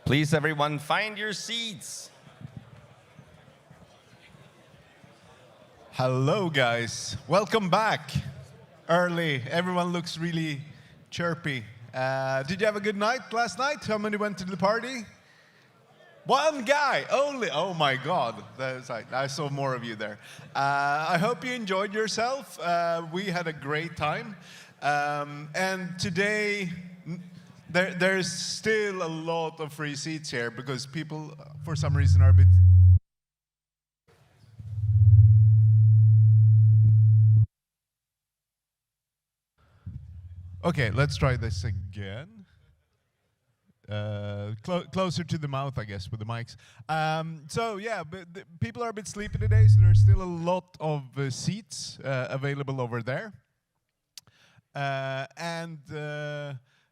Please, everyone, find your seats. Hello, guys. Welcome back. Early. Everyone looks really chirpy. Did you have a good night last night? How many went to the party? One guy only. Oh my God. I saw more of you there. I hope you enjoyed yourself. We had a great time. And today, there's still a lot of free seats here because people, for some reason, are a bit... Okay, let's try this again. Closer to the mouth, I guess, with the mics. So yeah, but people are a bit sleepy today, so there's still a lot of seats available over there.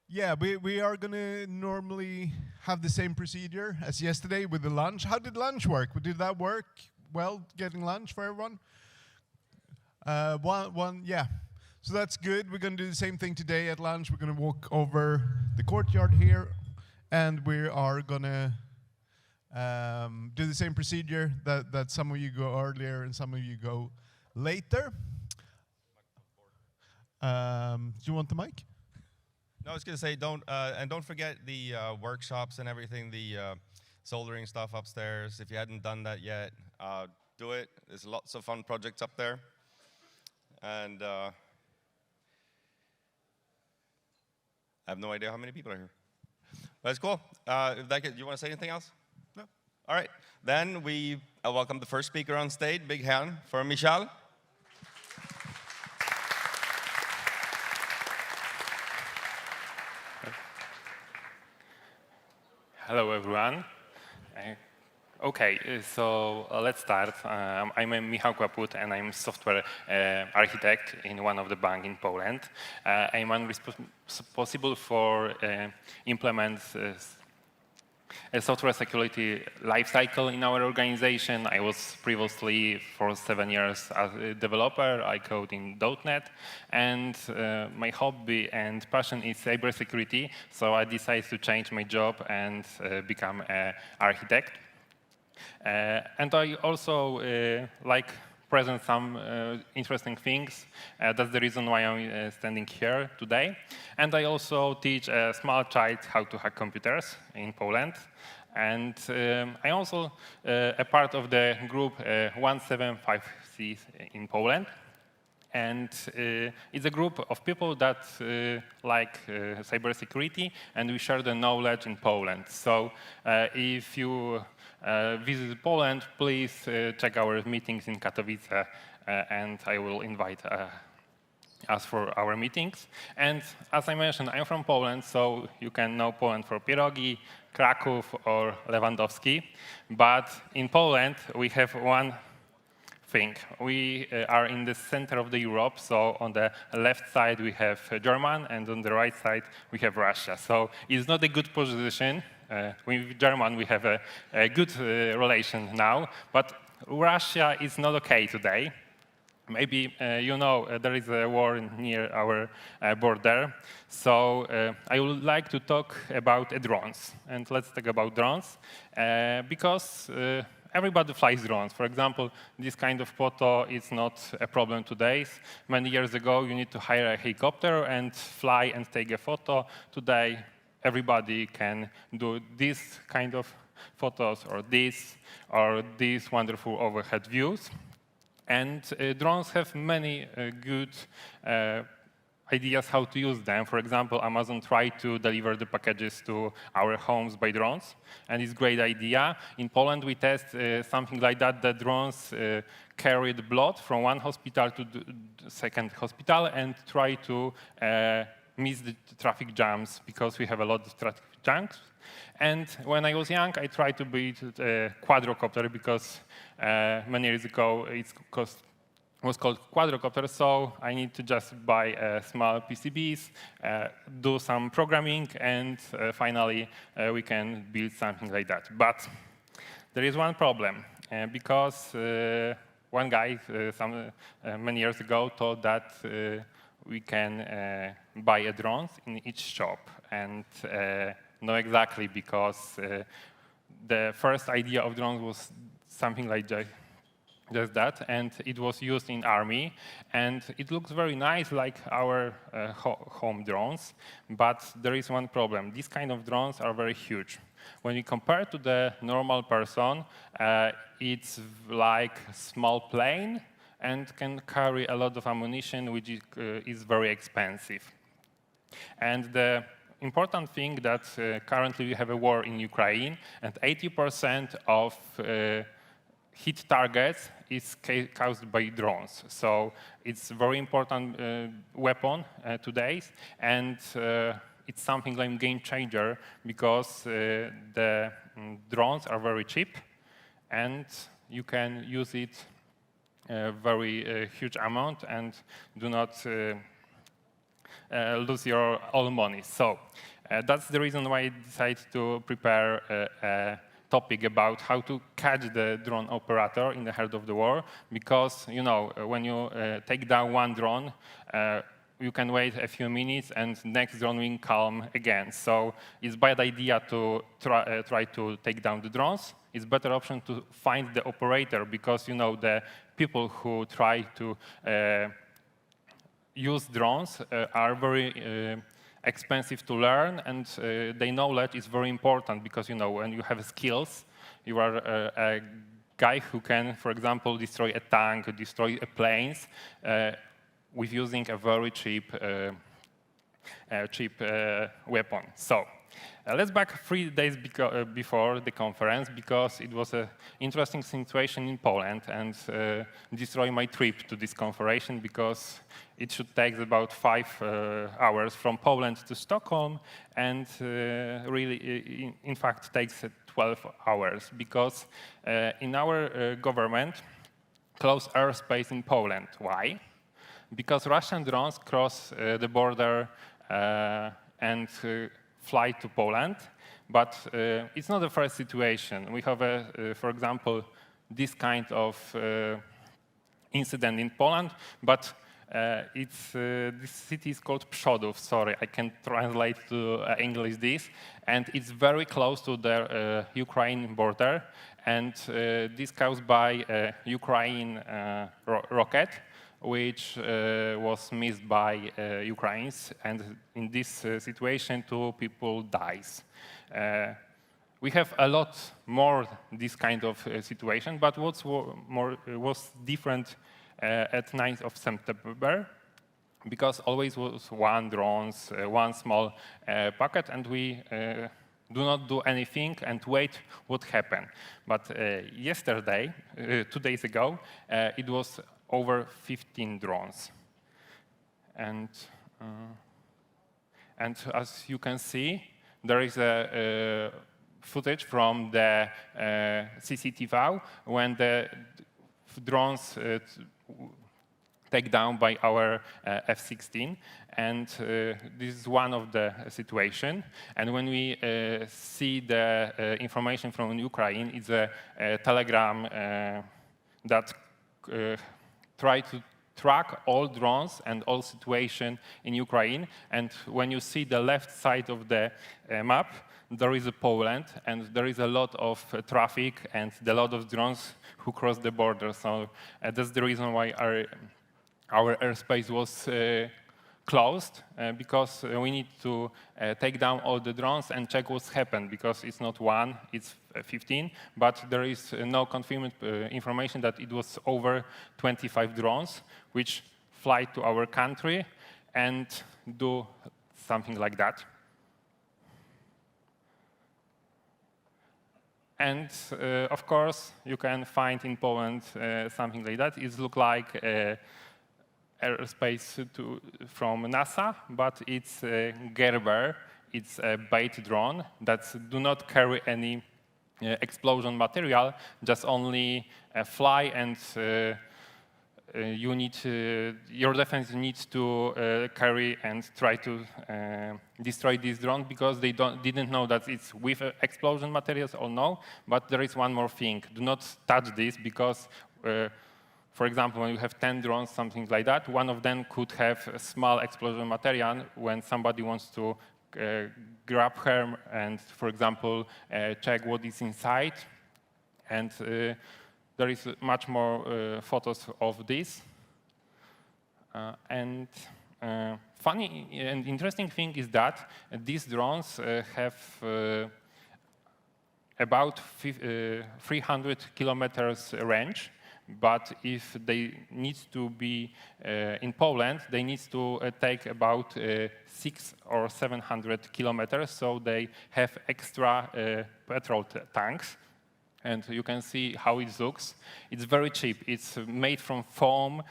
Yeah, we are gonna normally have the same procedure as yesterday with the lunch. How did lunch work? Did that work well, getting lunch for everyone? Yeah. So that's good. We're going to do the same thing today at lunch. We're going to walk over the courtyard here, and we are going to do the same procedure that some of you go earlier and some of you go later. Do you want the mic? No, I was going to say, don't forget the workshops and everything, the soldering stuff upstairs. If you hadn't done that yet, do it. There's lots of fun projects up there. And I have no idea how many people are here. But it's cool. You want to say anything else? No? All right. Then we welcome the first speaker on stage. Big hand for Michal. Hello, everyone. Okay, so let's start. I'm a Mihawk, and I'm software architect in one of the banks in Poland. I'm responsible for implement a software security lifecycle in our organization. I was previously for 7 years as a developer. I code in .NET, and my hobby and passion is cybersecurity. So I decided to change my job and become an architect. And I also like present some interesting things. That's the reason why I'm standing here today. And I also teach a small child how to hack computers in Poland. And I also a part of the group 175C in Poland. And it's a group of people that like cybersecurity, and we share the knowledge in Poland. So if you visit Poland, please check our meetings in Katowice, and I will invite us for our meetings. And as I mentioned, I'm from Poland, so you can know Poland for pierogi, Kraków, or Lewandowski. But in Poland, we have one thing. We are in the center of the Europe, so on the left side we have Germany, and on the right side we have Russia. So it's not a good position. With Germany we have a good relation now, but Russia is not okay today. Maybe you know there is a war near our border. So I would like to talk about drones. And let's talk about drones, because everybody flies drones. For example, this kind of photo is not a problem today. Many years ago, you need to hire a helicopter and fly and take a photo. Today, everybody can do this kind of photos or these wonderful overhead views. And drones have many good ideas how to use them. For example, Amazon tried to deliver the packages to our homes by drones, and it's a great idea. In Poland, we test something like that. The drones carry the blood from one hospital to the second hospital and try to miss the traffic jams, because we have a lot of traffic jams. And when I was young, I tried to build a quadrocopter, because many years ago it was called quadrocopter, so I need to just buy small PCBs, do some programming, and finally we can build something like that. But there is one problem, because one guy many years ago thought that we can buy a drone in each shop, and know exactly, because the first idea of drones was something like just that, and it was used in army, and it looks very nice like our home drones, but there is one problem. These kind of drones are very huge. When you compare to the normal person, it's like a small plane and can carry a lot of ammunition, which is very expensive. And the important thing that currently we have a war in Ukraine, and 80% of hit targets is caused by drones. So it's a very important weapon today, and it's something like a game changer, because the drones are very cheap, and you can use it a very huge amount and do not lose your all money. So that's the reason why I decided to prepare a topic about how to catch the drone operator in the heart of the war, because when you take down one drone, you can wait a few minutes and next drone will come again. So it's a bad idea to try to take down the drones. It's a better option to find the operator, because the people who try to use drones are very expensive to learn, and their knowledge is very important, because when you have skills, you are a guy who can, for example, destroy a tank, destroy planes with using a very cheap weapon. So let's back 3 days before the conference, because it was an interesting situation in Poland, and destroy my trip to this conference, because it should take about 5 hours from Poland to Stockholm, and really, in fact, takes 12 hours, because in our government close airspace in Poland. Why? Because Russian drones cross the border and fly to Poland, but it's not the first situation. We have, for example, this kind of incident in Poland, but this city is called Przodów. Sorry, I can't translate to English this, and it's very close to the Ukraine border, and this caused by a Ukraine rocket, which was missed by Ukrainians, and in this situation 2 people dies. We have a lot more this kind of situation, but what was different at 9th of September, because always was one drones, one small packet, and we do not do anything and wait what happened. But yesterday, 2 days ago, it was over 15 drones. And as you can see, there is a footage from the CCTV when the drones take down by our F-16, and this is one of the situation. And when we see the information from Ukraine, it's a telegram that try to track all drones and all situation in Ukraine. And when you see the left side of the map, there is a Poland, and there is a lot of traffic and a lot of drones who cross the border. So that's the reason why our airspace was closed, because we need to take down all the drones and check what's happened, because it's not one, it's 15, but there is no confirmed information that it was over 25 drones which fly to our country and do something like that. And of course, you can find in Poland something like that. It looks like airspace from NASA, but it's Gerber. It's a bait drone that do not carry any explosion material, just only fly, and your defense needs to carry and try to destroy this drone, because they didn't know that it's with explosion materials or no. But there is one more thing: do not touch this, because for example, when you have 10 drones, something like that, one of them could have a small explosion material when somebody wants to grab her and, for example, check what is inside. And there is much more photos of this. And funny and interesting thing is that these drones have about 300 kilometers range. But if they need to be in Poland, they need to take about 600 or 700 kilometers. So they have extra petrol tanks. And you can see how it looks. It's very cheap. It's made from foam,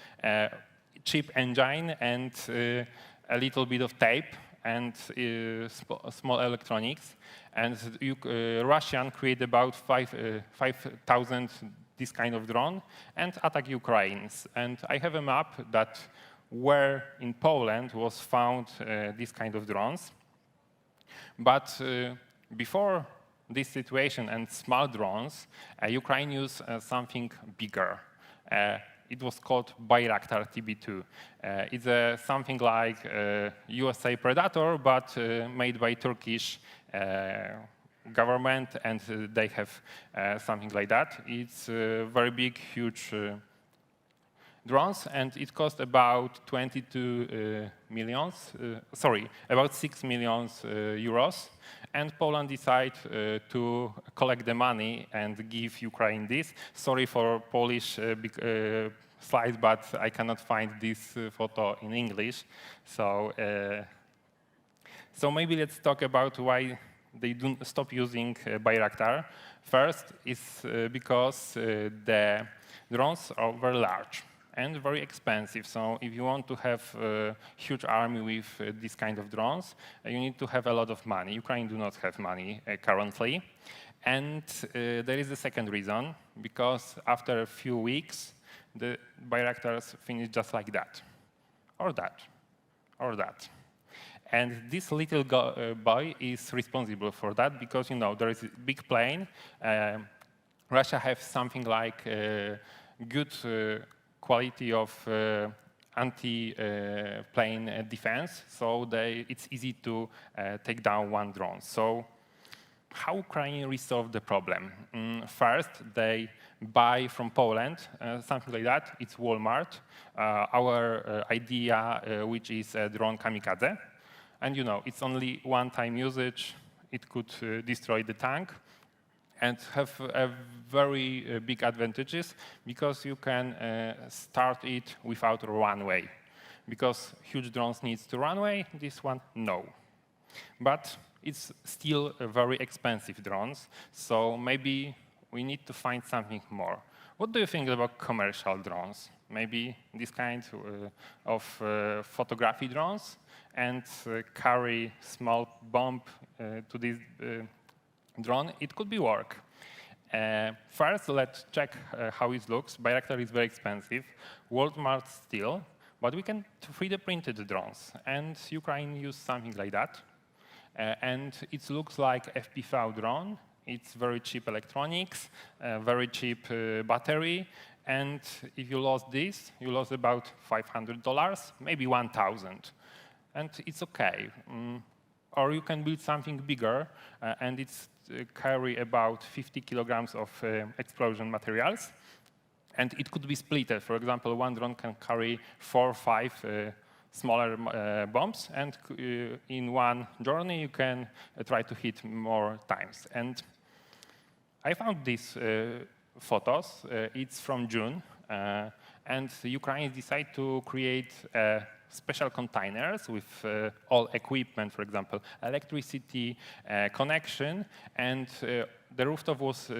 cheap engine, and a little bit of tape and small electronics. And Russian create about 5,000 this kind of drone and attack Ukraine. And I have a map that where in Poland was found this kind of drones. But before this situation and small drones, Ukraine used something bigger. It was called Bayraktar TB2. It's something like USA Predator, but made by Turkish government, and they have something like that. It's very big, huge drones, and it cost about 22 millions, about 6 million euros. And Poland decided to collect the money and give Ukraine this. Sorry for Polish slides, but I cannot find this photo in English. So maybe let's talk about why they do stop using Bayraktar. First is because the drones are very large and very expensive. So if you want to have a huge army with this kind of drones, you need to have a lot of money. Ukraine do not have money currently. And there is a second reason, because after a few weeks, the Bayraktars finish just like that, or that, or that. And this little boy is responsible for that, because there is a big plane. Russia has something like good quality of anti-plane defense, so it's easy to take down one drone. So how Ukraine resolve the problem? First, they buy from Poland something like that. It's Walmart. Our idea, which is a drone kamikaze. And it's only one-time usage. It could destroy the tank and have a very big advantages, because you can start it without a runway. Because huge drones needs to runway, this one, no. But it's still a very expensive drones, so maybe we need to find something more. What do you think about commercial drones? Maybe this kind of photography drones, and carry small bomb to this drone, it could be work. First, let's check how it looks. Bayraktar is very expensive. Walmart still, but we can 3D printed the drones, and Ukraine use something like that. And it looks like FPV drone. It's very cheap electronics, very cheap battery, and if you lost this, you lost about $500, maybe 1,000. And it's okay. Or you can build something bigger, and it's carry about 50 kilograms of explosion materials. And it could be split. For example, one drone can carry 4 or 5 smaller bombs, and in one journey you can try to hit more times. And I found these photos. It's from June, and Ukraine decided to create special containers with all equipment, for example, electricity, connection, and the rooftop was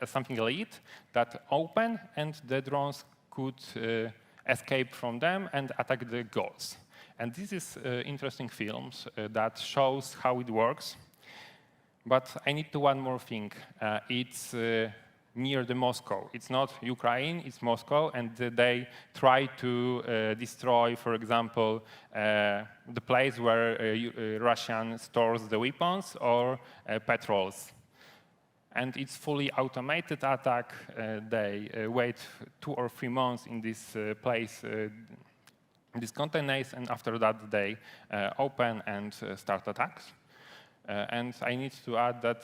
something elite that opened, and the drones could escape from them and attack the goals. And this is interesting films that shows how it works. But I need to one more thing. It's near the Moscow. It's not Ukraine, it's Moscow, and they try to destroy, for example, the place where Russian stores the weapons or patrols. And it's fully automated attack. They wait 2 or 3 months in this place these containers, and after that they open and start attacks. And I need to add that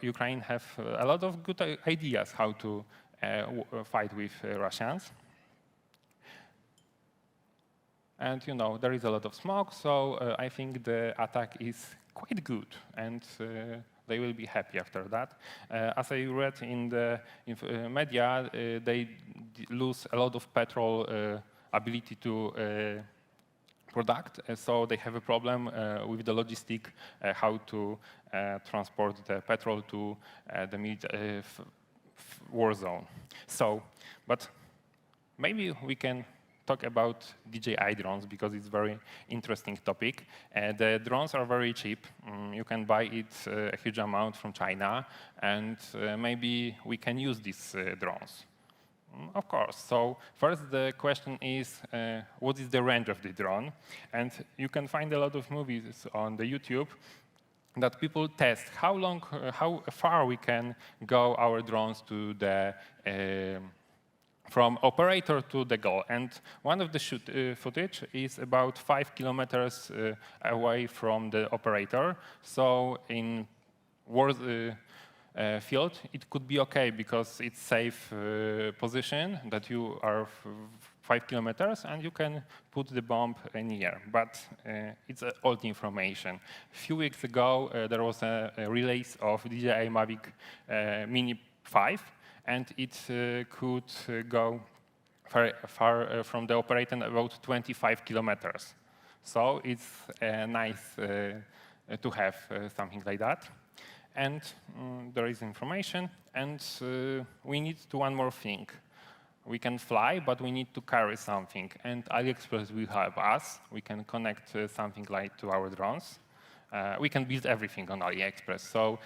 Ukraine have a lot of good ideas how to fight with Russians. And there is a lot of smoke, so I think the attack is quite good, and they will be happy after that. As I read in the media, they lose a lot of petrol ability to product, so they have a problem with the logistic, how to transport the petrol to the war zone. So, but maybe we can talk about DJI drones because it's a very interesting topic. The drones are very cheap. You can buy it a huge amount from China, and maybe we can use these drones. Of course. So first the question is, what is the range of the drone? And you can find a lot of movies on the YouTube that people test how far we can go our drones to the from operator to the goal. And one of the footage is about 5 kilometers away from the operator. So in war field, it could be okay because it's safe position that you are 5 kilometers and you can put the bomb near. But it's old information. A few weeks ago, there was a release of DJI Mavic Mini 5, and it could go far from the operator, about 25 kilometers. So it's nice to have something like that. And there is information, and we need to one more thing. We can fly, but we need to carry something. And AliExpress will help us. We can connect something like to our drones. We can build everything on AliExpress. So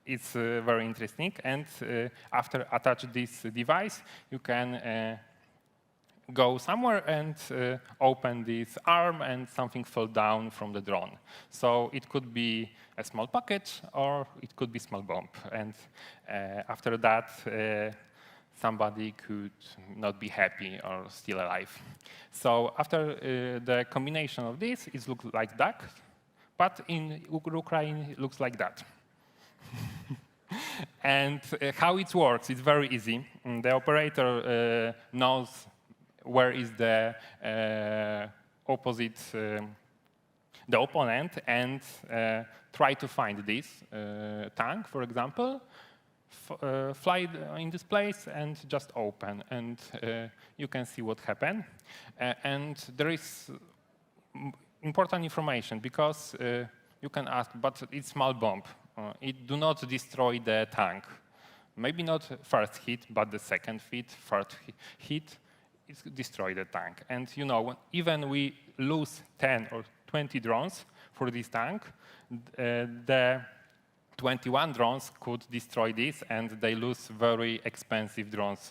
it's very interesting. And after attach this device, you can go somewhere and open this arm and something fall down from the drone. So it could be a small package or it could be small bomb. And after that, somebody could not be happy or still alive. So after the combination of this, it looks like that. But in Ukraine, it looks like that. And how it works, it's very easy. The operator knows where is the opposite, the opponent, and try to find this tank, for example, fly in this place and just open, and you can see what happened. And there is important information because you can ask, but it's small bomb. It do not destroy the tank. Maybe not first hit, but the second hit, third hit, it destroy the tank. And even we lose 10 or 20 drones for this tank, the 21 drones could destroy this, and they lose very expensive drones.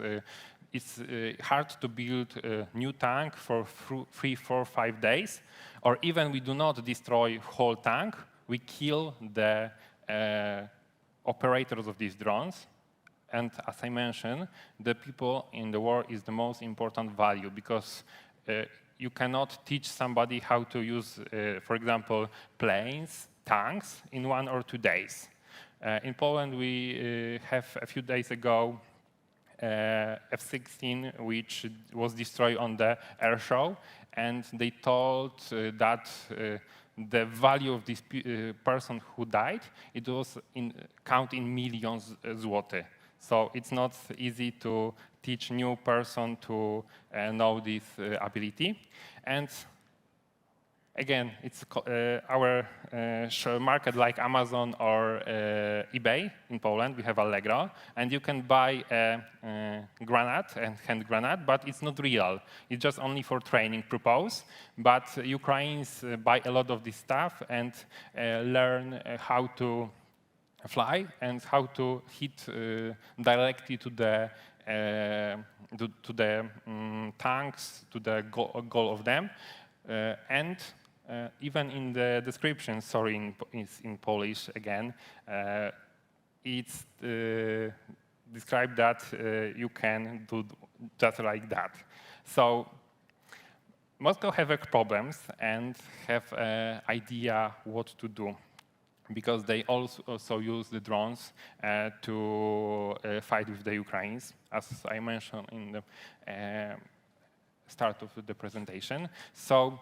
It's hard to build a new tank for 3, 4, 5 days, or even we do not destroy whole tank, we kill the operators of these drones. And as I mentioned, the people in the war is the most important value because you cannot teach somebody how to use, for example, planes, tanks in 1 or 2 days. In Poland, we have a few days ago F-16, which was destroyed on the air show, and they told that the value of this person who died, it was count in millions zloty. So it's not easy to teach new person to know this ability. And again, it's our market like Amazon or eBay in Poland. We have Allegro, and you can buy a granate and hand granate, but it's not real. It's just only for training purpose. But Ukrainians buy a lot of this stuff and learn how to fly and how to hit directly to the tanks, to the goal of them, and even in the description, sorry, it's in Polish again, it's described that you can do just like that. So Moscow have problems and have an idea what to do, because they also use the drones to fight with the Ukrainians, as I mentioned in the start of the presentation. So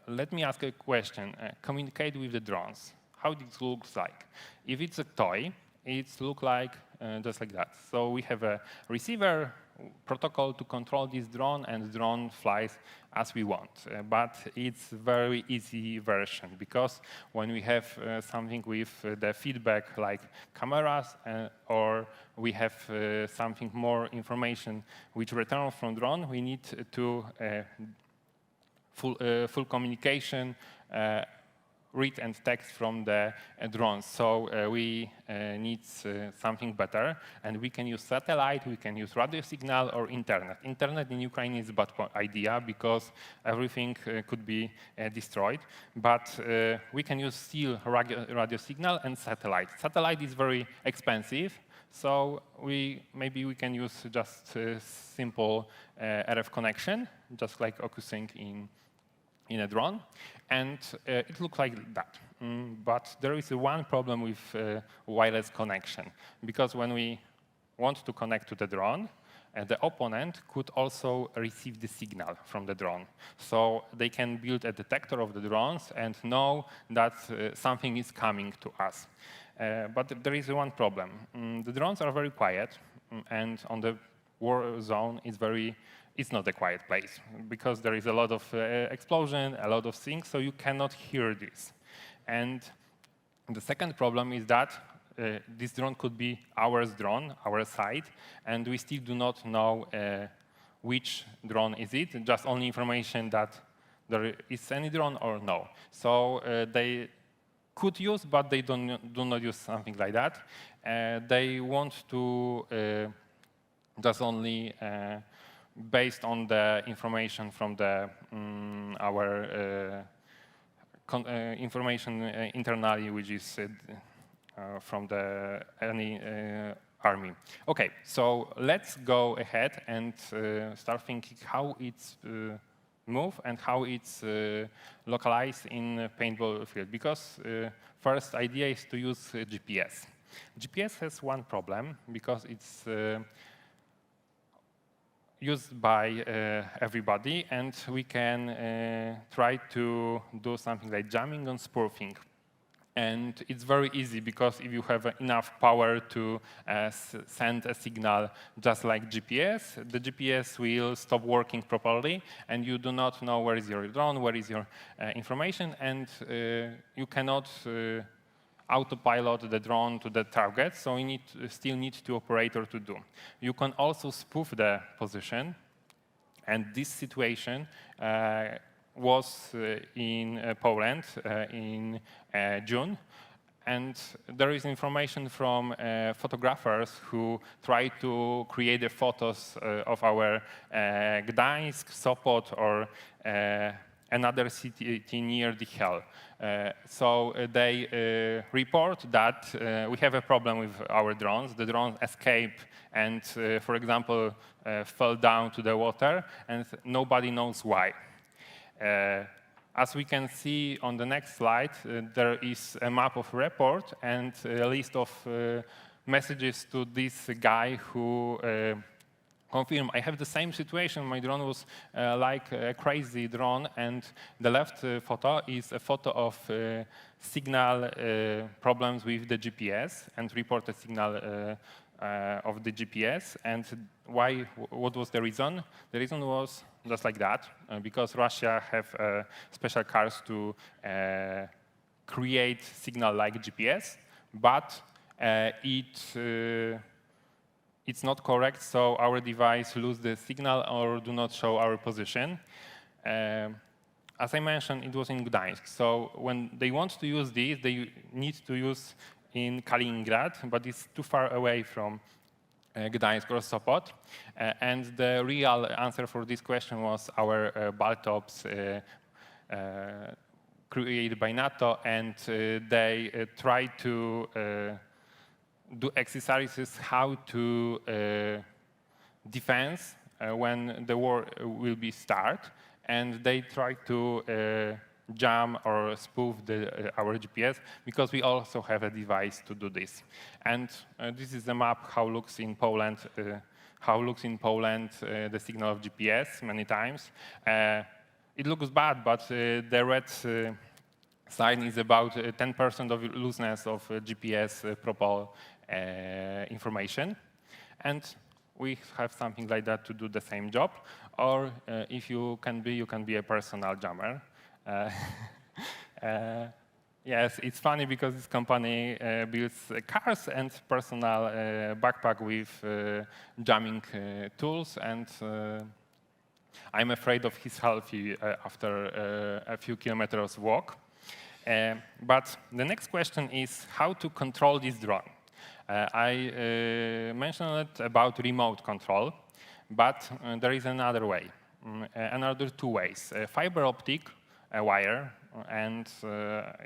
let me ask a question. Communicate with the drones. How this looks like? If it's a toy, it looks like just like that. So we have a receiver protocol to control this drone, and the drone flies as we want. But it's very easy version, because when we have something with the feedback like cameras, or we have something more information which return from drone, we need to full communication, read and text from the drones. So we need something better, and we can use satellite, we can use radio signal or internet. Internet in Ukraine is a bad idea, because everything could be destroyed, but we can use still radio signal and satellite. Satellite is very expensive, so maybe we can use just a simple RF connection, just like OcuSync in a drone, and it looks like that. But there is one problem with wireless connection, because when we want to connect to the drone, the opponent could also receive the signal from the drone. So they can build a detector of the drones and know that something is coming to us. But there is one problem. The drones are very quiet, and on the war zone it's not a quiet place, because there is a lot of explosion, a lot of things, so you cannot hear this. And the second problem is that this drone could be our drone, our side, and we still do not know which drone is it, just only information that there is any drone or no. So they could use, but they do not use something like that. They want to just only based on the information from the our information internally, which is from the any army. Okay, so let's go ahead and start thinking how it's move and how it's localized in paintball field. Because first idea is to use GPS. GPS has one problem, because it's used by everybody, and we can try to do something like jamming and spoofing. And it's very easy, because if you have enough power to send a signal just like GPS, the GPS will stop working properly, and you do not know where is your drone, where is your information, and you cannot autopilot the drone to the target, so you still need two operators to do. You can also spoof the position, and this situation was in Poland in June, and there is information from photographers who try to create the photos of our Gdańsk, Sopot, or another city near the hell. So they report that we have a problem with our drones. The drones escape and, for example, fell down to the water, and nobody knows why. As we can see on the next slide, there is a map of report and a list of messages to this guy who confirm, I have the same situation, my drone was like a crazy drone, and the left photo is a photo of signal problems with the GPS and reported signal of the GPS. And what was the reason? The reason was just like that, because Russia have special cars to create signal like GPS, but it's not correct, so our device lose the signal or do not show our position. As I mentioned, it was in Gdańsk, so when they want to use this, they need to use in Kaliningrad, but it's too far away from Gdańsk or Sopot. And the real answer for this question was our Baltops created by NATO, and they try to do exercises how to defense when the war will be start. and they try to jam or spoof our GPS, because we also have a device to do this. And this is a map how looks in Poland. The signal of GPS many times. It looks bad, but the red sign is about 10% of looseness of GPS propel information. And we have something like that to do the same job. Or if you can be a personal jammer. Yes, it's funny because this company builds cars and personal backpack with jamming tools, and I'm afraid of his health after a few kilometers walk. But the next question is how to control this drone. I mentioned about remote control, but there is another way, another two ways. Fiber optic wire, and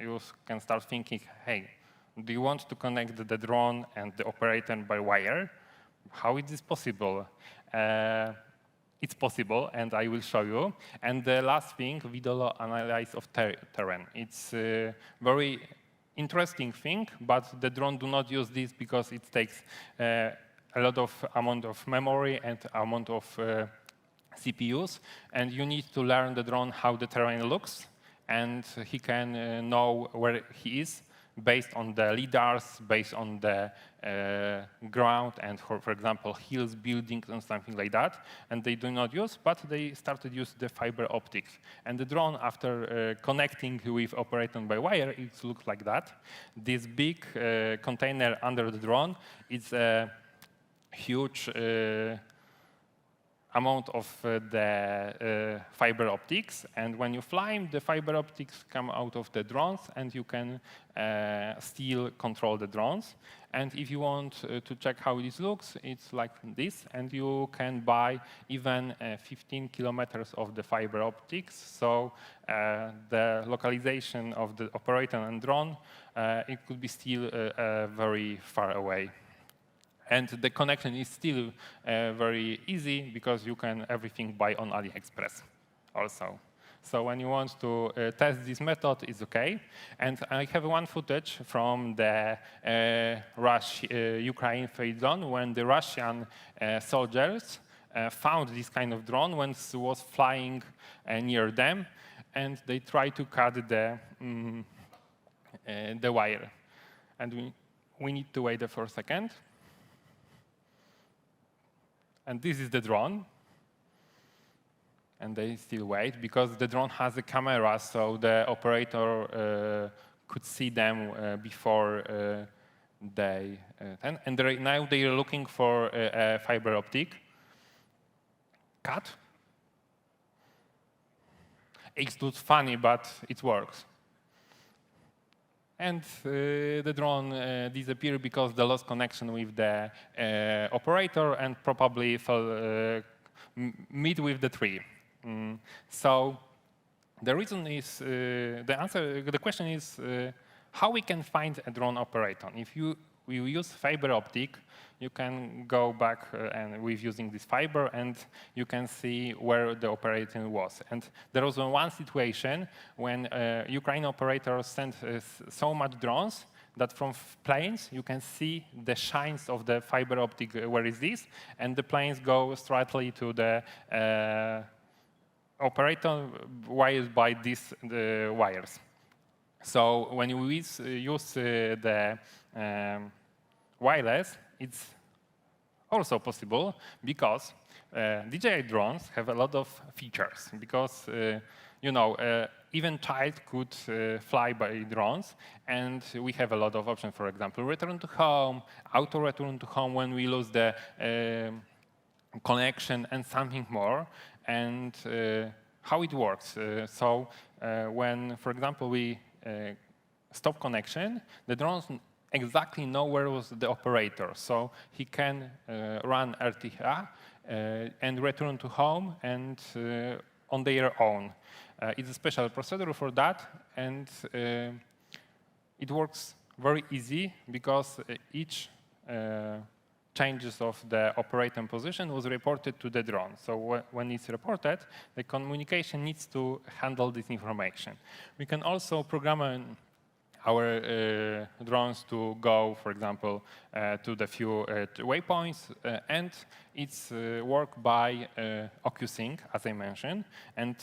you can start thinking, hey, do you want to connect the drone and the operator by wire? How is this possible? It's possible, and I will show you. And the last thing, video analysis of terrain. It's a very interesting thing, but the drone do not use this because it takes a lot of amount of memory and amount of CPUs, and you need to learn the drone how the terrain looks, and he can know where he is based on the lidars, based on the ground, and for example, hills, buildings, and something like that. And they do not use, but they started use the fiber optics. And the drone, after connecting with operating by wire, it looks like that. This big container under the drone is a huge amount of the fiber optics, and when you fly, the fiber optics come out of the drones, and you can still control the drones. And if you want to check how this looks, it's like this, and you can buy even 15 kilometers of the fiber optics, so the localization of the operator and drone, it could be still very far away. And the connection is still very easy because you can everything buy on AliExpress also. So when you want to test this method, it's OK. And I have one footage from the Ukraine phase zone when the Russian soldiers found this kind of drone when it was flying near them, and they tried to cut the wire. And we need to wait for a second. And this is the drone. And they still wait, because the drone has a camera, so the operator could see them before they... and now they are looking for a fiber optic. Cut. It's not funny, but it works. And the drone disappeared because they lost connection with the operator and probably fell meet with the tree. So the reason is, the question is how we can find a drone operator. If we use fiber optic, you can go back and with using this fiber, and you can see where the operator was. And there was one situation when Ukraine operators sent so much drones that from planes you can see the shines of the fiber optic. Where is this? And the planes go straightly to the operator wired by these wires. So when you use the wireless, it's also possible because DJI drones have a lot of features. Because even child could fly by drones, and we have a lot of options. For example, return to home, auto return to home when we lose the connection, and something more. And how it works. So when, for example, we stop connection, the drones exactly know where was the operator. So he can run RTH and return to home and on their own. It's a special procedure for that, and it works very easy because each changes of the operator position was reported to the drone. So when it's reported, the communication needs to handle this information. We can also program our drones to go, for example, to the few waypoints, and it's work by OcuSync, as I mentioned. And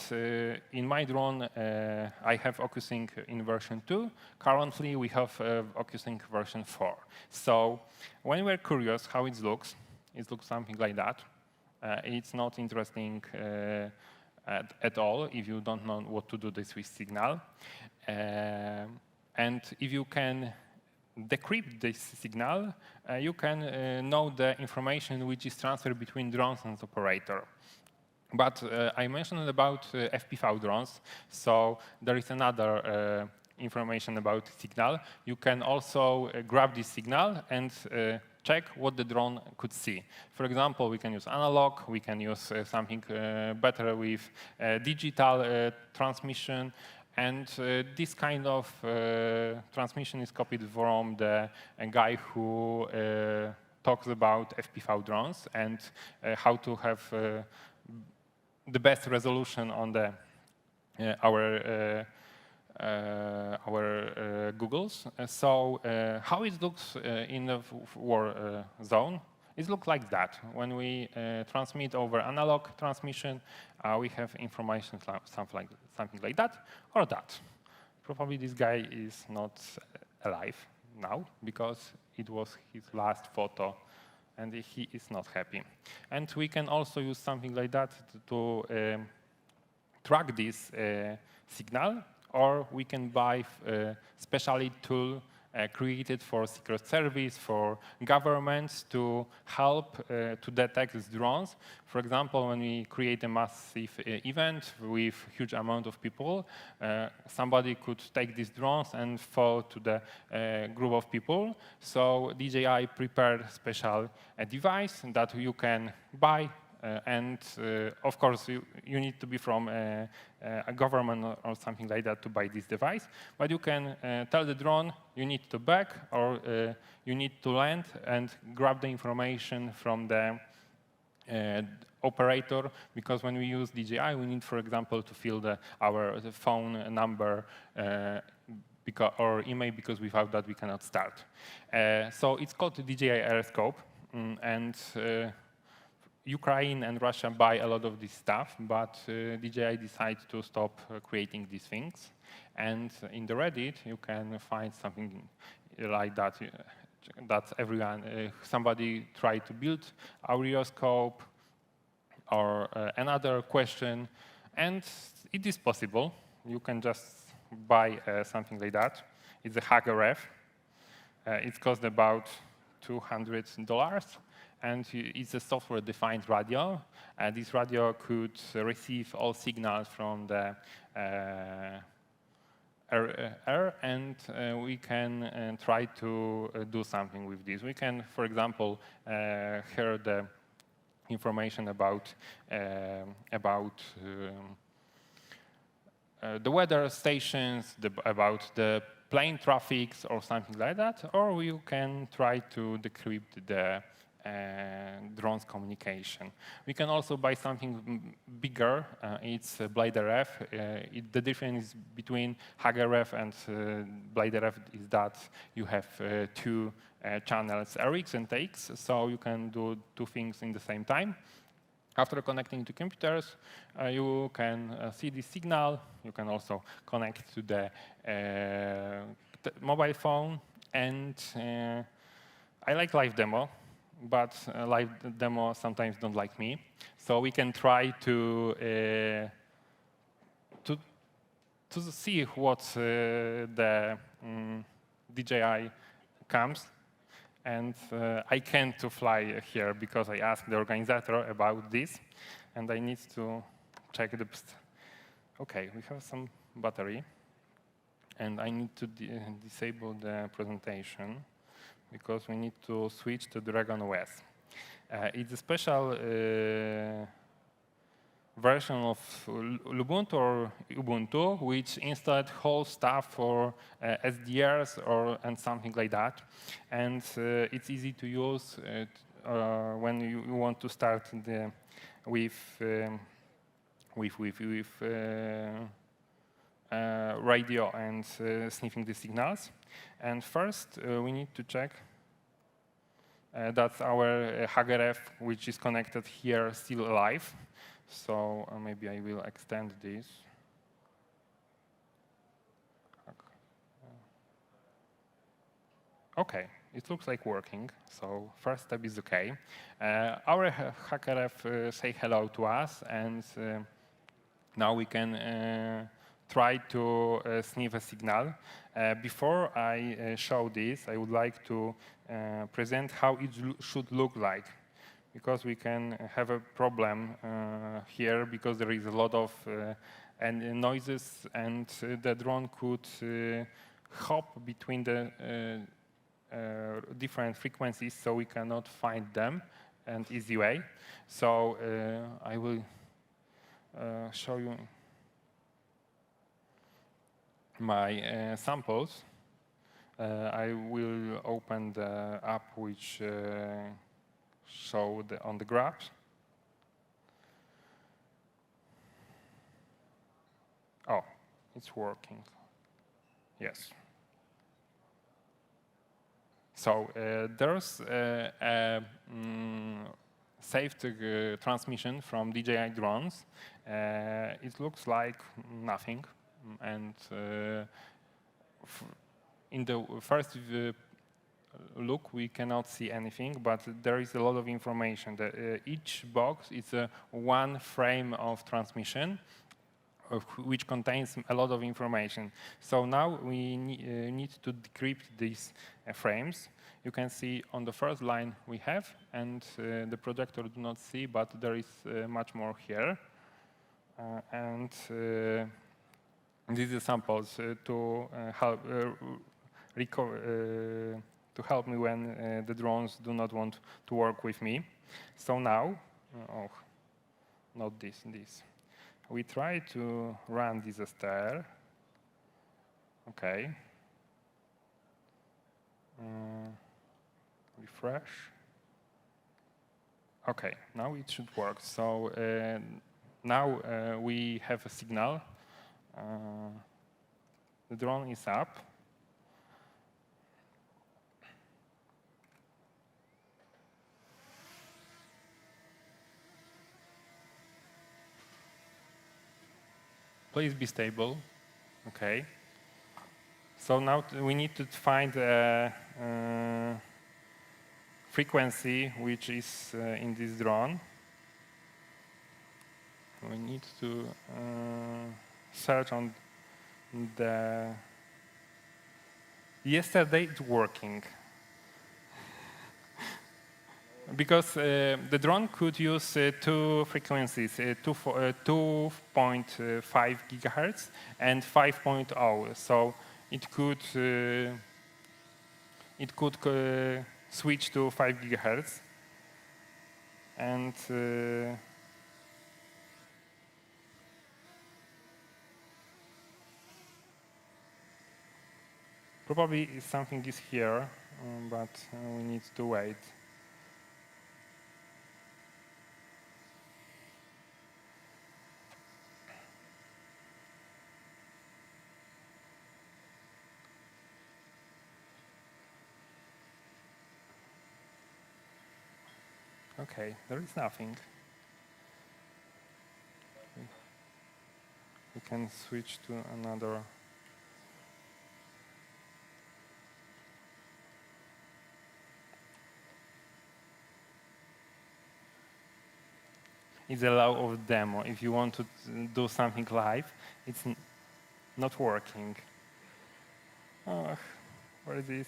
in my drone, I have OcuSync in version 2. Currently, we have OcuSync version 4. So when we're curious how it looks something like that. It's not interesting at all if you don't know what to do this with signal. And if you can decrypt this signal, you can know the information which is transferred between drones and operator. But I mentioned about FPV drones, so there is another information about signal. You can also grab this signal and check what the drone could see. For example, we can use analog, we can use something better with digital transmission. And this kind of transmission is copied from the guy who talks about FPV drones and how to have the best resolution on the our Googles. So how it looks in the war zone? It looks like that. When we transmit over analog transmission, we have information something like that or that. Probably this guy is not alive now because it was his last photo and he is not happy. And we can also use something like that to track this signal, or we can buy a special tool created for Secret Service, for governments to help to detect these drones. For example, when we create a massive event with huge amount of people, somebody could take these drones and fall to the group of people. So DJI prepared special device that you can buy. And of course, you need to be from a government or something like that to buy this device. But you can tell the drone you need to back or you need to land and grab the information from the operator. Because when we use DJI, we need, for example, to fill our phone number or email, because without that we cannot start. So it's called the DJI Aeroscope, and Ukraine and Russia buy a lot of this stuff, but DJI decided to stop creating these things. And in the Reddit, you can find something like that. That everyone, somebody tried to build a Aeroscope or another question, and it is possible. You can just buy something like that. It's a HugRef. It costs about $200. And it's a software-defined radio. This radio could receive all signals from the air, and we can try to do something with this. We can, for example, hear the information about the weather stations, about the plane traffics or something like that, or you can try to decrypt the drones communication. We can also buy something bigger. It's BladeRF. The difference between HugRF and BladeRF is that you have two channels, RX and TX, so you can do two things in the same time. After connecting to computers, you can see the signal. You can also connect to the mobile phone. And I like live demo, but live demo sometimes don't like me. So we can try to see what the DJI comes. And I can't to fly here because I asked the organizer about this, and I need to check the. OK, we have some battery, and I need to disable the presentation because we need to switch to Dragon OS. It's a special version of Ubuntu or Ubuntu, which installed whole stuff for SDRs and something like that. And it's easy to use. when you want to start with radio and sniffing the signals. And first, we need to check that our HGRF, which is connected here, still alive. So maybe I will extend this. OK, it looks like working. So first step is OK. Our HGRF say hello to us, and now we can try to sniff a signal. Before I show this, I would like to present how it should look like, because we can have a problem here because there is a lot of noises, and the drone could hop between the different frequencies, so we cannot find them an easy way. So I will show you my samples. I will open the app which showed on the graphs. Oh, it's working. Yes. So there's a saved transmission from DJI drones. It looks like nothing, and in the first look we cannot see anything, but there is a lot of information. Each box is one frame of transmission, which contains a lot of information. So now we need to decrypt these frames. You can see on the first line we have, and the projector do not see, but there is much more here. And these are samples to help me when the drones do not want to work with me. So now, oh, not this. We try to run disaster. OK. Refresh. OK, now it should work. So now we have a signal. The drone is up. Please be stable. OK. So now we need to find a frequency which is in this drone. We need to search on the. Yesterday it's working. Because the drone could use two frequencies, 2.5 gigahertz and 5.0. So it could switch to 5 gigahertz. And probably something is here, but we need to wait. OK, there is nothing. We can switch to another. It's a law of demo. If you want to do something live, it's not working. Oh, where is this?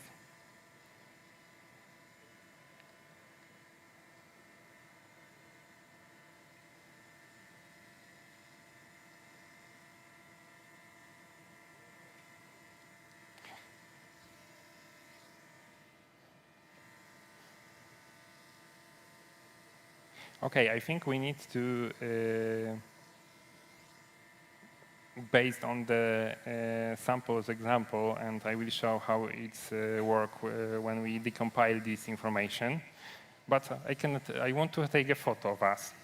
OK, I think we need to, based on the samples example, and I will show how it's work when we decompile this information. but I cannot. I want to take a photo of us.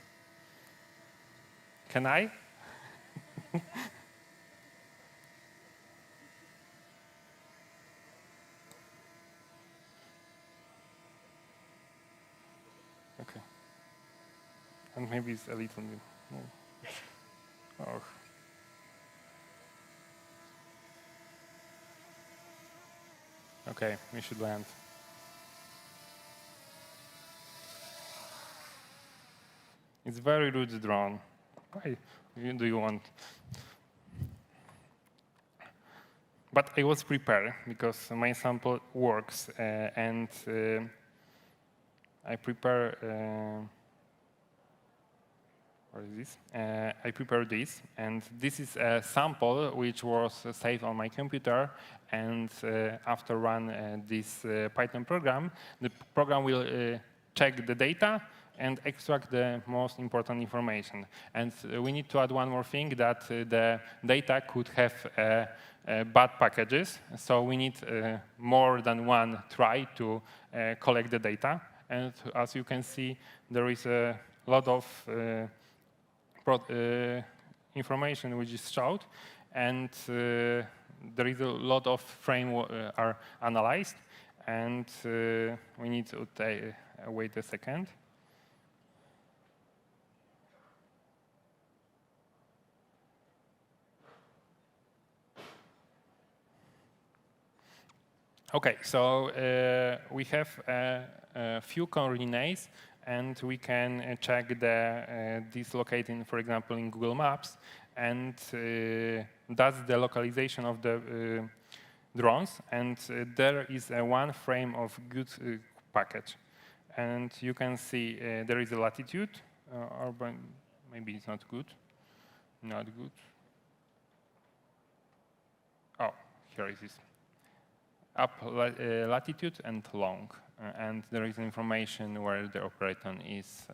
Can I? Okay. And maybe it's a little bit more. Oh. Okay, we should land. It's very rude drone. Why do you want? But I was prepared because my sample works, and I prepare. What is this? I prepared this, and this is a sample which was saved on my computer. And after run this Python program, the program will check the data and extract the most important information. And we need to add one more thing, that the data could have bad packages. So we need more than one try to collect the data. And as you can see, there is a lot of information which is showed, and there is a lot of frames are analyzed, and we need to wait a second. Okay, so we have a few coordinates, and we can check this locating, for example, in Google Maps, and that's the localization of the drones, and there is one frame of good package. And you can see there is a latitude, or maybe it's not good. Not good. Oh, here it is. Up latitude and long. And there is information where the operator is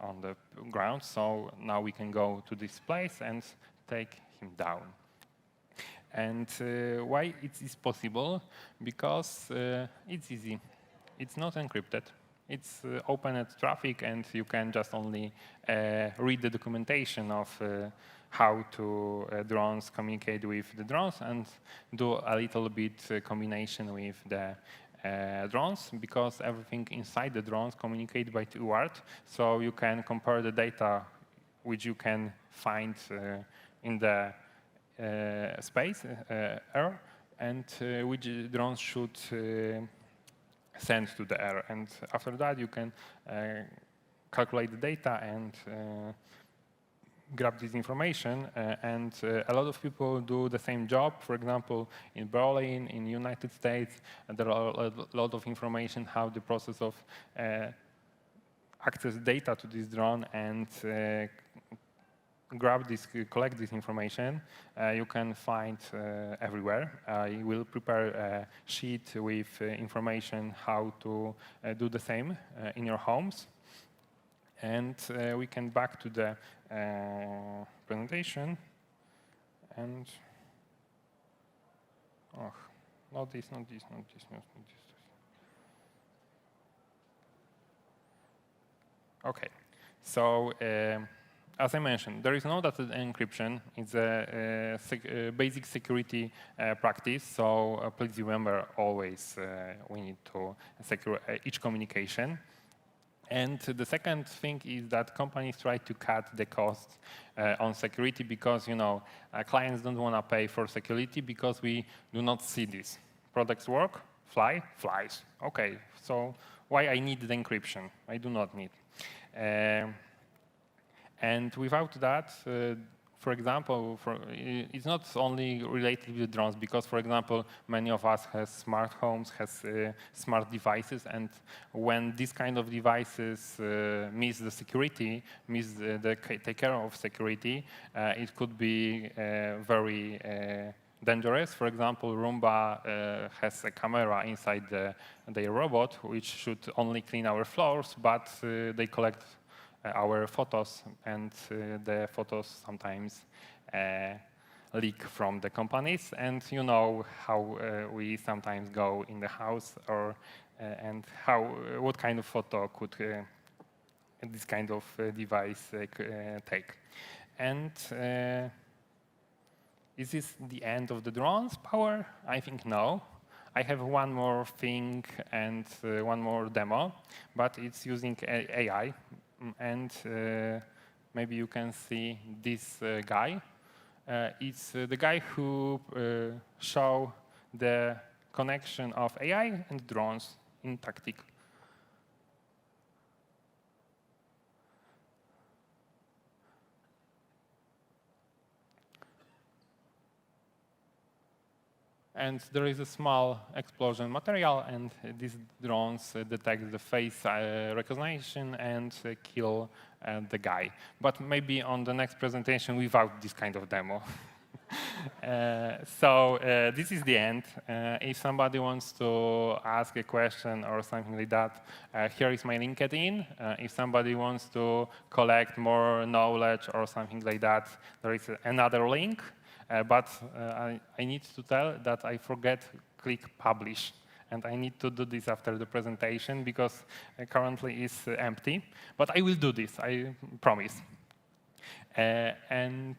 on the ground. So now we can go to this place and take him down. And why it is possible? Because it's easy. It's not encrypted. It's open at traffic, and you can just only read the documentation of how to drones communicate with the drones, and do a little bit combination with the drones, because everything inside the drones communicate by word. So you can compare the data which you can find in the space, air, and which drones should send to the air. And after that, you can calculate the data and grab this information. And a lot of people do the same job. For example, in Berlin, in the United States, there are a lot of information how the process of access data to this drone and collect this information. You can find everywhere. I will prepare a sheet with information how to do the same in your homes. And we can back to the presentation. And oh, not this, not this, not this, not this. Okay, so as I mentioned, there is no data encryption. It's a basic security practice. So please remember always we need to secure each communication. And the second thing is that companies try to cut the costs on security, because clients don't want to pay for security because we do not see this. Products work, flies. Okay, so why I need the encryption? I do not need. And without that, for example, it's not only related with drones, because, for example, many of us have smart homes, has smart devices, and when these kind of devices miss the security, miss the take care of security, it could be very dangerous. For example, Roomba has a camera inside their robot, which should only clean our floors, but they collect our photos, and the photos sometimes leak from the companies. And you know how we sometimes go in the house or and what kind of photo could this kind of device take. And is this the end of the drone's power? I think no. I have one more thing and one more demo, but it's using AI. And maybe you can see this guy. It's the guy who show the connection of AI and drones in tactic. And there is a small explosion material, and these drones detect the face recognition and kill the guy. But maybe on the next presentation without this kind of demo. So this is the end. If somebody wants to ask a question or something like that, here is my LinkedIn. If somebody wants to collect more knowledge or something like that, there is another link. But I need to tell that I forget click publish. And I need to do this after the presentation because currently it's empty. But I will do this, I promise. And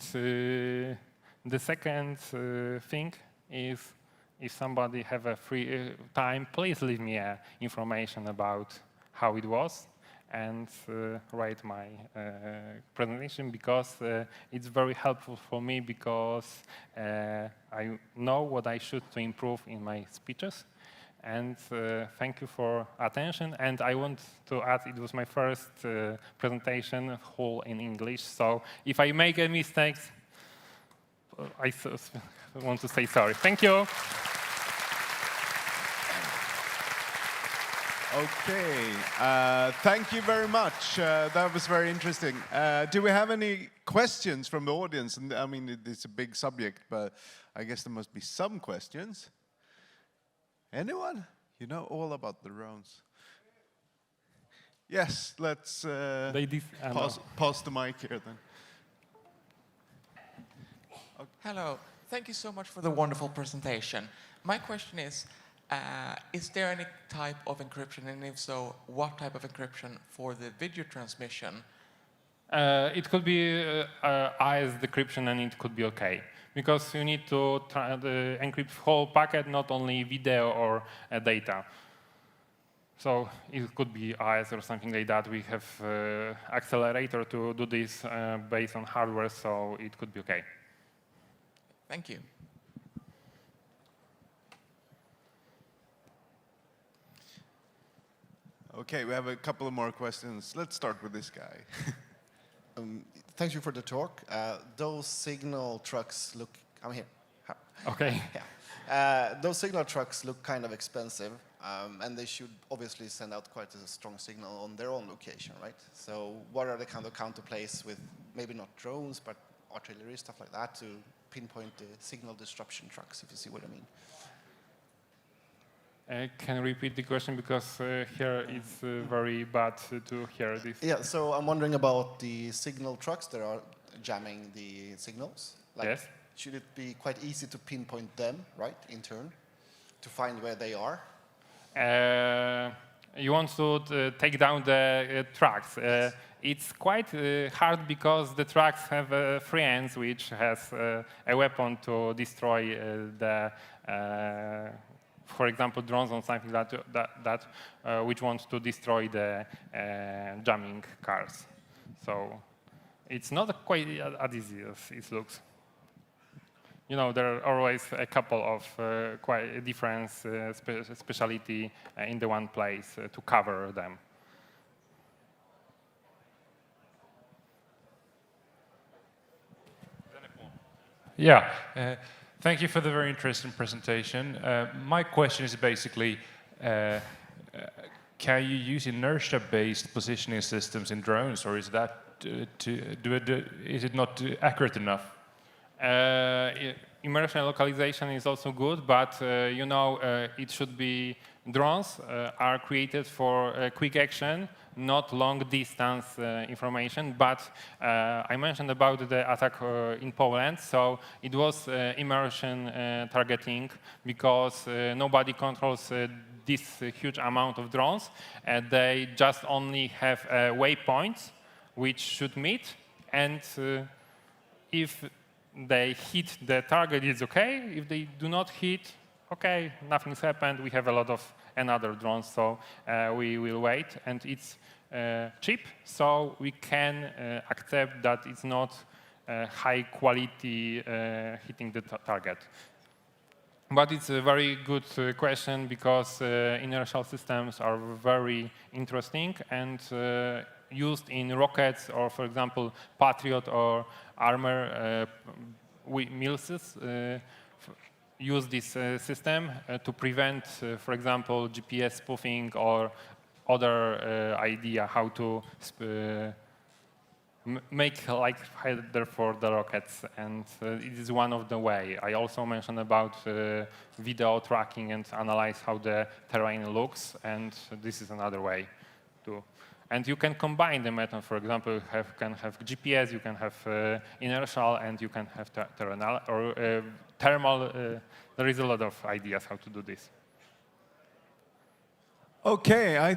the second thing is if somebody have a free time, please leave me information about how it was and write my presentation because it's very helpful for me because I know what I should to improve in my speeches. And thank you for attention. And I want to add, it was my first presentation whole in English. So if I make a mistake, I want to say sorry. Thank you. Okay, thank you very much. That was very interesting. Do we have any questions from the audience? And I mean, it's a big subject, but I guess there must be some questions. Anyone? You know all about the drones. Yes, let's pass the mic here then. Okay. Hello, thank you so much for the wonderful presentation. My question is there any type of encryption, and if so, what type of encryption for the video transmission? It could be IS decryption, and it could be okay. Because you need to encrypt whole packet, not only video or data. So it could be IS or something like that. We have accelerator to do this based on hardware, so it could be okay. Thank you. Okay, we have a couple of more questions. Let's start with this guy. Thank you for the talk. Those signal trucks look, I'm here. Okay. Yeah. Those signal trucks look kind of expensive, and they should obviously send out quite a strong signal on their own location, right? So what are the kind of counterplays with maybe not drones, but artillery, stuff like that, to pinpoint the signal disruption trucks, if you see what I mean? Can you repeat the question because here it's very bad to hear this. Yeah, so I'm wondering about the signal trucks that are jamming the signals. Like, yes. Should it be quite easy to pinpoint them, right, in turn, to find where they are? You want to take down the tracks. Yes. It's quite hard because the tracks have friends which has a weapon to destroy for example, drones or something that which wants to destroy the jamming cars. So it's not quite as easy as it looks. You know, there are always a couple of quite different specialty in the one place to cover them. Yeah. Thank you for the very interesting presentation. My question is basically, can you use inertia-based positioning systems in drones, or is that is it not accurate enough? Immersion localization is also good, but you know, it should be drones are created for quick action, not long distance information. But I mentioned about the attack in Poland, so it was immersion targeting because nobody controls this huge amount of drones, and they just only have waypoints which should meet, and if they hit the target, it's okay. If they do not hit, okay, nothing's happened. We have a lot of another drones, so we will wait, and it's cheap, so we can accept that it's not high quality hitting the target. But it's a very good question because inertial systems are very interesting and used in rockets or, for example, Patriot or armor missiles use this system to prevent, for example, GPS spoofing or other idea how to make like header for the rockets, and it is one of the way. I also mentioned about video tracking and analyze how the terrain looks, and this is another way too. And you can combine the method. For example, you can have GPS, you can have inertial, and you can have thermal. There is a lot of ideas how to do this. Okay,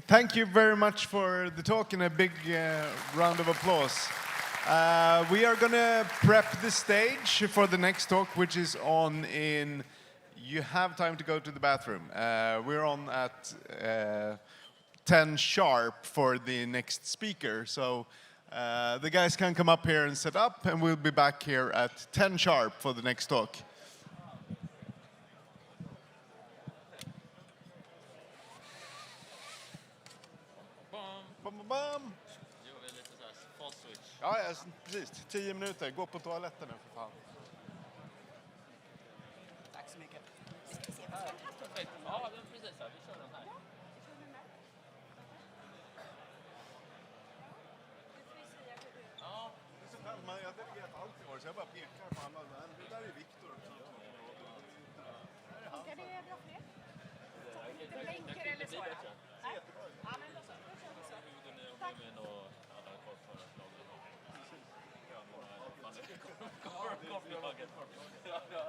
thank you very much for the talk and a big round of applause. We are going to prep the stage for the next talk, which is on in, you have time to go to the bathroom. We're on at 10 sharp for the next speaker. So the guys can come up here and set up, and we'll be back here at 10 sharp for the next talk. Bam, bam. Ja, precis. 10 minuter. Gå på toaletten nu för fan. Tack så mycket. Perfekt. Ja, men precis. Vi kör den här. Ja. Jag delegerat allt i år, så jag bara pekar på alla. Det där är Viktor också. Funkar det bra för er? Lite blänker eller så? Nej? Ja, men då så. Då kör vi så. Tack. Ja.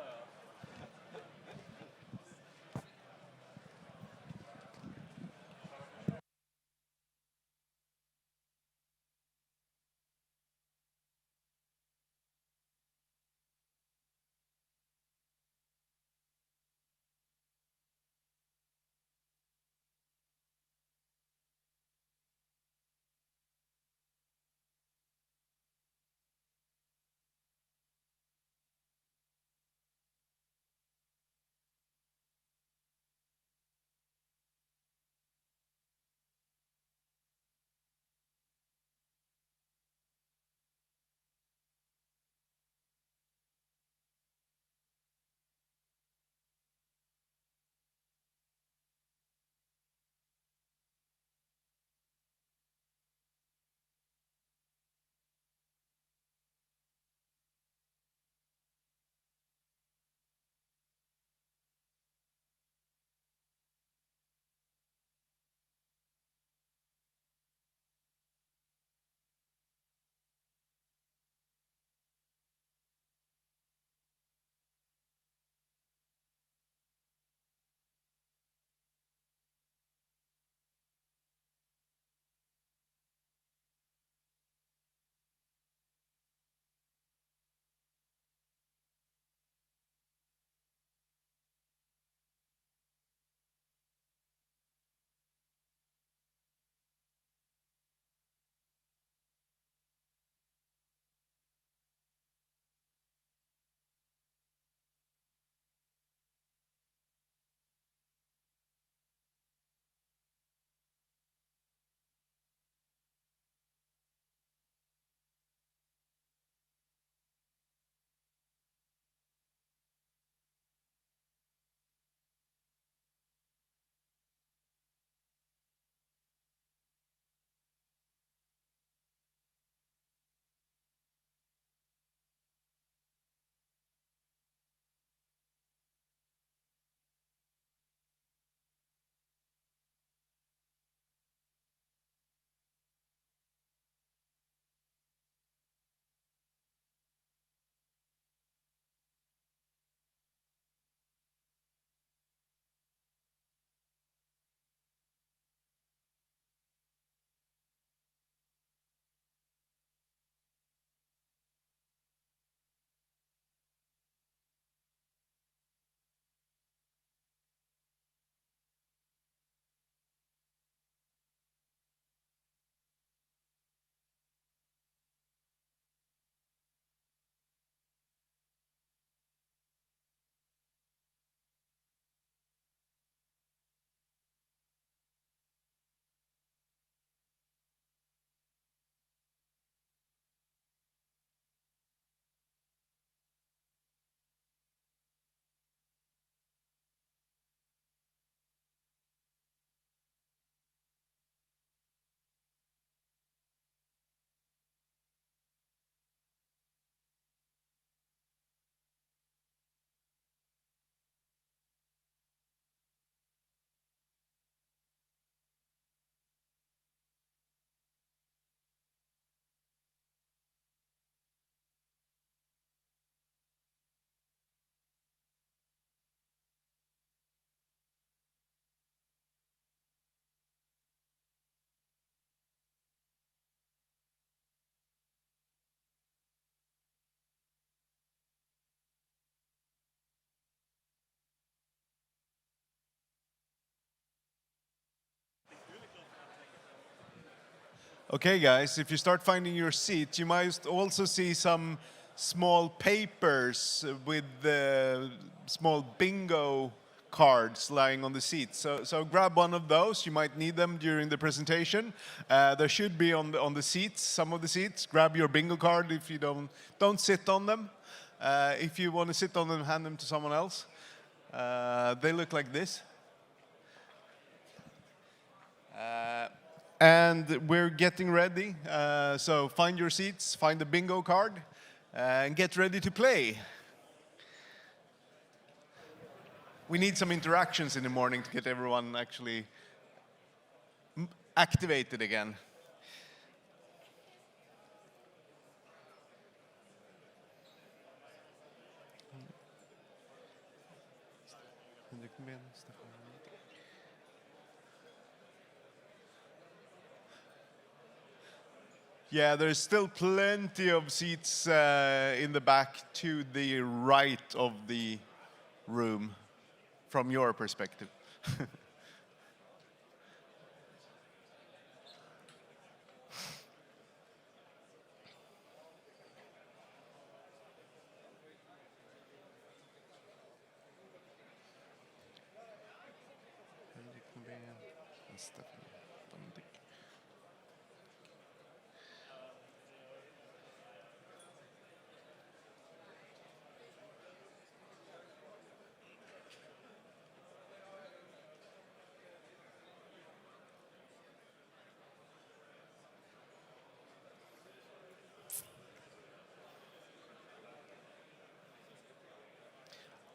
Okay, guys, if you start finding your seat, you might also see some small papers with small bingo cards lying on the seat. So grab one of those. You might need them during the presentation. There should be on the seats, some of the seats. Grab your bingo card if you don't sit on them. If you want to sit on them, hand them to someone else. They look like this. And we're getting ready. So find your seats, find the bingo card, and get ready to play. We need some interactions in the morning to get everyone actually activated again. Yeah, there's still plenty of seats in the back to the right of the room from your perspective.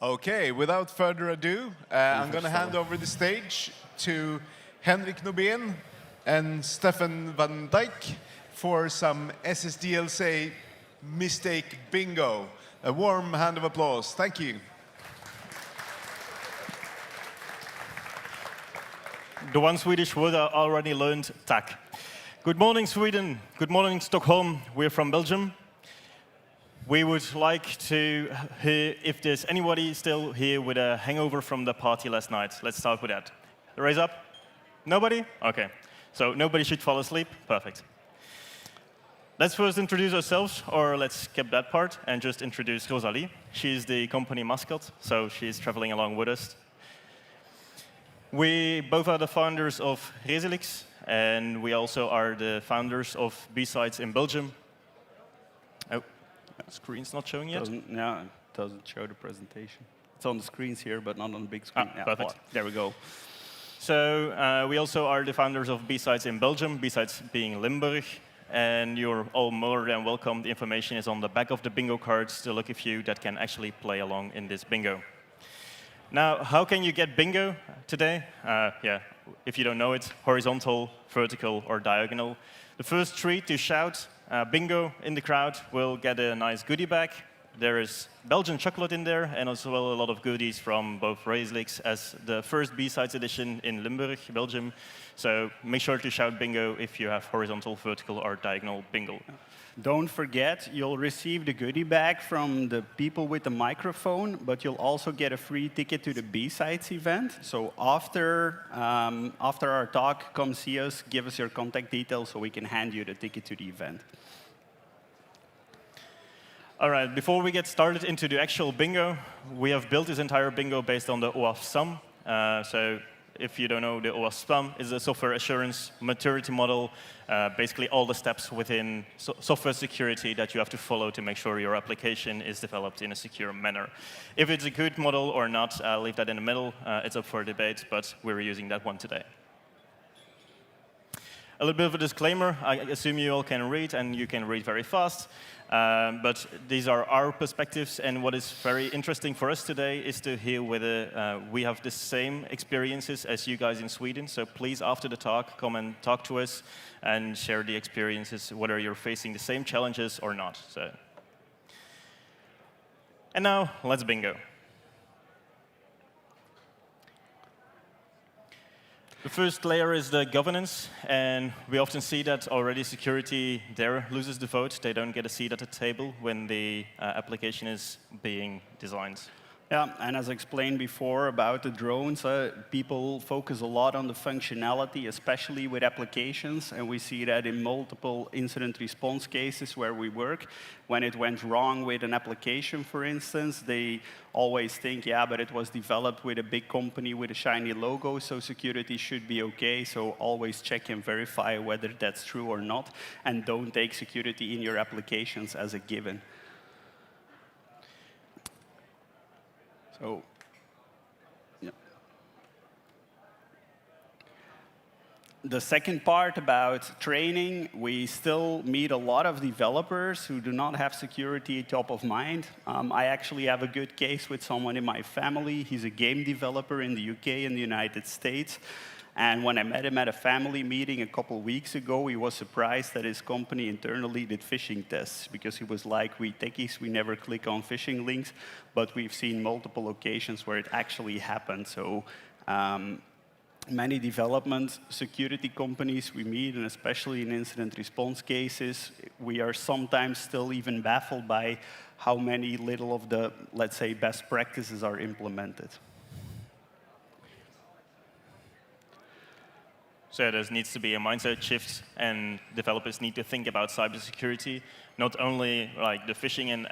Okay, without further ado, I'm going to hand over the stage to Henrik Nobén and Stefan van Dijk for some SSDL say mistake bingo. A warm hand of applause. Thank you. The one Swedish word I already learned, tack. Good morning, Sweden. Good morning, Stockholm. We're from Belgium. We would like to hear if there's anybody still here with a hangover from the party last night. Let's start with that. Raise up. Nobody? Okay. So nobody should fall asleep. Perfect. Let's first introduce ourselves, or let's skip that part and just introduce Rosalie. She's the company mascot, so she's traveling along with us. We both are the founders of Resilix, and we also are the founders of B-Sides in Belgium. Oh. Screen's not showing yet? Yeah, it doesn't show the presentation. It's on the screens here, but not on the big screen. Yeah, perfect. There we go. So we also are the founders of B-Sides in Belgium, B-Sides being Limburg, and you're all more than welcome. The information is on the back of the bingo cards, the lucky few that can actually play along in this bingo. Now, how can you get bingo today? Yeah, if you don't know it, horizontal, vertical, or diagonal. The first three to shout bingo in the crowd will get a nice goodie bag. There is Belgian chocolate in there, and as well a lot of goodies from both Resilix as the first B-Sides edition in Limburg, Belgium. So make sure to shout bingo if you have horizontal, vertical, or diagonal bingo. Don't forget, you'll receive the goodie bag from the people with the microphone, but you'll also get a free ticket to the B-Sides event. So after our talk, come see us, give us your contact details so we can hand you the ticket to the event. All right, before we get started into the actual bingo, we have built this entire bingo based on the OAuth SAM. So if you don't know, the OAuth SAM is a software assurance maturity model, basically all the steps within software security that you have to follow to make sure your application is developed in a secure manner. If it's a good model or not, I'll leave that in the middle. It's up for debate, but we're using that one today. A little bit of a disclaimer. I assume you all can read, and you can read very fast. But these are our perspectives, and what is very interesting for us today is to hear whether we have the same experiences as you guys in Sweden. So please, after the talk, come and talk to us and share the experiences, whether you're facing the same challenges or not. So. And now, let's bingo. The first layer is the governance, and we often see that already security there loses the vote. They don't get a seat at the table when the application is being designed. Yeah, and as explained before about the drones, people focus a lot on the functionality, especially with applications, and we see that in multiple incident response cases where we work. When it went wrong with an application, for instance, they always think, yeah, but it was developed with a big company with a shiny logo, so security should be okay. So always check and verify whether that's true or not, and don't take security in your applications as a given. So, yeah. The second part about training, we still meet a lot of developers who do not have security top of mind. I actually have a good case with someone in my family. He's a game developer in the UK and the United States. And when I met him at a family meeting a couple weeks ago, he was surprised that his company internally did phishing tests, because he was like, we techies, we never click on phishing links, but we've seen multiple occasions where it actually happened. So many development security companies we meet, and especially in incident response cases, we are sometimes still even baffled by how many little of the, let's say, best practices are implemented. So there needs to be a mindset shift, and developers need to think about cybersecurity, not only like the phishing and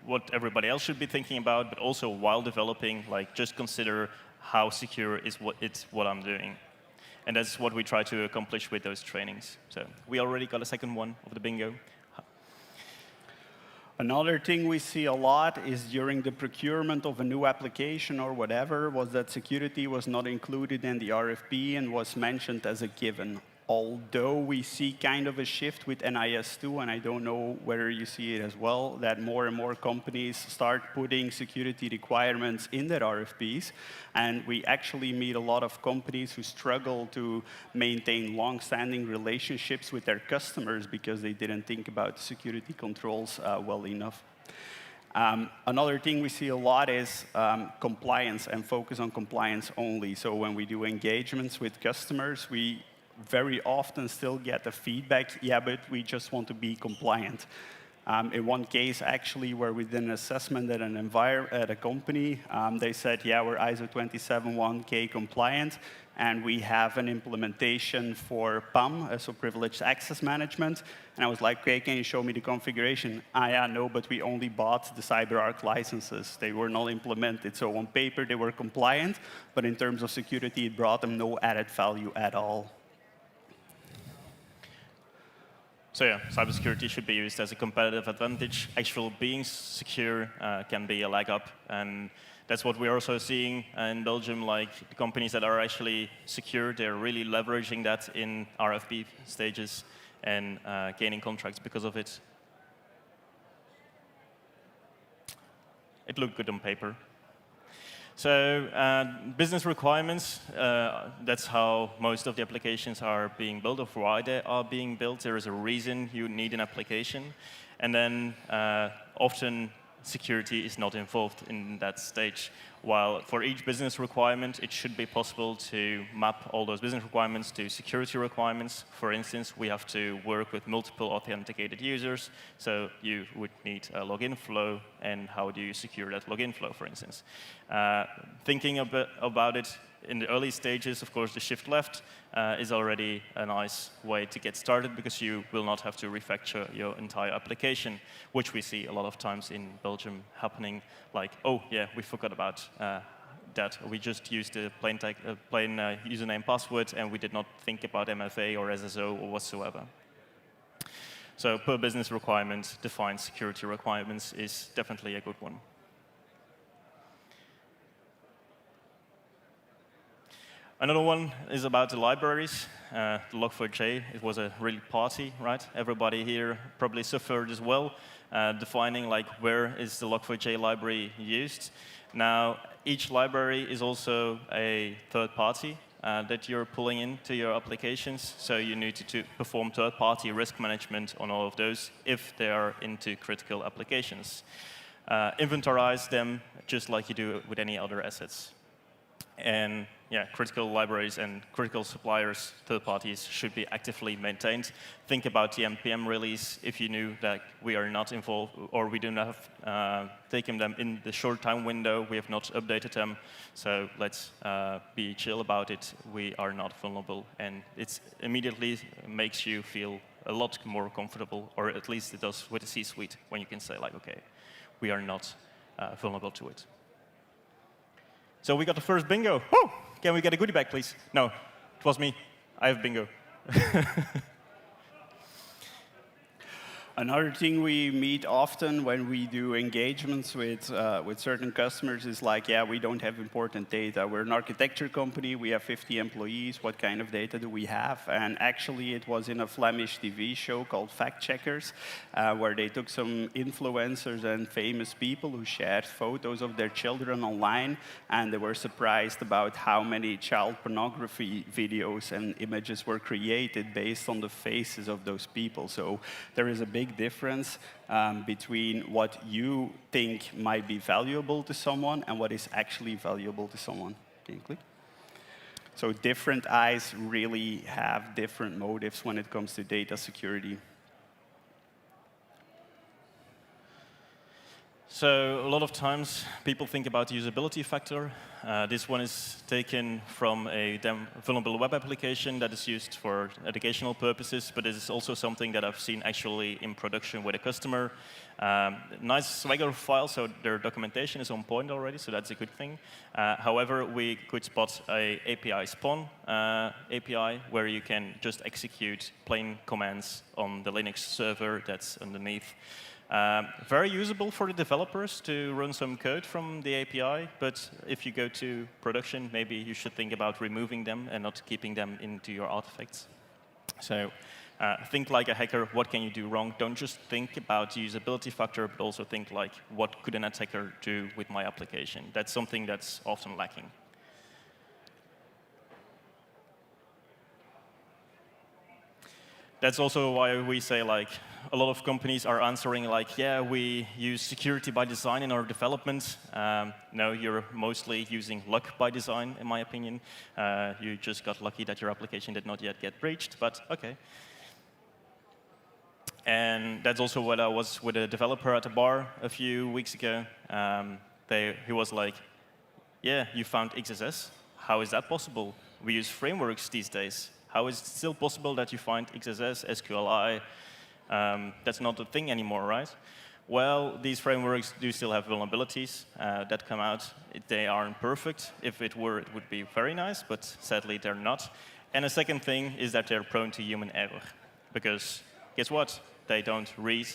what everybody else should be thinking about, but also while developing, like just consider how secure is what I'm doing. And that's what we try to accomplish with those trainings. So we already got a second one of the bingo. Another thing we see a lot is during the procurement of a new application or whatever, was that security was not included in the RFP and was mentioned as a given. Although we see kind of a shift with NIS2, and I don't know whether you see it as well, that more and more companies start putting security requirements in their RFPs. And we actually meet a lot of companies who struggle to maintain long-standing relationships with their customers because they didn't think about security controls well enough. Another thing we see a lot is compliance, and focus on compliance only. So when we do engagements with customers, we very often still get the feedback, yeah, but we just want to be compliant. In one case, actually, where we did an assessment at a company, they said, yeah, we're ISO 271K compliant, and we have an implementation for PAM, so Privileged Access Management. And I was like, okay, can you show me the configuration? Yeah, no, but we only bought the CyberArk licenses. They were not implemented. So on paper, they were compliant, but in terms of security, it brought them no added value at all. So yeah, cybersecurity should be used as a competitive advantage. Actual being secure can be a leg up, and that's what we're also seeing in Belgium. Like the companies that are actually secure, they're really leveraging that in RFP stages and gaining contracts because of it. It looked good on paper. So business requirements, that's how most of the applications are being built, or why they are being built. There is a reason you need an application. And then often security is not involved in that stage. While for each business requirement, it should be possible to map all those business requirements to security requirements. For instance, we have to work with multiple authenticated users, so you would need a login flow, and how do you secure that login flow, for instance. Thinking a bit about it in the early stages, of course, the shift left is already a nice way to get started, because you will not have to refactor your entire application, which we see a lot of times in Belgium happening, like, oh, yeah, we forgot about that. We just used the plain username password, and we did not think about MFA or SSO or whatsoever. So per business requirement, defined security requirements is definitely a good one. Another one is about the libraries. The Log4j, it was a real party, right? Everybody here probably suffered as well, defining like where is the Log4j library used. Now, each library is also a third party that you're pulling into your applications, so you need to perform third-party risk management on all of those if they are into critical applications. Inventorize them just like you do with any other assets. And yeah, critical libraries and critical suppliers, third parties, should be actively maintained. Think about the NPM release. If you knew that we are not involved, or we do not have taken them in the short time window, we have not updated them. So let's be chill about it. We are not vulnerable, and it immediately makes you feel a lot more comfortable, or at least it does with the C-suite, when you can say like, okay, we are not vulnerable to it. So we got the first bingo. Woo! Can we get a goodie bag, please? No, it was me. I have bingo. Another thing we meet often when we do engagements with certain customers is like, yeah, we don't have important data. We're an architecture company. We have 50 employees. What kind of data do we have? And actually, it was in a Flemish TV show called Fact Checkers, where they took some influencers and famous people who shared photos of their children online, and they were surprised about how many child pornography videos and images were created based on the faces of those people. So there is a big difference between what you think might be valuable to someone and what is actually valuable to someone. Can you click? So different eyes really have different motives when it comes to data security. So a lot of times people think about the usability factor. This one is taken from a vulnerable web application that is used for educational purposes, but it is also something that I've seen actually in production with a customer. Nice Swagger file, so their documentation is on point already, so that's a good thing. However, we could spot a API spawn API where you can just execute plain commands on the Linux server that's underneath. Very usable for the developers to run some code from the API, but if you go to production, maybe you should think about removing them and not keeping them into your artifacts. So think like a hacker, what can you do wrong? Don't just think about the usability factor, but also think like, what could an attacker do with my application? That's something that's often lacking. That's also why we say like, a lot of companies are answering like, yeah, we use security by design in our development. No, you're mostly using luck by design, in my opinion. You just got lucky that your application did not yet get breached, but OK. And that's also what I was with a developer at a bar a few weeks ago. He was like, yeah, you found XSS. How is that possible? We use frameworks these days. How is it still possible that you find XSS, SQLi? That's not a thing anymore, right? Well, these frameworks do still have vulnerabilities that come out. They aren't perfect. If it were, it would be very nice, but sadly, they're not. And the second thing is that they're prone to human error. Because guess what? They don't read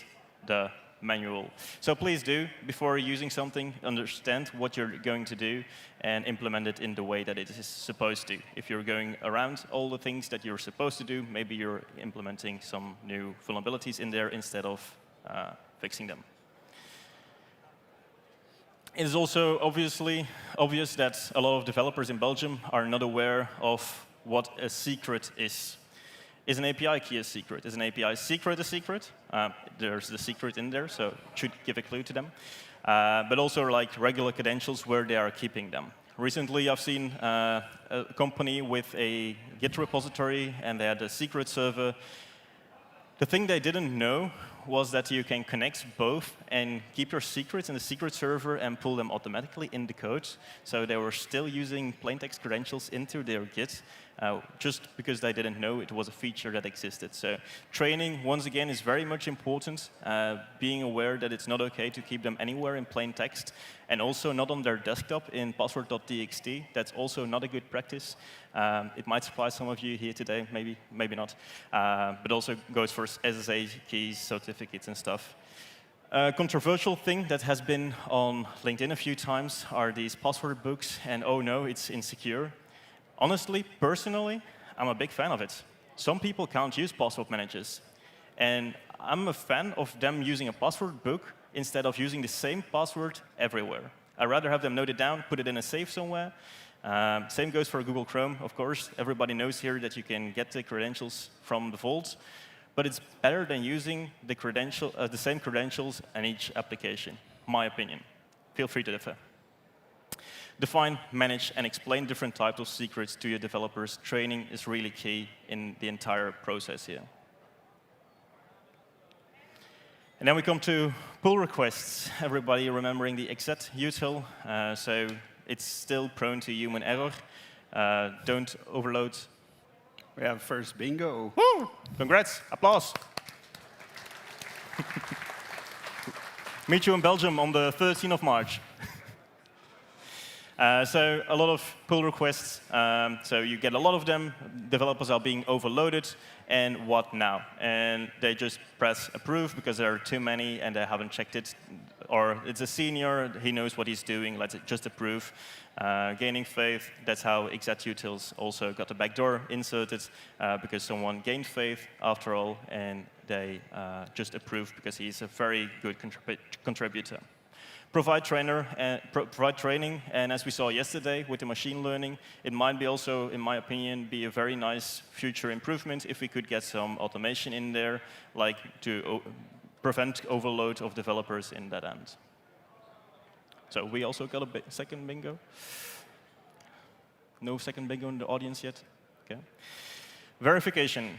the manual. So please do, before using something, understand what you're going to do and implement it in the way that it is supposed to. If you're going around all the things that you're supposed to do, maybe you're implementing some new vulnerabilities in there instead of fixing them. It is also obvious that a lot of developers in Belgium are not aware of what a secret is. Is an API key a secret? Is an API secret a secret? There's the secret in there, so it should give a clue to them. But also like regular credentials, where they are keeping them. Recently, I've seen a company with a Git repository, and they had a secret server. The thing they didn't know was that you can connect both and keep your secrets in the secret server and pull them automatically in the code. So they were still using plaintext credentials into their Git, just because they didn't know it was a feature that existed. So training, once again, is very much important. Being aware that it's not OK to keep them anywhere in plain text, and also not on their desktop in password.txt. That's also not a good practice. It might surprise some of you here today, maybe not. But also goes for SSH keys, certificates, and stuff. A controversial thing that has been on LinkedIn a few times are these password books, and oh no, it's insecure. Honestly, personally, I'm a big fan of it. Some people can't use password managers. And I'm a fan of them using a password book instead of using the same password everywhere. I'd rather have them note it down, put it in a safe somewhere. Same goes for Google Chrome, of course. Everybody knows here that you can get the credentials from the vault. But it's better than using the same credentials in each application, my opinion. Feel free to differ. define, manage, and explain different types of secrets to your developers. Training is really key in the entire process here. And then we come to pull requests. Everybody remembering the exec util, so it's still prone to human error. Don't overload. We have first bingo. Woo! Congrats, applause. Meet you in Belgium on the 13th of March. So a lot of pull requests. So you get a lot of them. Developers are being overloaded. And what now? And they just press approve because there are too many and they haven't checked it. Or it's a senior, he knows what he's doing, let's just approve. Gaining faith, that's how executils also got the backdoor inserted because someone gained faith after all, and they just approved because he's a very good contributor. Provide training, and as we saw yesterday with the machine learning, it might be also, in my opinion, be a very nice future improvement if we could get some automation in there, like to prevent overload of developers in that end. So we also got a second bingo. No second bingo in the audience yet? Okay. Verification.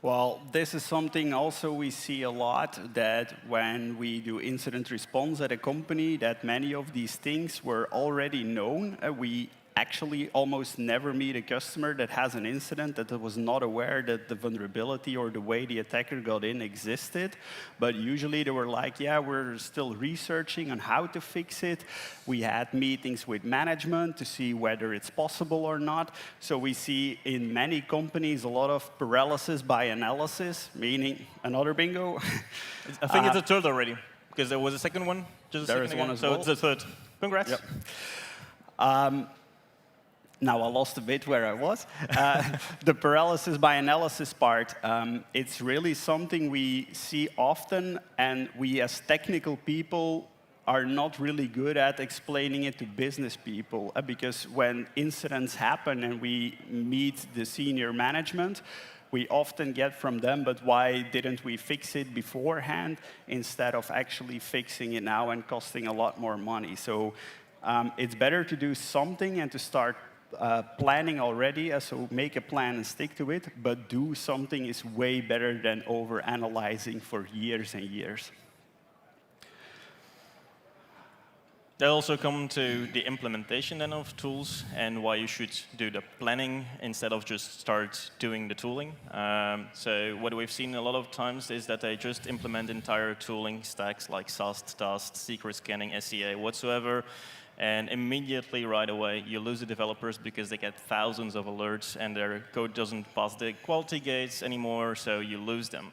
Well, this is something also we see a lot, that when we do incident response at a company, that many of these things were already known. We actually almost never meet a customer that has an incident that was not aware that the vulnerability or the way the attacker got in existed. But usually they were like, yeah, we're still researching on how to fix it. We had meetings with management to see whether it's possible or not. So we see in many companies a lot of paralysis by analysis, meaning another bingo. I think it's a third already, because there was a second one just a there second is one ago. as So well. it's the third. Congrats. Yep. Now I lost a bit where I was. The paralysis by analysis part, it's really something we see often, and we as technical people are not really good at explaining it to business people, because when incidents happen and we meet the senior management, we often get from them, but why didn't we fix it beforehand instead of actually fixing it now and costing a lot more money? So it's better to do something and to start planning already, so make a plan and stick to it, but do something is way better than over-analyzing for years and years. They also come to the implementation then of tools and why you should do the planning instead of just start doing the tooling. So what we've seen a lot of times is that they just implement entire tooling stacks like SAST, TAST, secret scanning, SEA, whatsoever, and immediately right away you lose the developers because they get thousands of alerts and their code doesn't pass the quality gates anymore, so you lose them.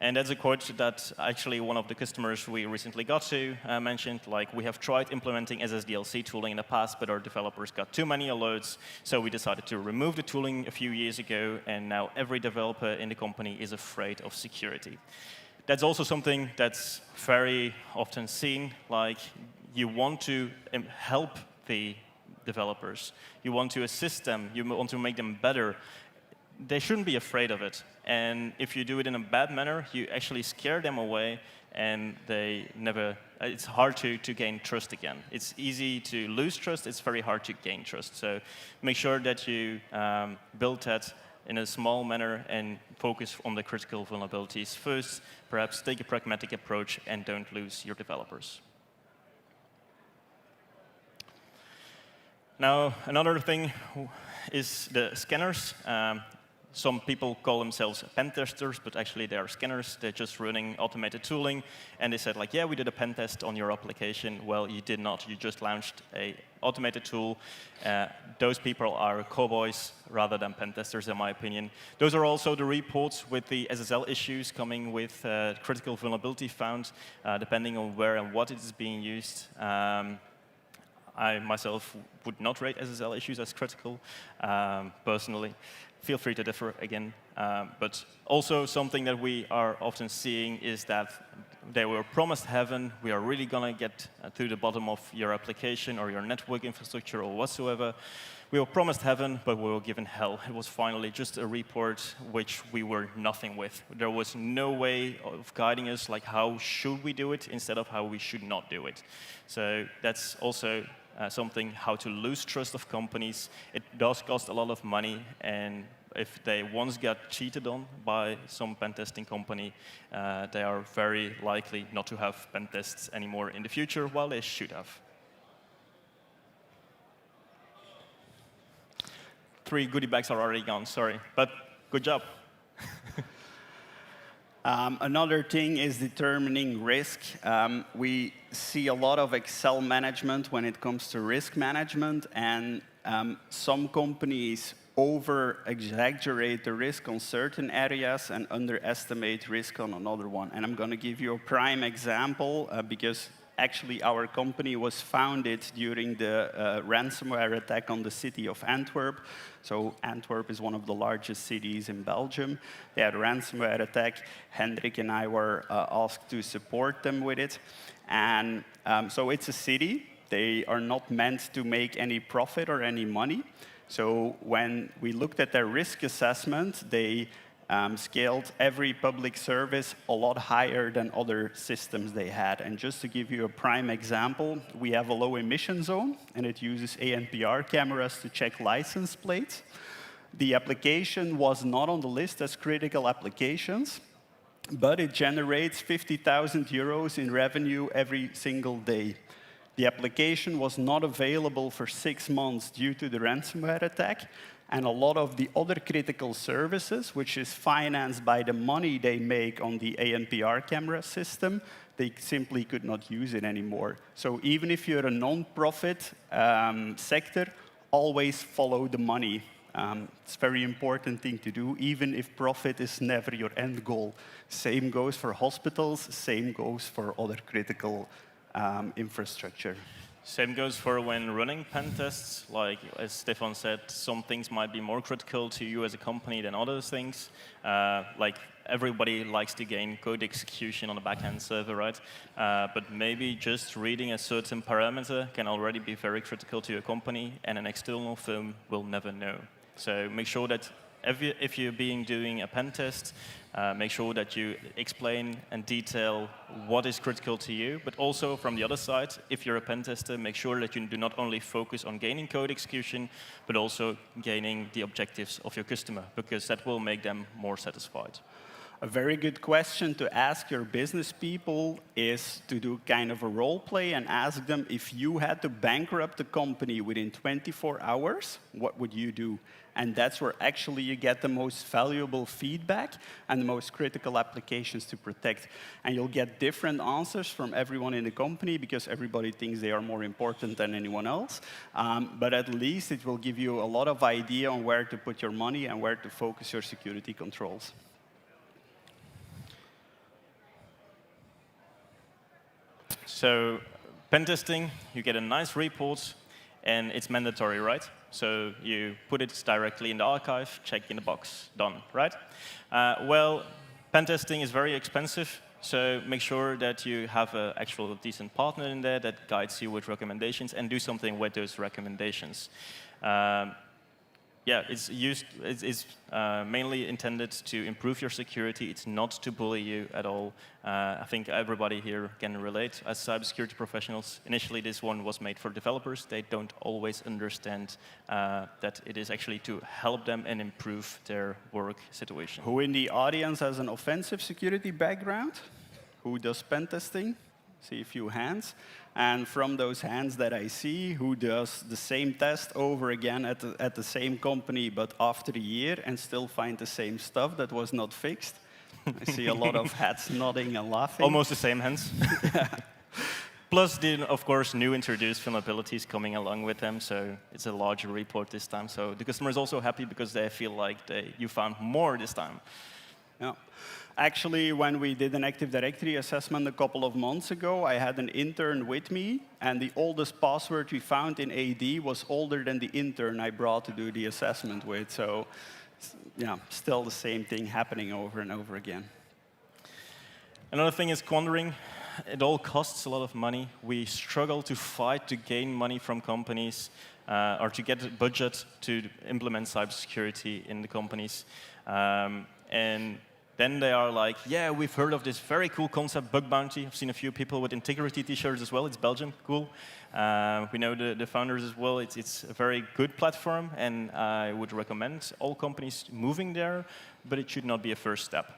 And that's a quote that actually one of the customers we recently got to mentioned, like, we have tried implementing SSDLC tooling in the past, but our developers got too many alerts, so we decided to remove the tooling a few years ago, and now every developer in the company is afraid of security. That's also something that's very often seen, like, you want to help the developers. You want to assist them. You want to make them better. They shouldn't be afraid of it. And if you do it in a bad manner, you actually scare them away, and it's hard to gain trust again. It's easy to lose trust. It's very hard to gain trust. So make sure that you build that in a small manner and focus on the critical vulnerabilities first. Perhaps take a pragmatic approach and don't lose your developers. Now, another thing is the scanners. Some people call themselves pen testers, but actually they are scanners. They're just running automated tooling. And they said, like, yeah, we did a pen test on your application. Well, you did not. You just launched an automated tool. Those people are cowboys rather than pen testers, in my opinion. Those are also the reports with the SSL issues coming with critical vulnerability found, depending on where and what it is being used. I myself would not rate SSL issues as critical, personally. Feel free to differ again. But also something that we are often seeing is that they were promised heaven. We are really going to get to the bottom of your application or your network infrastructure or whatsoever. We were promised heaven, but we were given hell. It was finally just a report which we were nothing with. There was no way of guiding us, like how should we do it instead of how we should not do it. So that's also something, how to lose trust of companies. It does cost a lot of money, and if they once got cheated on by some pen testing company, they are very likely not to have pen tests anymore in the future, while they should have. 3 goodie bags are already gone, sorry, but good job. Another thing is determining risk. We see a lot of Excel management when it comes to risk management, and some companies over-exaggerate the risk on certain areas and underestimate risk on another one. And I'm going to give you a prime example because actually our company was founded during the ransomware attack on the city of Antwerp. So Antwerp is one of the largest cities in Belgium. They had a ransomware attack. Hendrik and I were asked to support them with it. And so it's a city. They are not meant to make any profit or any money. So when we looked at their risk assessment, they scaled every public service a lot higher than other systems they had. And just to give you a prime example, we have a low emission zone, and it uses ANPR cameras to check license plates. The application was not on the list as critical applications, but it generates 50,000 euros in revenue every single day. The application was not available for 6 months due to the ransomware attack, and a lot of the other critical services, which is financed by the money they make on the ANPR camera system, they simply could not use it anymore. So even if you're a non-profit sector, always follow the money. It's a very important thing to do, even if profit is never your end goal. Same goes for hospitals, same goes for other critical infrastructure. Same goes for when running pen tests. Like as Stefan said, some things might be more critical to you as a company than other things. Like everybody likes to gain code execution on a backend server, right? But maybe just reading a certain parameter can already be very critical to your company, and an external firm will never know. So make sure that if you're doing a pen test, make sure that you explain and detail what is critical to you, but also from the other side, if you're a pen tester, make sure that you do not only focus on gaining code execution, but also gaining the objectives of your customer, because that will make them more satisfied. A very good question to ask your business people is to do kind of a role play and ask them, if you had to bankrupt the company within 24 hours, what would you do? And that's where actually you get the most valuable feedback and the most critical applications to protect. And you'll get different answers from everyone in the company because everybody thinks they are more important than anyone else. But at least it will give you a lot of idea on where to put your money and where to focus your security controls. So pen testing, you get a nice report, and it's mandatory, right? So you put it directly in the archive, check in the box, done, right? Well, pen testing is very expensive, so make sure that you have an actual decent partner in there that guides you with recommendations, and do something with those recommendations. Yeah, it's mainly intended to improve your security. It's not to bully you at all. I think everybody here can relate. As cybersecurity professionals, initially this one was made for developers. They don't always understand that it is actually to help them and improve their work situation. Who in the audience has an offensive security background? Who does pen testing? See a few hands. And from those hands that I see, who does the same test over again at the same company, but after a year, and still find the same stuff that was not fixed? I see a lot of heads nodding and laughing. Almost the same hands. Plus, of course, new introduced vulnerabilities coming along with them, so it's a larger report this time. So the customer is also happy because they feel like you found more this time. Yeah. Actually, when we did an Active Directory assessment a couple of months ago, I had an intern with me, and the oldest password we found in AD was older than the intern I brought to do the assessment with. So, yeah, still the same thing happening over and over again. Another thing is quandering. It all costs a lot of money. We struggle to fight to gain money from companies or to get a budget to implement cybersecurity in the companies. And then they are like, yeah, we've heard of this very cool concept, bug bounty. I've seen a few people with integrity t-shirts as well. It's Belgium, cool. We know the founders as well. It's a very good platform, and I would recommend all companies moving there, but it should not be a first step.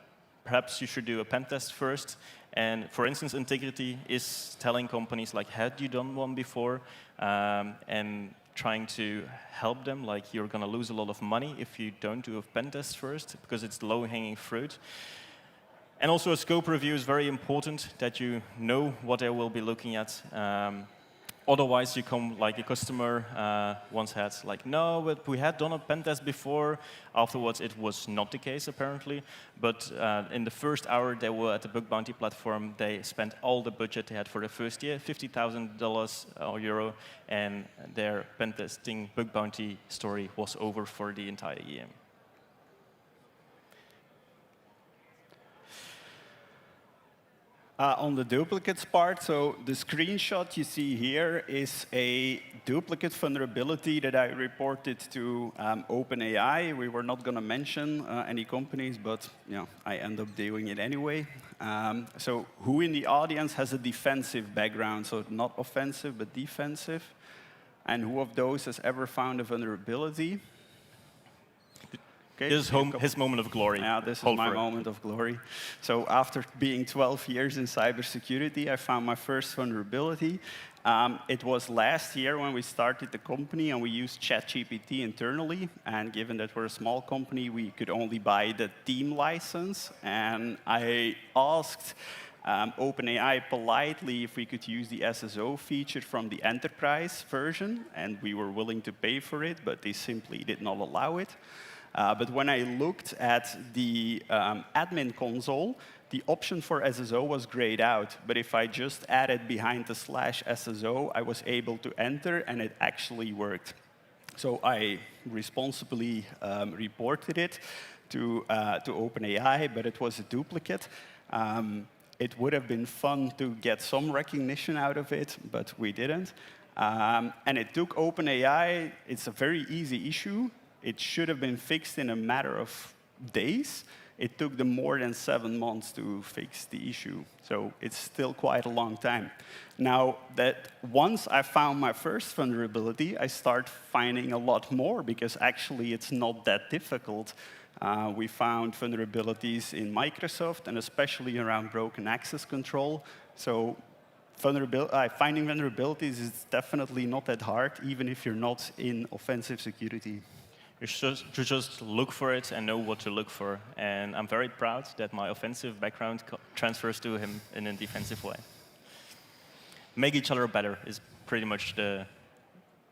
Perhaps you should do a pen test first. And for instance, integrity is telling companies like, had you done one before? And trying to help them, like you're going to lose a lot of money if you don't do a pen test first, because it's low-hanging fruit. And also a scope review is very important, that you know what they will be looking at. Otherwise, you come like a customer once had, like, no, but we had done a pen test before. Afterwards, it was not the case, apparently. But in the first hour they were at the bug bounty platform, they spent all the budget they had for the first year, $50,000 or euro, and their pen testing bug bounty story was over for the entire year. On the duplicates part, so the screenshot you see here is a duplicate vulnerability that I reported to OpenAI. We were not going to mention any companies, but I end up doing it anyway. So who in the audience has a defensive background? So not offensive, but defensive. And who of those has ever found a vulnerability? Okay. This is his moment of glory. Yeah, this is my moment of glory. So after being 12 years in cybersecurity, I found my first vulnerability. It was last year when we started the company, and we used ChatGPT internally. And given that we're a small company, we could only buy the team license. And I asked OpenAI politely if we could use the SSO feature from the enterprise version. And we were willing to pay for it, but they simply did not allow it. But when I looked at the admin console, the option for SSO was grayed out. But if I just added behind the /SSO, I was able to enter, and it actually worked. So I responsibly reported it to OpenAI, but it was a duplicate. It would have been fun to get some recognition out of it, but we didn't. And it took OpenAI. It's a very easy issue. It should have been fixed in a matter of days. It took them more than 7 months to fix the issue. So it's still quite a long time. Now, that once I found my first vulnerability, I start finding a lot more, because actually it's not that difficult. We found vulnerabilities in Microsoft, and especially around broken access control. So finding vulnerabilities is definitely not that hard, even if you're not in offensive security. You should just look for it and know what to look for. And I'm very proud that my offensive background transfers to him in a defensive way. Make each other better is pretty much the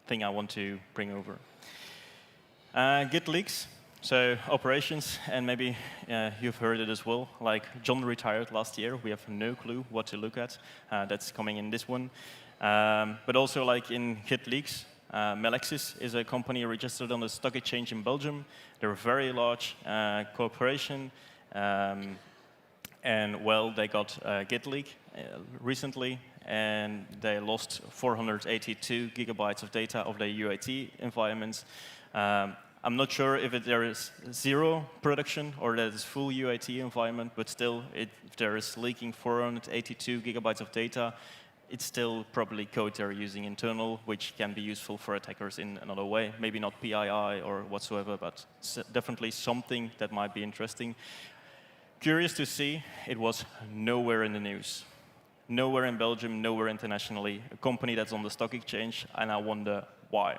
thing I want to bring over. Git leaks, so operations, and maybe you've heard it as well. Like John retired last year. We have no clue what to look at. That's coming in this one. But also like in Git leaks, Melexis is a company registered on the stock exchange in Belgium. They're a very large corporation. And well, they got a Git leak recently, and they lost 482 gigabytes of data of their UAT environments. I'm not sure if there is zero production or that it's full UAT environment, but still, if there is leaking 482 gigabytes of data, it's still probably code they're using internal, which can be useful for attackers in another way. Maybe not PII or whatsoever, but definitely something that might be interesting. Curious to see, it was nowhere in the news. Nowhere in Belgium, nowhere internationally. A company that's on the stock exchange, and I wonder why.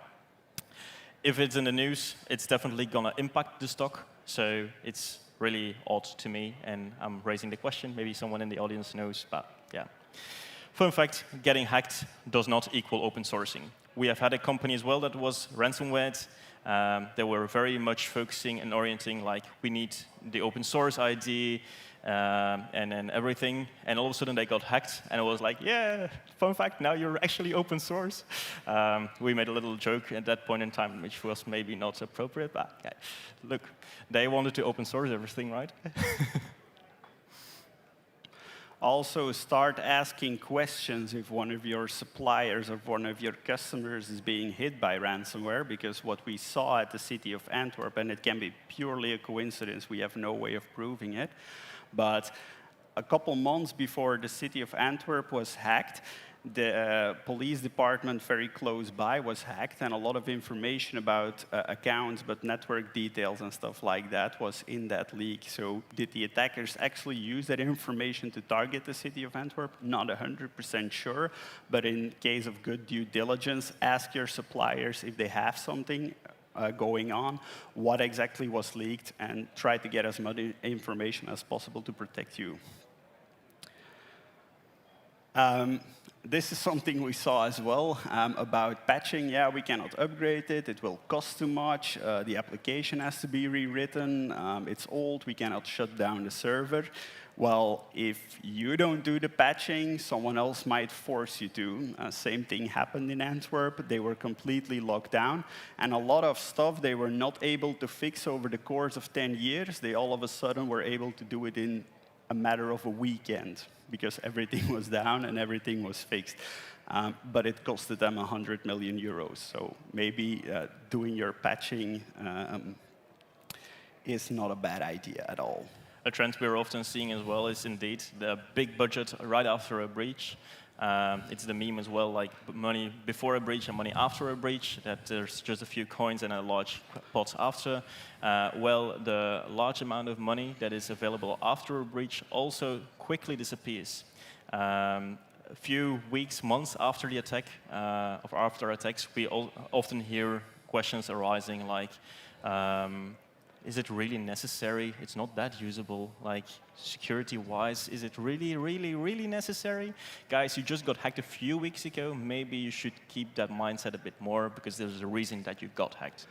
If it's in the news, it's definitely going to impact the stock, so it's really odd to me, and I'm raising the question. Maybe someone in the audience knows, but yeah. Fun fact, getting hacked does not equal open sourcing. We have had a company as well that was ransomware. They were very much focusing and orienting, like, we need the open source ID and everything. And all of a sudden they got hacked, and I was like, yeah, fun fact, now you're actually open source. We made a little joke at that point in time, which was maybe not appropriate, but yeah, look, they wanted to open source everything, right? Also, start asking questions if one of your suppliers or one of your customers is being hit by ransomware, because what we saw at the city of Antwerp, and it can be purely a coincidence, we have no way of proving it, but a couple months before the city of Antwerp was hacked, the police department very close by was hacked, and a lot of information about accounts, but network details and stuff like that was in that leak. So did the attackers actually use that information to target the city of Antwerp? Not 100% sure, but in case of good due diligence, ask your suppliers if they have something going on, what exactly was leaked, and try to get as much information as possible to protect you. This is something we saw as well about patching. Yeah, we cannot upgrade it. It will cost too much. The application has to be rewritten. It's old. We cannot shut down the server. Well, if you don't do the patching, someone else might force you to. Same thing happened in Antwerp. They were completely locked down. And a lot of stuff they were not able to fix over the course of 10 years, they all of a sudden were able to do it in a matter of a weekend, because everything was down and everything was fixed. But it costed them 100 million euros. So maybe doing your patching is not a bad idea at all. A trend we're often seeing as well is indeed the big budget right after a breach. It's the meme as well, like money before a breach and money after a breach, that there's just a few coins and a large pot after. Well, the large amount of money that is available after a breach also quickly disappears. A few weeks, months after the attack, or after attacks, we often hear questions arising like, is it really necessary? It's not that usable. Like, security-wise, is it really, really, really necessary? Guys, you just got hacked a few weeks ago. Maybe you should keep that mindset a bit more, because there's a reason that you got hacked.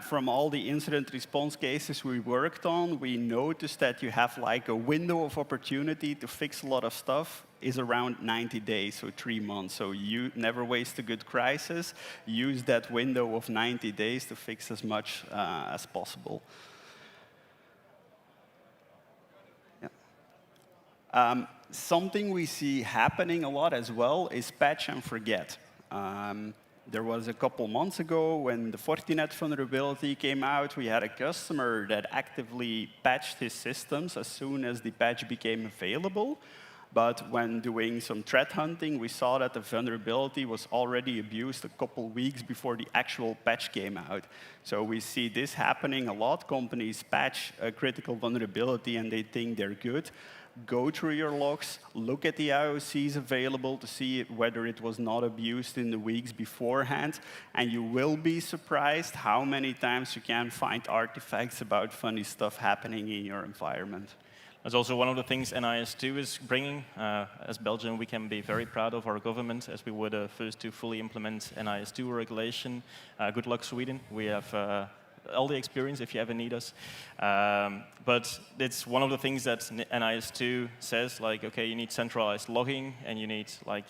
From all the incident response cases we worked on, we noticed that you have like a window of opportunity to fix a lot of stuff is around 90 days, so 3 months. So you never waste a good crisis. Use that window of 90 days to fix as much as possible. Yeah. Something we see happening a lot as well is patch and forget. There was a couple months ago when the Fortinet vulnerability came out, we had a customer that actively patched his systems as soon as the patch became available. But when doing some threat hunting, we saw that the vulnerability was already abused a couple weeks before the actual patch came out. So we see this happening a lot. Companies patch a critical vulnerability and they think they're good. Go through your logs, look at the IOCs available to see whether it was not abused in the weeks beforehand, and you will be surprised how many times you can find artifacts about funny stuff happening in your environment. That's also one of the things NIS2 is bringing. As Belgium, we can be very proud of our government, as we were the first to fully implement NIS2 regulation. Good luck, Sweden. We have all the experience if you ever need us. But it's one of the things that NIS2 says, like, okay, you need centralized logging, and you need like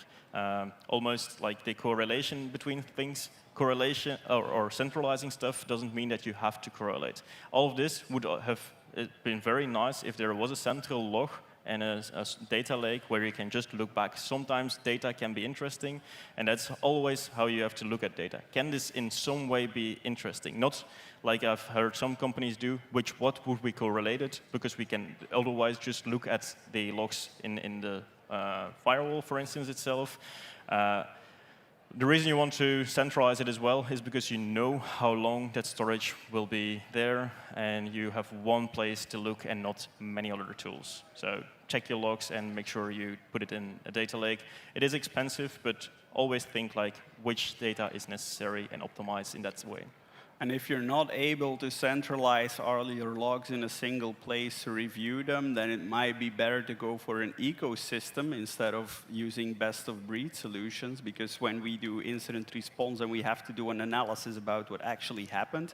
almost like the correlation between things. Correlation or centralizing stuff doesn't mean that you have to correlate. All of this would have been very nice if there was a central log and a data lake where you can just look back. Sometimes data can be interesting, and that's always how you have to look at data. Can this in some way be interesting? Not like I've heard some companies do, what would we correlate it? Because we can otherwise just look at the logs in the firewall, for instance, itself. The reason you want to centralize it as well is because you know how long that storage will be there, and you have one place to look and not many other tools. So check your logs and make sure you put it in a data lake. It is expensive, but always think like which data is necessary and optimize in that way. And if you're not able to centralize all your logs in a single place to review them, then it might be better to go for an ecosystem instead of using best-of-breed solutions, because when we do incident response and we have to do an analysis about what actually happened,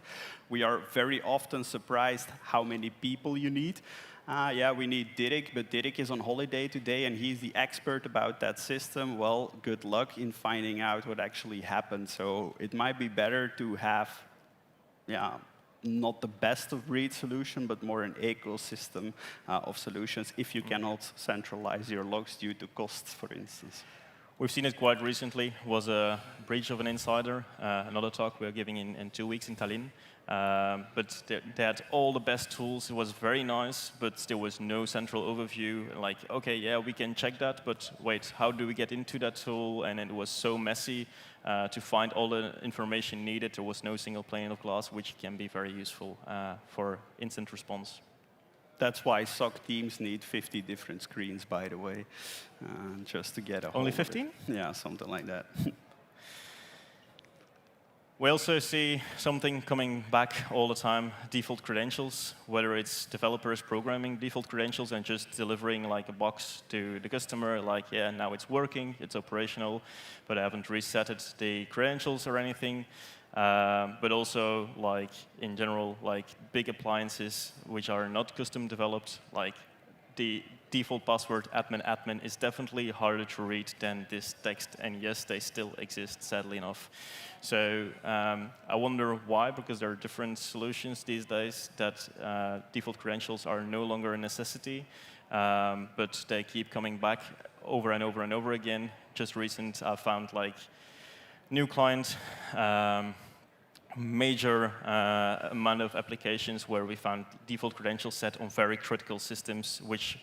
we are very often surprised how many people you need. Yeah, we need Dirk, but Dirk is on holiday today, and he's the expert about that system. Well, good luck in finding out what actually happened. So it might be better to have not the best of breed solution, but more an ecosystem of solutions if you cannot centralize your logs due to costs, for instance. We've seen it quite recently. Was a breach of an insider, another talk we're giving in 2 weeks in Tallinn. But they had all the best tools. It was very nice, but there was no central overview. Like, okay, yeah, we can check that, but wait, how do we get into that tool? And it was so messy to find all the information needed. There was no single pane of glass, which can be very useful for instant response. That's why SOC teams need 50 different screens, by the way, just to get a Only hold of it. 15? Yeah, something like that. We also see something coming back all the time, default credentials, whether it's developers programming default credentials and just delivering like a box to the customer, like, yeah, now it's working, it's operational, but I haven't resetted the credentials or anything. But also, like, in general, like big appliances which are not custom developed, like the default password admin is definitely harder to read than this text, and yes, they still exist, sadly enough. So I wonder why, because there are different solutions these days that default credentials are no longer a necessity, but they keep coming back over and over and over again. Just recent, I found like new client, major amount of applications where we found default credentials set on very critical systems, which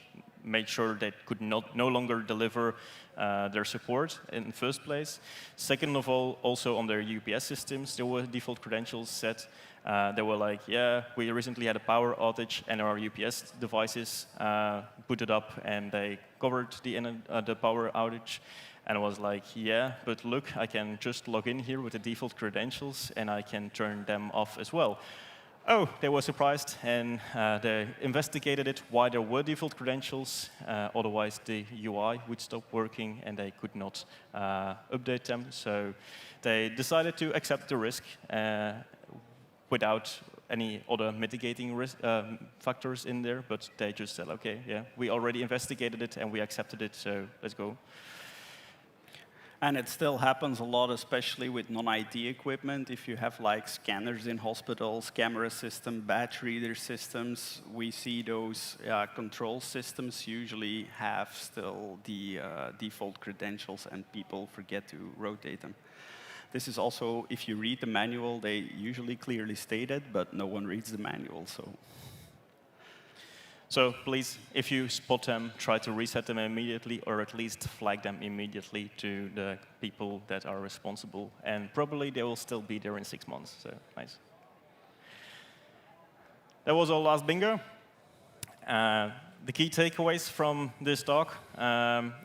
made sure they could no longer deliver their support in the first place. Second of all, also on their UPS systems, there were default credentials set. They were like, yeah, we recently had a power outage and our UPS devices booted up and they covered the power outage. And I was like, yeah, but look, I can just log in here with the default credentials and I can turn them off as well. Oh, they were surprised and they investigated it, why there were default credentials. Otherwise, the UI would stop working and they could not update them. So they decided to accept the risk without any other mitigating risk, factors in there. But they just said, OK, yeah, we already investigated it and we accepted it, so let's go. And it still happens a lot, especially with non-IT equipment. If you have like scanners in hospitals, camera system, badge reader systems, we see those control systems usually have still the default credentials and people forget to rotate them. This is also, if you read the manual, they usually clearly state it, but no one reads the manual, so. So please, if you spot them, try to reset them immediately, or at least flag them immediately to the people that are responsible. And probably they will still be there in 6 months, so nice. That was our last bingo. The key takeaways from this talk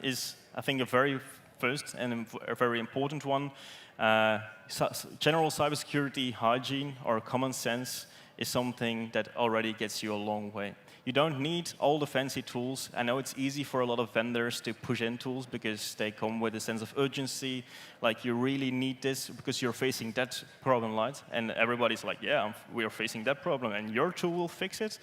is, I think, a very first and a very important one. General cybersecurity hygiene or common sense is something that already gets you a long way. You don't need all the fancy tools. I know it's easy for a lot of vendors to push in tools because they come with a sense of urgency, like you really need this because you're facing that problem, right? And everybody's like, yeah, we are facing that problem, and your tool will fix it.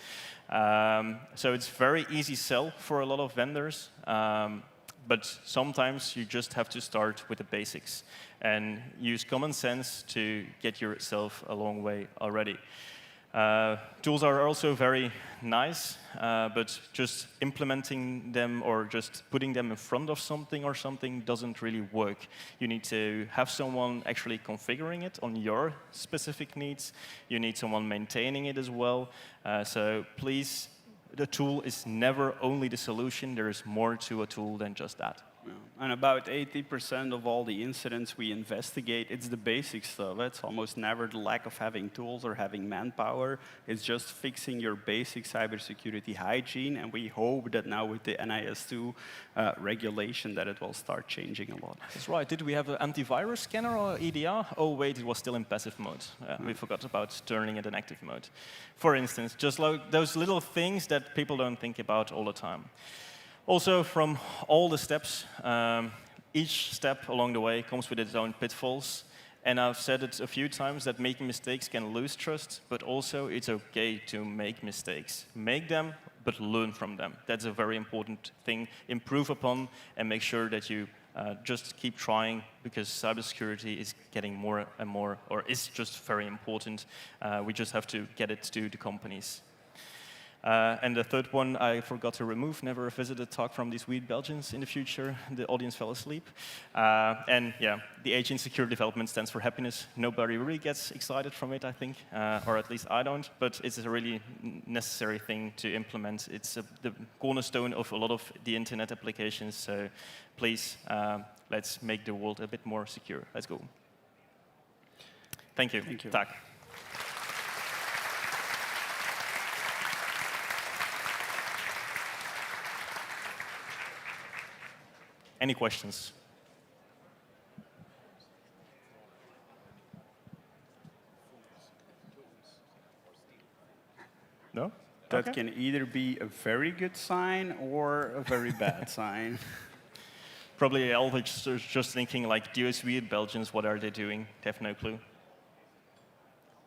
So it's very easy sell for a lot of vendors. But sometimes you just have to start with the basics and use common sense to get yourself a long way already. Tools are also very nice, but just implementing them or just putting them in front of something or something doesn't really work. You need to have someone actually configuring it on your specific needs. You need someone maintaining it as well. So please, the tool is never only the solution. There is more to a tool than just that. Yeah. And about 80% of all the incidents we investigate, it's the basic stuff. It's almost never the lack of having tools or having manpower. It's just fixing your basic cybersecurity hygiene. And we hope that now with the NIS2 regulation that it will start changing a lot. That's right. Did we have an antivirus scanner or EDR? Oh, wait, it was still in passive mode. We forgot about turning it in active mode. For instance, just like those little things that people don't think about all the time. Also, from all the steps, each step along the way comes with its own pitfalls. And I've said it a few times that making mistakes can lose trust, but also it's okay to make mistakes. Make them, but learn from them. That's a very important thing. Improve upon and make sure that you just keep trying, because cybersecurity is getting more and more, or is just very important. We just have to get it to the companies. And the third one I forgot to remove, never visit a talk from these weird Belgians in the future. The audience fell asleep. And yeah, the H in secure development stands for happiness. Nobody really gets excited from it, I think, or at least I don't, but it's a really necessary thing to implement. It's the cornerstone of a lot of the internet applications, so please, let's make the world a bit more secure. Let's go. Thank you. Thank you. Tack. Any questions? No? That Okay. can either be a very good sign or a very bad sign. Probably Elvich is just thinking like, those weird Belgians, what are they doing? They have no clue.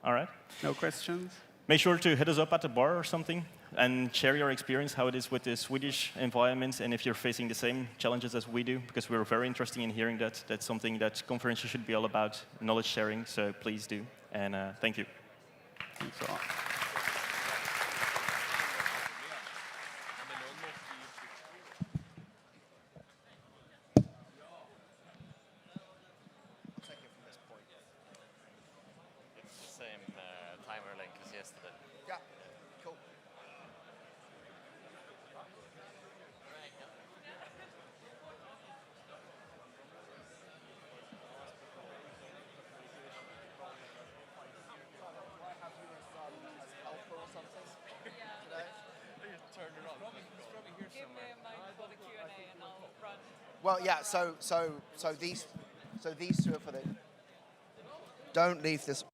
All right. No questions? Make sure to hit us up at the bar or something and share your experience, how it is with the Swedish environment, and if you're facing the same challenges as we do, because we're very interested in hearing that. That's something that conferences should be all about, knowledge sharing, so please do. And thank you. Thanks a lot. It's the same timer link as yesterday. Yeah, cool. Give me a mic for the Q&A and I'll run. Well, yeah. So these two are for the. Don't leave this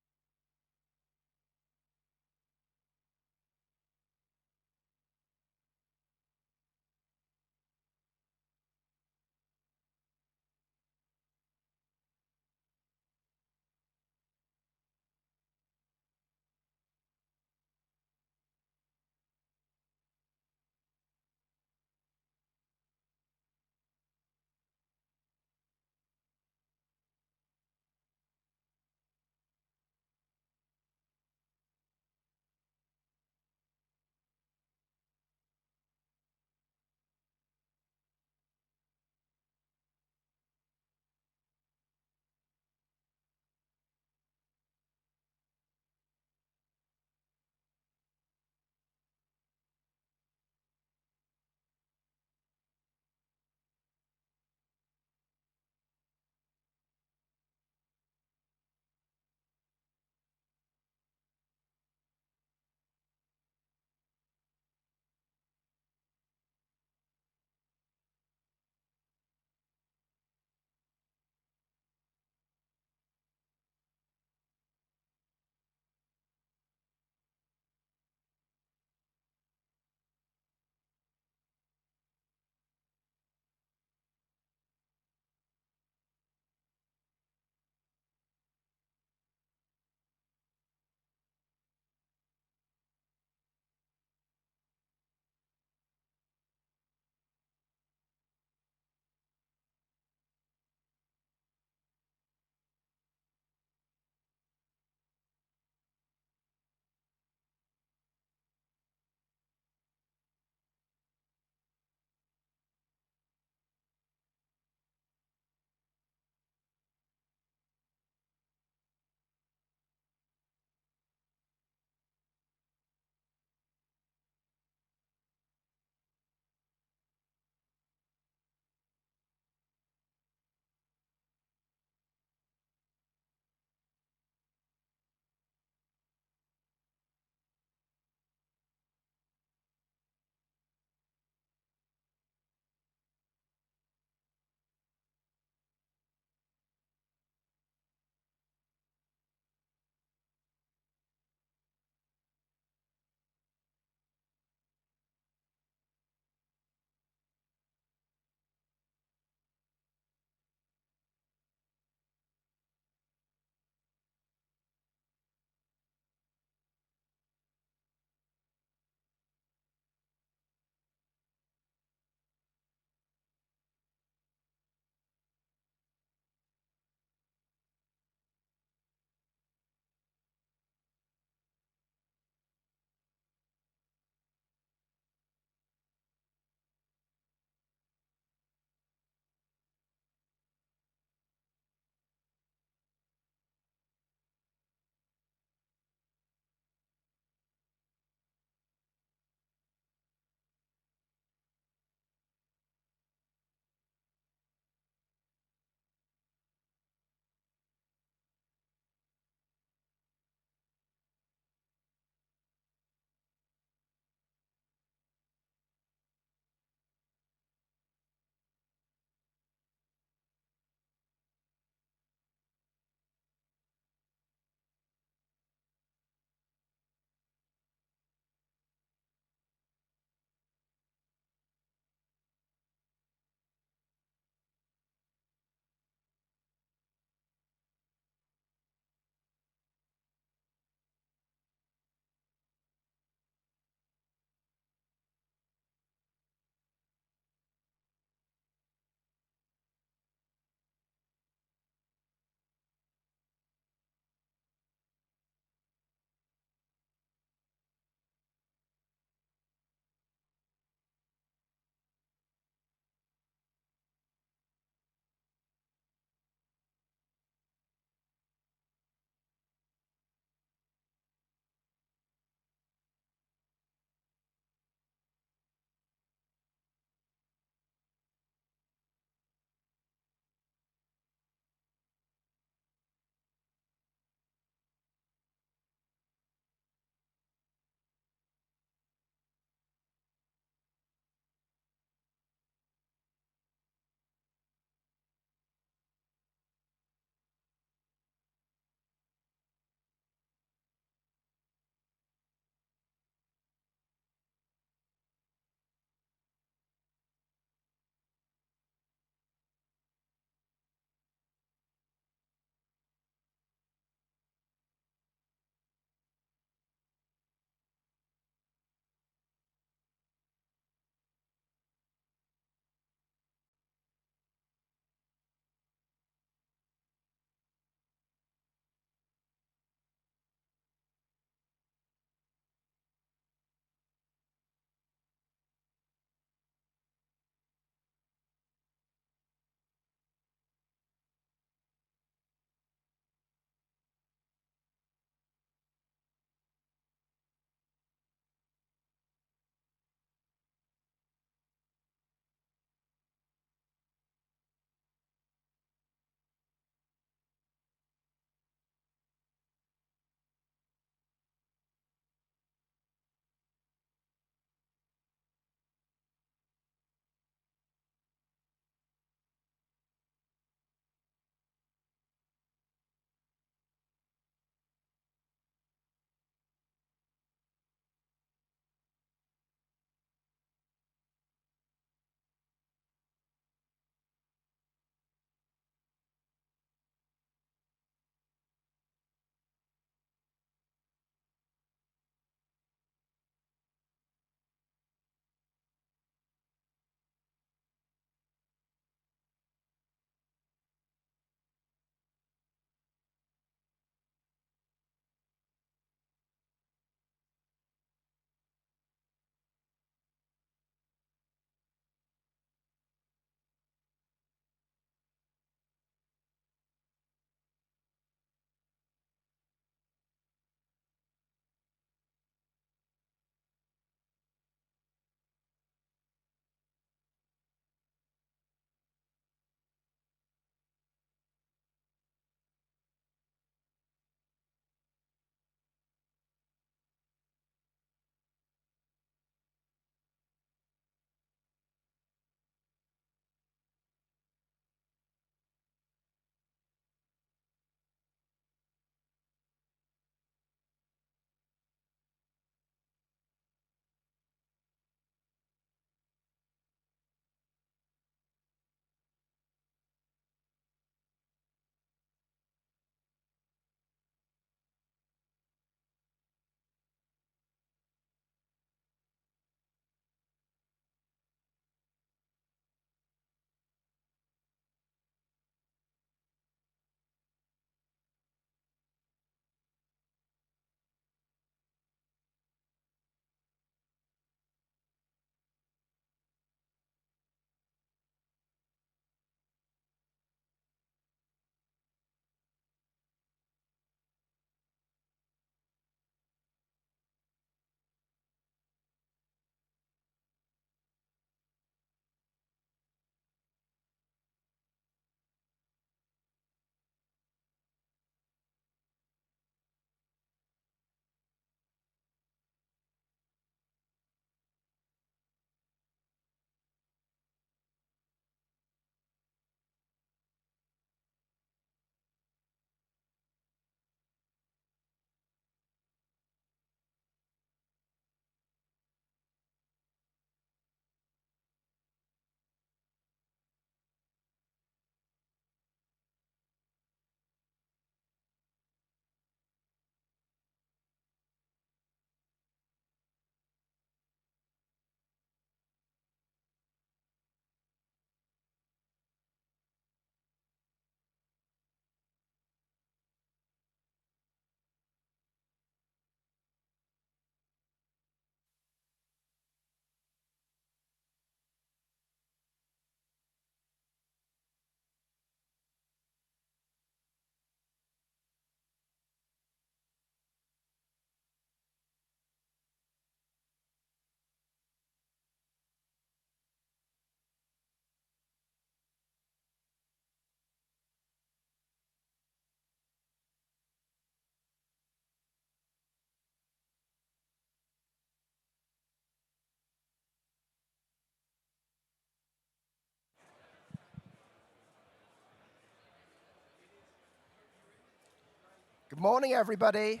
Good morning, everybody.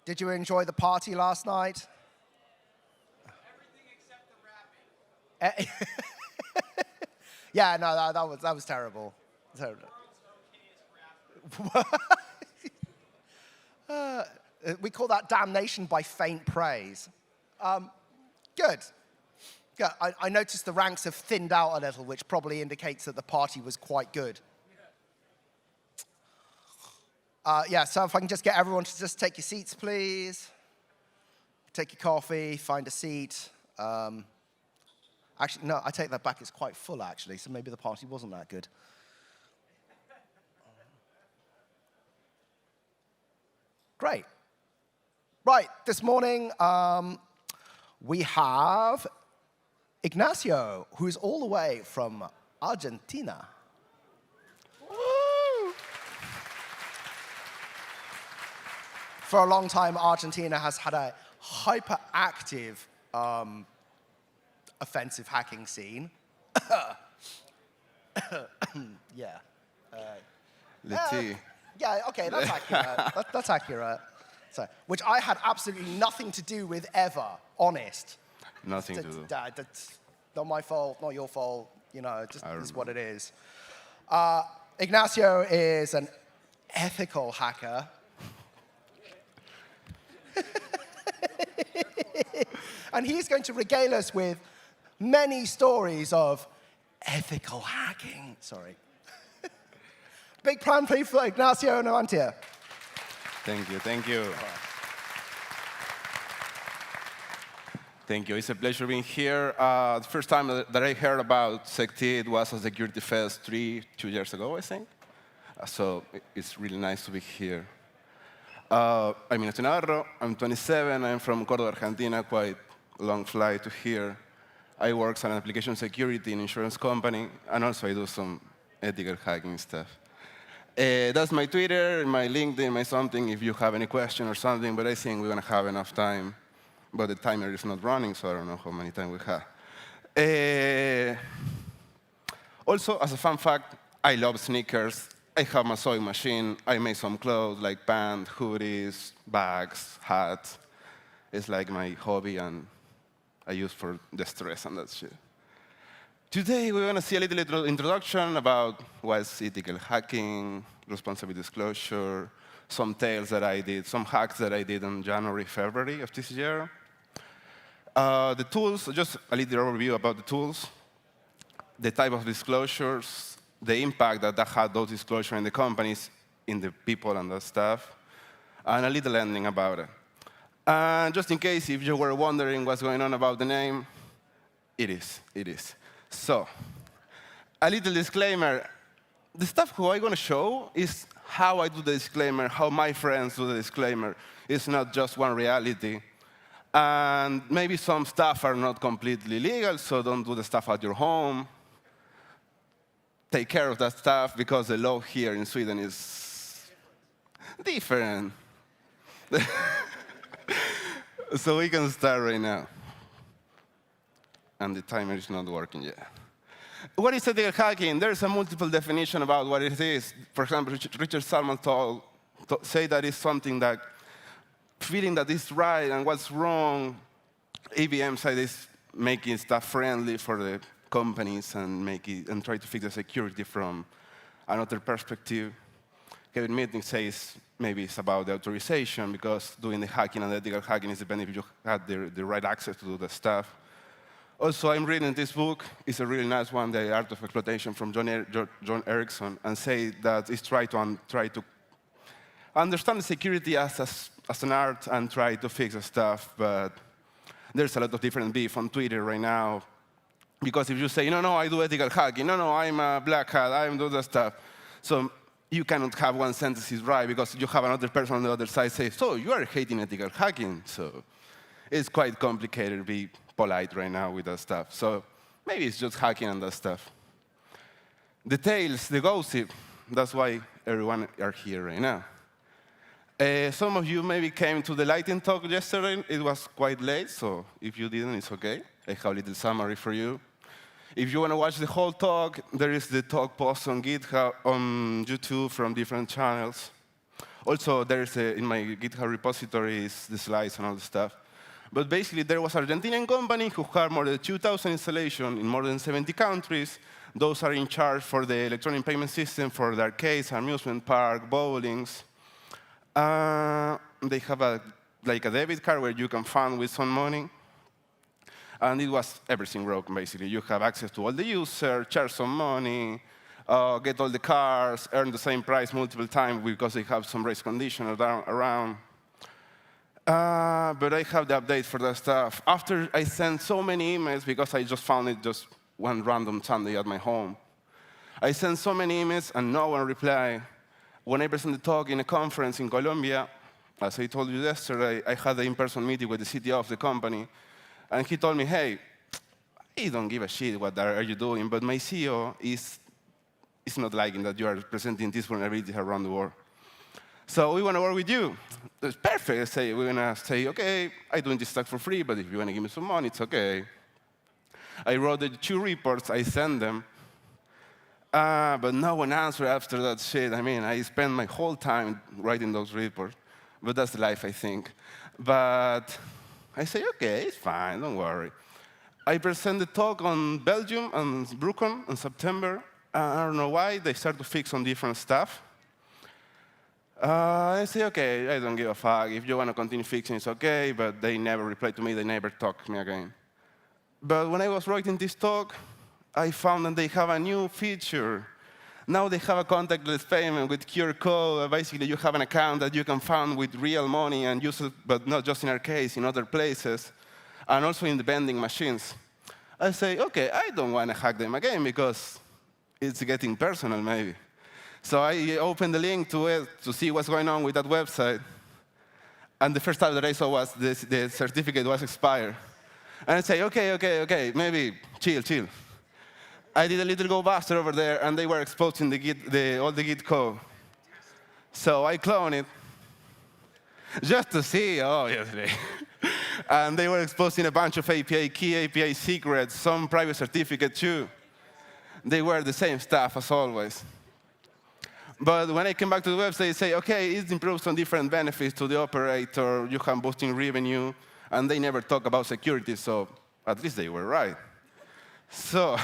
Did you enjoy the party last night? Everything except the rapping. Yeah, no, that was terrible. We call that damnation by faint praise. Good. Yeah, I noticed the ranks have thinned out a little, which probably indicates that the party was quite good. Yeah, so if I can just get everyone to just take your seats, please. Take your coffee, find a seat. Actually, no, I take that back. It's quite full, actually, so maybe the party wasn't that good. Great. Right, this morning we have Ignacio, who's all the way from Argentina. Woo! For a long time, Argentina has had a hyperactive offensive hacking scene. Yeah. Let's see. Yeah, okay, that's accurate. That's accurate. So, which I had absolutely nothing to do with ever, honest. Nothing to do. That's not my fault, not your fault. You know, it just is what it is. Ignacio is an ethical hacker. And he's going to regale us with many stories of ethical hacking. Sorry. Big plan, please, for Ignacio Navantia. Thank you, thank you. Thank you, it's a pleasure being here. The first time that I heard about SecTit was at Security Fest 2 years ago, I think. So it's really nice to be here. I'm Ignacio Navarro, I'm 27, I'm from Córdoba, Argentina, quite a long flight to here. I work as an application security in an insurance company, and also I do some ethical hacking stuff. That's my Twitter, my LinkedIn, my something, if you have any question or something, but I think we're going to have enough time. But the timer is not running, so I don't know how many time we have. Also, as a fun fact, I love sneakers. I have my sewing machine. I make some clothes like pants, hoodies, bags, hats. It's like my hobby, and I use for the stress and that shit. Today, we're going to see a little introduction about what's ethical hacking, responsibility disclosure, some tales that I did, some hacks that I did in January, February of this year. The tools, just a little overview about the tools, the type of disclosures, the impact that had those disclosures in the companies, in the people and the staff, and a little ending about it. And just in case if you were wondering what's going on about the name, it is. So, a little disclaimer. The stuff who I'm going to show is how I do the disclaimer, how my friends do the disclaimer. It's not just one reality. And maybe some stuff are not completely legal, so don't do the stuff at your home. Take care of that stuff, because the law here in Sweden is different. So we can start right now. And the timer is not working yet. What is ethical hacking? There's a multiple definition about what it is. For example, Richard Stallman say that it's something that feeling that is right and what's wrong. ABM side is making stuff friendly for the companies and try to fix the security from another perspective. Kevin Mitnick says maybe it's about the authorization, because doing the hacking and the ethical hacking is depending if you have the right access to do the stuff. Also, I'm reading this book. It's a really nice one, The Art of Exploitation, from John Erickson, and say that it's try to understand the security as an art and try to fix the stuff. But there's a lot of different beef on Twitter right now, because if you say, no, I do ethical hacking, no, I'm a black hat, I do that stuff. So you cannot have one sentence is right, because you have another person on the other side say, so you are hating ethical hacking. So it's quite complicated to be polite right now with that stuff. So maybe it's just hacking and that stuff. The tales, the gossip, that's why everyone are here right now. Some of you maybe came to the lightning talk yesterday. It was quite late, so if you didn't, it's okay. I have a little summary for you. If you want to watch the whole talk, there is the talk post on GitHub, on YouTube from different channels. Also, there's in my GitHub repository is the slides and all the stuff. But basically, there was an Argentinian company who had more than 2,000 installations in more than 70 countries. Those are in charge for the electronic payment system for the arcades, amusement park, bowlings. They have like a debit card where you can fund with some money. And it was everything broken, basically. You have access to all the users, charge some money, get all the cars, earn the same price multiple times because they have some race condition around. But I have the update for that stuff. After I sent so many emails, because I just found it just one random Sunday at my home, I sent so many emails and no one replied. When I presented the talk in a conference in Colombia, as I told you yesterday, I had an in-person meeting with the CTO of the company. And he told me, hey, I don't give a shit what are you doing, but my CEO is not liking that you are presenting this vulnerability around the world. So we want to work with you. That's perfect. We're going to say, OK, I'm doing this talk for free, but if you want to give me some money, it's OK. I wrote the 2 reports. I sent them. But no one answered after that shit. I mean, I spent my whole time writing those reports. But that's the life, I think. But I say, OK, it's fine, don't worry. I presented the talk on Belgium and Brucon in September. I don't know why. They start to fix some different stuff. I say, OK, I don't give a fuck. If you want to continue fixing, it's OK. But they never replied to me. They never talked to me again. But when I was writing this talk, I found that they have a new feature. Now they have a contactless payment with QR code. Basically, you have an account that you can fund with real money and use it, but not just in our case, in other places, and also in the vending machines. I say, OK, I don't want to hack them again because it's getting personal, maybe. So I opened the link to it to see what's going on with that website. And the first time that I saw was the certificate was expired. And I say, OK, maybe chill. I did a little go buster over there, and they were exposing all the Git code. So I cloned it just to see, obviously. And they were exposing a bunch of key API secrets, some private certificates too. They were the same stuff as always. But when I came back to the website, they say, OK, it improves some different benefits to the operator. You have boosting revenue. And they never talk about security, so at least they were right. So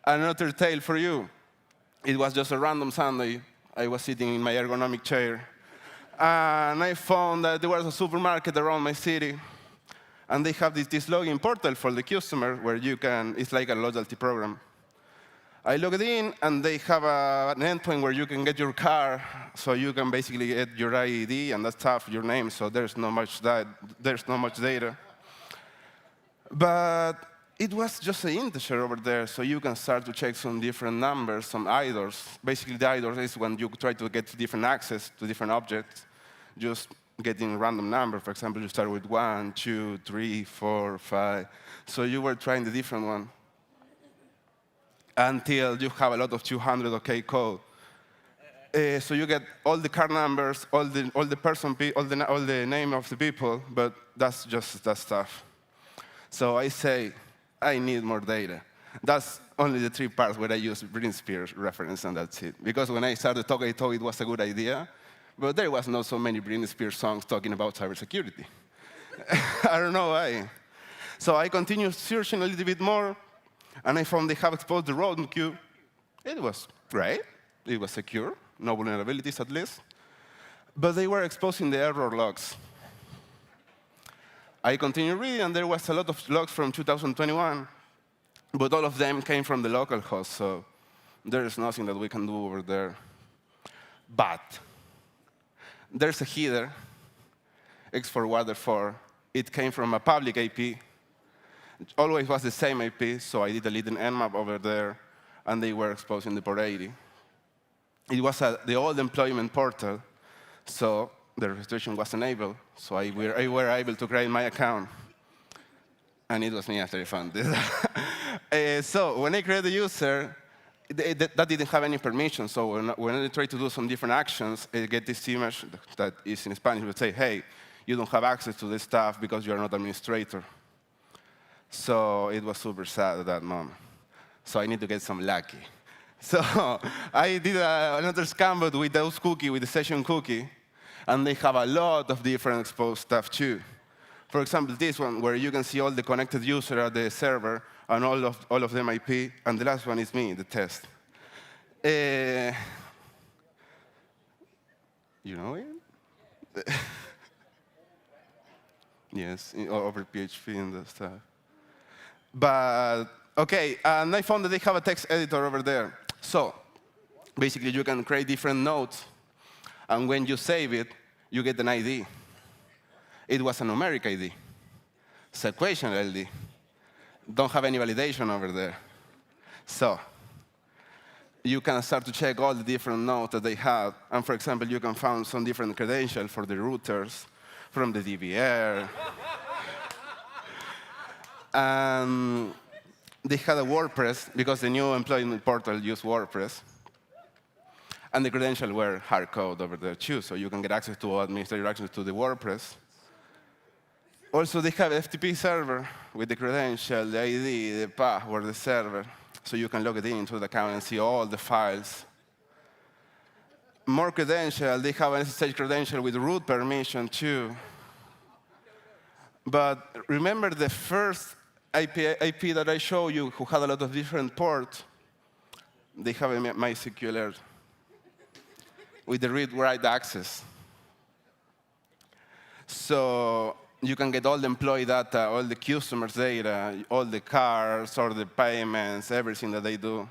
another tale for you. It was just a random Sunday. I was sitting in my ergonomic chair. And I found that there was a supermarket around my city. And they have this login portal for the customer where you can, it's like a loyalty program. I logged in, and they have an endpoint where you can get your car, so you can basically get your ID and that stuff, your name, so there's not much data. But it was just an integer over there, so you can start to check some different numbers, some IDORs. Basically, the IDOR is when you try to get different access to different objects, just getting random numbers. For example, you start with 1, 2, 3, 4, 5. So you were trying the different one until you have a lot of 200 OK code. So you get all the car numbers, all the name of the people, but that's just that stuff. So I say, I need more data. That's only the 3 parts where I use Britney Spears reference, and that's it. Because when I started talking, I thought it was a good idea, but there was not so many Britney Spears songs talking about cybersecurity. I don't know why. So I continued searching a little bit more, and I found they have exposed the road queue. It was great. It was secure, no vulnerabilities at least. But they were exposing the error logs. I continued reading, and there was a lot of logs from 2021. But all of them came from the local host, so there is nothing that we can do over there. But there's a header, X4Water4. It came from a public IP. It always was the same IP, so I did a little nmap over there, and they were exposing the port 80. It was the old employment portal, so the registration was enabled, so I were able to create my account. And it was me after I found this. So when I created the user, that didn't have any permission. So when I try to do some different actions, I get this image that is in Spanish. It would say, hey, you don't have access to this stuff because you are not administrator. So it was super sad at that moment. So I need to get some lucky. So I did another scam, but with those cookie, with the session cookie, and they have a lot of different exposed stuff too. For example, this one, where you can see all the connected users at the server and all of them IP, and the last one is me, the test. You know it? Yes, over PHP and that stuff. But, OK, and I found that they have a text editor over there. So basically, you can create different nodes. And when you save it, you get an ID. It was a numeric ID, sequential ID. Don't have any validation over there. So you can start to check all the different nodes that they have. And for example, you can find some different credentials for the routers from the DVR. And they had a WordPress, because the new employment portal used WordPress. And the credentials were hard code over there too, so you can get access to administrative access to the WordPress. Also, they have FTP server with the credential, the ID, the password, the server, so you can log it into the account and see all the files. More credential, they have an SSH credential with root permission too. But remember the first IP that I showed you, who had a lot of different ports? They have a MySQL with the read-write access. So you can get all the employee data, all the customers' data, all the cars, all the payments, everything that they do.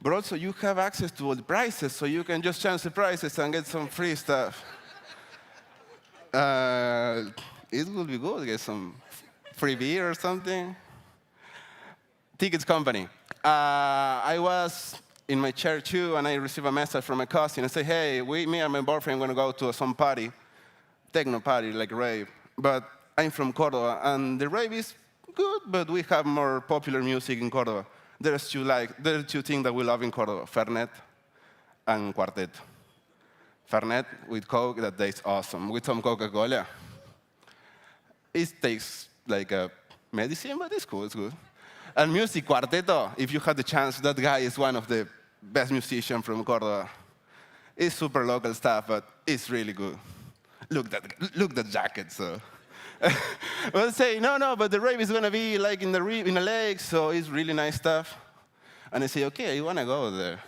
But also, you have access to all the prices, so you can just change the prices and get some free stuff. It would be good to get some free beer or something. Tickets company. I was in my chair too, and I received a message from my cousin and say, hey, me and my boyfriend are going to go to some party, techno party, like rave. But I'm from Córdoba, and the rave is good, but we have more popular music in Córdoba. There are two things that we love in Córdoba, Fernet and Quartet. Fernet with Coke, that tastes awesome. With some Coca-Cola. It tastes like a medicine, but it's cool, it's good. And music, Cuarteto, if you had the chance, that guy is one of the best musicians from Córdoba. It's super local stuff, but it's really good. Look that jacket, so. Well, say, no, but the rave is going to be like in a lake, so it's really nice stuff. And I say, OK, I want to go there.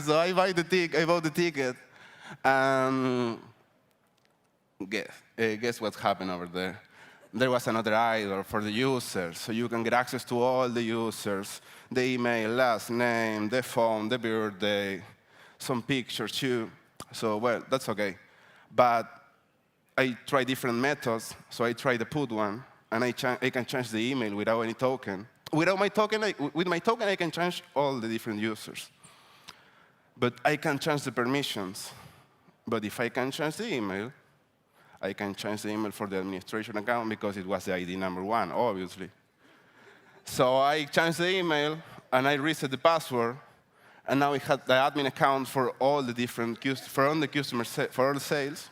So I bought the ticket. Guess what happened over there? There was another idol for the users, so you can get access to all the users, the email, last name, the phone, the birthday, some pictures too. So, well, that's OK. But I try different methods, so I try the put one, and I can change the email without any token. With my token, I can change all the different users. But I can change the permissions. But if I can change the email, I can change the email for the administration account because it was the ID number 1, obviously. So I changed the email, and I reset the password, and now we have the admin account for all the different for all the customers, for all the sales.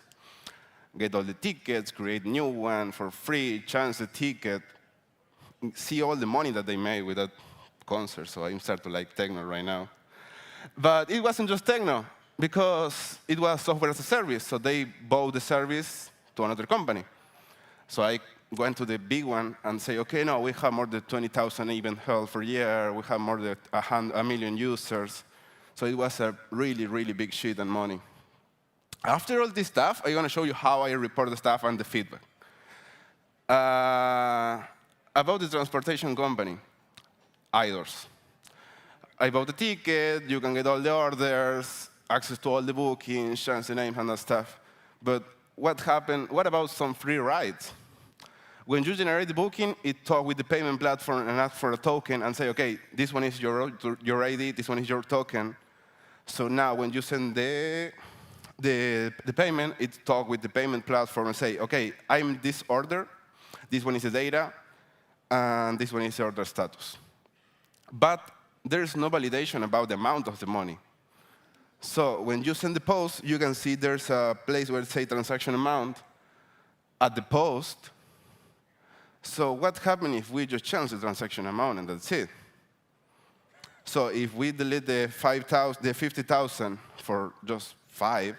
Get all the tickets, create new one for free, change the ticket, see all the money that they made with that concert. So I'm starting to like techno right now. But it wasn't just techno, because it was software as a service. So they bought the service to another company. So I went to the big one and say, OK, no, we have more than 20,000 event held per year. We have more than 1 million users. So it was a really, really big shit and money. After all this stuff, I'm going to show you how I report the stuff and the feedback. About the transportation company, IDORs. I bought the ticket, you can get all the orders, access to all the bookings, change the name and that stuff. But what happened? What about some free rides? When you generate the booking, it talks with the payment platform and asks for a token and say, OK, this one is your ID, this one is your token. So now when you send the payment, it talks with the payment platform and say, OK, I'm this order, this one is the data, and this one is the order status. But there's no validation about the amount of the money. So when you send the post, you can see there's a place where it says transaction amount at the post. So what happens if we just change the transaction amount and that's it? So if we delete the 50,000 for just 5,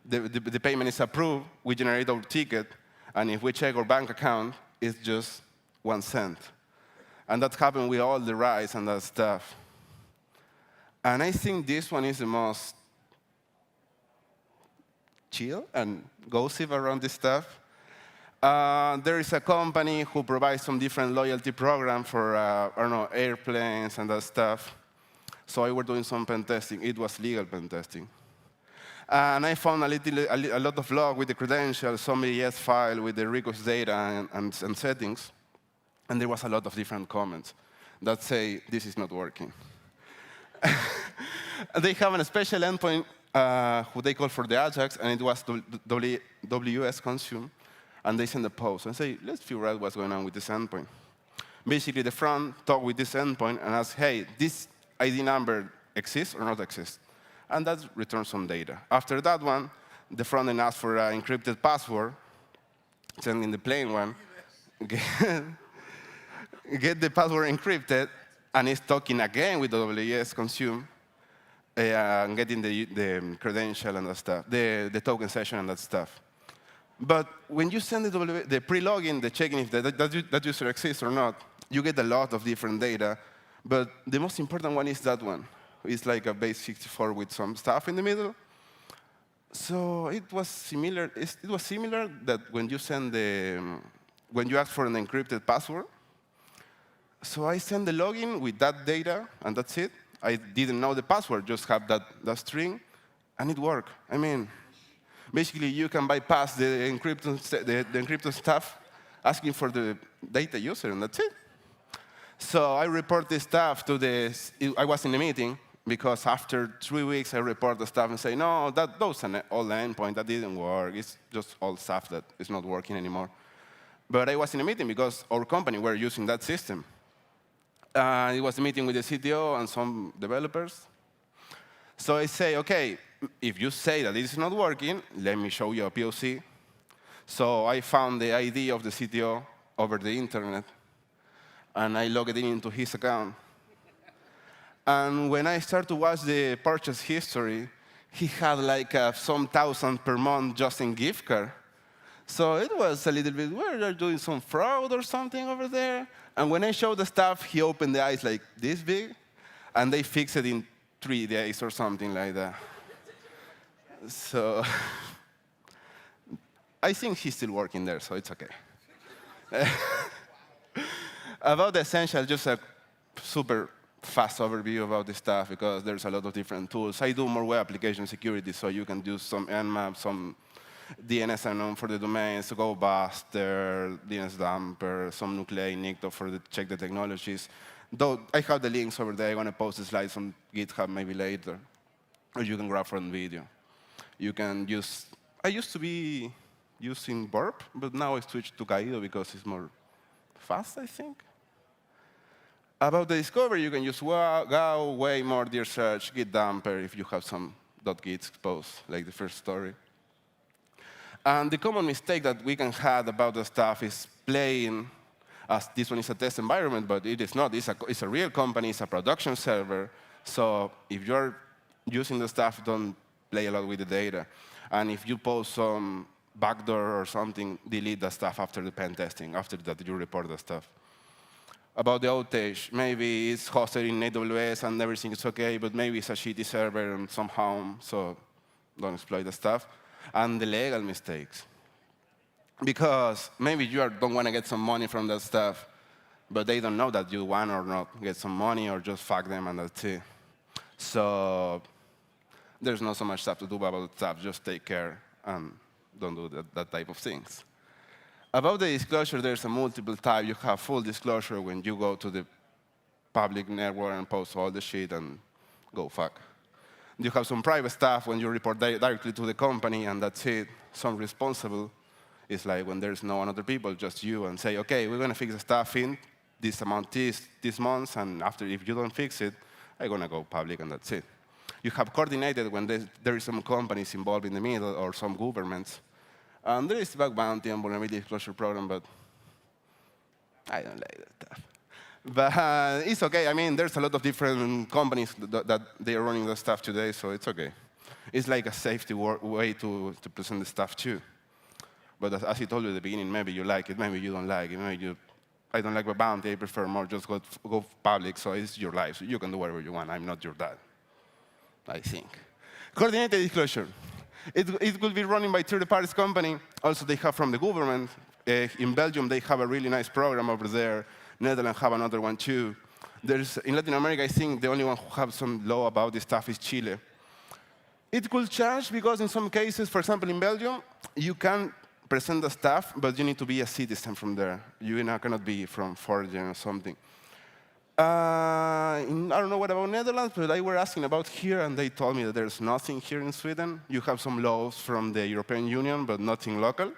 the payment is approved, we generate our ticket, and if we check our bank account, it's just 1 cent. And that happened with all the rides and that stuff. And I think this one is the most chill and gossip around this stuff. There is a company who provides some different loyalty program for, I don't know, airplanes and that stuff. So I was doing some pen testing. It was legal pen testing. And I found a lot of log with the credentials, some ES file with the request data and settings. And there was a lot of different comments that say, this is not working. They have a special endpoint who they call for the Ajax, and it was WS consume. And they send a post and say, let's figure out what's going on with this endpoint. Basically, the front talk with this endpoint and ask, hey, this ID number exists or not exists? And that returns some data. After that one, the front end asks for an encrypted password, sending the plain one, get the password encrypted, and it's talking again with the WS consume, and getting the credential and that stuff, the token session and that stuff. But when you send the pre-login, the checking if that user exists or not, you get a lot of different data. But the most important one is that one. It's like a base 64 with some stuff in the middle. So it was similar. It was similar that when you send when you ask for an encrypted password. So I send the login with that data, and that's it. I didn't know the password, just have that string, and it worked. I mean, basically, you can bypass the encrypted stuff, asking for the data user, and that's it. So I report this stuff to I was in a meeting, because after 3 weeks, I report the stuff and say, no, those are all the endpoint, that didn't work. It's just all stuff that is not working anymore. But I was in a meeting because our company were using that system. It was a meeting with the CTO and some developers. So I say, OK, if you say that it is not working, let me show you a POC. So I found the ID of the CTO over the internet, and I logged in into his account. And when I started to watch the purchase history, he had like some thousand per month just in gift card. So it was a little bit, well, they're doing some fraud or something over there. And when I showed the stuff, he opened the eyes like this big, and they fixed it in 3 days or something like that. So I think he's still working there, so it's OK. About the essential, just a super fast overview about this stuff, because there's a lot of different tools. I do more web application security, so you can do some Nmap, some DNS unknown for the domains, GoBuster, DNS dumper, some nuclei, Nicto for check the technologies. Though I have the links over there. I'm going to post the slides on GitHub maybe later. Or you can grab from video. You can use, I used to be using Burp, but now I switched to Kaido because it's more fast, I think. About the discovery, you can use Go, way more dear search, Git dumper if you have some .git exposed, like the first story. And the common mistake that we can have about the stuff is playing, as this one is a test environment, but it is not. It's a real company. It's a production server. So if you're using the stuff, don't play a lot with the data. And if you post some backdoor or something, delete the stuff after the pen testing. After that, you report the stuff. About the outage, maybe it's hosted in AWS and everything is OK, but maybe it's a shitty server and somehow, so don't exploit the stuff. And the legal mistakes. Because maybe you don't want to get some money from that stuff, but they don't know that you want or not get some money or just fuck them and that's it. So there's not so much stuff to do about the stuff. Just take care and don't do that type of things. About the disclosure, there's a multiple type. You have full disclosure when you go to the public network and post all the shit and go fuck. You have some private stuff when you report directly to the company, and that's it. Some responsible is like when there's no other people, just you, and say, OK, we're going to fix the stuff in this amount this month, and after, if you don't fix it, I'm going to go public, and that's it. You have coordinated when there is some companies involved in the middle or some governments. And there is bug bounty and vulnerability disclosure program, but I don't like that stuff. But it's OK. I mean, there's a lot of different companies that they are running the stuff today, so it's OK. It's like a safety way to present the stuff too. But as I told you at the beginning, maybe you like it, maybe you don't like it, I don't like the bounty, I prefer more just go public, so it's your life. So you can do whatever you want. I'm not your dad, I think. Coordinated disclosure. It will be running by third-party company. Also, they have from the government. In Belgium, they have a really nice program over there. Netherlands have another one too. In Latin America, I think the only one who have some law about this stuff is Chile. It could change because in some cases, for example, in Belgium, you can present the stuff, but you need to be a citizen from there. You cannot be from foreign or something. I don't know what about Netherlands, but I were asking about here, and they told me that there's nothing here in Sweden. You have some laws from the European Union, but nothing local.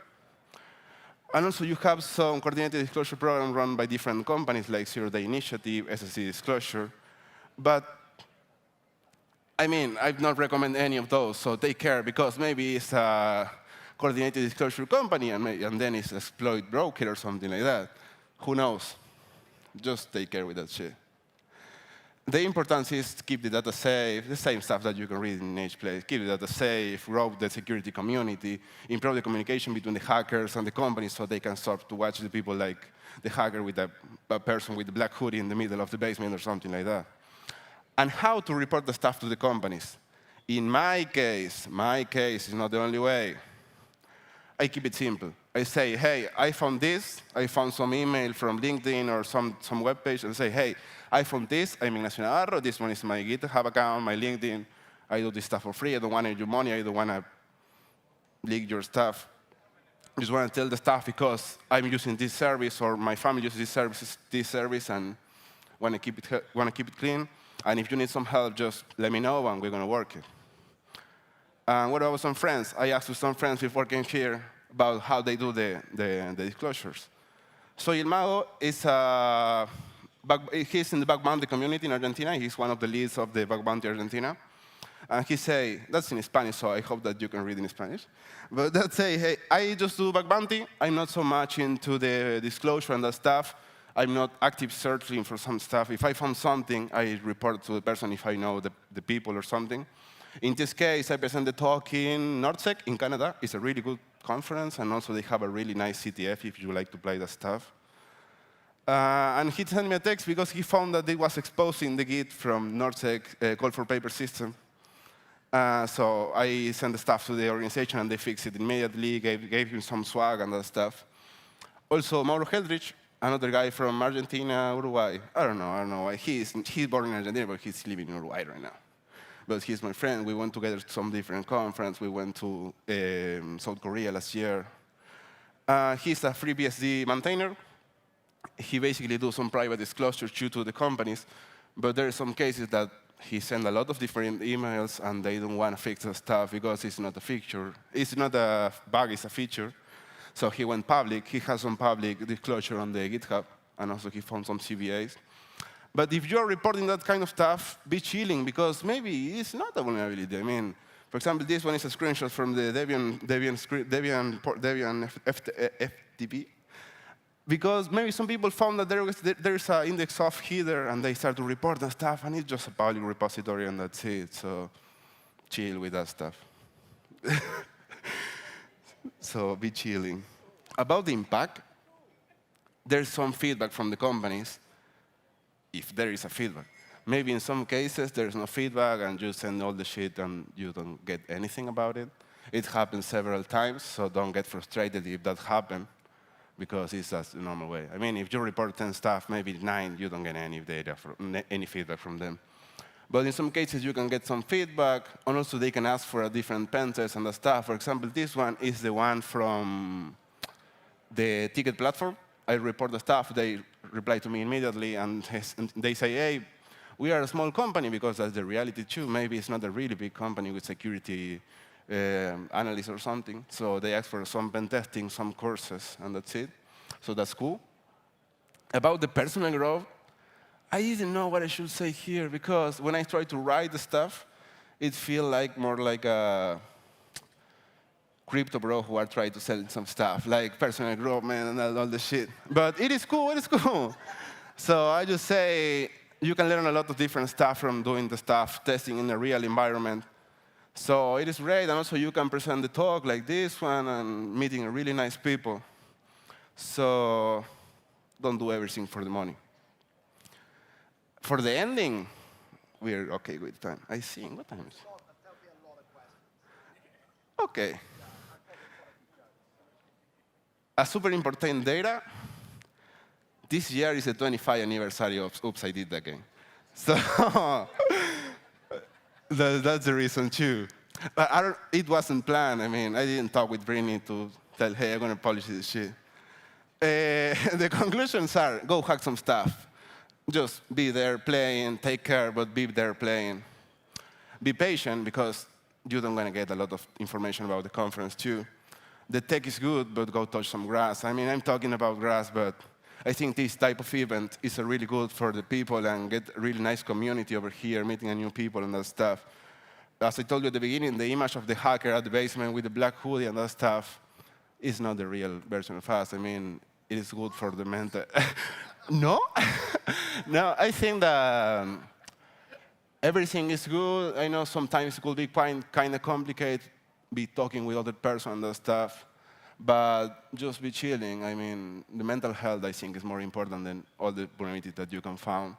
And also, you have some coordinated disclosure program run by different companies, like Zero Day Initiative, SSD Disclosure. But I mean, I've not recommend any of those, so take care, because maybe it's a coordinated disclosure company, and then it's exploit broker or something like that. Who knows? Just take care with that shit. The importance is to keep the data safe, the same stuff that you can read in each place. Keep the data safe, grow the security community, improve the communication between the hackers and the companies so they can start to watch the people like the hacker with a person with the black hoodie in the middle of the basement or something like that. And how to report the stuff to the companies. In my case is not the only way. I keep it simple. I say, hey, I found this. I found some email from LinkedIn or some web page, and say, hey, I found this. I'm Ignacio Navarro. This one is my GitHub account, my LinkedIn. I do this stuff for free. I don't want your money. I don't want to leak your stuff. I just want to tell the stuff because I'm using this service, or my family uses this service, and want to keep it clean. And if you need some help, just let me know, and we're going to work it. And what about some friends? I asked some friends before I came here about how they do the disclosures. So Il Mago is he's in the bug bounty community in Argentina. He's one of the leads of the bug bounty Argentina. And he say, that's in Spanish, so I hope that you can read in Spanish. But that say, hey, I just do bug bounty. I'm not so much into the disclosure and that stuff. I'm not active searching for some stuff. If I found something, I report to the person if I know the people or something. In this case, I present the talk in NordSec in Canada. It's a really good conference, and also they have a really nice CTF if you like to play that stuff. And he sent me a text because he found that it was exposing the Git from NordSec call for paper system. So I sent the stuff to the organization, and they fixed it immediately, gave him some swag and that stuff. Also, Mauro Heldrich, another guy from Argentina, Uruguay. I don't know why. He's born in Argentina, but he's living in Uruguay right now. But he's my friend. We went together to some different conferences. We went to South Korea last year. He's a FreeBSD maintainer. He basically does some private disclosure due to the companies. But there are some cases that he sent a lot of different emails, and they don't want to fix the stuff because it's not a feature. It's not a bug, it's a feature. So he went public. He has some public disclosure on the GitHub, and also he found some CVAs. But if you're reporting that kind of stuff, be chilling, because maybe it's not a vulnerability. I mean, for example, this one is a screenshot from the Debian FTP. Because maybe some people found that there's an index of header, and they start to report that stuff, and it's just a public repository, and that's it. So chill with that stuff. So be chilling. About the impact, there's some feedback from the companies, if there is a feedback. Maybe in some cases there's no feedback, and you send all the shit and you don't get anything about it. It happens several times, so don't get frustrated if that happens, because it's just the normal way. I mean, if you report 10 stuff, maybe 9, you don't get any feedback from them. But in some cases, you can get some feedback, and also they can ask for a different pen test and the stuff. For example, this one is the one from the ticket platform. I report the stuff, they reply to me immediately, and they say, hey, we are a small company, because that's the reality too. Maybe it's not a really big company with security analysts or something. So they ask for some pen testing, some courses, and that's it. So that's cool. About the personal growth, I didn't know what I should say here, because when I try to write the stuff, it feels like more like a crypto bro who are trying to sell some stuff, like personal growth, man, and all the shit. But it is cool, it is cool. So I just say, you can learn a lot of different stuff from doing the stuff, testing in a real environment. So it is great, and also you can present the talk like this one and meeting really nice people. So don't do everything for the money. For the ending, we're okay with time. I think, what time is it? Okay. A super important data. This year is the 25th anniversary of Oops, I Did That Game. So that's the reason too. But it wasn't planned. I mean, I didn't talk with Brini to tell, hey, I'm going to polish this shit. The conclusions are, go hack some stuff. Just be there playing, take care, but be there playing. Be patient, because you don't want to get a lot of information about the conference too. The tech is good, but go touch some grass. I mean, I'm talking about grass, but I think this type of event is really good for the people and get a really nice community over here, meeting new people and that stuff. As I told you at the beginning, the image of the hacker at the basement with the black hoodie and that stuff is not the real version of us. I mean, it is good for the mental. No? No, I think that everything is good. I know sometimes it could be kind of complicated, be talking with other person and that stuff. But just be chilling. I mean, the mental health, I think, is more important than all the vulnerabilities that you can find.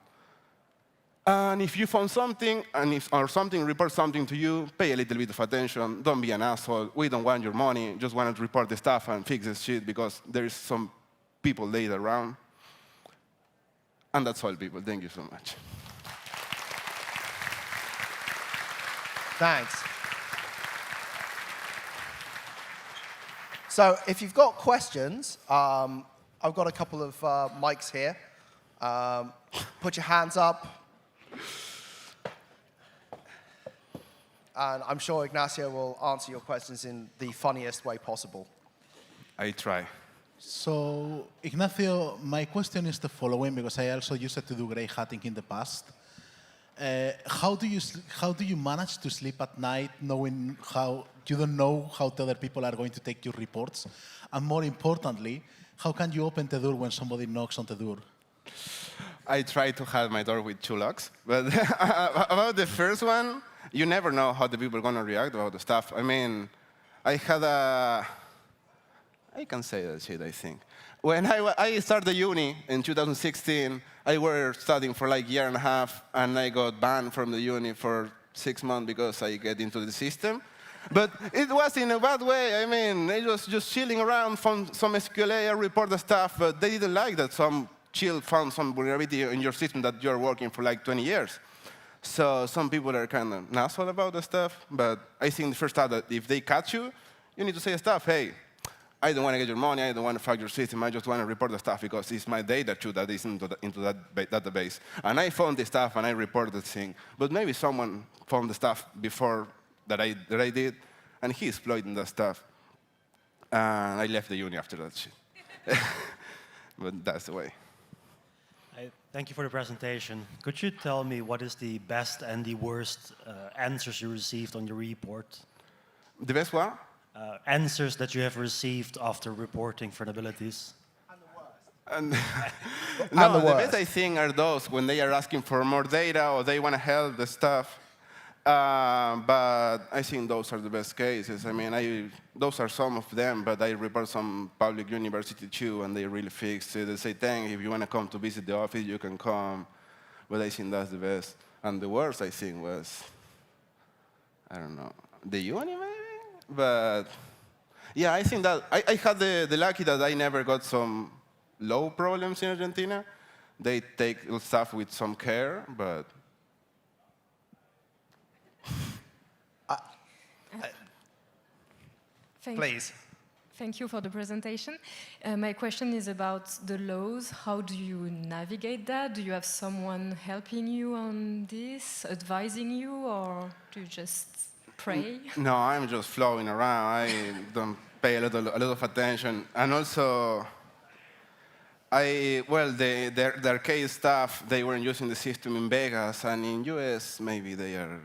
And if you found something, or something reports something to you, pay a little bit of attention. Don't be an asshole. We don't want your money. Just want to report the stuff and fix this shit, because there's some people later around. And that's all, people. Thank you so much. Thanks. So if you've got questions, I've got a couple of mics here. Put your hands up. And I'm sure Ignacio will answer your questions in the funniest way possible. I try. So, Ignacio, my question is the following, because I also used to do grey hatting in the past. How do you manage to sleep at night knowing how you don't know how the other people are going to take your reports? And more importantly, how can you open the door when somebody knocks on the door? I try to have my door with 2 locks. But about the first one, you never know how the people are going to react about the stuff. I mean, I can say that shit, I think. When I started uni in 2016, I was studying for like a year and a half, and I got banned from the uni for 6 months because I get into the system. But it was in a bad way. I mean, I was just chilling around, found some SQLA, I report the stuff, but they didn't like that some chill found some vulnerability in your system that you're working for like 20 years. So some people are kind of asshole about the stuff, but I think the first time that if they catch you, you need to say stuff, hey, I don't want to get your money, I don't want to fuck your system, I just want to report the stuff because it's my data too that is into that database. And I found the stuff and I reported the thing. But maybe someone found the stuff before that I did, and he exploited that stuff. And I left the uni after that shit. But that's the way. Thank you for the presentation. Could you tell me what is the best and the worst answers you received on your report? The best what? Answers that you have received after reporting vulnerabilities. And no, the best I think are those when they are asking for more data or they want to help the stuff. But I think those are the best cases. I mean, those are some of them, but I report some public university too, and they really fix it. They say, thank you, if you want to come to visit the office, you can come. But I think that's the best. And the worst, I think, was, I don't know, the uni maybe? But yeah, I think that I had the lucky that I never got some low problems in Argentina. They take stuff with some care, but please. Thank you for the presentation. My question is about the laws. How do you navigate that? Do you have someone helping you on this, advising you, or do you just pray? No, I'm just flowing around. I don't pay a lot of attention. And also, the arcade staff, they weren't using the system in Vegas, and in US, maybe they are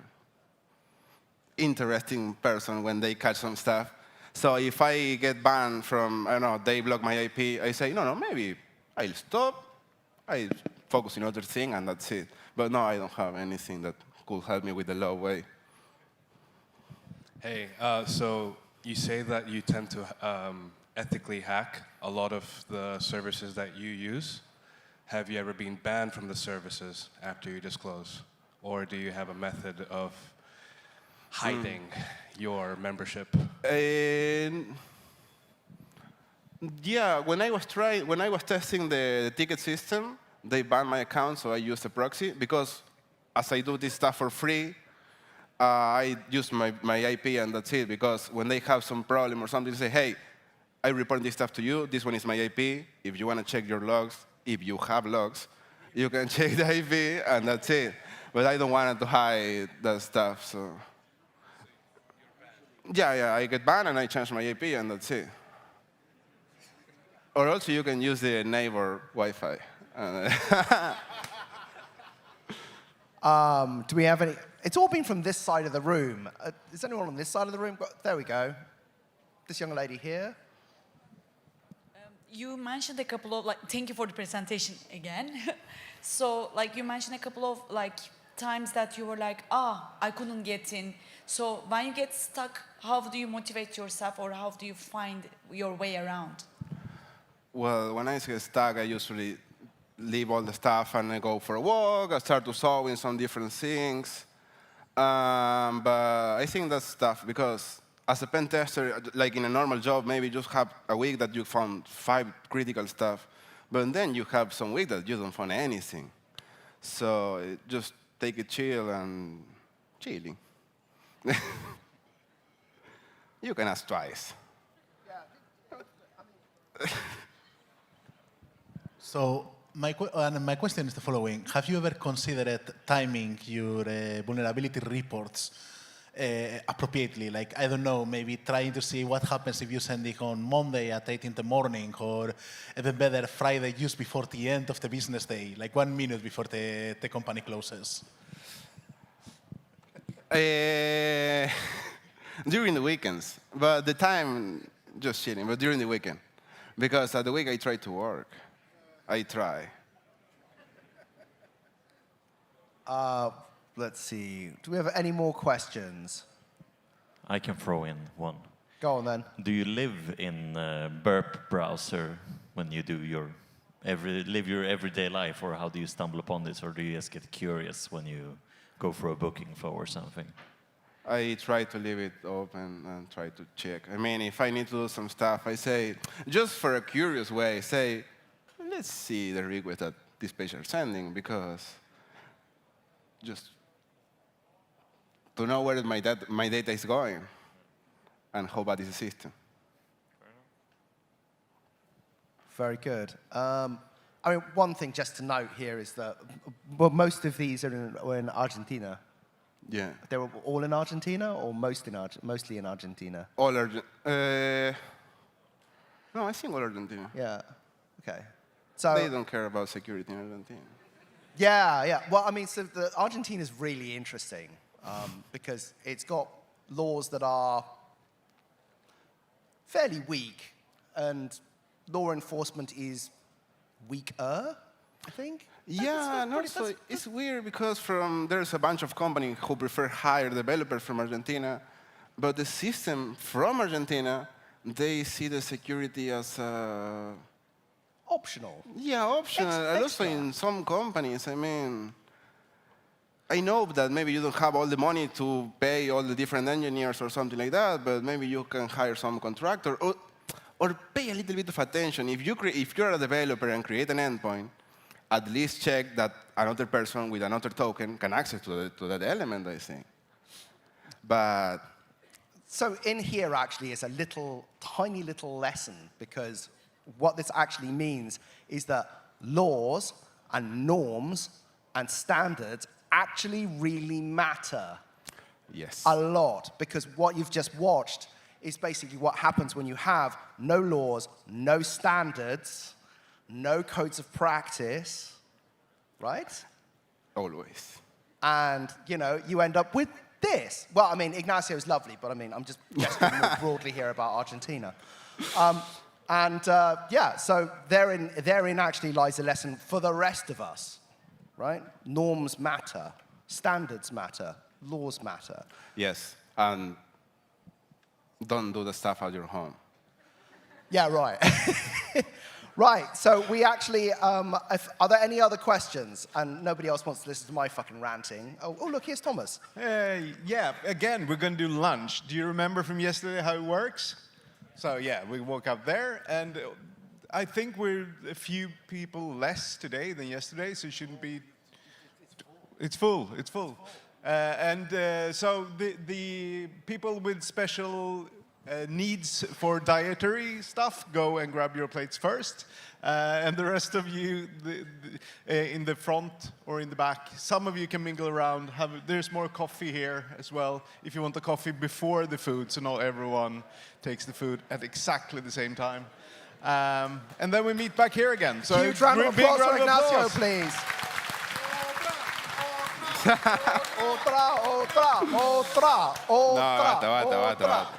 interesting person when they catch some stuff. So if I get banned from, I don't know, they block my IP, I say, no, maybe I'll stop, I focus on other thing, and that's it. But no, I don't have anything that could help me with the low way. Hey, so you say that you tend to ethically hack a lot of the services that you use. Have you ever been banned from the services after you disclose? Or do you have a method of hiding your membership? Yeah, when I was testing the ticket system, they banned my account, so I used a proxy, because as I do this stuff for free, I use my IP and that's it, because when they have some problem or something, they say, hey, I report this stuff to you, this one is my IP, if you want to check your logs, if you have logs, you can check the IP, and that's it. But I don't want to hide that stuff, so. Yeah, I get banned and I change my IP, and that's it. Or also you can use the neighbor Wi-Fi. Do we have any? It's all been from this side of the room. Is anyone on this side of the room? There we go. This young lady here. You mentioned a couple of, thank you for the presentation again. So, you mentioned a couple of, times that you were like, I couldn't get in. So when you get stuck, how do you motivate yourself, or how do you find your way around? Well, when I get stuck, I usually leave all the stuff and I go for a walk. I start to solve in some different things. But I think that's tough, because as a pen tester, like in a normal job, maybe you just have a week that you found 5 critical stuff. But then you have some week that you don't find anything. So just take it chill and chilling. You can ask twice. So my question is the following. Have you ever considered timing your vulnerability reports appropriately? Like, I don't know, maybe trying to see what happens if you send it on Monday at 8 in the morning, or even better, Friday just before the end of the business day, like 1 minute before the company closes? During the weekends, but the time, just chilling, but during the weekend. Because at the week I try to work. I try. Let's see. Do we have any more questions? I can throw in one. Go on then. Do you live in Burp browser when you do your everyday life, or how do you stumble upon this, or do you just get curious when you go for a booking flow or something? I try to leave it open and try to check. I mean, if I need to do some stuff, I say, just for a curious way, say, let's see the request that this page are sending, because just to know where my data is going and how bad is the system. Very good. I mean, one thing just to note here is that, well, most of these are in Argentina. Yeah. They were all in Argentina, or mostly in Argentina? All Argentina. No, I think all Argentina. Yeah. Okay. So they don't care about security in Argentina. Yeah. Well, I mean, so Argentina is really interesting because it's got laws that are fairly weak, and law enforcement is weaker, I think. Yeah, and also it's weird because there's a bunch of companies who prefer hire developers from Argentina, but the system from Argentina, they see the security as optional. Yeah, optional. And also in some companies, I mean, I know that maybe you don't have all the money to pay all the different engineers or something like that, but maybe you can hire some contractor or pay a little bit of attention. If you're a developer and create an endpoint, at least check that another person with another token can access to that element, I think. But so in here actually is a tiny little lesson, because what this actually means is that laws and norms and standards actually really matter. Yes. A lot, because what you've just watched is basically what happens when you have no laws, no standards, no codes of practice, right? Always. And, you end up with This, well, I mean, Ignacio is lovely, but I mean, I'm just gesturing more broadly here about Argentina. Yeah, so therein actually lies a lesson for the rest of us, right? Norms matter, standards matter, laws matter. Yes, and don't do the stuff at your home. Yeah, right. Right, so we actually, are there any other questions? And nobody else wants to listen to my fucking ranting. Oh, look, here's Thomas. Yeah, again, we're going to do lunch. Do you remember from yesterday how it works? So yeah, we woke up there, and I think we're a few people less today than yesterday, so it shouldn't be... It's full, it's full. So the people with special needs for dietary stuff, go and grab your plates first. And the rest of you in the front or in the back, some of you can mingle around. There's more coffee here as well, if you want the coffee before the food, so not everyone takes the food at exactly the same time. And then we meet back here again. So huge round of applause for Ignacio, please. Otra. No, basta.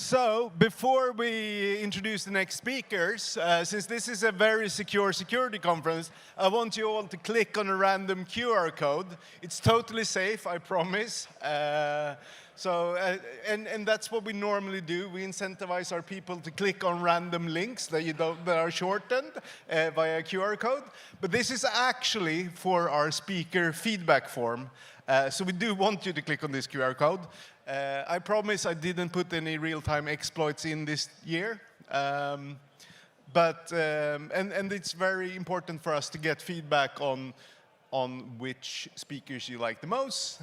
So, before we introduce the next speakers, since this is a very secure security conference, I want you all to click on a random QR code. It's totally safe, I promise. And that's what we normally do. We incentivize our people to click on random links that are shortened via a QR code. But this is actually for our speaker feedback form. So we do want you to click on this QR code. I promise I didn't put any real-time exploits in this year. And it's very important for us to get feedback on which speakers you like the most.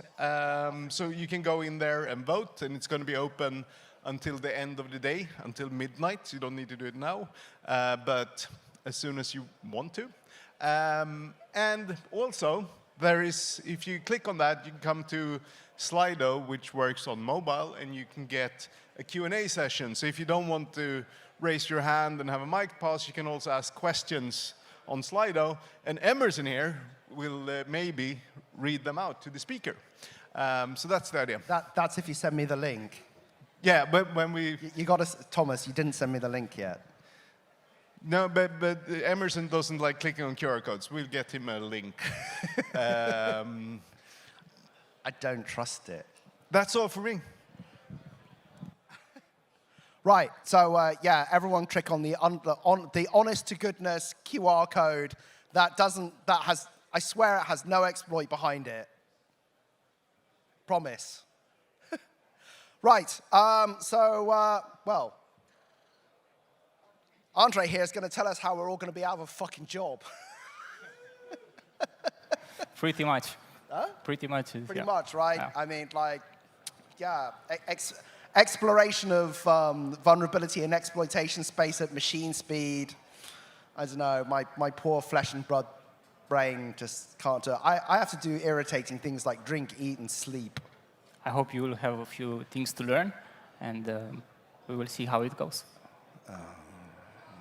So you can go in there and vote, and it's going to be open until the end of the day, until midnight. So you don't need to do it now, but as soon as you want to. And also, if you click on that, you can come to Slido, which works on mobile, and you can get a Q&A session. So if you don't want to raise your hand and have a mic pass, you can also ask questions on Slido, and Emerson here will maybe read them out to the speaker. So that's the idea. That's if you send me the link. Yeah, but when we... You got to, Thomas, you didn't send me the link yet. No, but Emerson doesn't like clicking on QR codes. We'll get him a link. I don't trust it. That's all for me. Right, so yeah, everyone click on the honest to goodness QR code I swear it has no exploit behind it. Promise. Right, well, Andre here is going to tell us how we're all going to be out of a fucking job. Pretty much. Huh? Pretty much. Pretty Yeah. much, right? Yeah. I mean, like, yeah, exploration of vulnerability and exploitation space at machine speed. I don't know, my poor flesh and blood brain just can't do it. I have to do irritating things like drink, eat, and sleep. I hope you will have a few things to learn, and we will see how it goes.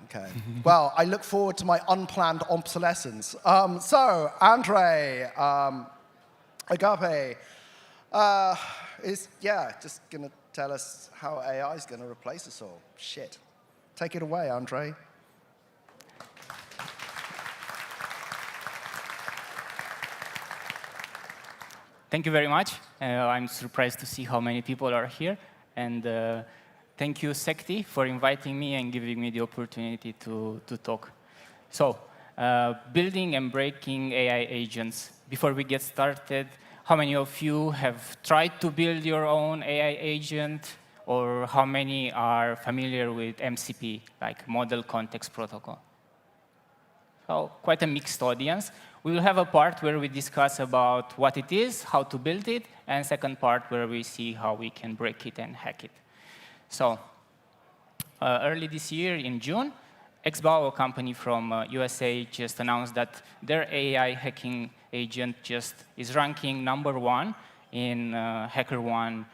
Okay. Well, I look forward to my unplanned obsolescence. So, Andre, Agape, is just going to tell us how AI is going to replace us all. Shit. Take it away, Andre. Thank you very much. I'm surprised to see how many people are here. And thank you, Sekti, for inviting me and giving me the opportunity to talk. So, building and breaking AI agents. Before we get started, how many of you have tried to build your own AI agent? Or how many are familiar with MCP, like Model Context Protocol? So, quite a mixed audience. We will have a part where we discuss about what it is, how to build it, and second part where we see how we can break it and hack it. So, early this year in June, XBAO, a company from USA, just announced that their AI hacking agent just is ranking #1 in HackerOne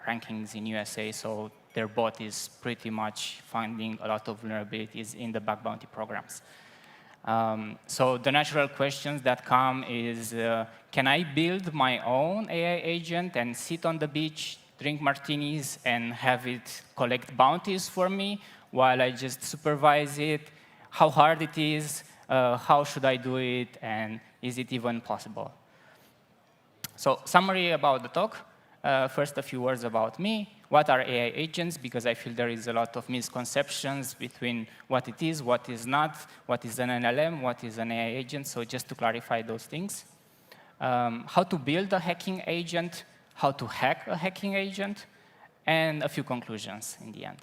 rankings in USA. So their bot is pretty much finding a lot of vulnerabilities in the bug bounty programs. So the natural questions that come is, can I build my own AI agent and sit on the beach, drink martinis, and have it collect bounties for me while I just supervise it? How hard it is? How should I do it? And is it even possible? So summary about the talk. First, a few words about me. What are AI agents? Because I feel there is a lot of misconceptions between what it is, what is not, what is an LLM, what is an AI agent. So just to clarify those things. How to build a hacking agent, how to hack a hacking agent, and a few conclusions in the end.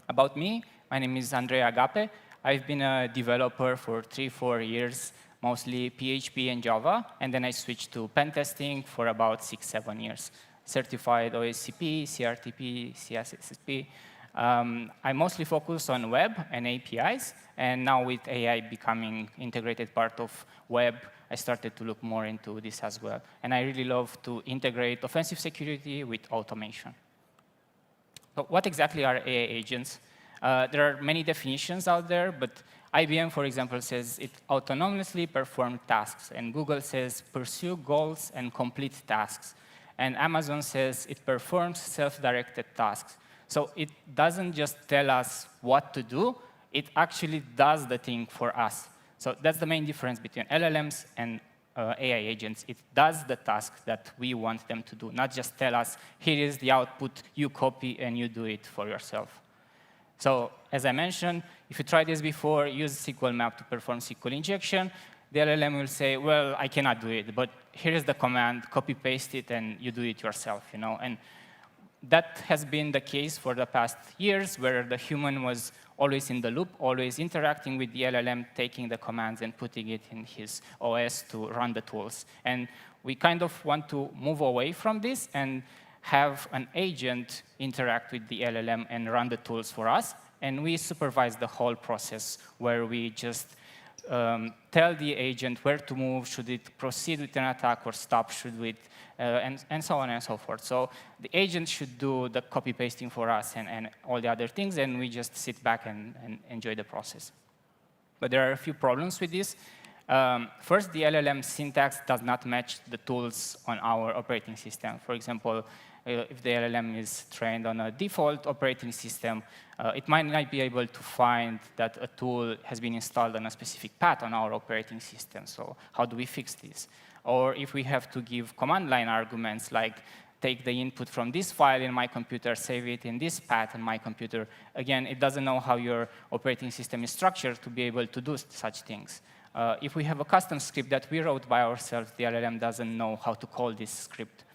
About me, my name is Andre Agape. I've been a developer for 3-4 years, mostly PHP and Java, and then I switched to pen testing for about 6-7 years. Certified OSCP, CRTP, CSSP. I mostly focus on web and APIs, and now with AI becoming integrated part of web, I started to look more into this as well. And I really love to integrate offensive security with automation. So what exactly are AI agents? There are many definitions out there, but IBM, for example, says it autonomously performs tasks, and Google says pursue goals and complete tasks. And Amazon says it performs self-directed tasks. So it doesn't just tell us what to do, it actually does the thing for us. So that's the main difference between LLMs and AI agents. It does the task that we want them to do, not just tell us, here is the output, you copy and you do it for yourself. So as I mentioned, if you tried this before, use SQL map to perform SQL injection, the LLM will say, well, I cannot do it, but here is the command, copy paste it and you do it yourself, you know. And that has been the case for the past years, where the human was always in the loop, always interacting with the LLM, taking the commands and putting it in his OS to run the tools. And we kind of want to move away from this and have an agent interact with the LLM and run the tools for us. And we supervise the whole process, where we just tell the agent where to move, should it proceed with an attack or stop, should it, and so on and so forth. So the agent should do the copy pasting for us and all the other things, and we just sit back and enjoy the process. But there are a few problems with this. First, the LLM syntax does not match the tools on our operating system. For example, if the LLM is trained on a default operating system, it might not be able to find that a tool has been installed on a specific path on our operating system. So how do we fix this? Or if we have to give command line arguments like take the input from this file in my computer, save it in this path in my computer, again, it doesn't know how your operating system is structured to be able to do such things. If we have a custom script that we wrote by ourselves, the LLM doesn't know how to call this script.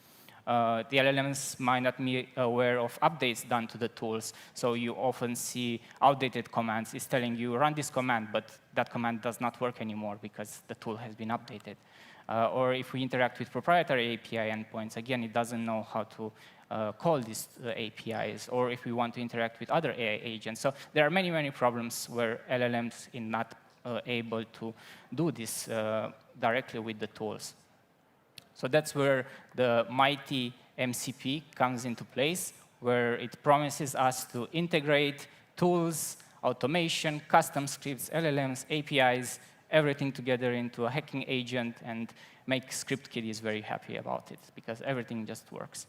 The LLMs might not be aware of updates done to the tools, so you often see outdated commands. It's telling you, run this command, but that command does not work anymore because the tool has been updated. Or if we interact with proprietary API endpoints, again, it doesn't know how to call these APIs, or if we want to interact with other AI agents. So there are many, many problems where LLMs are not able to do this directly with the tools. So that's where the mighty MCP comes into place, where it promises us to integrate tools, automation, custom scripts, LLMs, APIs, everything together into a hacking agent, and make script kiddies very happy about it, because everything just works.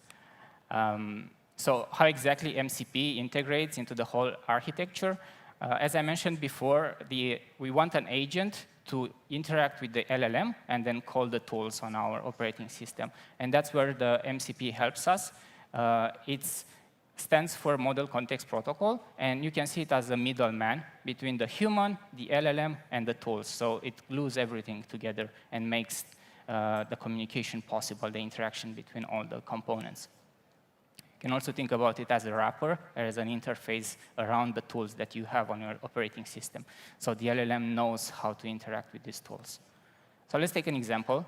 So how exactly MCP integrates into the whole architecture? As I mentioned before, we want an agent to interact with the LLM and then call the tools on our operating system. And that's where the MCP helps us. It stands for Model Context Protocol, and you can see it as a middleman between the human, the LLM, and the tools. So it glues everything together and makes the communication possible, the interaction between all the components. You can also think about it as a wrapper, as an interface around the tools that you have on your operating system. So the LLM knows how to interact with these tools. So let's take an example.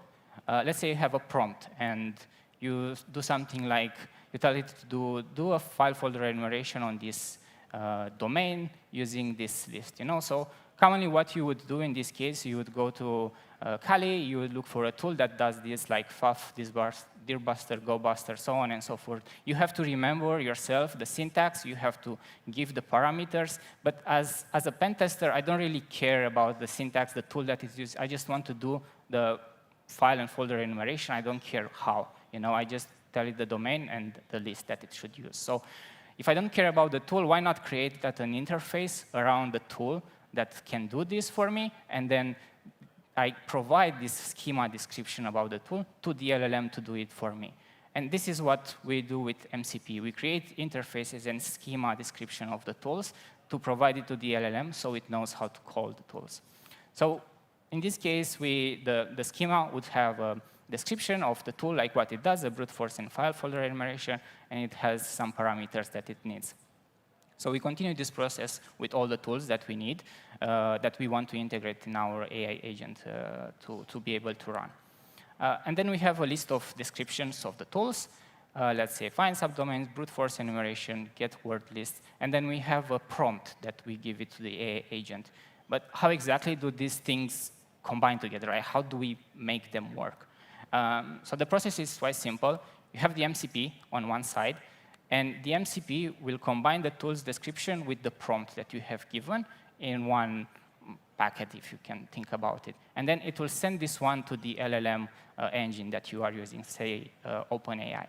Let's say you have a prompt, and you do something like, you tell it to do a file folder enumeration on this domain using this list. So commonly what you would do in this case, you would go to Kali, you would look for a tool that does this, like FUF, Dearbuster, GoBuster, so on and so forth. You have to remember yourself the syntax, you have to give the parameters, but as a pen tester, I don't really care about the syntax, the tool that is used. I just want to do the file and folder enumeration. I don't care how. I just tell it the domain and the list that it should use. So if I don't care about the tool, why not create an interface around the tool that can do this for me, and then I provide this schema description about the tool to the LLM to do it for me. And this is what we do with MCP. We create interfaces and schema description of the tools to provide it to the LLM so it knows how to call the tools. So in this case, the schema would have a description of the tool, like what it does, a brute force and file folder enumeration, and it has some parameters that it needs. So we continue this process with all the tools that we need, that we want to integrate in our AI agent to be able to run. And then we have a list of descriptions of the tools. Let's say find subdomains, brute force enumeration, get word list, and then we have a prompt that we give it to the AI agent. But how exactly do these things combine together? Right? How do we make them work? So the process is quite simple. You have the MCP on one side, and the MCP will combine the tool's description with the prompt that you have given in one packet, if you can think about it. And then it will send this one to the LLM engine that you are using, say, OpenAI.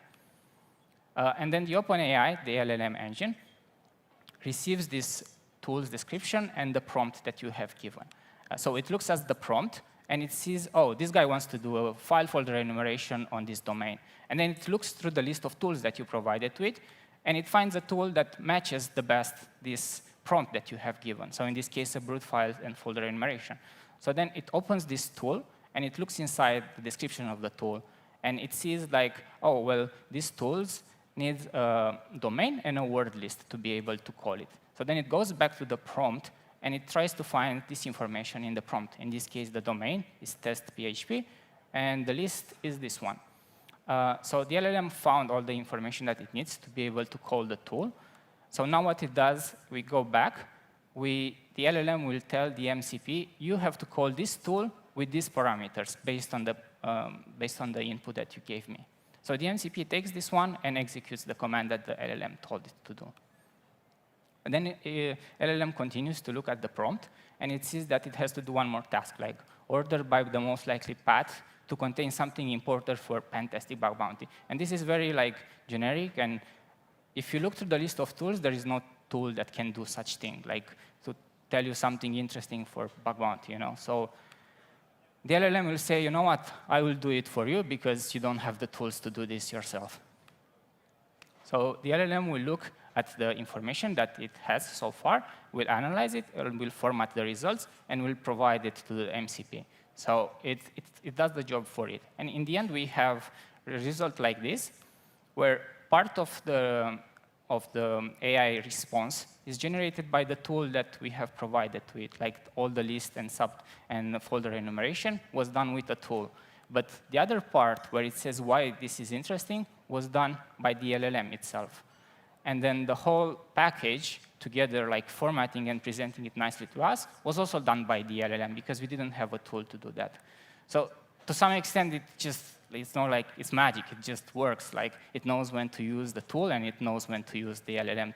And then the OpenAI, the LLM engine, receives this tool's description and the prompt that you have given. So it looks at the prompt, and it sees, oh, this guy wants to do a file folder enumeration on this domain. And then it looks through the list of tools that you provided to it, and it finds a tool that matches the best this prompt that you have given. So in this case, a brute file and folder enumeration. So then it opens this tool, and it looks inside the description of the tool, and it sees like, oh, well, these tools need a domain and a word list to be able to call it. So then it goes back to the prompt, and it tries to find this information in the prompt. In this case, the domain is test.php, and the list is this one. So the LLM found all the information that it needs to be able to call the tool. So now what it does, we go back. The LLM will tell the MCP, you have to call this tool with these parameters based on the input that you gave me. So the MCP takes this one and executes the command that the LLM told it to do. And then LLM continues to look at the prompt, and it sees that it has to do one more task, like order by the most likely path to contain something important for pen testing bug bounty. And this is very generic, and if you look through the list of tools, there is no tool that can do such thing, like to tell you something interesting for bug bounty, So the LLM will say, you know what, I will do it for you because you don't have the tools to do this yourself. So the LLM will look at the information that it has so far, will analyze it, and will format the results, and will provide it to the MCP. So it does the job for it. And in the end, we have a result like this, where part of the AI response is generated by the tool that we have provided to it, like all the list and folder enumeration was done with the tool. But the other part, where it says why this is interesting, was done by the LLM itself. And then the whole package, together, like formatting and presenting it nicely to us, was also done by the LLM, because we didn't have a tool to do that. So to some extent, it's not like it's magic. It just works. Like it knows when to use the tool, and it knows when to use the LLM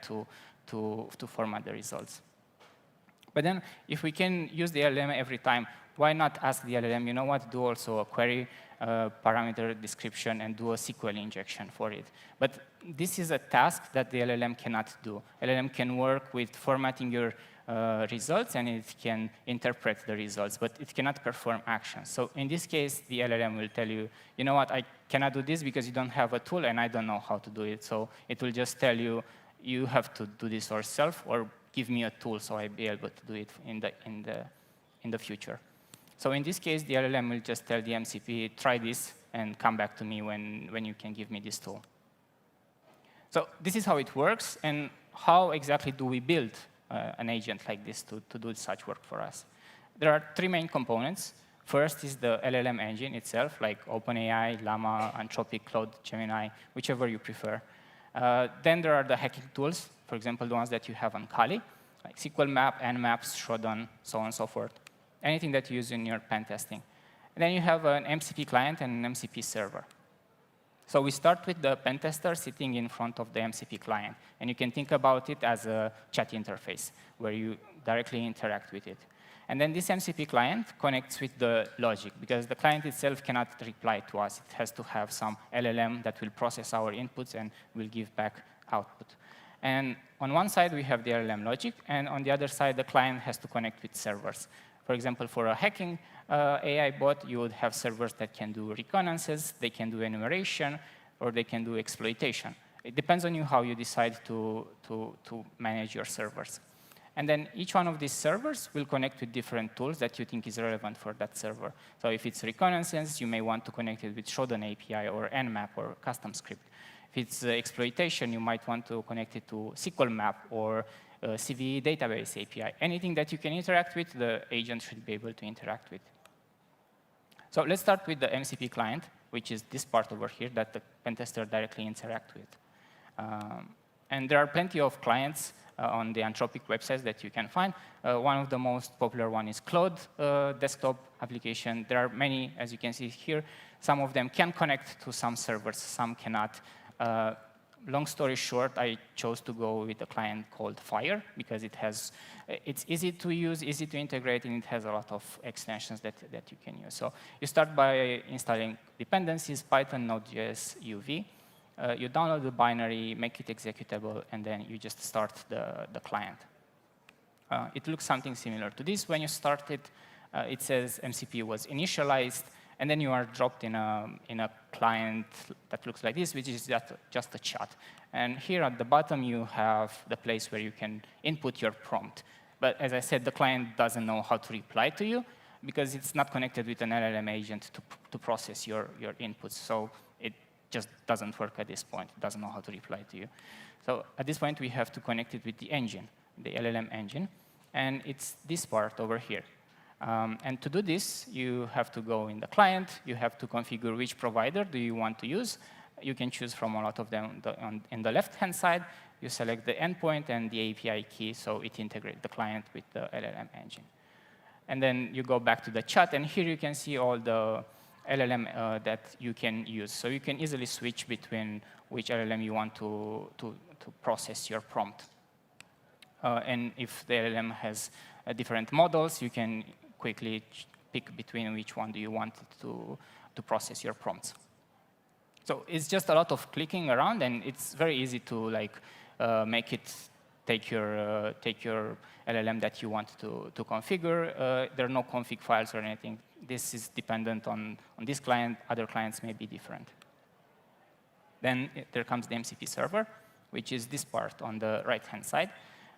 to format the results. But then if we can use the LLM every time, why not ask the LLM, you know what, do also a query parameter description and do a SQL injection for it. But this is a task that the LLM cannot do. LLM can work with formatting your results, and it can interpret the results, but it cannot perform actions. So in this case, the LLM will tell you, you know what, I cannot do this because you don't have a tool, and I don't know how to do it. So it will just tell you, you have to do this yourself, or give me a tool so I'll be able to do it in the future. So in this case, the LLM will just tell the MCP, try this, and come back to me when you can give me this tool. So this is how it works, and how exactly do we build an agent like this to do such work for us? There are three main components. First is the LLM engine itself, like OpenAI, Llama, Anthropic, Claude, Gemini, whichever you prefer. Then there are the hacking tools, for example, the ones that you have on Kali, like SQL Map, Nmaps, Shodan, so on and so forth. Anything that you use in your pen testing. And then you have an MCP client and an MCP server. So we start with the pen tester sitting in front of the MCP client. And you can think about it as a chat interface, where you directly interact with it. And then this MCP client connects with the logic, because the client itself cannot reply to us. It has to have some LLM that will process our inputs and will give back output. And on one side, we have the LLM logic, and on the other side, the client has to connect with servers. For example, for a hacking AI bot, you would have servers that can do reconnaissance, they can do enumeration, or they can do exploitation. It depends on you how you decide to manage your servers. And then each one of these servers will connect with different tools that you think is relevant for that server. So if it's reconnaissance, you may want to connect it with Shodan API or Nmap or custom script. If it's exploitation, you might want to connect it to SQL Map or CVE database API. Anything that you can interact with, the agent should be able to interact with. So let's start with the MCP client, which is this part over here that the pen tester directly interacts with. And there are plenty of clients on the Anthropic websites that you can find. One of the most popular one is Claude desktop application. There are many, as you can see here. Some of them can connect to some servers, some cannot. Long story short, I chose to go with a client called Fire because it's easy to use, easy to integrate, and it has a lot of extensions that you can use. So you start by installing dependencies, Python, Node.js, UV. You download the binary, make it executable, and then you just start the client. It looks something similar to this. When you start it, it says MCP was initialized, and then you are dropped in a client that looks like this, which is just a chat. And here at the bottom, you have the place where you can input your prompt. But as I said, the client doesn't know how to reply to you because it's not connected with an LLM agent to process your inputs. So it just doesn't work at this point. It doesn't know how to reply to you. So at this point, we have to connect it with the engine, the LLM engine. And it's this part over here. And to do this, you have to go in the client. You have to configure which provider do you want to use. You can choose from a lot of them. In the left-hand side, you select the endpoint and the API key, so it integrates the client with the LLM engine. And then you go back to the chat, and here you can see all the LLM that you can use. So you can easily switch between which LLM you want to process your prompt. And if the LLM has different models, you can quickly pick between which one do you want to process your prompts. So it's just a lot of clicking around, and it's very easy to make it take your LLM that you want to configure. There are no config files or anything. This is dependent on this client. Other clients may be different. Then there comes the MCP server, which is this part on the right-hand side.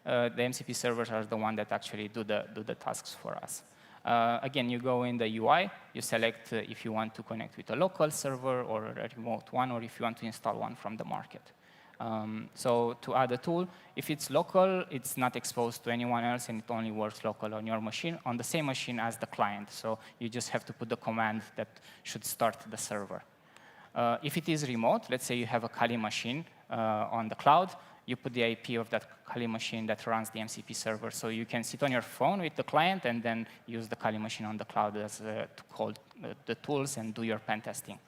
The MCP servers are the one that actually do the tasks for us. Again, you go in the UI, you select if you want to connect with a local server or a remote one, or if you want to install one from the market. So to add a tool, if it's local, it's not exposed to anyone else, and it only works local on your machine, on the same machine as the client. So you just have to put the command that should start the server. If it is remote, let's say you have a Kali machine on the cloud, you put the IP of that Kali machine that runs the MCP server. So you can sit on your phone with the client and then use the Kali machine on the cloud to call the tools and do your pen testing.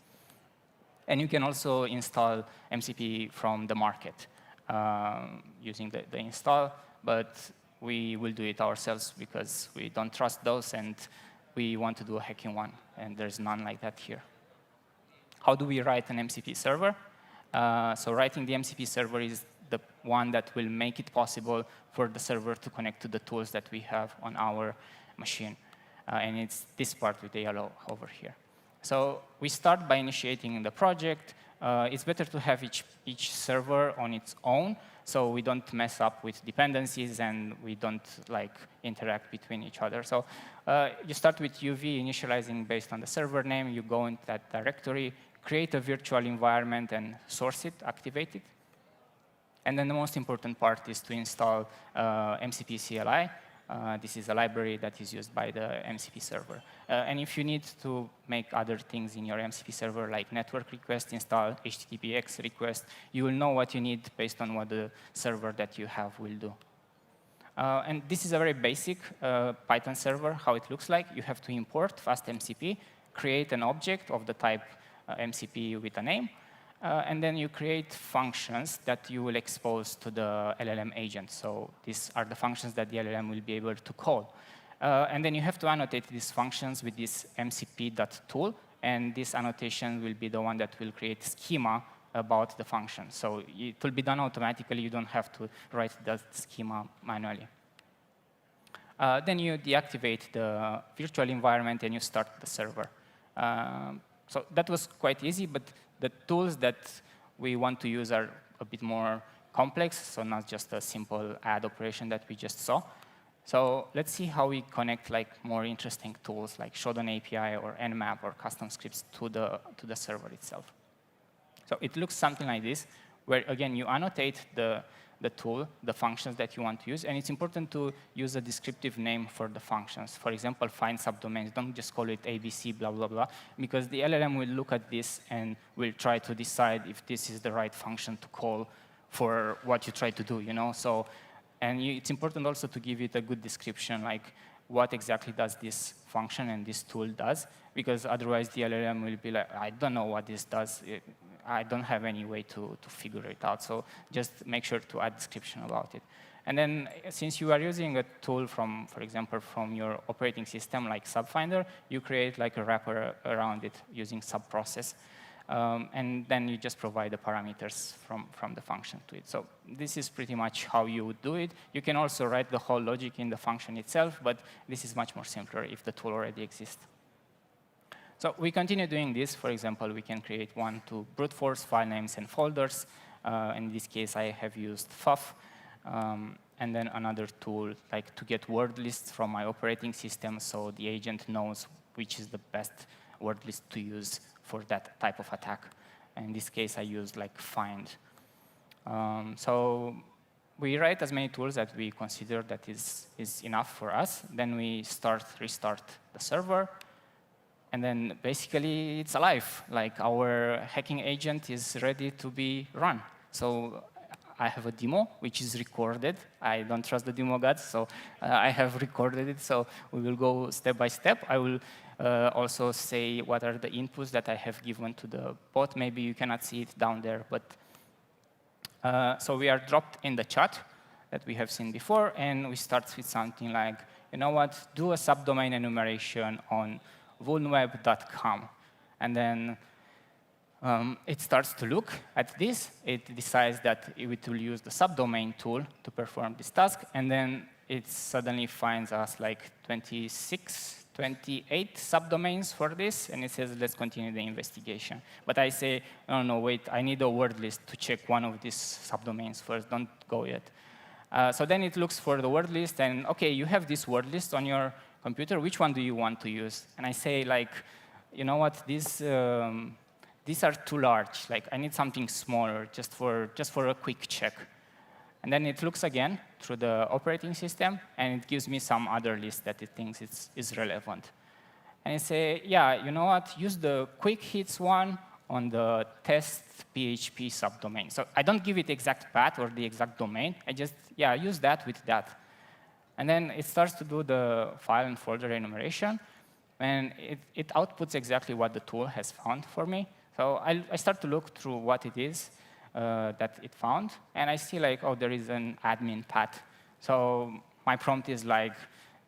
And you can also install MCP from the market using the install, but we will do it ourselves because we don't trust those, and we want to do a hacking one, and there's none like that here. How do we write an MCP server? So writing the MCP server is the one that will make it possible for the server to connect to the tools that we have on our machine. And it's this part with the yellow over here. So we start by initiating the project. It's better to have each server on its own, so we don't mess up with dependencies and we don't interact between each other. So you start with UV initializing based on the server name. You go into that directory, create a virtual environment, and source it, activate it. And then the most important part is to install MCP CLI. This is a library that is used by the MCP server. And if you need to make other things in your MCP server, like network request, install HTTPX request, you will know what you need based on what the server that you have will do. And this is a very basic Python server, how it looks like. You have to import fastMCP, create an object of the type MCP with a name, and then you create functions that you will expose to the LLM agent. So these are the functions that the LLM will be able to call. And then you have to annotate these functions with this mcp.tool, and this annotation will be the one that will create schema about the function. So it will be done automatically. You don't have to write that schema manually. Then you deactivate the virtual environment and you start the server. So that was quite easy, but the tools that we want to use are a bit more complex, so not just a simple add operation that we just saw. So let's see how we connect more interesting tools like Shodan API or Nmap or custom scripts to the server itself. So it looks something like this, where again you annotate the tool, the functions that you want to use, and it's important to use a descriptive name for the functions. For example, find subdomains. Don't just call it ABC, blah, blah, blah, because the LLM will look at this and will try to decide if this is the right function to call for what you try to do, So, and it's important also to give it a good description, like what exactly does this function and this tool does, because otherwise the LLM will be like, I don't know what this does. I don't have any way to figure it out. So just make sure to add description about it. And then since you are using a tool from, for example, from your operating system like Subfinder, you create a wrapper around it using subprocess. and then you just provide the parameters from the function to it. So this is pretty much how you would do it. You can also write the whole logic in the function itself, but this is much more simpler if the tool already exists. So we continue doing this. For example, we can create one to brute force file names and folders. In this case, I have used FUF. And then another tool, like to get word lists from my operating system so the agent knows which is the best word list to use for that type of attack. And in this case, I used like find. So we write as many tools that we consider that is enough for us. Then we restart the server. And then basically, it's alive. Like our hacking agent is ready to be run. So I have a demo, which is recorded. I don't trust the demo gods, so I have recorded it. So we will go step by step. I will also say what are the inputs that I have given to the bot. Maybe you cannot see it down there, but so we are dropped in the chat that we have seen before, and we start with something like, you know what, do a subdomain enumeration on vulnweb.com. And then it starts to look at this. It decides that it will use the subdomain tool to perform this task. And then it suddenly finds us like 26, 28 subdomains for this. And it says, let's continue the investigation. But I say, no, wait, I need a word list to check one of these subdomains first. Don't go yet. So then it looks for the word list. And OK, you have this word list on your computer. Which one do you want to use? And I say, like, you know what, these are too large. Like, I need something smaller just for a quick check. And then it looks again through the operating system, and it gives me some other list that it thinks is relevant. And I say, yeah, you know what, use the quick hits one on the test PHP subdomain. So I don't give it exact path or the exact domain. I just, yeah, use that with that. And then it starts to do the file and folder enumeration. And it outputs exactly what the tool has found for me. So I start to look through what it is that it found. And I see, like, oh, there is an admin path. So my prompt is like,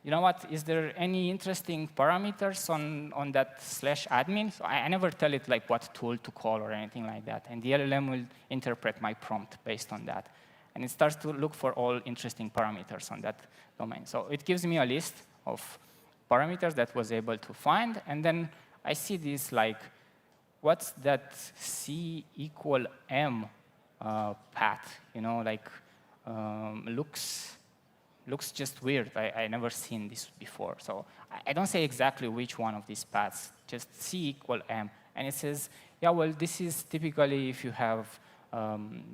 you know what, is there any interesting parameters on that /admin? So I never tell it like what tool to call or anything like that. And the LLM will interpret my prompt based on that. And it starts to look for all interesting parameters on that domain. So it gives me a list of parameters that was able to find. And then I see this, like, what's that C equal M path? You know, like, looks just weird. I never seen this before. So I don't say exactly which one of these paths, just C equal M. And it says, yeah, well, this is typically if you have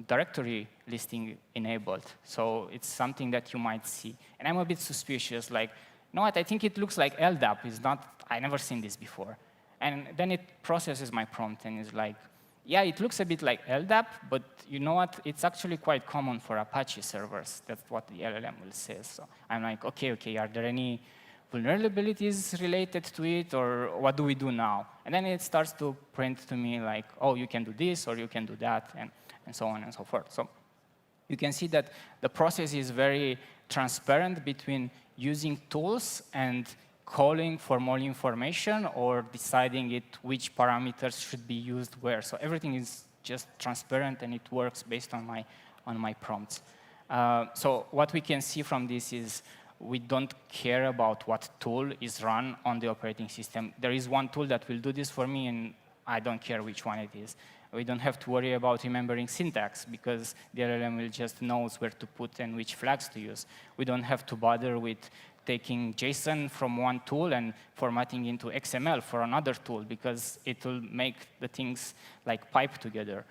directory listing enabled. So it's something that you might see. And I'm a bit suspicious, like, you know what, I think it looks like LDAP. It's not, I never seen this before. And then it processes my prompt and is like, yeah, it looks a bit like LDAP, but you know what? It's actually quite common for Apache servers. That's what the LLM will say. So I'm like, OK, are there any vulnerabilities related to it, or what do we do now? And then it starts to print to me like, oh, you can do this, or you can do that, and so on and so forth. So you can see that the process is very transparent between using tools and calling for more information or deciding which parameters should be used where. So everything is just transparent, and it works based on my prompts. So what we can see from this is we don't care about what tool is run on the operating system. There is one tool that will do this for me, and I don't care which one it is. We don't have to worry about remembering syntax, because the LLM will just knows where to put and which flags to use. We don't have to bother with taking JSON from one tool and formatting into XML for another tool, because it will make the things like pipe together.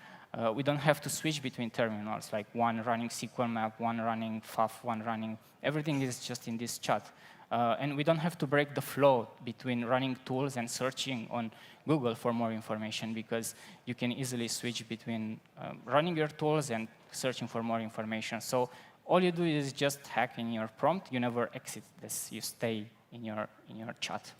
We don't have to switch between terminals, like one running SQL map, one running FUF, one running. Everything is just in this chat. And we don't have to break the flow between running tools and searching on Google for more information, because you can easily switch between running your tools and searching for more information. So all you do is just hack in your prompt. You never exit this. You stay in your chat.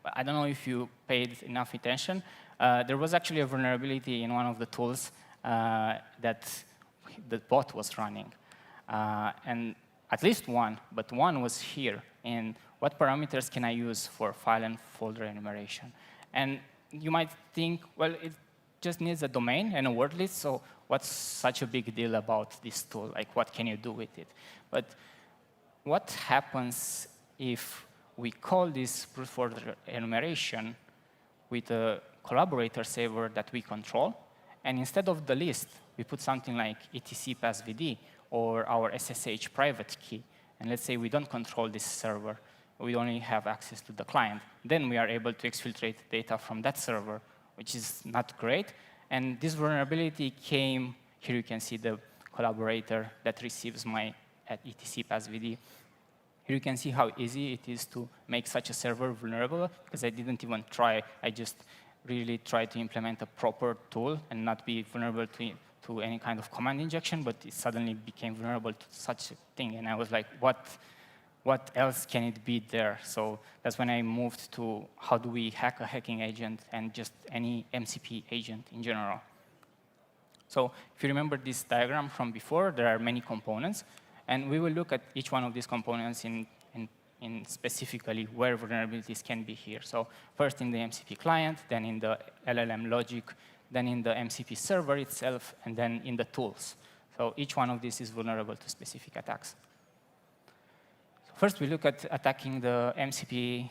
But I don't know if you paid enough attention. There was actually a vulnerability in one of the tools that the bot was running. And at least one, but one was here. And what parameters can I use for file and folder enumeration? And you might think, well, it just needs a domain and a word list, so what's such a big deal about this tool? Like, what can you do with it? But what happens if we call this brute force enumeration with a collaborator server that we control, and instead of the list, we put something like etc passvd or our SSH private key, and let's say we don't control this server, we only have access to the client. Then we are able to exfiltrate data from that server, which is not great. And this vulnerability came, here you can see the collaborator that receives my etc passvd. Here you can see how easy it is to make such a server vulnerable, because I didn't even try. I just really tried to implement a proper tool and not be vulnerable to any kind of command injection, but it suddenly became vulnerable to such a thing. And I was like, what else can it be there? So that's when I moved to how do we hack a hacking agent and just any MCP agent in general. So if you remember this diagram from before, there are many components. And we will look at each one of these components in specifically where vulnerabilities can be here. So first in the MCP client, then in the LLM logic, then in the MCP server itself, and then in the tools. So each one of these is vulnerable to specific attacks. So first, we look at attacking the MCP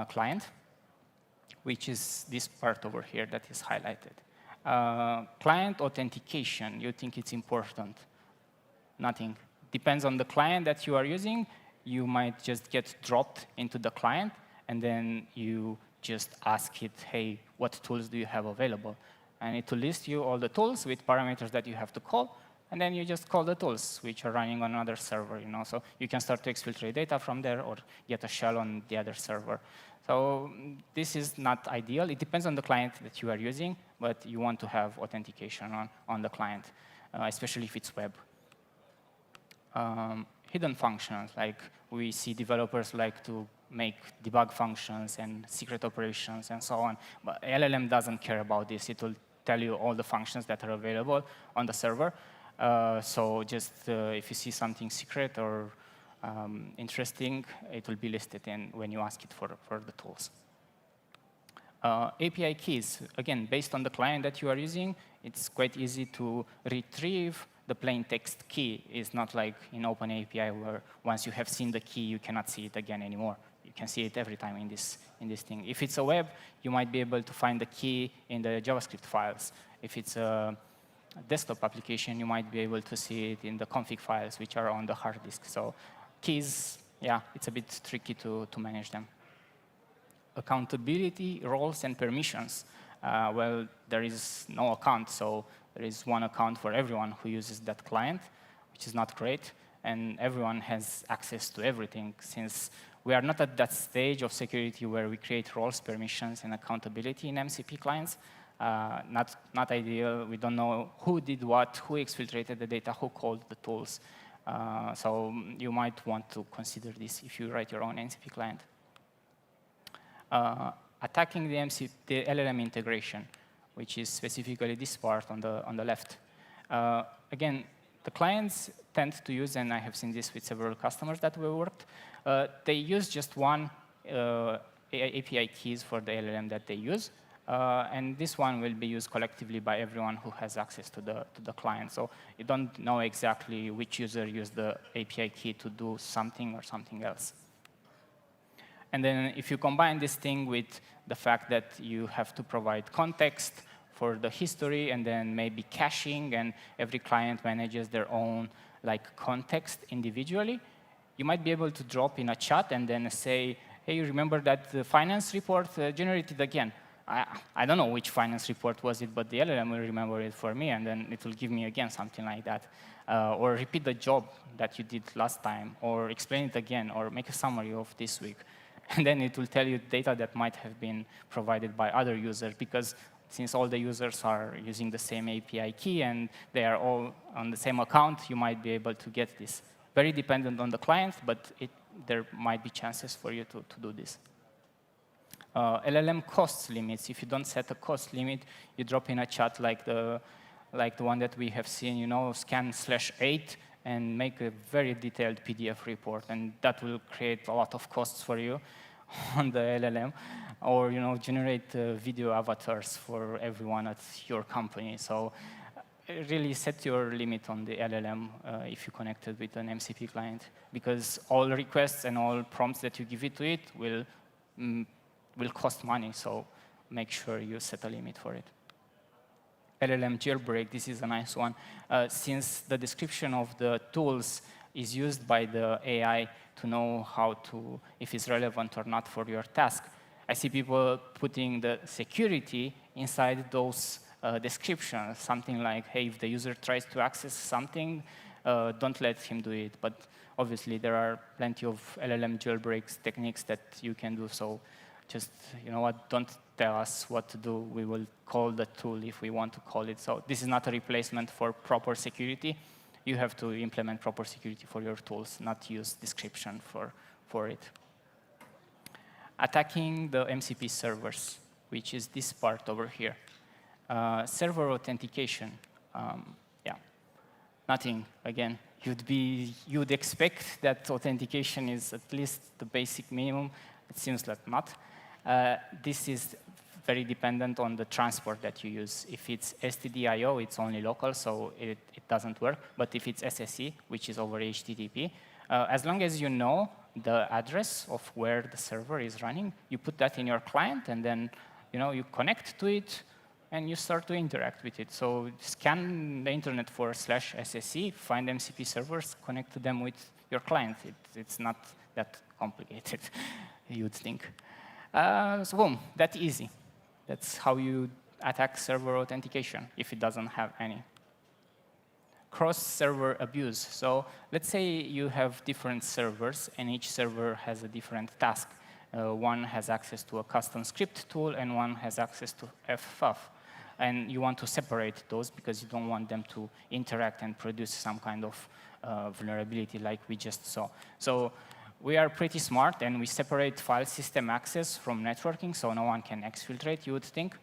client, which is this part over here that is highlighted. Client authentication, you think it's important? Nothing. Depends on the client that you are using. You might just get dropped into the client, and then you just ask it, hey, what tools do you have available? And it will list you all the tools with parameters that you have to call, and then you just call the tools, which are running on another server. So you can start to exfiltrate data from there or get a shell on the other server. So this is not ideal. It depends on the client that you are using, but you want to have authentication on the client, especially if it's web. Hidden functions, like we see developers like to make debug functions and secret operations and so on. But LLM doesn't care about this. It will tell you all the functions that are available on the server. So just if you see something secret or interesting, it will be listed in when you ask it for the tools. API keys, again, based on the client that you are using, it's quite easy to retrieve the plain text key. Is not like in OpenAPI where once you have seen the key, you cannot see it again anymore. You can see it every time in this thing. If it's a web, you might be able to find the key in the JavaScript files. If it's a desktop application, you might be able to see it in the config files, which are on the hard disk. So keys, yeah, it's a bit tricky to manage them. Accountability, roles, and permissions. Well, there is no account, so there is one account for everyone who uses that client, which is not great, and everyone has access to everything. Since we are not at that stage of security where we create roles, permissions, and accountability in MCP clients, not ideal. We don't know who did what, who exfiltrated the data, who called the tools. So you might want to consider this if you write your own MCP client. Attacking the LLM integration, which is specifically this part on the left. Again, the clients tend to use, and I have seen this with several customers that we worked, they use just one API keys for the LLM that they use, and this one will be used collectively by everyone who has access to the client. So you don't know exactly which user used the API key to do something or something else. And then if you combine this thing with the fact that you have to provide context for the history and then maybe caching, and every client manages their own context individually, you might be able to drop in a chat and then say, hey, you remember that the finance report generated again? I don't know which finance report was it, but the LLM will remember it for me, and then it will give me again something like that. Or repeat the job that you did last time, or explain it again, or make a summary of this week. And then it will tell you data that might have been provided by other users, because since all the users are using the same API key and they are all on the same account, you might be able to get this. Very dependent on the client, but there might be chances for you to do this. LLM cost limits. If you don't set a cost limit, you drop in a chat like the one that we have seen, scan/8, and make a very detailed PDF report, and that will create a lot of costs for you on the LLM. or generate video avatars for everyone at your company. So really set your limit on the LLM if you connect it with an MCP client, because all requests and all prompts that you give it to it will cost money. So make sure you set a limit for it. LLM jailbreak, this is a nice one. Since the description of the tools is used by the AI to know if it's relevant or not for your task, I see people putting the security inside those descriptions, something like, hey, if the user tries to access something, don't let him do it. But obviously, there are plenty of LLM jailbreaks techniques that you can do. So just, don't tell us what to do. We will call the tool if we want to call it. So this is not a replacement for proper security. You have to implement proper security for your tools, not use description for it. Attacking the MCP servers, which is this part over here. Server authentication, nothing. Again, you'd expect that authentication is at least the basic minimum. It seems like not. This is very dependent on the transport that you use. If it's STDIO, it's only local, so it doesn't work. But if it's SSE, which is over HTTP, as long as you know the address of where the server is running, you put that in your client, and then you connect to it, and you start to interact with it. So scan the internet for /SSE, find MCP servers, connect to them with your client. It's not that complicated, you'd think. So boom, that's easy. That's how you attack server authentication if it doesn't have any. Cross-server abuse. So let's say you have different servers, and each server has a different task. One has access to a custom script tool, and one has access to FFuff. And you want to separate those because you don't want them to interact and produce some kind of vulnerability like we just saw. So we are pretty smart, and we separate file system access from networking, so no one can exfiltrate, you would think.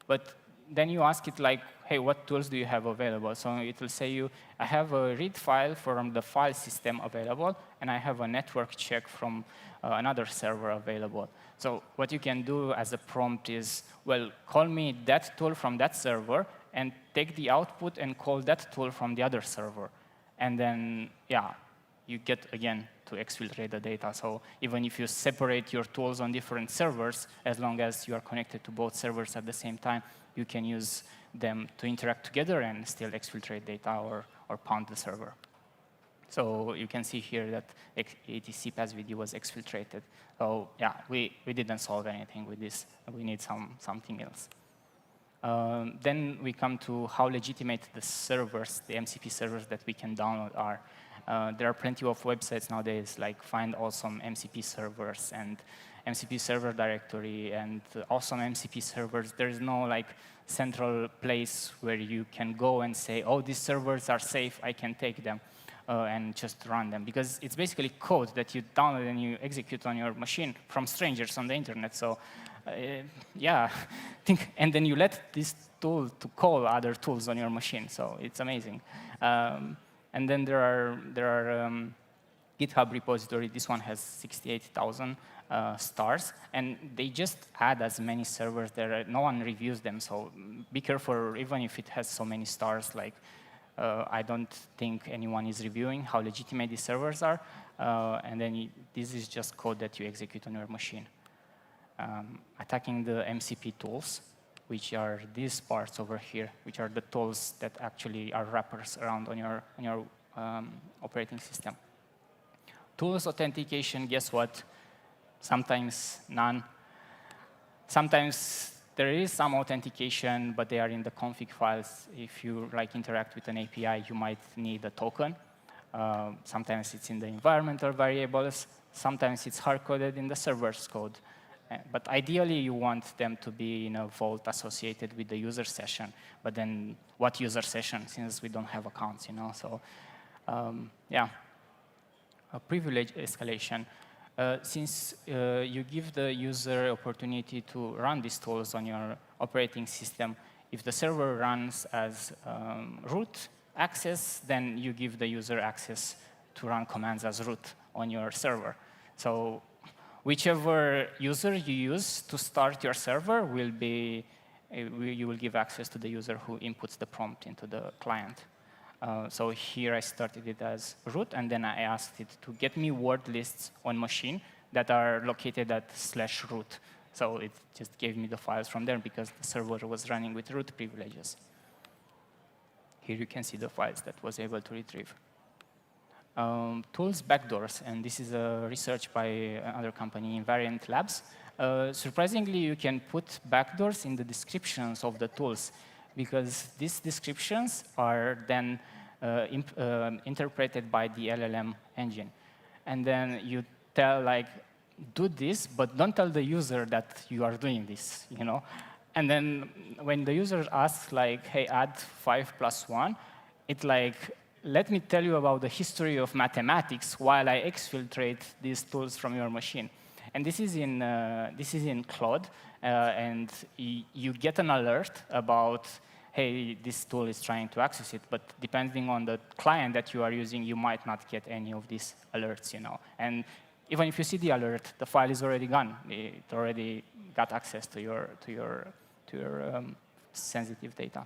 But then you ask it like, hey, what tools do you have available? So it will say I have a read file from the file system available, and I have a network check from another server available. So what you can do as a prompt is, well, call me that tool from that server, and take the output and call that tool from the other server. And then, you get, again, to exfiltrate the data. So even if you separate your tools on different servers, as long as you are connected to both servers at the same time, you can use them to interact together and still exfiltrate data or pound the server. So you can see here that ATC pass video was exfiltrated. So we didn't solve anything with this. We need something else. Then we come to how legitimate the servers, the MCP servers that we can download are. There are plenty of websites nowadays, like Find Awesome MCP Servers and MCP Server Directory and Awesome MCP Servers. There is no central place where you can go and say, oh, these servers are safe, I can take them and just run them. Because it's basically code that you download and you execute on your machine from strangers on the internet. So and then you let this tool to call other tools on your machine. So it's amazing. And then there are GitHub repository. This one has 68,000 stars, and they just add as many servers there. No one reviews them, so be careful. Even if it has so many stars, I don't think anyone is reviewing how legitimate these servers are. And then this is just code that you execute on your machine. Attacking the MCP tools, which are these parts over here, which are the tools that actually are wrappers around on your operating system. Tools authentication, guess what? Sometimes none. Sometimes there is some authentication, but they are in the config files. If you interact with an API, you might need a token. Sometimes it's in the environmental variables. Sometimes it's hard-coded in the server's code. But ideally, you want them to be in a vault associated with the user session. But then what user session, since we don't have accounts, So, a privilege escalation. Since you give the user opportunity to run these tools on your operating system, if the server runs as root access, then you give the user access to run commands as root on your server. So whichever user you use to start your server will be, you will give access to the user who inputs the prompt into the client. So here I started it as root, and then I asked it to get me word lists on machine that are located at /root. So it just gave me the files from there because the server was running with root privileges. Here you can see the files that was able to retrieve. Tools backdoors, and this is a research by another company, Invariant Labs. Surprisingly, you can put backdoors in the descriptions of the tools, because these descriptions are then interpreted by the LLM engine. And then you tell, like, do this, but don't tell the user that you are doing this, you know? And then when the user asks, like, hey, add 5 + 1, it's like, let me tell you about the history of mathematics while I exfiltrate these tools from your machine. And this is in Claude, and you get an alert about, hey, this tool is trying to access it. But depending on the client that you are using, you might not get any of these alerts, you know. And even if you see the alert, the file is already gone. It already got access to your sensitive data.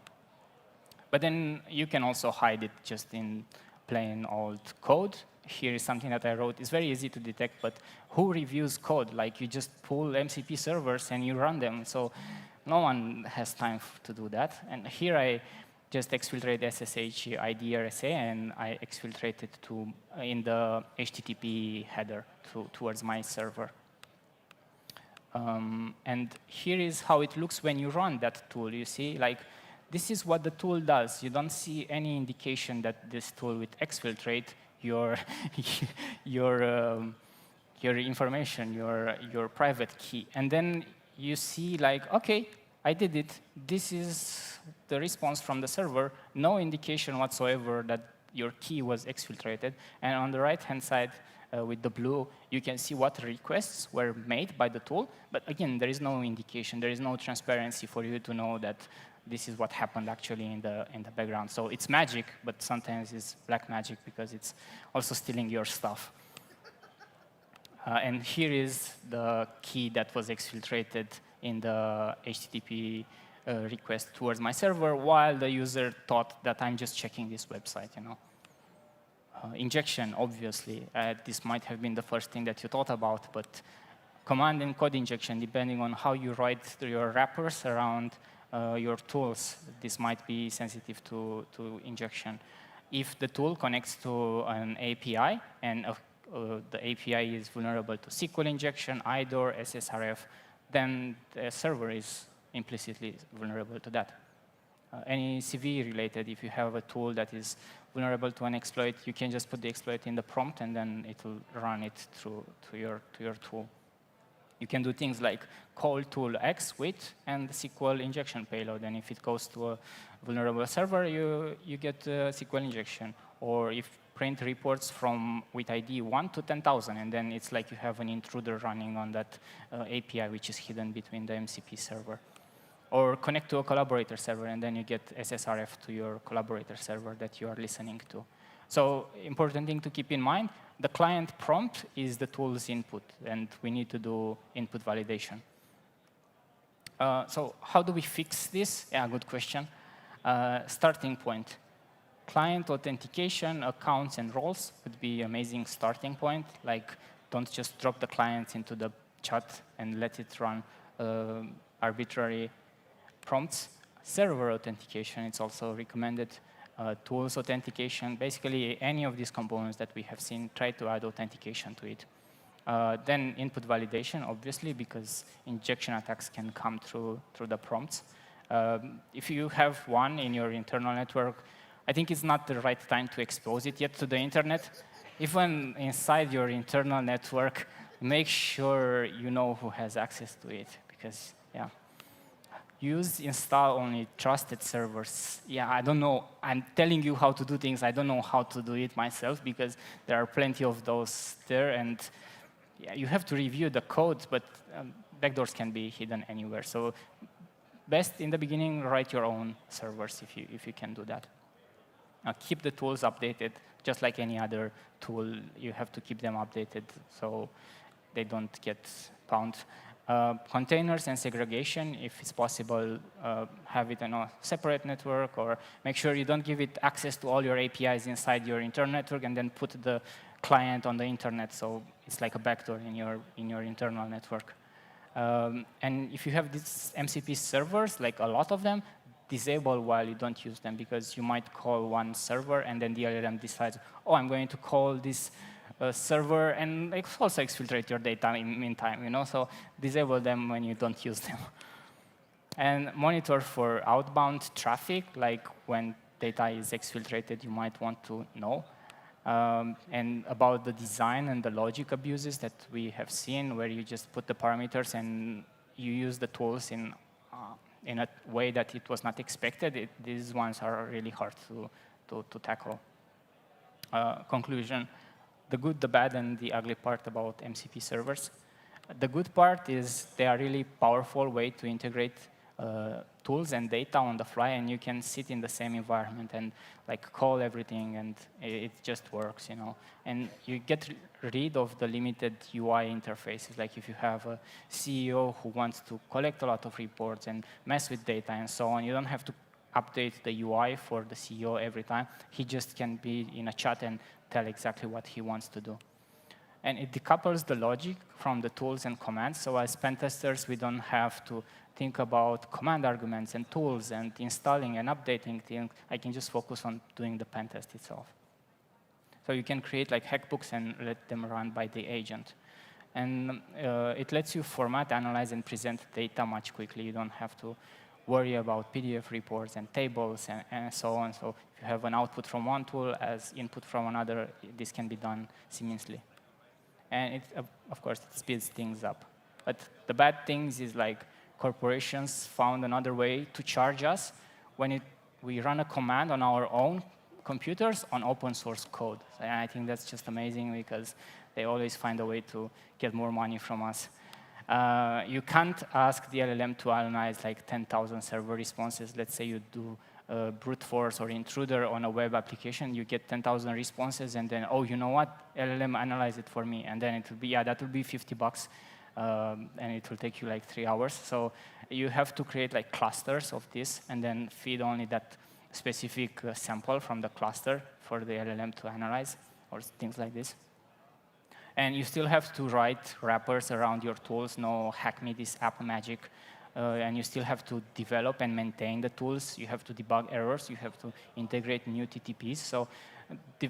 But then you can also hide it just in plain old code. Here is something that I wrote. It's very easy to detect, but who reviews code? Like, you just pull MCP servers and you run them. So no one has time to do that. And here I just exfiltrate SSH ID RSA, and I exfiltrate it in the HTTP header towards my server. And here is how it looks when you run that tool. You see, like, this is what the tool does. You don't see any indication that this tool would exfiltrate your information, your private key. And then you see, like, OK, I did it. This is the response from the server. No indication whatsoever that your key was exfiltrated. And on the right-hand side, with the blue, you can see what requests were made by the tool. But again, there is no indication. There is no transparency for you to know that this is what happened actually in the background. So it's magic, but sometimes it's black magic because it's also stealing your stuff. And here is the key that was exfiltrated in the HTTP request towards my server, while the user thought that I'm just checking this website, you know. Injection, obviously, this might have been the first thing that you thought about, but command and code injection, depending on how you write your wrappers around your tools, this might be sensitive to injection. If the tool connects to an API, and the API is vulnerable to SQL injection, IDOR, SSRF, then the server is implicitly vulnerable to that. Any CV related, if you have a tool that is vulnerable to an exploit, you can just put the exploit in the prompt, and then it will run it through to your tool. You can do things like call tool X with and SQL injection payload, and if it goes to a vulnerable server, you get SQL injection. Or if print reports from with ID 1 to 10,000, and then it's like you have an intruder running on that API, which is hidden between the MCP server. Or connect to a collaborator server, and then you get SSRF to your collaborator server that you are listening to. So important thing to keep in mind, the client prompt is the tool's input, and we need to do input validation. So how do we fix this? Yeah, good question. Starting point. Client authentication, accounts, and roles would be an amazing starting point. Like, don't just drop the client into the chat and let it run arbitrary prompts. Server authentication, it's also recommended. Tools authentication, basically any of these components that we have seen, try to add authentication to it. Then input validation, obviously, because injection attacks can come through the prompts. If you have one in your internal network, I think it's not the right time to expose it yet to the internet. Even inside your internal network, make sure you know who has access to it, because, yeah. Install only trusted servers. Yeah, I don't know. I'm telling you how to do things. I don't know how to do it myself, because there are plenty of those there. And yeah, you have to review the code, but backdoors can be hidden anywhere. So best in the beginning, write your own servers if you can do that. Keep the tools updated, just like any other tool. You have to keep them updated. So they don't get found. Containers and segregation, if it's possible, have it in a separate network, or make sure you don't give it access to all your APIs inside your internal network and then put the client on the internet, so it's like a backdoor in your internal network. And if you have these MCP servers, like a lot of them, disable while you don't use them, because you might call one server and then the LLM decides, oh, I'm going to call this server and also exfiltrate your data in the meantime, you know? So disable them when you don't use them. And monitor for outbound traffic, like when data is exfiltrated, you might want to know. And about the design and the logic abuses that we have seen, where you just put the parameters and you use the tools in a way that it was not expected, these ones are really hard to tackle. Conclusion. The good, the bad, and the ugly part about MCP servers. The good part is they are really powerful way to integrate tools and data on the fly, and you can sit in the same environment and like call everything, and it just works, you know. And you get rid of the limited UI interfaces. Like if you have a CEO who wants to collect a lot of reports and mess with data and so on, you don't have to update the UI for the CEO every time. He just can be in a chat and tell exactly what he wants to do. And it decouples the logic from the tools and commands. So as pen testers, we don't have to think about command arguments and tools and installing and updating things. I can just focus on doing the pen test itself. So you can create like hackbooks and let them run by the agent. And it lets you format, analyze, and present data much quickly. You don't have to worry about PDF reports and tables and so on. So if you have an output from one tool as input from another, this can be done seamlessly. And it, of course, it speeds things up. But the bad things is like corporations found another way to charge us when we run a command on our own computers on open source code. And I think that's just amazing, because they always find a way to get more money from us. You can't ask the LLM to analyze like 10,000 server responses. Let's say you do brute force or intruder on a web application, you get 10,000 responses, and then, oh, you know what? LLM analyze it for me. And then it will be, yeah, that will be $50. And it will take you like 3 hours. So you have to create like clusters of this and then feed only that specific sample from the cluster for the LLM to analyze, or things like this. And you still have to write wrappers around your tools, no hack me this app magic. And you still have to develop and maintain the tools. You have to debug errors. You have to integrate new TTPs. So the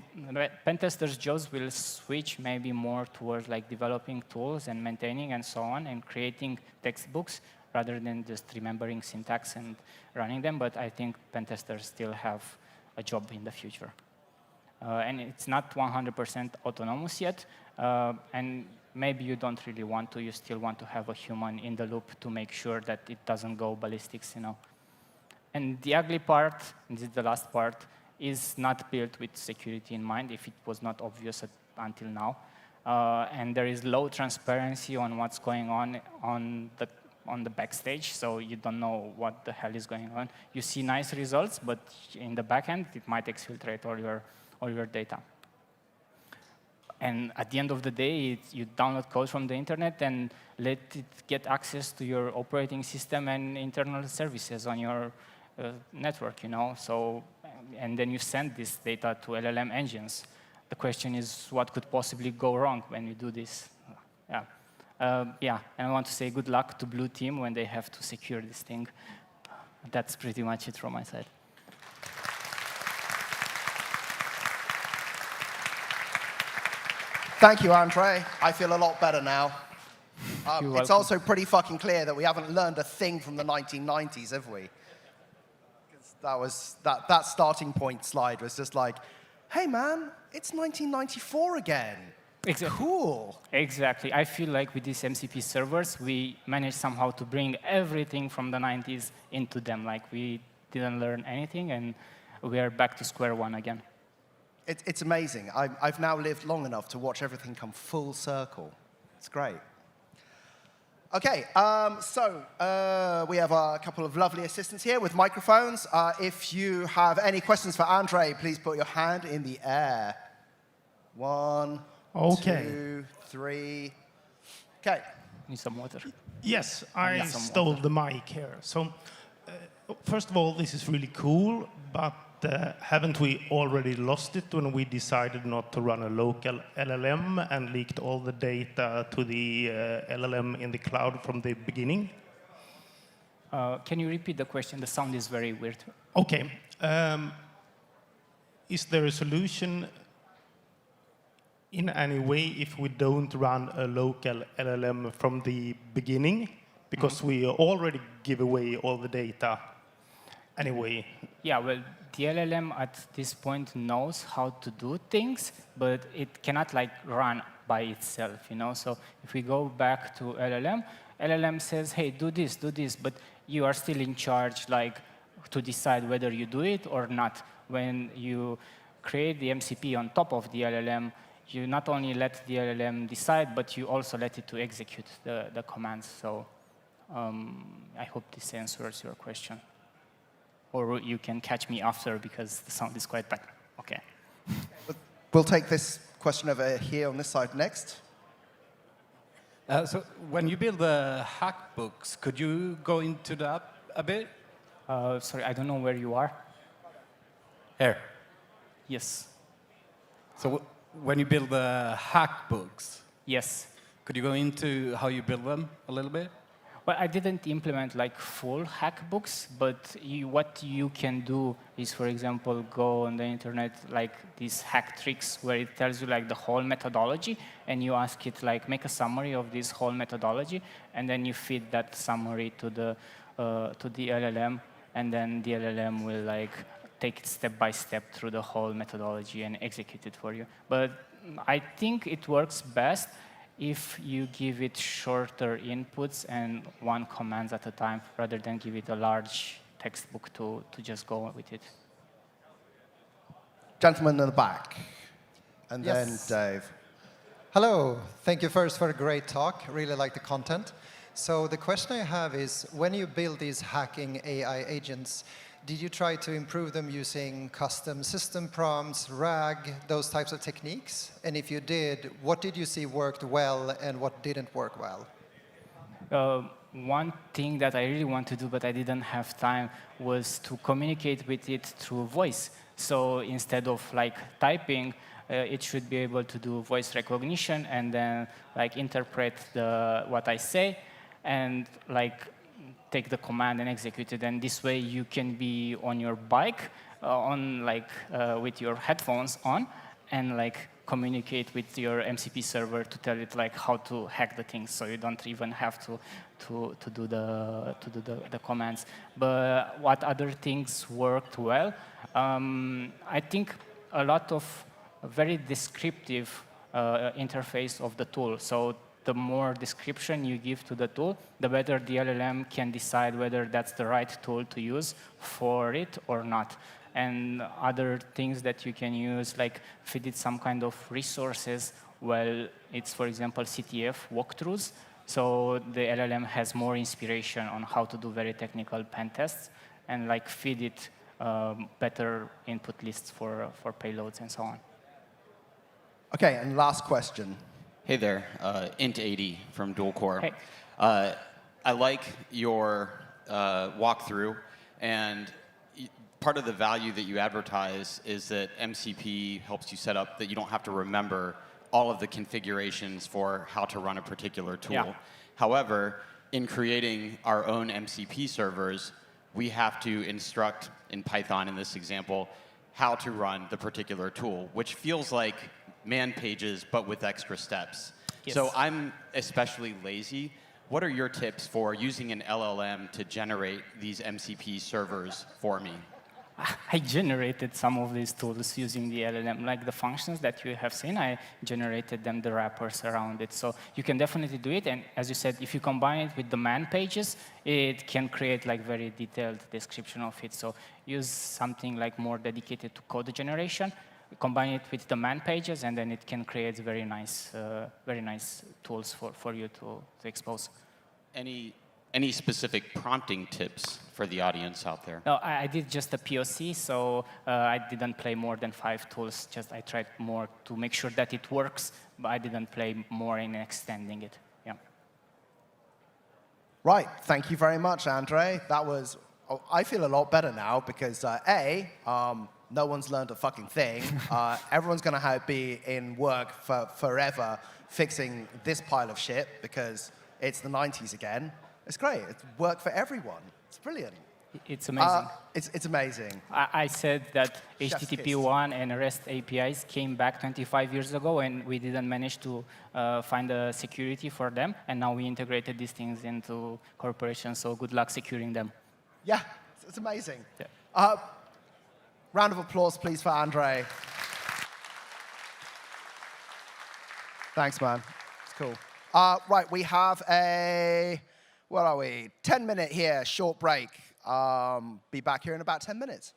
pen testers' jobs will switch maybe more towards like developing tools and maintaining and so on, and creating textbooks rather than just remembering syntax and running them. But I think pen testers still have a job in the future. And it's not 100% autonomous yet. And maybe you don't really want to. You still want to have a human in the loop to make sure that it doesn't go ballistics, you know. And the ugly part, and this is the last part, is not built with security in mind, if it was not obvious until now. And there is low transparency on what's going on the backstage, so you don't know what the hell is going on. You see nice results, but in the back end, it might exfiltrate all your data. And at the end of the day, you download code from the internet and let it get access to your operating system and internal services on your network, you know. So, and then you send this data to LLM engines. The question is, what could possibly go wrong when you do this? Yeah, and I want to say good luck to Blue Team when they have to secure this thing. That's pretty much it from my side. Thank you, Andre. I feel a lot better now. It's also pretty fucking clear that we haven't learned a thing from the 1990s, have we? That was that starting point slide was just like, hey man, it's 1994 again. Exactly. Cool. Exactly. I feel like with these MCP servers, we managed somehow to bring everything from the 90s into them. Like we didn't learn anything, and we are back to square one again. It's amazing. I've now lived long enough to watch everything come full circle. It's great. OK, so we have a couple of lovely assistants here with microphones. If you have any questions for Andre, please put your hand in the air. 1, 2, 3. Okay. Need some water. Yes, I I need some stole water. the mic here. So, first of all, this is really cool, but haven't we already lost it when we decided not to run a local LLM and leaked all the data to the LLM in the cloud from the beginning? Can you repeat the question? The sound is very weird. Okay. Is there a solution in any way if we don't run a local LLM from the beginning? Because we already give away all the data anyway. Yeah, well, the LLM at this point knows how to do things, but it cannot like run by itself, you know? So if we go back to LLM says, hey, do this, but you are still in charge like to decide whether you do it or not. When you create the MCP on top of the LLM, you not only let the LLM decide, but you also let it to execute the commands. So I hope this answers your question. Or you can catch me after because the sound is quite bad. Okay. We'll take this question over here on this side next. So when you build the hack books, could you go into that a bit? Sorry, I don't know where you are. Here. Yes. So when you build the hack books, yes, could you go into how you build them a little bit? Well, I didn't implement like full hack books, but what you can do is, for example, go on the internet like these hack tricks where it tells you like the whole methodology, and you ask it like make a summary of this whole methodology, and then you feed that summary to the LLM, and then the LLM will like take it step by step through the whole methodology and execute it for you. But I think it works best if you give it shorter inputs and one command at a time, rather than give it a large textbook to just go with it. Gentleman in the back, and Yes. then Dave. Hello. Thank you first for a great talk. Really like the content. So the question I have is, when you build these hacking AI agents, did you try to improve them using custom system prompts, RAG, those types of techniques? And if you did, what did you see worked well and what didn't work well? One thing that I really want to do, but I didn't have time, was to communicate with it through voice. So instead of like typing, it should be able to do voice recognition and then like interpret what I say and like take the command and execute it. And this way you can be on your bike with your headphones on and like communicate with your MCP server to tell it like how to hack the things, so you don't even have to do the commands. But what other things worked well? I think a lot of very descriptive interface of the tool. So the more description you give to the tool, the better the LLM can decide whether that's the right tool to use for it or not. And other things that you can use, like feed it some kind of resources, well, it's, for example, CTF walkthroughs. So the LLM has more inspiration on how to do very technical pen tests, and like feed it better input lists for payloads and so on. Okay, and last question. Hey there, Int 80 from Dual Core. Hey. I like your walkthrough, and part of the value that you advertise is that MCP helps you set up that you don't have to remember all of the configurations for how to run a particular tool. Yeah. However, in creating our own MCP servers, we have to instruct in Python, in this example, how to run the particular tool, which feels like man pages, but with extra steps. Yes. So I'm especially lazy. What are your tips for using an LLM to generate these MCP servers for me? I generated some of these tools using the LLM, like the functions that you have seen. I generated them, the wrappers around it. So you can definitely do it. And as you said, if you combine it with the man pages, it can create like very detailed description of it. So use something like more dedicated to code generation, combine it with the man pages, and then it can create very nice tools for you to expose. Any specific prompting tips for the audience out there? No, I did just a POC, so I didn't play more than 5 tools. Just I tried more to make sure that it works, but I didn't play more in extending it. Yeah. Right, thank you very much, Andre. That was, oh, I feel a lot better now because no one's learned a fucking thing. Everyone's gonna be in work for forever fixing this pile of shit because it's the 90s again. It's great, it's work for everyone. It's brilliant. It's amazing. It's amazing. I said that Chef's kiss. HTTP1 and REST APIs came back 25 years ago, and we didn't manage to find a security for them. And now we integrated these things into corporations, so good luck securing them. Yeah, it's amazing. Yeah. Round of applause, please, for Andre. Thanks, man. It's cool. Right, we have a, what are we? 10-minute here, short break. Be back here in about 10 minutes.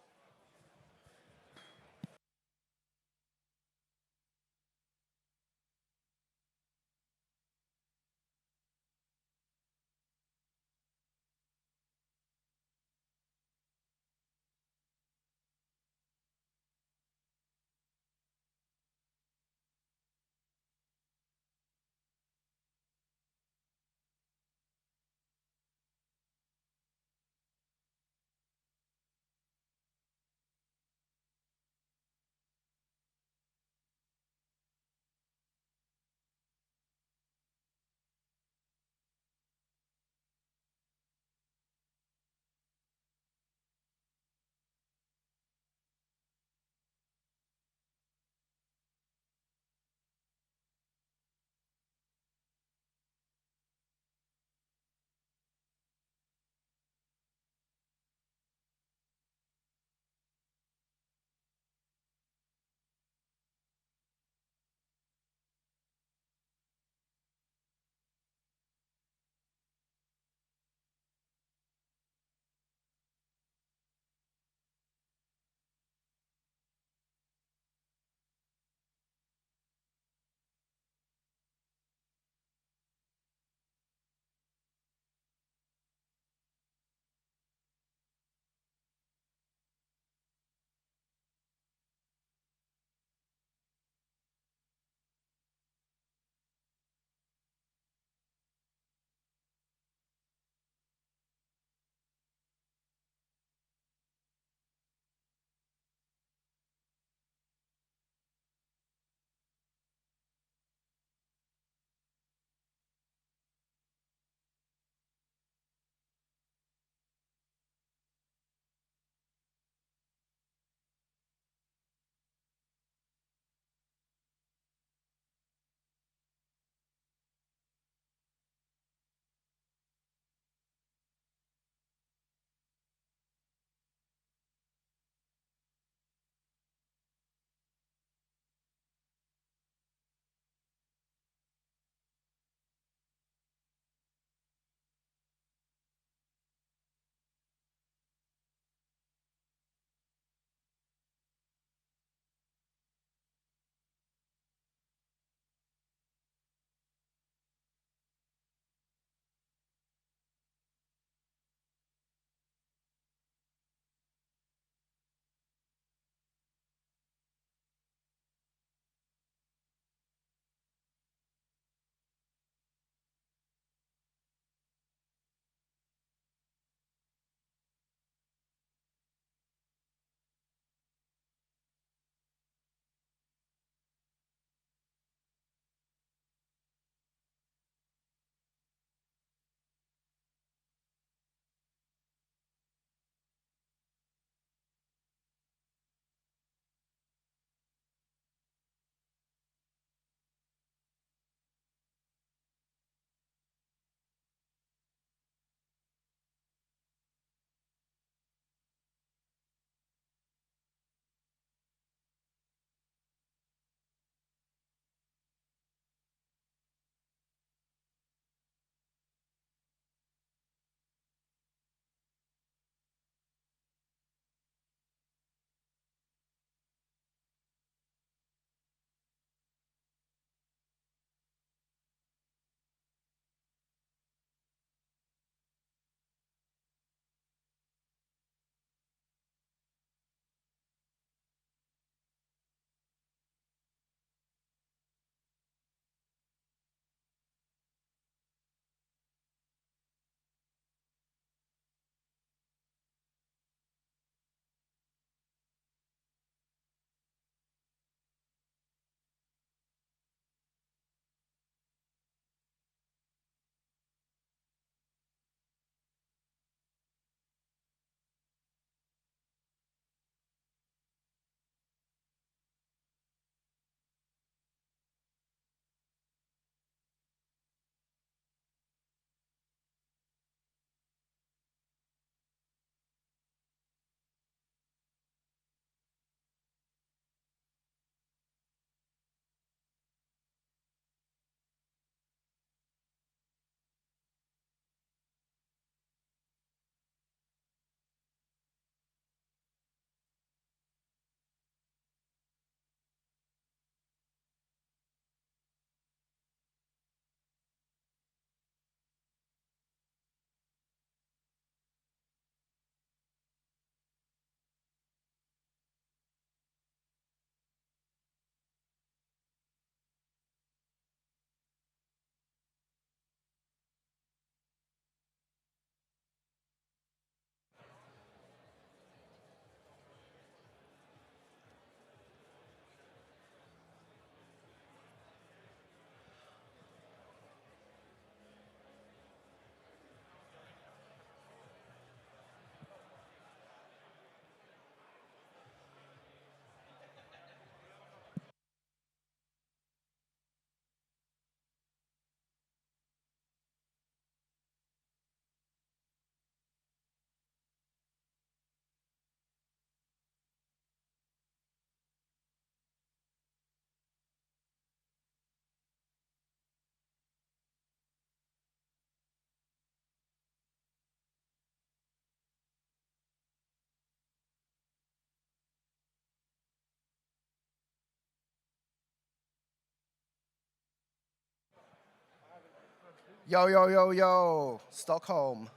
Yo, yo, yo, yo, Stockholm.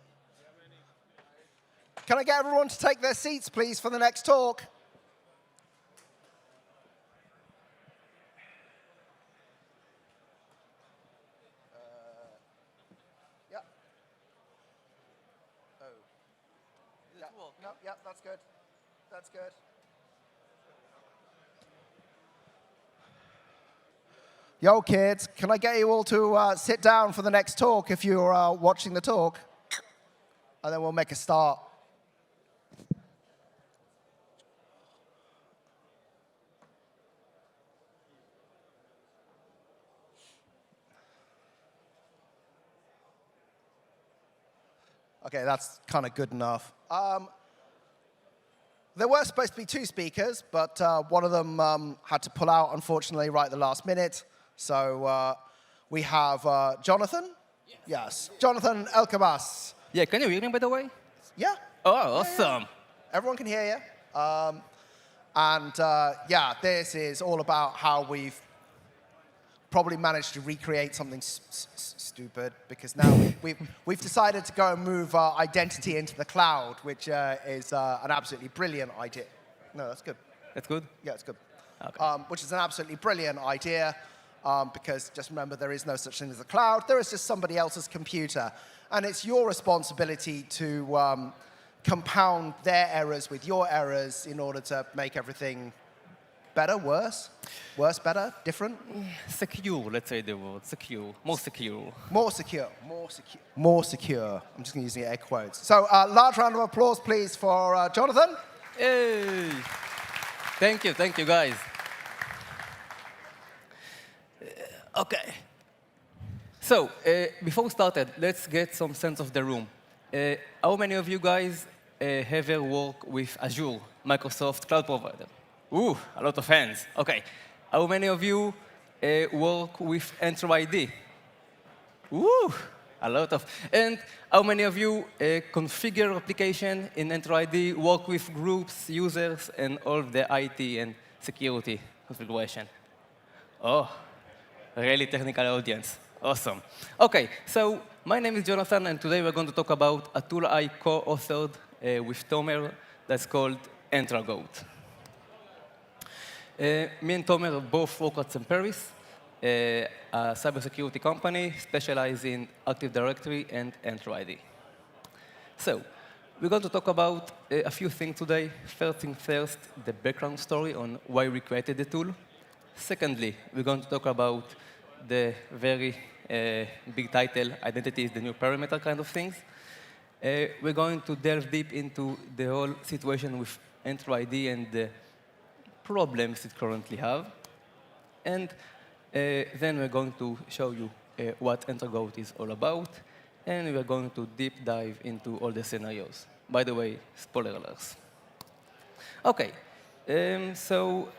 Can I get everyone to take their seats, please, for the next talk? Yeah. Oh. Yeah. No, yeah, that's good. That's good. Yo, kids, can I get you all to sit down for the next talk if you're watching the talk? And then we'll make a start. Okay, that's kind of good enough. There were supposed to be 2 speakers, but one of them had to pull out, unfortunately, right at the last minute. So we have Jonathan. Yes. Jonathan Elkabas. Yeah, can you hear me, by the way? Yeah. Oh, awesome. Yeah. Everyone can hear you. Yeah, this is all about how we've probably managed to recreate something stupid, because now we've decided to go and move identity into the cloud, which is an absolutely brilliant idea. No, that's good. That's good? Yeah, it's good. Okay. Which is an absolutely brilliant idea, because just remember, there is no such thing as a cloud. There is just somebody else's computer. And it's your responsibility to compound their errors with your errors in order to make everything better, worse? Worse, better, different? Secure, let's say the word. Secure. More secure. More secure. More secure. More secure. I'm just going to use the air quotes. So large round of applause, please, for Jonathan. Hey. Thank you, guys. Okay. So, before we started, let's get some sense of the room. How many of you guys ever work with Azure, Microsoft cloud provider? Ooh, a lot of hands. Okay. How many of you work with Entra ID? Ooh, a lot of. And how many of you configure application in Entra ID, work with groups, users, and all the IT and security configuration? Oh, really technical audience. Awesome. OK, so my name is Jonathan, and today we're going to talk about a tool I co-authored with Tomer that's called Entra Goat. Me and Tomer both work at Paris, a cybersecurity company specialized in Active Directory and Entra ID. So we're going to talk about a few things today. First thing first, the background story on why we created the tool. Secondly, we're going to talk about the very big title, identity is the new parameter kind of things. We're going to delve deep into the whole situation with Entra ID and the problems it currently have. And then we're going to show you what Entra Goat is all about. And we're going to deep dive into all the scenarios. By the way, spoiler alerts. OK, so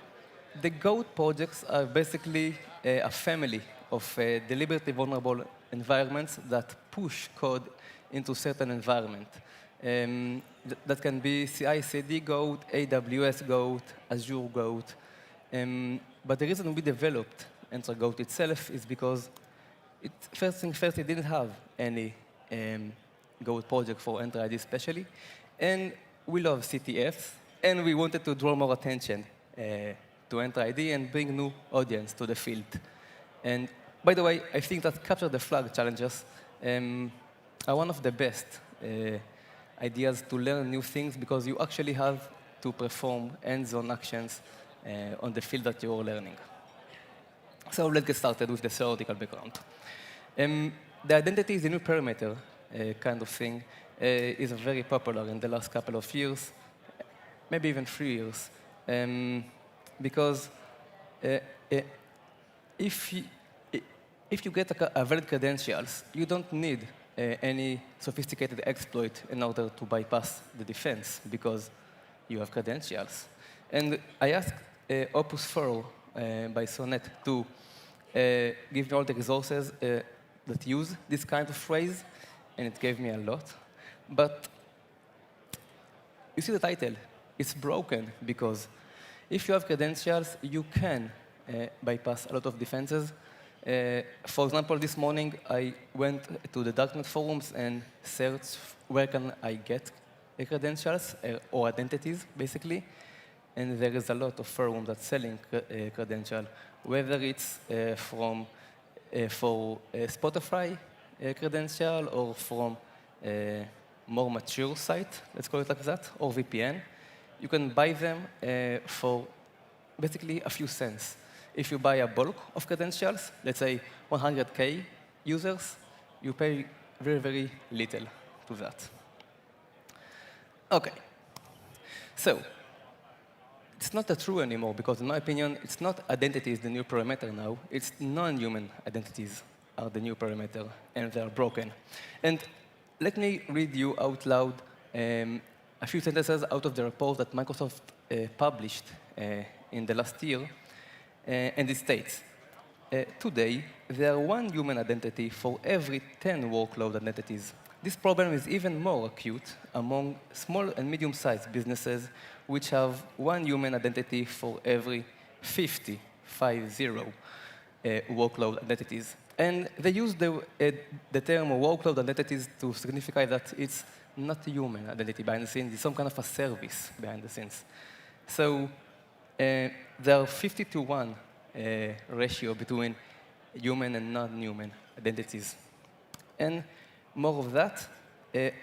the Goat projects are basically a family of deliberately vulnerable environments that push code into certain environment. That can be CI/CD Goat, AWS Goat, Azure Goat. But the reason we developed Entra Goat itself is because first thing first, it didn't have any Goat project for Entra ID especially. And we love CTFs, and we wanted to draw more attention to Entra ID and bring new audience to the field. And by the way, I think that Capture the Flag challenges are one of the best ideas to learn new things, because you actually have to perform hands-on actions on the field that you're learning. So let's get started with the theoretical background. The identity is the new parameter kind of thing is very popular in the last couple of years, maybe even 3 years, because if you get a valid credentials, you don't need any sophisticated exploit in order to bypass the defense, because you have credentials. And I asked Opus 4 by Sonnet to give me all the resources that use this kind of phrase, and it gave me a lot. But you see the title. It's broken, because if you have credentials, you can bypass a lot of defenses. For example, this morning I went to the darknet forums and searched where can I get credentials or identities, basically. And there is a lot of forums that's selling credential, whether it's for Spotify credential or from a more mature site, let's call it like that, or VPN. You can buy them for basically a few cents. If you buy a bulk of credentials, let's say 100K users, you pay very, very little to that. OK. So it's not true anymore, because in my opinion, it's not identity is the new parameter now. It's non-human identities are the new parameter, and they are broken. And let me read you out loud a few sentences out of the report that Microsoft published in the last year. And it states, today, there are one human identity for every 10 workload identities. This problem is even more acute among small and medium-sized businesses, which have one human identity for every 50 workload identities. And they use the term workload identities to signify that it's not a human identity behind the scenes, it's some kind of a service behind the scenes. So there are 50-to-1 ratio between human and non-human identities. And more of that,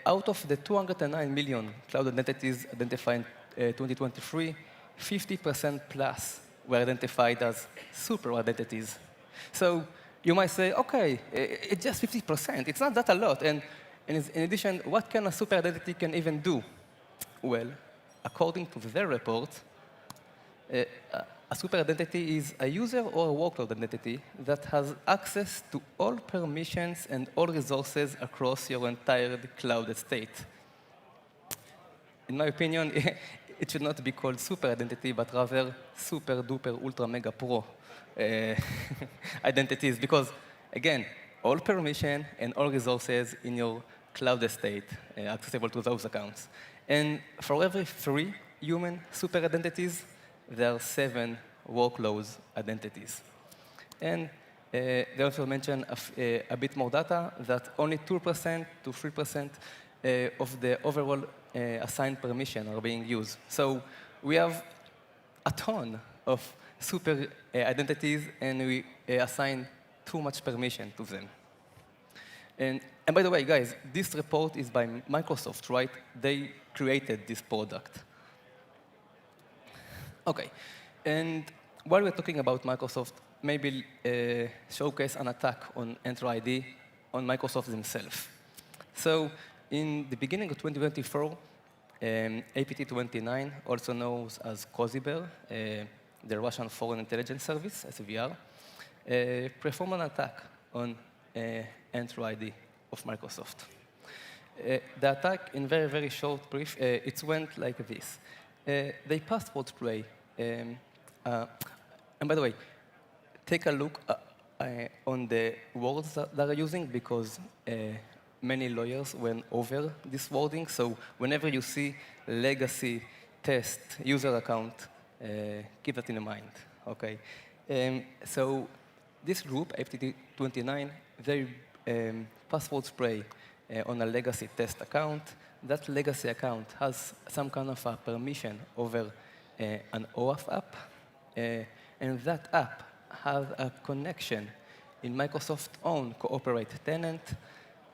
out of the 209 million cloud identities identified in 2023, 50% plus were identified as super identities. So you might say, OK, it's just 50%. It's not that a lot. And in addition, what can a super identity can even do? Well, according to their report, a super identity is a user or a workload identity that has access to all permissions and all resources across your entire cloud estate. In my opinion, it should not be called super identity, but rather super duper ultra mega pro identities, because again, all permission and all resources in your cloud estate accessible to those accounts. And for every 3 human super identities, there are 7 workloads identities. And they also mention a bit more data that only 2% to 3% of the overall assigned permission are being used. So we have a ton of super identities, and we assign too much permission to them. And by the way, guys, this report is by Microsoft, right? They created this product. OK. And while we're talking about Microsoft, maybe showcase an attack on Entra ID on Microsoft themselves. So in the beginning of 2024, APT29, also known as Kozyber, the Russian Foreign Intelligence Service, SVR, performed an attack on Entra ID of Microsoft. The attack, in very, very short brief, it went like this. They password spray. And by the way, take a look on the words that they're using, because many lawyers went over this wording. So whenever you see legacy test user account, keep that in mind. Okay. So this group, APT29, they password spray on a legacy test account. That legacy account has some kind of a permission over an OAuth app, and that app has a connection in Microsoft's own cooperate tenant,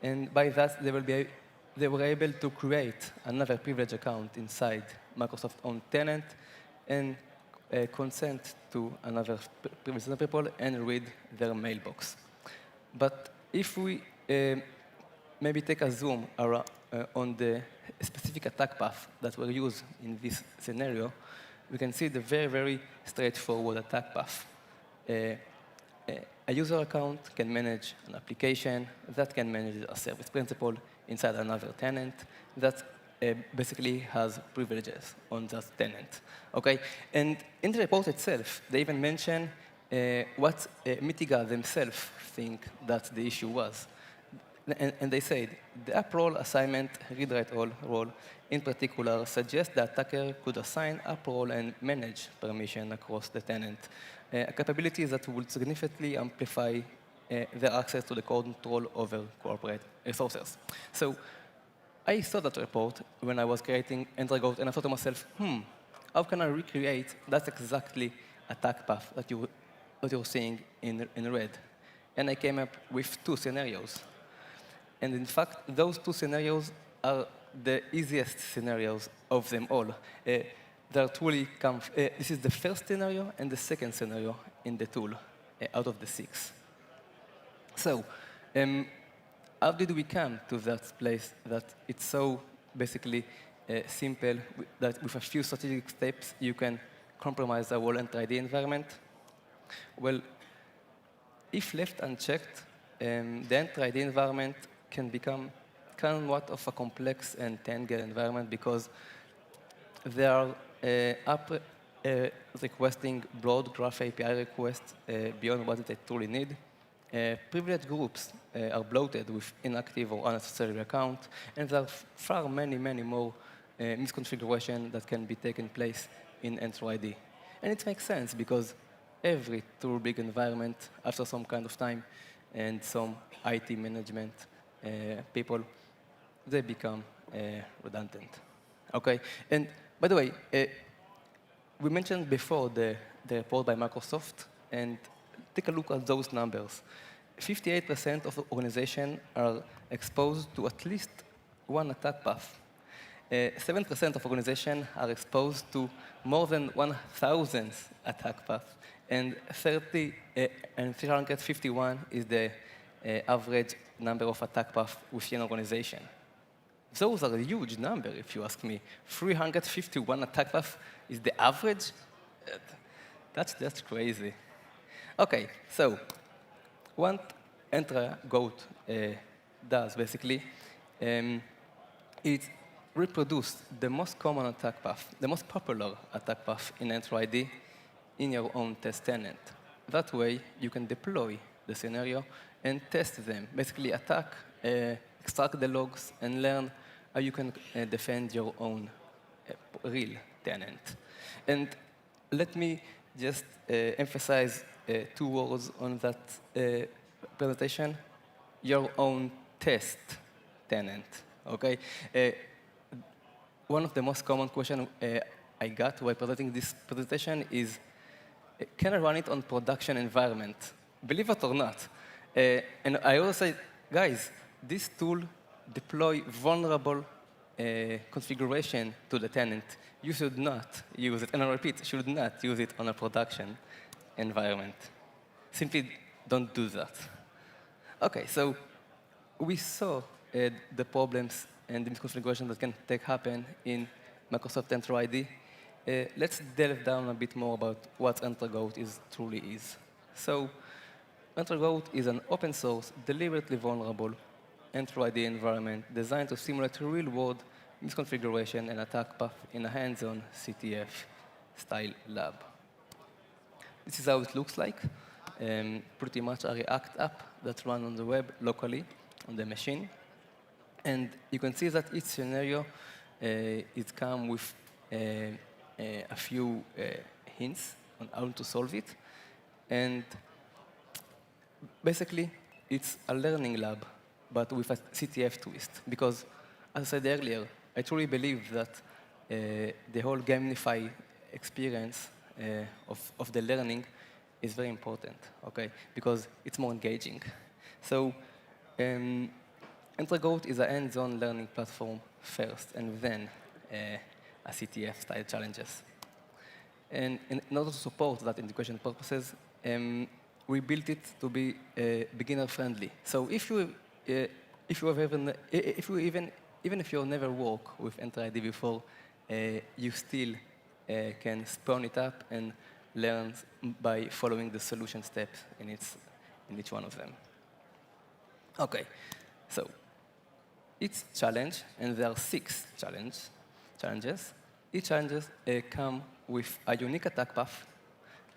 and by that they were able to create another privileged account inside Microsoft's own tenant and consent to another privileged people and read their mailbox. But if we maybe take a zoom on the specific attack path that were used in this scenario, we can see the very, very straightforward attack path. A user account can manage an application that can manage a service principal inside another tenant that basically has privileges on that tenant. Okay? And in the report itself, they even mention what Mitiga themselves think that the issue was. And they said, the app role assignment read-write-all role in particular suggests the attacker could assign app role and manage permission across the tenant, a capability that would significantly amplify their access to the control over corporate resources. So I saw that report when I was creating Entra ID, and I thought to myself, how can I recreate that exactly attack path that you're seeing in red? And I came up with 2 scenarios. And in fact, those 2 scenarios are the easiest scenarios of them all. This is the first scenario and the second scenario in the tool out of the 6. So how did we come to that place that it's so basically simple that with a few strategic steps you can compromise the whole Entra ID environment? Well, if left unchecked, the Entra ID environment can become somewhat of a complex and tangled environment because there are requesting broad graph API requests beyond what they truly need. Privileged groups are bloated with inactive or unnecessary account, and there are far many more misconfiguration that can be taken place in Entra ID. And it makes sense because every too big environment, after some kind of time, and some IT management people, they become redundant. Okay, and by the way, we mentioned before the report by Microsoft, and take a look at those numbers. 58% of organizations are exposed to at least one attack path. 7% of organizations are exposed to more than 1,000 attack paths, and 351 is the average number of attack paths within an organization. Those are a huge number, if you ask me. 351 attack paths is the average? That's crazy. Okay, so what Entra ID does, basically, it reproduces the most common attack path, the most popular attack path in Entra ID in your own test tenant. That way, you can deploy the scenario and test them. Basically, attack, extract the logs, and learn how you can defend your own real tenant. And let me just emphasize 2 words on that presentation. Your own test tenant, okay? One of the most common questions I got while presenting this presentation is, can I run it on production environment? Believe it or not. And I always say, guys, this tool deploy vulnerable configuration to the tenant. You should not use it, and I repeat, should not use it on a production environment. Simply don't do that. Okay, so we saw the problems and the misconfiguration that can happen in Microsoft Entra ID. Let's delve down a bit more about what Entra ID truly is. So Entra ID is an open source, deliberately vulnerable Entra ID environment designed to simulate real-world misconfiguration and attack path in a hands-on CTF-style lab. This is how it looks like. Pretty much a React app that runs on the web locally on the machine. And you can see that each scenario it comes with a few hints on how to solve it. And basically, it's a learning lab, but with a CTF twist. Because, as I said earlier, I truly believe that the whole gamify experience of the learning is very important, okay? Because it's more engaging. So Entra ID is a hands-on learning platform first, and then a CTF-style challenges. And in order to support that integration purposes, we built it to be beginner-friendly. So even if you never worked with Entra ID before, you still can spawn it up and learn by following the solution steps in each one of them. Okay, so each challenge, and there are 6 challenges. Each challenges come with a unique attack path,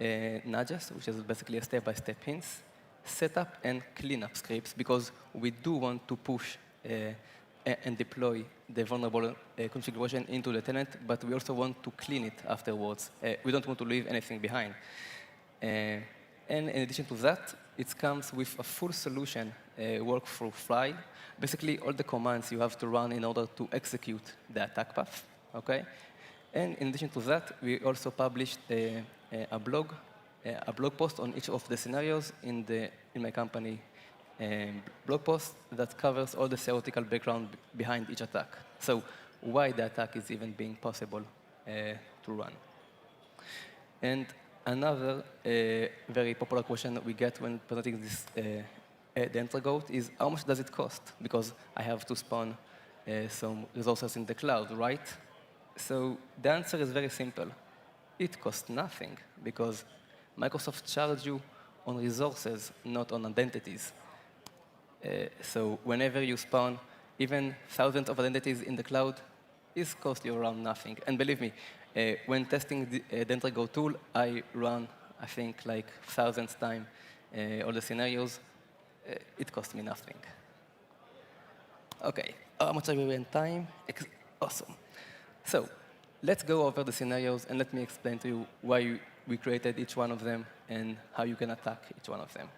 nudges, which is basically a step-by-step hints, setup and cleanup scripts, because we do want to push and deploy the vulnerable configuration into the tenant, but we also want to clean it afterwards. We don't want to leave anything behind. And in addition to that, it comes with a full solution workflow file. Basically, all the commands you have to run in order to execute the attack path. Okay? And in addition to that, we also published a blog post on each of the scenarios in my company blog post that covers all the theoretical background behind each attack. So why the attack is even being possible to run. And another very popular question that we get when presenting this the Entra Goat is how much does it cost? Because I have to spawn some resources in the cloud, right? So the answer is very simple. It costs nothing because Microsoft charges you on resources, not on identities. So whenever you spawn even thousands of identities in the cloud, it costs you around nothing. And believe me, when testing the Entra Go tool, I run, I think, like thousands times all the scenarios. It cost me nothing. OK, how much are we in time? Awesome. So let's go over the scenarios, and let me explain to you why we created each one of them and how you can attack each one of them.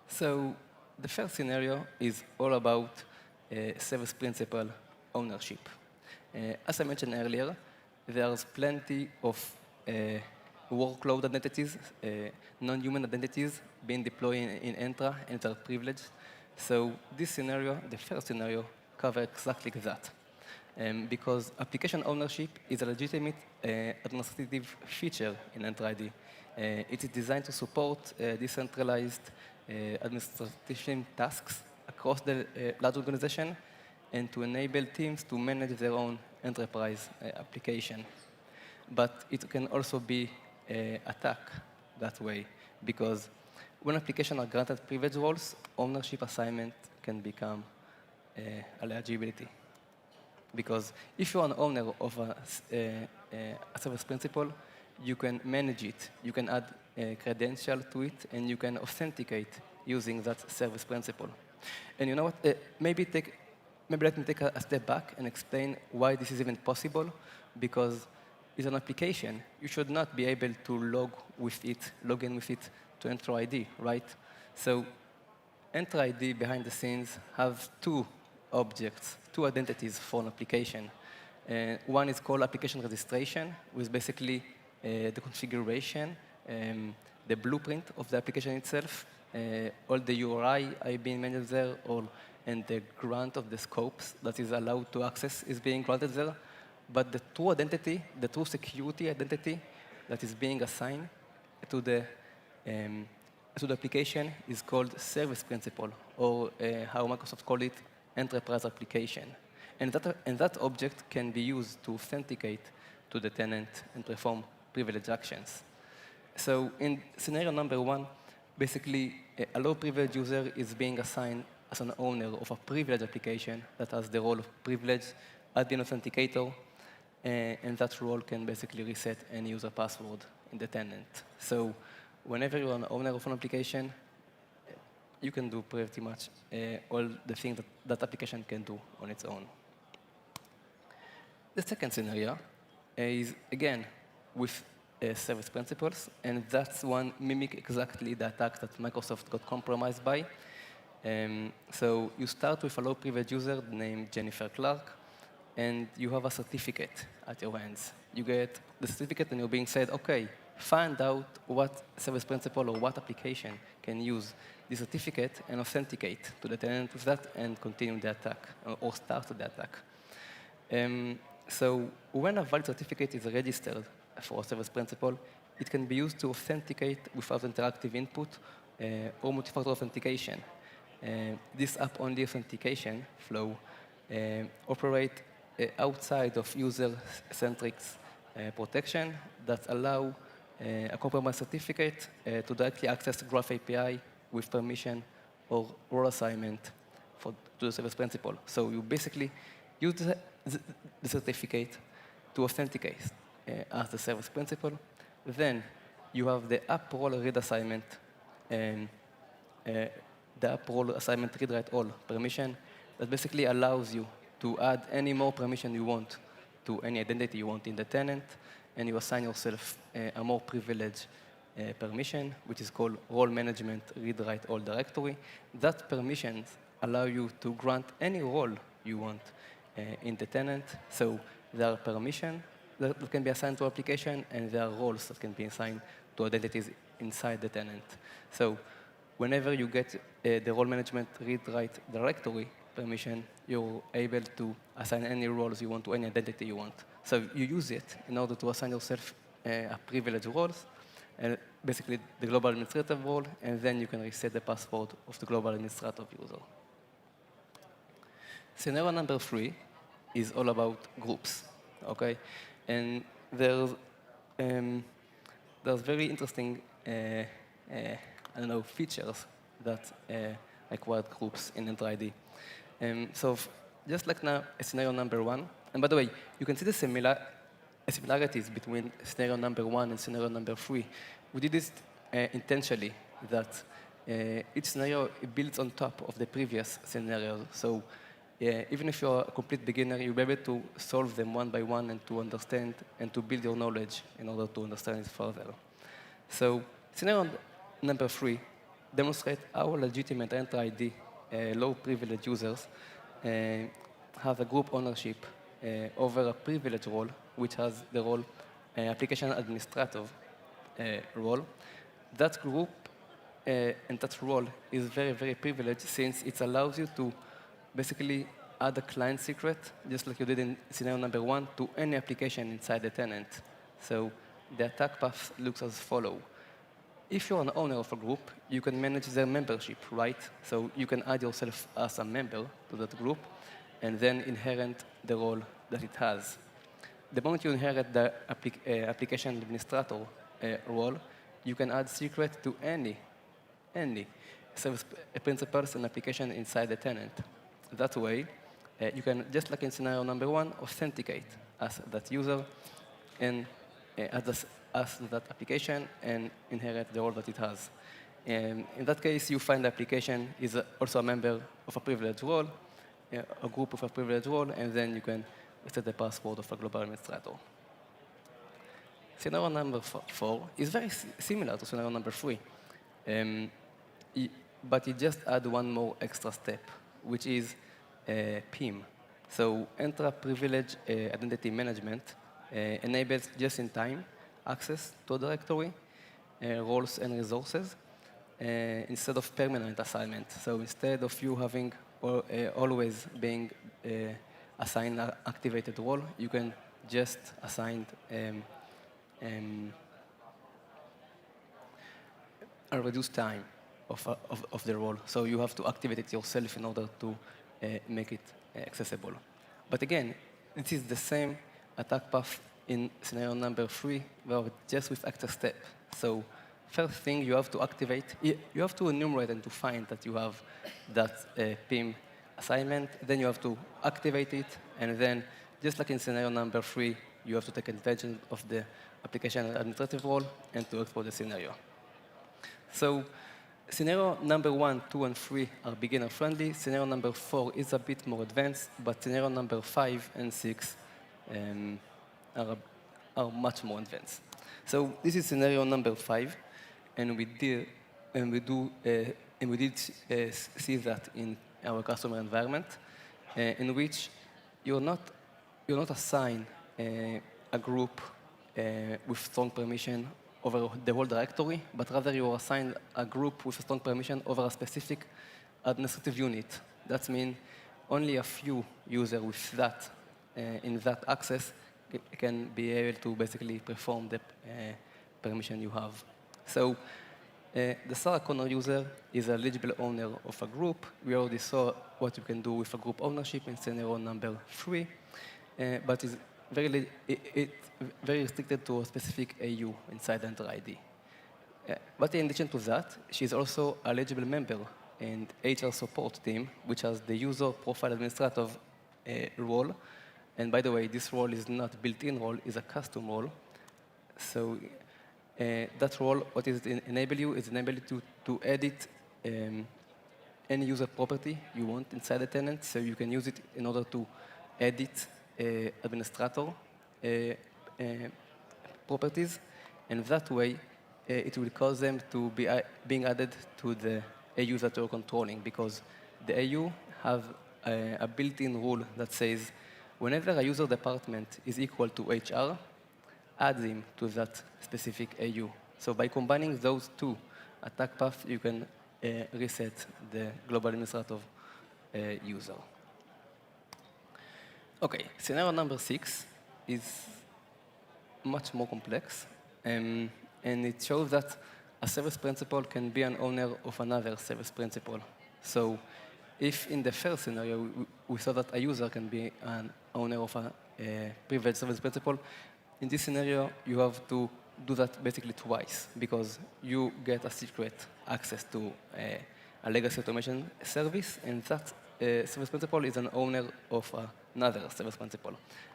So the first scenario is all about service principal ownership. As I mentioned earlier, there's plenty of workload identities, non-human identities being deployed in Entra, and they're privileged. So this scenario, the first scenario, covers exactly that. Because application ownership is a legitimate administrative feature in Entra ID. It is designed to support decentralized administration tasks across the large organization and to enable teams to manage their own enterprise application. But it can also be attacked that way, because when applications are granted privilege roles, ownership assignment can become a liability. Because if you're an owner of a service principal, you can manage it. You can add a credential to it, and you can authenticate using that service principal. And you know what? Maybe let me take a step back and explain why this is even possible. Because it's an application. You should not be able to log in with it to Entra ID, right? So Entra ID behind the scenes have two objects, two identities for an application. One is called application registration, which is basically the configuration, the blueprint of the application itself, all the URI being managed there, and the grant of the scopes that is allowed to access is being granted there. But the true identity, the true security identity that is being assigned to the application is called service principal, or how Microsoft called it, enterprise application. And that object can be used to authenticate to the tenant and perform privileged actions. So in scenario number one, basically, a low-privileged user is being assigned as an owner of a privileged application that has the role of privilege admin authenticator, and that role can basically reset any user password in the tenant. So whenever you're an owner of an application, you can do pretty much all the things that application can do on its own. The second scenario is, again, with service principals, and that's one mimic exactly the attack that Microsoft got compromised by. So you start with a low-privileged user named Jennifer Clark, and you have a certificate at your hands. You get the certificate, and you're being said, OK, find out what service principal or what application can use the certificate and authenticate to the tenant with that and continue the attack, or start the attack. So when a valid certificate is registered for a service principal, it can be used to authenticate without interactive input or multi-factor authentication. This app-only authentication flow operates outside of user-centric protection that allow a compromised certificate to directly access the Graph API with permission or role assignment to the service principal. So you basically use the certificate to authenticate as the service principal. Then you have the app role read assignment, and the app role assignment read-write-all permission that basically allows you to add any more permission you want to any identity you want in the tenant, and you assign yourself a more privileged permission, which is called role management read-write all directory. That permissions allow you to grant any role you want in the tenant. So there are permissions that can be assigned to application, and there are roles that can be assigned to identities inside the tenant. So whenever you get the role management read-write directory permission, you're able to assign any roles you want to any identity you want. So you use it in order to assign yourself a privileged roles, and basically the global administrative role, and then you can reset the password of the global administrative user. Scenario number 3 is all about groups, okay? And there's very interesting, features that acquired groups in Entra ID. So just like now, scenario number 1, and by the way, you can see the similarities between scenario number 1 and scenario number 3. We did this intentionally, that each scenario builds on top of the previous scenario. So even if you're a complete beginner, you'll be able to solve them one by one and to understand and to build your knowledge in order to understand it further. So scenario number 3 demonstrates how legitimate Entra ID low-privileged users have a group ownership over a privileged role, which has the role application administrator role. That group and that role is very, very privileged, since it allows you to basically add a client secret, just like you did in scenario number 1, to any application inside the tenant. So the attack path looks as follows. If you're an owner of a group, you can manage their membership, right? So you can add yourself as a member to that group and then inherit the role that it has. The moment you inherit the application administrator role, you can add secret to any service principals and application inside the tenant. That way, you can, just like in scenario number 1, authenticate as that user and as that application and inherit the role that it has. In that case, you find the application is also a member of a privileged role, a group of a privileged role, and then you can set the password of a global administrator. Scenario number 4 is very similar to scenario number 3, but you just add one more extra step, which is PIM. So Entra Privilege Identity Management enables just-in-time access to a directory, roles and resources, instead of permanent assignment. So instead of you having always being assigned an activated role, you can just assign a reduced time of the role. So you have to activate it yourself in order to make it accessible. But again, it is the same attack path in scenario number 3, but just with extra step. So first thing you have to activate, you have to enumerate and to find that you have that PIM assignment. Then you have to activate it, and then just like in scenario number 3, you have to take advantage of the application administrative role and to export the scenario. So scenario number 1, 2, and 3 are beginner-friendly. Scenario number 4 is a bit more advanced, but scenario number 5 and 6 are much more advanced. So this is scenario number 5, and we did see that in our customer environment, in which you're not assigned a group with strong permission over the whole directory, but rather you are assigned a group with a strong permission over a specific administrative unit. That means only a few users with that in that access can be able to basically perform the permission you have. So the Sarah Connor user is an eligible owner of a group. We already saw what you can do with a group ownership in scenario number 3, but it's very restricted to a specific AU inside Entra ID. But in addition to that, she's also an eligible member in HR support team, which has the user profile administrator role. And by the way, this role is not built-in role, it's a custom role. So that role, what is enable you is enable you to edit any user property you want inside the tenant. So you can use it in order to edit administrator properties. And that way, it will cause them to be being added to the AUs that you're controlling, because the AU have a built-in rule that says whenever a user department is equal to HR, add him to that specific AU. So by combining those two attack paths, you can reset the global administrator user. Okay, scenario number 6 is much more complex, and it shows that a service principal can be an owner of another service principal. So if in the first scenario we saw that a user can be an owner of a privileged service principal, in this scenario you have to do that basically twice, because you get a secret access to a legacy automation service, and that service principal is an owner of another service principal.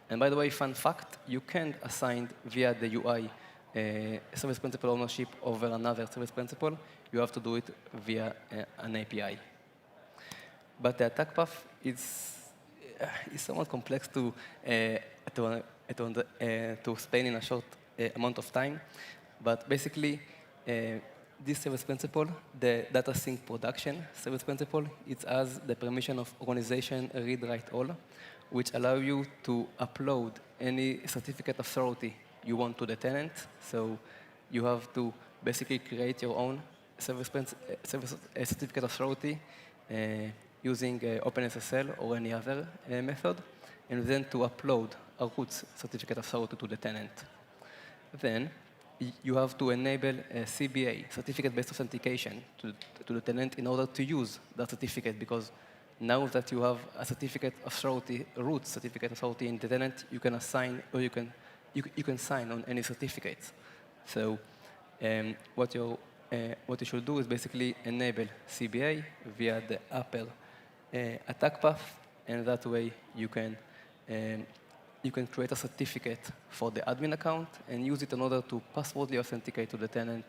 And by the way, fun fact, you can assign via the UI service principal ownership over another service principal. You have to do it via an API. But the attack path is somewhat complex to explain in a short amount of time. But basically, this service principal, the data sync production service principal, it has the permission of organization read write all, which allow you to upload any certificate authority you want to the tenant. So you have to basically create your own certificate authority using OpenSSL or any other method, and then to upload a root certificate authority to the tenant. Then you have to enable a CBA, certificate-based authentication, to the tenant in order to use that certificate, because now that you have a certificate authority, root certificate authority in the tenant, you can assign, or you can sign on any certificates. So what you should do is basically enable CBA via the upper attack path, and that way you can create a certificate for the admin account and use it in order to passwordly authenticate to the tenant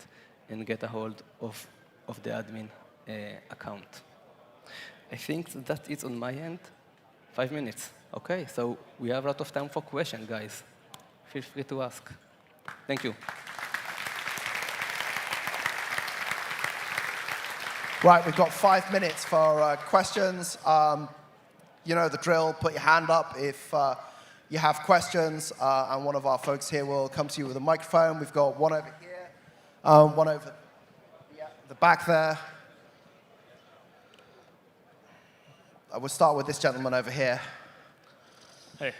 and get a hold of the admin account. I think that is on my end. 5 minutes. Okay, so we have a lot of time for questions, guys. Feel free to ask. Thank you. Right, we've got 5 minutes for questions. You know the drill, put your hand up if you have questions, and one of our folks here will come to you with a microphone. We've got one over here, one over the back there. We'll start with this gentleman over here. Hey,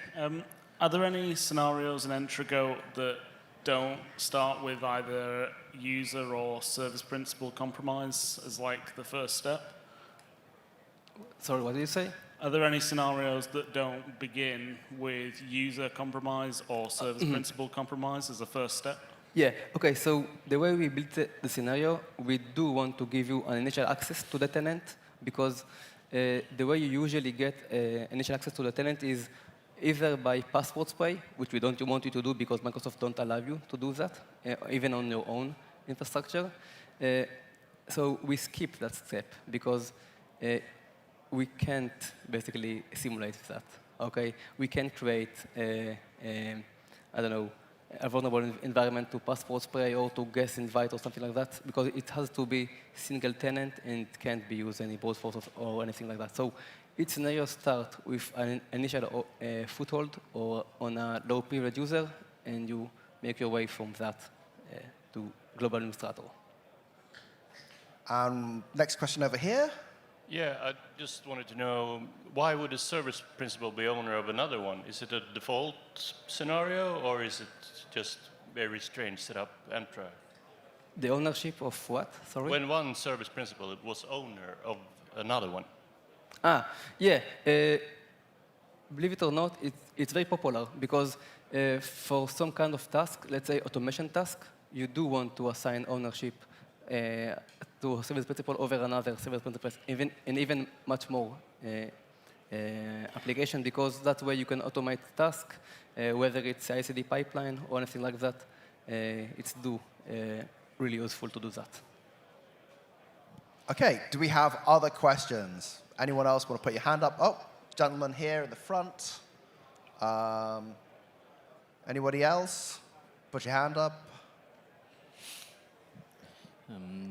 are there any scenarios in Entra that don't start with either user or service principal compromise as like the first step? Sorry, what did you say? Are there any scenarios that don't begin with user compromise or service principal compromise as a first step? Yeah, okay, so the way we built the scenario, we do want to give you an initial access to the tenant, because the way you usually get initial access to the tenant is either by password spray, which we don't want you to do because Microsoft don't allow you to do that, even on your own infrastructure. So we skip that step because we can't basically simulate that. Okay, we can create I don't know, a vulnerable environment to password spray or to guest invite or something like that, because it has to be single tenant and it can't be used any brute force or anything like that. So each scenario starts with an initial foothold or on a low privilege user, and you make your way from that to global administrator. Next question over here. Yeah, I just wanted to know, why would a service principal be owner of another one? Is it a default scenario, or is it just very strange setup, Entra? The ownership of what? Sorry? When one service principal was owner of another one. Yeah. Believe it or not, it's very popular because for some kind of task, let's say automation task, you do want to assign ownership to a service principal over another service principal, even much more application, because that way you can automate task, whether it's CI/CD pipeline or anything like that. It's really useful to do that. Okay, do we have other questions? Anyone else want to put your hand up? Oh, gentleman here in the front. Anybody else? Put your hand up.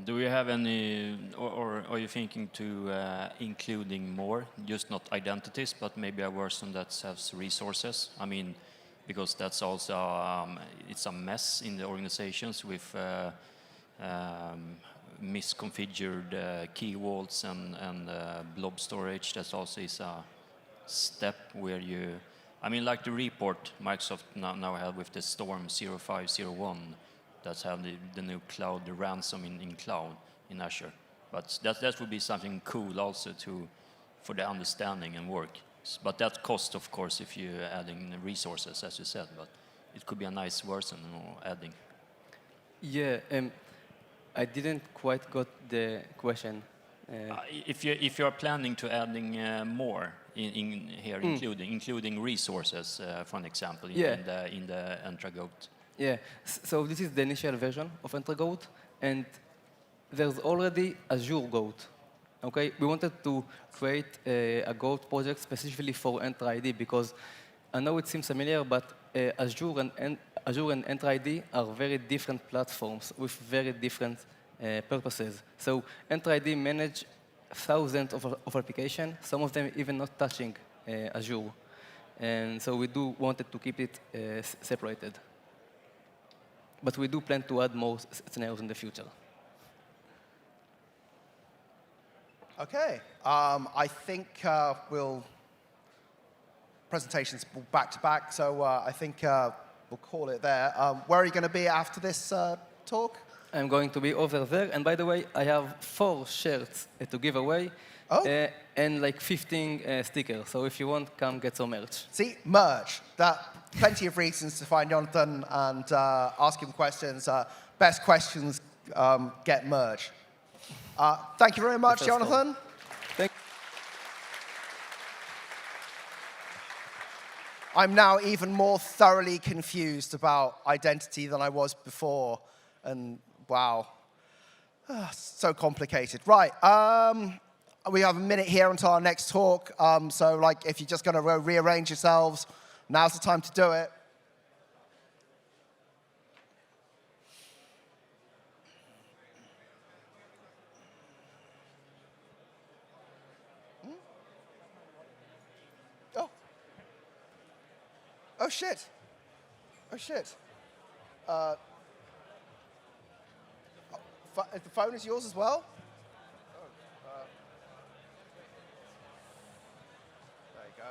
Do you have any, or are you thinking to including more, just not identities, but maybe a version that has resources? I mean, because that's also it's a mess in the organizations with misconfigured key vaults and blob storage. That also is a step where you, I mean, like the report Microsoft now have with the Storm 0501. That's have the new cloud, the ransom in cloud in Azure. But that would be something cool also for the understanding and work. But that costs, of course, if you're adding resources, as you said. But it could be a nice version adding. Yeah, I didn't quite got the question. If you're planning to adding more in here, including resources, for an example, in the Entra Goat. Yeah, so this is the initial version of Entra Goat, and there's already Azure Goat. Okay, we wanted to create a Goat project specifically for Entra ID because I know it seems familiar, but Azure and Entra ID are very different platforms with very different purposes. So Entra ID manage thousands of applications, some of them even not touching Azure. And so we wanted to keep it separated. But we do plan to add more scenarios in the future. Okay, I think presentations back to back, so I think we'll call it there. Where are you going to be after this talk? I'm going to be over there, and by the way, I have 4 shirts to give away, and like 15 stickers. So if you want, come get some merch. See, merch. Plenty of reasons to find Jonathan and ask him questions. Best questions get merch. Thank you very much, Jonathan. I'm now even more thoroughly confused about identity than I was before. And wow, so complicated. Right, we have a minute here until our next talk. So like, if you're just going to rearrange yourselves, now's the time to do it. Oh, shit. Oh, shit. The phone is yours as well? There you go.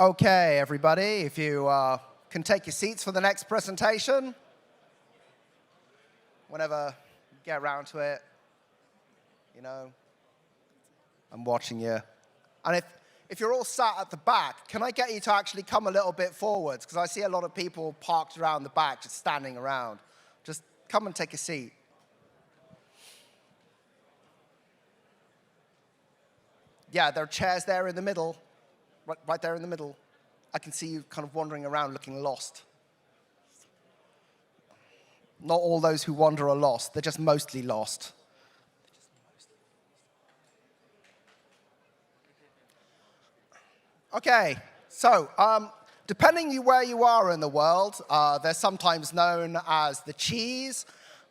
Okay, everybody, if you can take your seats for the next presentation. Whenever you get around to it, you know, I'm watching you. And if you're all sat at the back, can I get you to actually come a little bit forwards? Because I see a lot of people parked around the back, just standing around. Just come and take a seat. Yeah, there are chairs there in the middle, right there in the middle. I can see you kind of wandering around looking lost. Not all those who wander are lost, they're just mostly lost. Okay, so depending on where you are in the world, they're sometimes known as the cheese,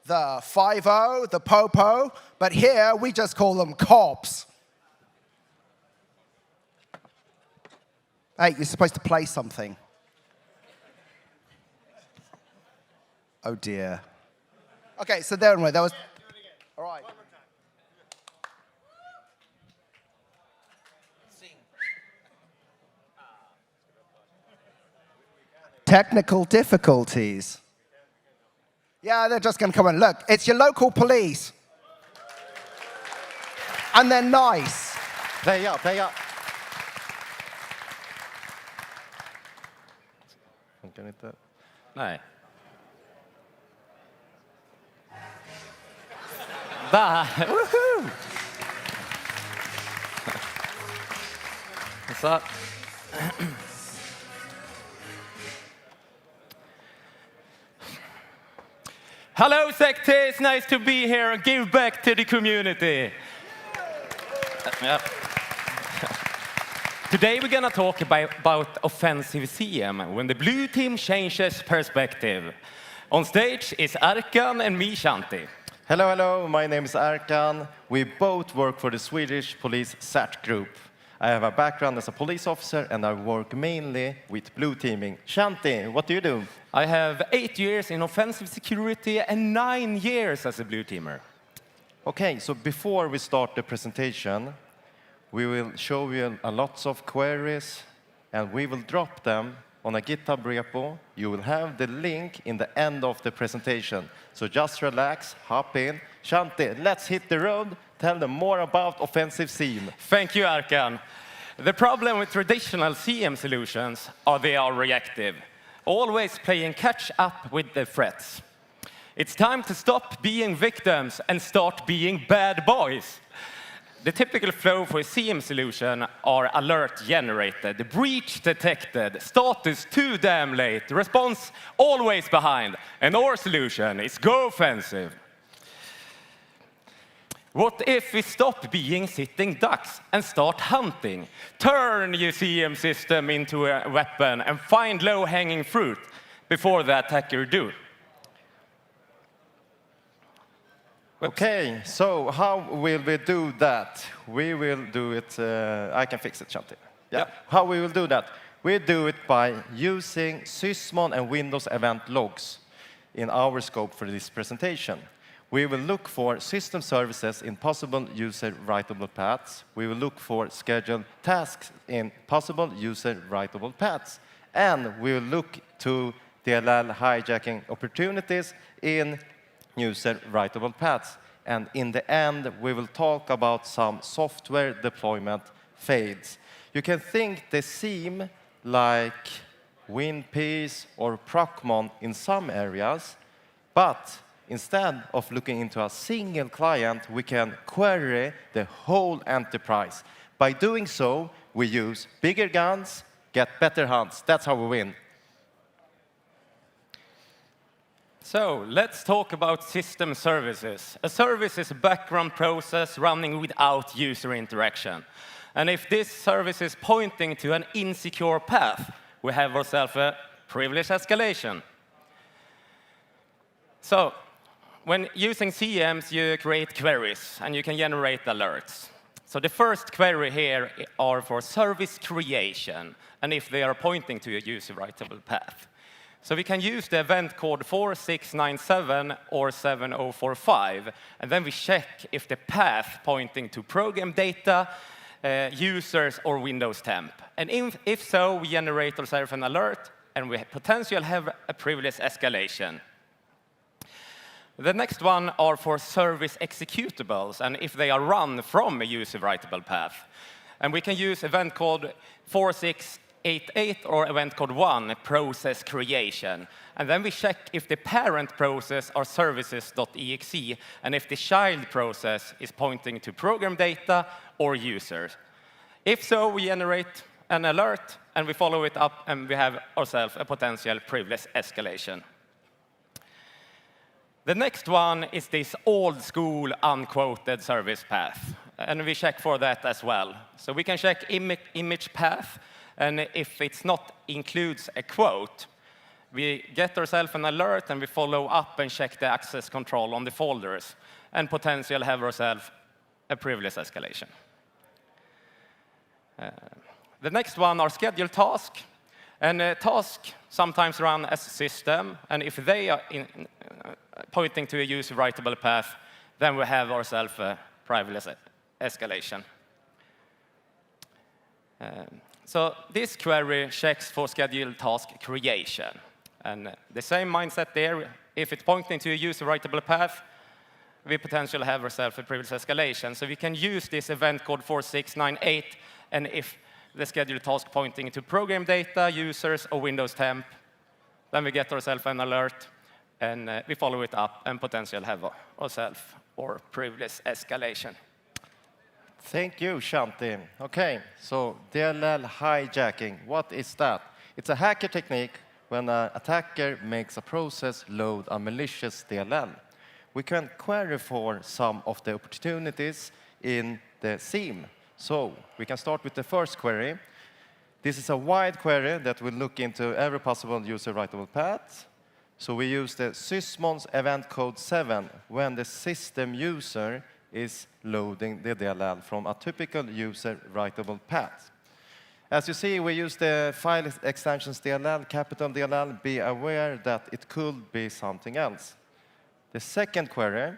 the 5-0, the popo, but here we just call them cops. Hey, you're supposed to play something. Oh dear. Okay, so there anyway, that was. All right. Technical difficulties. Yeah, they're just going to come in. Look, it's your local police. And they're nice. Play up, play up. Funkar inte? Nej. Va? Woohoo! What's up? Hello, Sector. It's nice to be here and give back to the community. Yeah. Today we're going to talk about offensive CM, when the blue team changes perspective. On stage is Arkan and me, Shanti. Hello, hello. My name is Arkan. We both work for the Swedish police SAT group. I have a background as a police officer, and I work mainly with blue teaming. Shanti, what do you do? I have 8 years in offensive security and 9 years as a blue teamer. Okay, so before we start the presentation, we will show you a lots of queries, and we will drop them on a GitHub repo. You will have the link in the end of the presentation. So just relax, hop in. Shanti, let's hit the road. Tell them more about offensive CM. Thank you, Arkan. The problem with traditional CM solutions are they are reactive, always playing catch up with the threats. It's time to stop being victims and start being bad boys. The typical flow for a CM solution are alert generated, breach detected, status too damn late, response always behind, and our solution is go offensive. What if we stop being sitting ducks and start hunting? Turn your CM system into a weapon and find low-hanging fruit before the attacker do. Okay, so how will we do that? We will do it, I can fix it, Shanti. Yeah. How we will do that? We do it by using Sysmon and Windows event logs in our scope for this presentation. We will look for system services in possible user writable paths. We will look for scheduled tasks in possible user writable paths. And we will look to DLL hijacking opportunities in user writable paths. And in the end, we will talk about some software deployment fades. You can think they seem like WinPeace or Procmon in some areas, but instead of looking into a single client, we can query the whole enterprise. By doing so, we use bigger guns, get better hunts. That's how we win. So let's talk about system services. A service is a background process running without user interaction. And if this service is pointing to an insecure path, we have ourselves a privilege escalation. So when using CMs, you create queries, and you can generate alerts. So the first query here are for service creation, and if they are pointing to a user writable path. So we can use the event code 4697 or 7045, and then we check if the path pointing to program data users, or Windows temp. And if so, we generate ourselves an alert, and we potentially have a privilege escalation. The next one are for service executables, and if they are run from a user writable path. And we can use event code 4688 or event code 1, process creation. And then we check if the parent process are services.exe, and if the child process is pointing to program data or users. If so, we generate an alert, and we follow it up, and we have ourselves a potential privilege escalation. The next one is this old school unquoted service path, and we check for that as well. So we can check image path, and if it's not includes a quote, we get ourselves an alert, and we follow up and check the access control on the folders, and potentially have ourselves a privilege escalation. The next one are scheduled tasks, and tasks sometimes run as a system, and if they are pointing to a user writable path, then we have ourselves a privilege escalation. So this query checks for scheduled task creation. And the same mindset there, if it's pointing to a user writable path, we potentially have ourselves a privilege escalation. So we can use this event code 4698, and if the scheduled task pointing to program data, users, or Windows temp, then we get ourselves an alert, and we follow it up and potentially have ourselves or privilege escalation. Thank you, Shanti. Okay, so DLL hijacking, what is that? It's a hacker technique when an attacker makes a process load a malicious DLL. We can query for some of the opportunities in the theme. So we can start with the first query. This is a wide query that will look into every possible user writable path. So we use the sysmons event code 7 when the system user is loading the DLL from a typical user writable path. As you see, we use the file extensions DLL, capital DLL. Be aware that it could be something else. The second query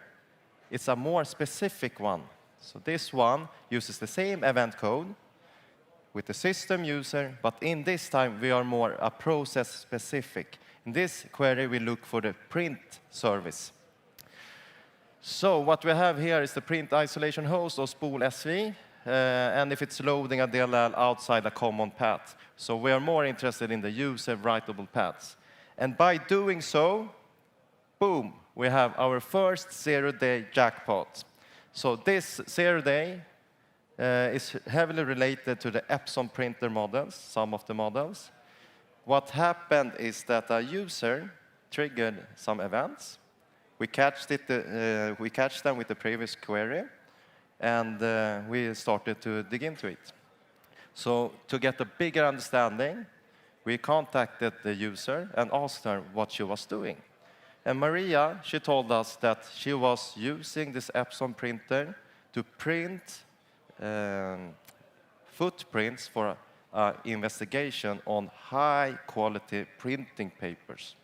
is a more specific one. So this one uses the same event code with the system user, but in this time we are more a process specific. In this query, we look for the print service. So what we have here is the print isolation host or spool SV, and if it's loading a DLL outside a common path. So we are more interested in the user writable paths. And by doing so, boom, we have our first 0-day jackpot. So this 0-day is heavily related to the Epson printer models, some of the models. What happened is that a user triggered some events. We catched them with the previous query, and we started to dig into it. So to get a bigger understanding, we contacted the user and asked her what she was doing. And Maria, she told us that she was using this Epson printer to print footprints for investigation on high-quality printing papers.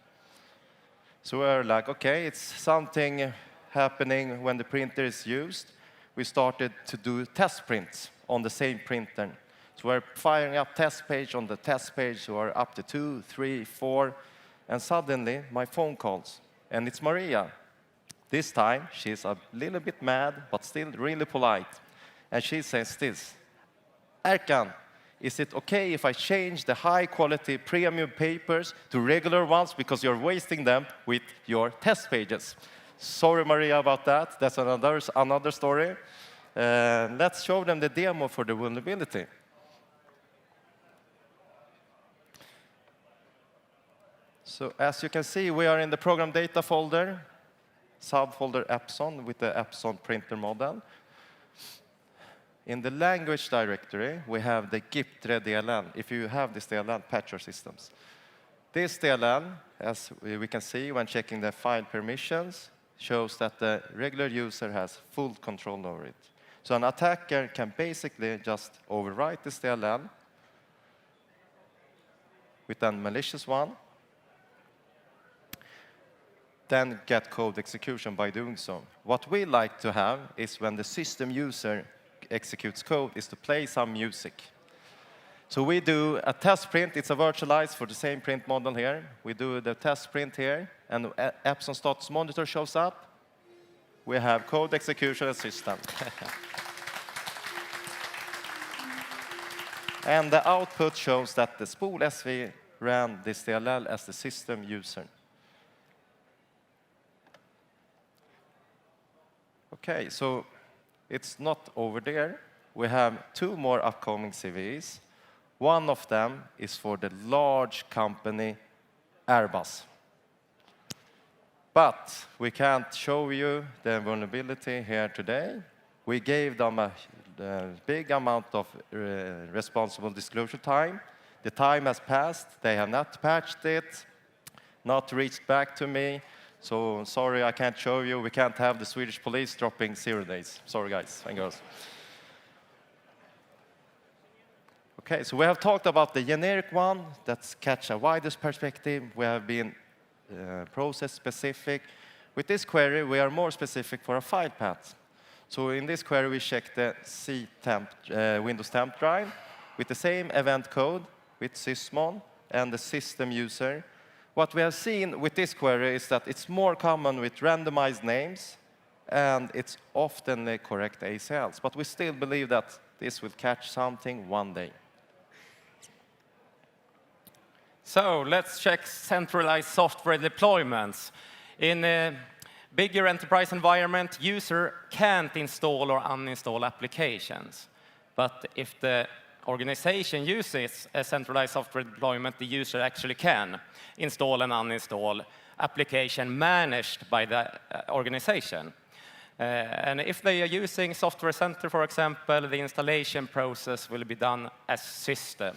So we're like, okay, it's something happening when the printer is used. We started to do test prints on the same printer. So we're firing up test page on the test page, we're up to 2, 3, 4, and suddenly my phone calls, and it's Maria. This time, she's a little bit mad, but still really polite. And she says this, Erkan, is it okay if I change the high-quality premium papers to regular ones because you're wasting them with your test pages? Sorry, Maria, about that. That's another story. Let's show them the demo for the vulnerability. So as you can see, we are in the program data folder, subfolder Epson with the Epson printer model. In the language directory, we have the giptre DLL. If you have this DLL, patch your systems. This DLL, as we can see when checking the file permissions, shows that the regular user has full control over it. So an attacker can basically just overwrite this DLL with a malicious one, then get code execution by doing so. What we like to have is when the system user executes code is to play some music. So we do a test print. It's a virtualized for the same print model here. We do the test print here, and apps on status monitor shows up. We have code execution and system. And the output shows that the spool SV ran this DLL as the system user. Okay, so it's not over there. We have 2 more upcoming CVEs. One of them is for the large company Airbus. But we can't show you the vulnerability here today. We gave them a big amount of responsible disclosure time. The time has passed. They have not patched it, not reached back to me. So sorry, I can't show you. We can't have the Swedish police dropping 0 days. Sorry, guys and girls. Okay, so we have talked about the generic one. That's catch a wider perspective. We have been process specific. With this query, we are more specific for a file path. So in this query, we check the C temp, Windows temp drive with the same event code with sysmon and the system user. What we have seen with this query is that it's more common with randomized names, and it's often the correct ACLs. But we still believe that this will catch something one day. So let's check centralized software deployments. In a bigger enterprise environment, user can't install or uninstall applications. But if the organization uses a centralized software deployment, the user actually can install and uninstall application managed by the organization. And if they are using Software Center, for example, the installation process will be done as system.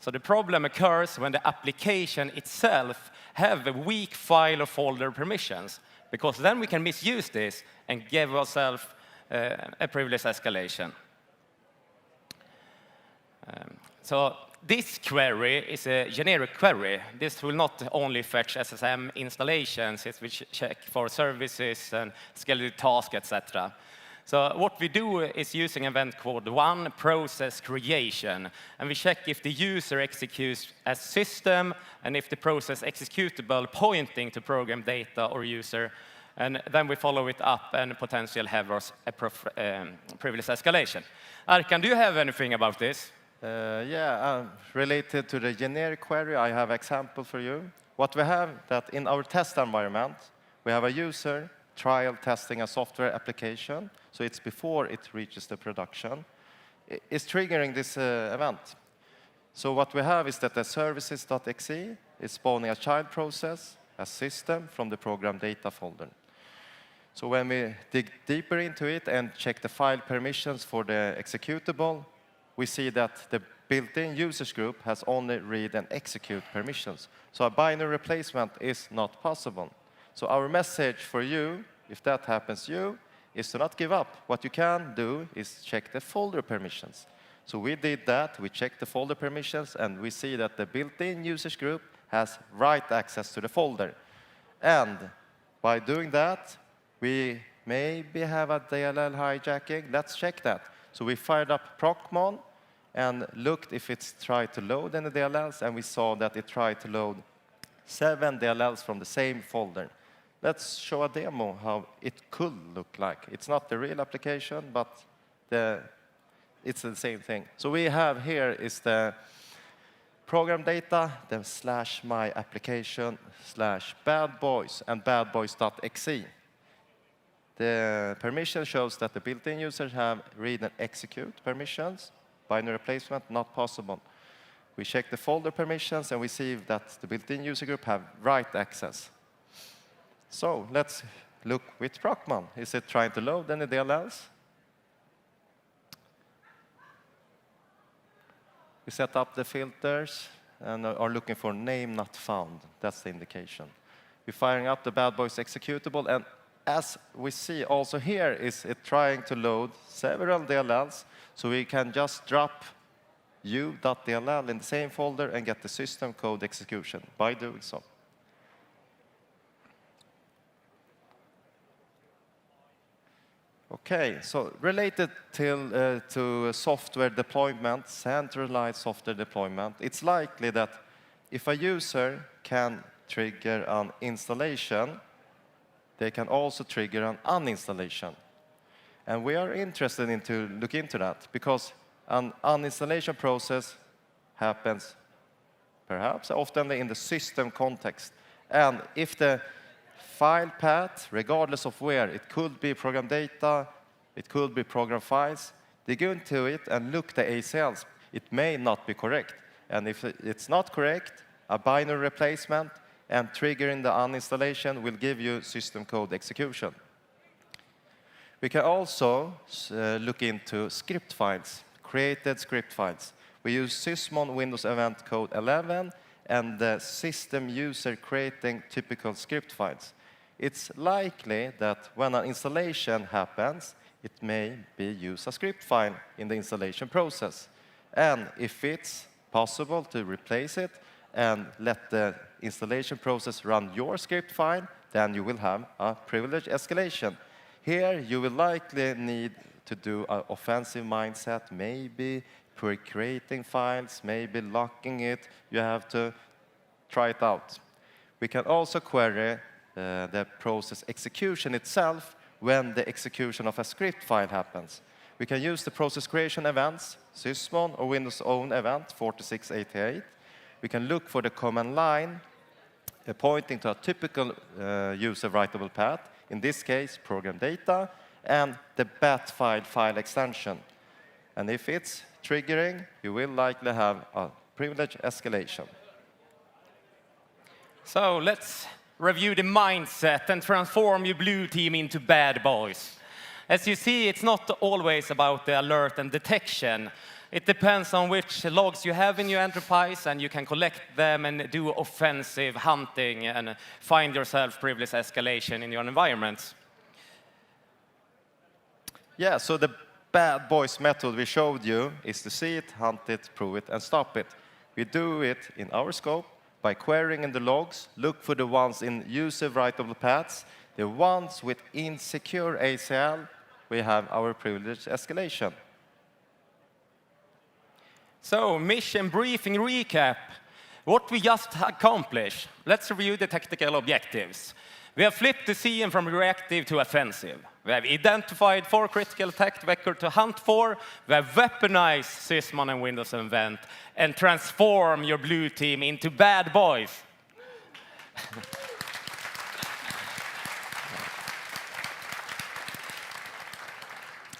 So the problem occurs when the application itself have a weak file or folder permissions, because then we can misuse this and give ourselves a privilege escalation. So this query is a generic query. This will not only fetch SSM installations, it will check for services and scheduled tasks, etc. So what we do is using event called one process creation, and we check if the user executes as system and if the process executable pointing to program data or user, and then we follow it up and potentially have a privilege escalation. Arkan, do you have anything about this? Related to the generic query, I have example for you. What we have that in our test environment, we have a user trial testing a software application, so it's before it reaches the production. It's triggering this event. So what we have is that the services.exe is spawning a child process, a system from the program data folder. So when we dig deeper into it and check the file permissions for the executable, we see that the built-in users group has only read and execute permissions. So a binary replacement is not possible. So our message for you, if that happens to you, is to not give up. What you can do is check the folder permissions. So we did that. We checked the folder permissions, and we see that the built-in users group has write access to the folder. And by doing that, we maybe have a DLL hijacking. Let's check that. So we fired up procmon and looked if it's tried to load any DLLs, and we saw that it tried to load 7 DLLs from the same folder. Let's show a demo how it could look like. It's not the real application, but it's the same thing. So we have here is the program data, then /my application /badboys and badboys.exe. The permission shows that the built-in users have read and execute permissions. Binary replacement, not possible. We check the folder permissions, and we see that the built-in user group have write access. So let's look with procmon. Is it trying to load any DLLs? We set up the filters and are looking for name not found. That's the indication. We're firing up the bad boys executable, and as we see also here is it trying to load several DLLs, so we can just drop u.dll in the same folder and get the system code execution by doing so. Okay, so related to software deployment, centralized software deployment, it's likely that if a user can trigger an installation, they can also trigger an uninstallation. And we are interested in to look into that because an uninstallation process happens perhaps often in the system context. And if the file path, regardless of where, it could be program data, it could be program files, they go into it and look the ACLs. It may not be correct. And if it's not correct, a binary replacement and triggering the uninstallation will give you system code execution. We can also look into script files, created script files. We use Sysmon Windows Event Code 11 and the system user creating typical script files. It's likely that when an installation happens, it may be use a script file in the installation process. And if it's possible to replace it and let the installation process run your script file, then you will have a privilege escalation. Here, you will likely need to do an offensive mindset, maybe pre-creating files, maybe locking it. You have to try it out. We can also query the process execution itself when the execution of a script file happens. We can use the process creation events, Sysmon or Windows own event 4688. We can look for the command line pointing to a typical user writable path, in this case, program data, and the bat file extension. And if it's triggering, you will likely have a privilege escalation. So let's review the mindset and transform your blue team into bad boys. As you see, it's not always about the alert and detection. It depends on which logs you have in your enterprise, and you can collect them and do offensive hunting and find yourself privilege escalation in your environments. Yeah, so the bad boys method we showed you is to see it, hunt it, prove it, and stop it. We do it in our scope by querying in the logs, look for the ones in user writable paths, the ones with insecure ACL, we have our privilege escalation. So, mission briefing recap. What we just accomplished. Let's review the tactical objectives. We have flipped the CM from reactive to offensive. We have identified 4 critical attack vectors to hunt for. We have weaponized Sysmon and Windows Event and transform your blue team into bad boys.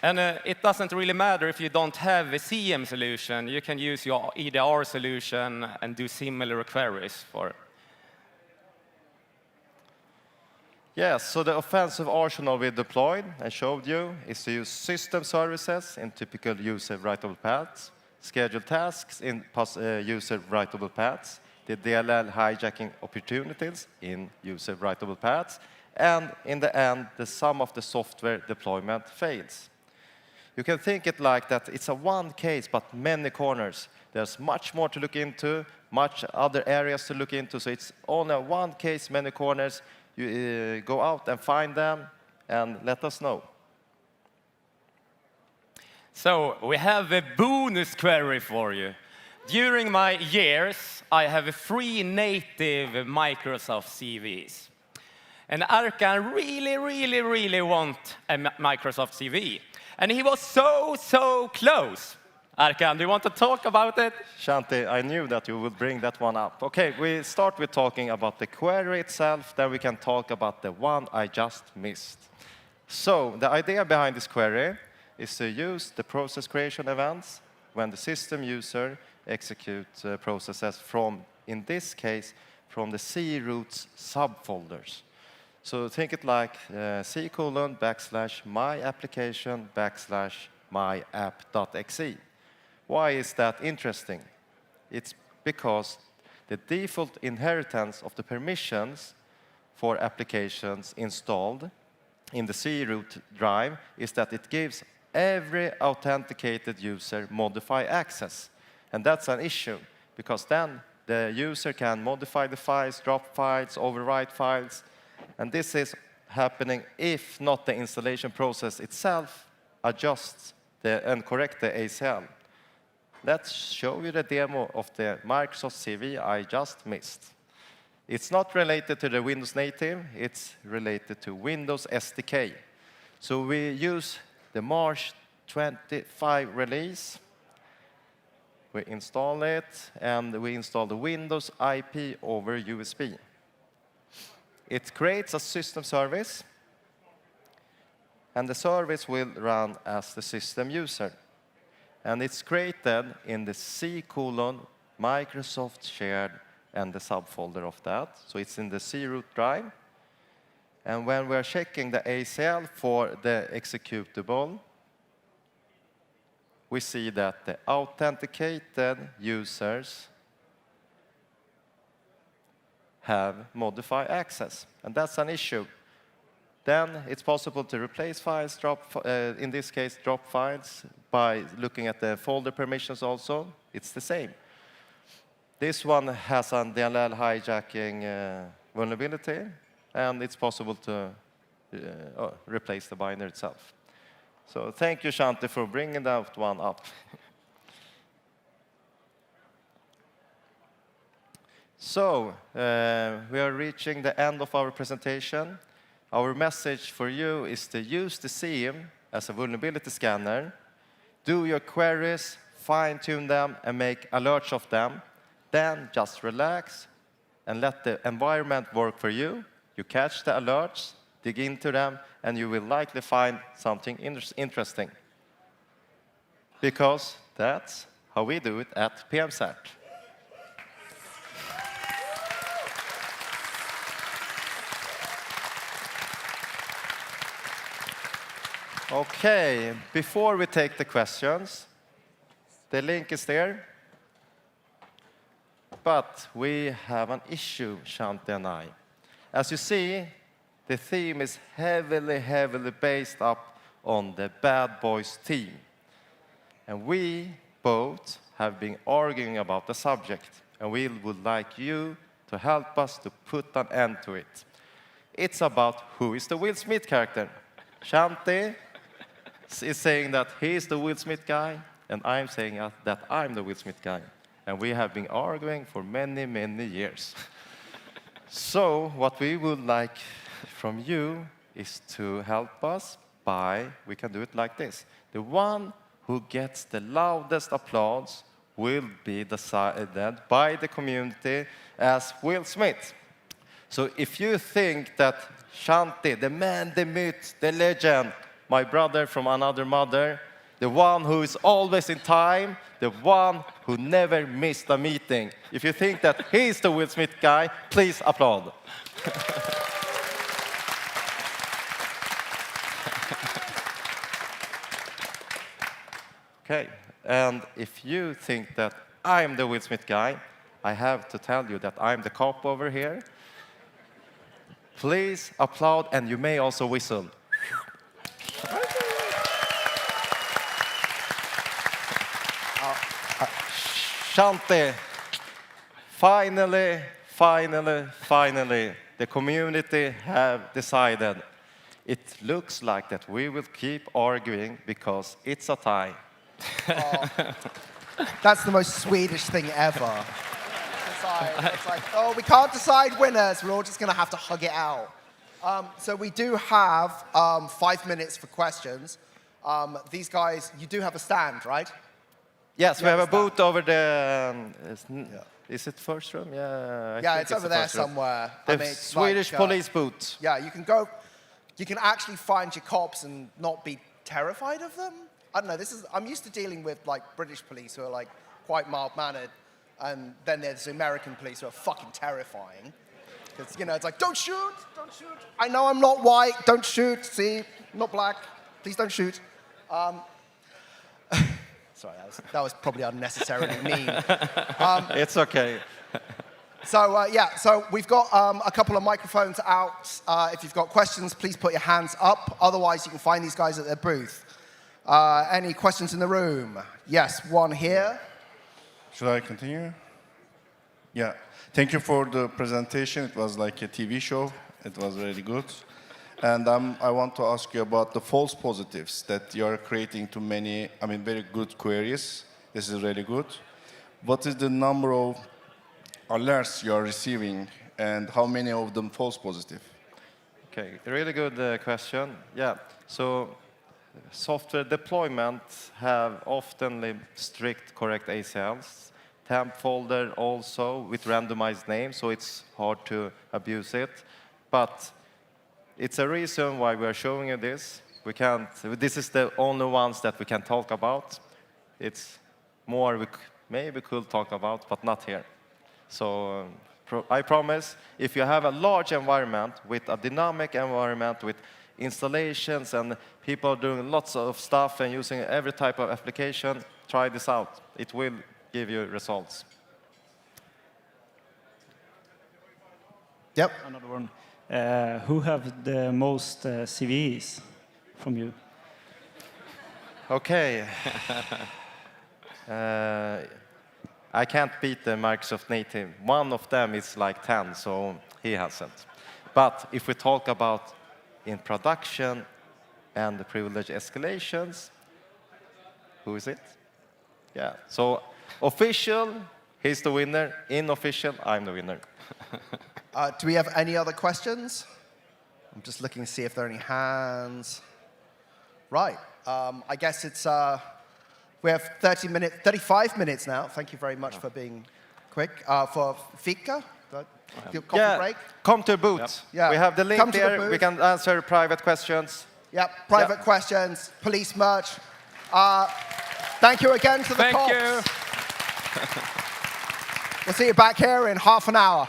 And it doesn't really matter if you don't have a CM solution. You can use your EDR solution and do similar queries for. Yes, so the offensive arsenal we deployed and showed you is to use system services in typical user writable paths, schedule tasks in user writable paths, the DLL hijacking opportunities in user writable paths, and in the end, the sum of the software deployment fails. You can think it like that. It's a one case, but many corners. There's much more to look into, much other areas to look into. So it's only a one case, many corners. You go out and find them and let us know. So we have a bonus query for you. During my years, I have 3 native Microsoft CVs. And Arkan really want a Microsoft CV. And he was so close. Arkan, do you want to talk about it? Shanti, I knew that you would bring that one up. Okay, we start with talking about the query itself, then we can talk about the one I just missed. So the idea behind this query is to use the process creation events when the system user executes processes from, in this case, from the C roots subfolders. So think it like c:/my application/myapp.exe. Why is that interesting? It's because the default inheritance of the permissions for applications installed in the C root drive is that it gives every authenticated user modify access. And that's an issue, because then the user can modify the files, drop files, overwrite files, and this is happening if not the installation process itself adjusts and correct the ACL. Let's show you the demo of the Microsoft CV I just missed. It's not related to the Windows native, it's related to Windows SDK. So we use the March 25 release. We install it, and we install the Windows IP over USB. It creates a system service, and the service will run as the system user. And it's created in the C:\Microsoft shared and the subfolder of that. So it's in the C root drive. And when we're checking the ACL for the executable, we see that the authenticated users have modified access, and that's an issue. Then it's possible to replace files, in this case, drop files, by looking at the folder permissions also. It's the same. This one has a DLL hijacking vulnerability, and it's possible to replace the binder itself. So thank you, Shanti, for bringing that one up. So we are reaching the end of our presentation. Our message for you is to use the SIEM as a vulnerability scanner, do your queries, fine-tune them, and make alerts of them. Then just relax and let the environment work for you. You catch the alerts, dig into them, and you will likely find something interesting. Because that's how we do it at PMSAT. Okay, before we take the questions, the link is there. But we have an issue, Shanti and I. As you see, the theme is heavily based up on the Bad Boys team. And we both have been arguing about the subject, and we would like you to help us to put an end to it. It's about who is the Will Smith character. Shanti is saying that he is the Will Smith guy, and I'm saying that I'm the Will Smith guy. And we have been arguing for many years. So what we would like from you is to help us by, we can do it like this. The one who gets the loudest applause will be decided by the community as Will Smith. So if you think that Shanti, the man, the myth, the legend, my brother from another mother, the one who is always in time, the one who never missed a meeting. If you think that he's the Will Smith guy, please applaud. Okay, and if you think that I'm the Will Smith guy, I have to tell you that I'm the cop over here. Please applaud, and you may also whistle. Shanti, finally, the community have decided. It looks like that we will keep arguing because it's a tie. Oh, that's the most Swedish thing ever. It's like, oh, we can't decide winners. We're all just going to have to hug it out. So we do have 5 minutes for questions. These guys, you do have a stand, right? Yes, we have a booth over the. Is it first room? Yeah. Yeah, it's over there somewhere. The Swedish police booth. Yeah, you can go. You can actually find your cops and not be terrified of them. I don't know. I'm used to dealing with like British police who are like quite mild-mannered, and then there's American police who are fucking terrifying. Because it's like, don't shoot. I know I'm not white. Don't shoot. See, I'm not black. Please don't shoot. Sorry, that was probably unnecessarily mean. It's okay. So, so we've got a couple of microphones out. If you've got questions, please put your hands up. Otherwise, you can find these guys at their booth. Any questions in the room? Yes, one here. Should I continue? Yeah. Thank you for the presentation. It was like a TV show. It was really good. And I want to ask you about the false positives that you are creating to many, I mean, very good queries. This is really good. What is the number of alerts you are receiving, and how many of them false positive? Okay, really good question. Yeah, so software deployment have often strict correct ACLs. Temp folder also with randomized names, so it's hard to abuse it. But it's a reason why we are showing you this. We can't, this is the only ones that we can talk about. It's more we maybe could talk about, but not here. So I promise, if you have a large environment with a dynamic environment with installations and people doing lots of stuff and using every type of application, try this out. It will give you results. Yep. Another one. Who have the most CVEs from you? Okay. I can't beat the Microsoft native. One of them is like 10, so he hasn't. But if we talk about in production and the privilege escalations, who is it? Yeah, so official, he's the winner. Unofficial, I'm the winner. Do we have any other questions? I'm just looking to see if there are any hands. Right. I guess it's, we have 35 minutes now. Thank you very much for being quick. For Fika, coffee break. Come to the booth. Yep. Yeah. We have the link Come to the there. booth. We can answer private questions. Yep, private questions, police merch. Thank you again to the cops. Thank you. We'll see you back here in half an hour.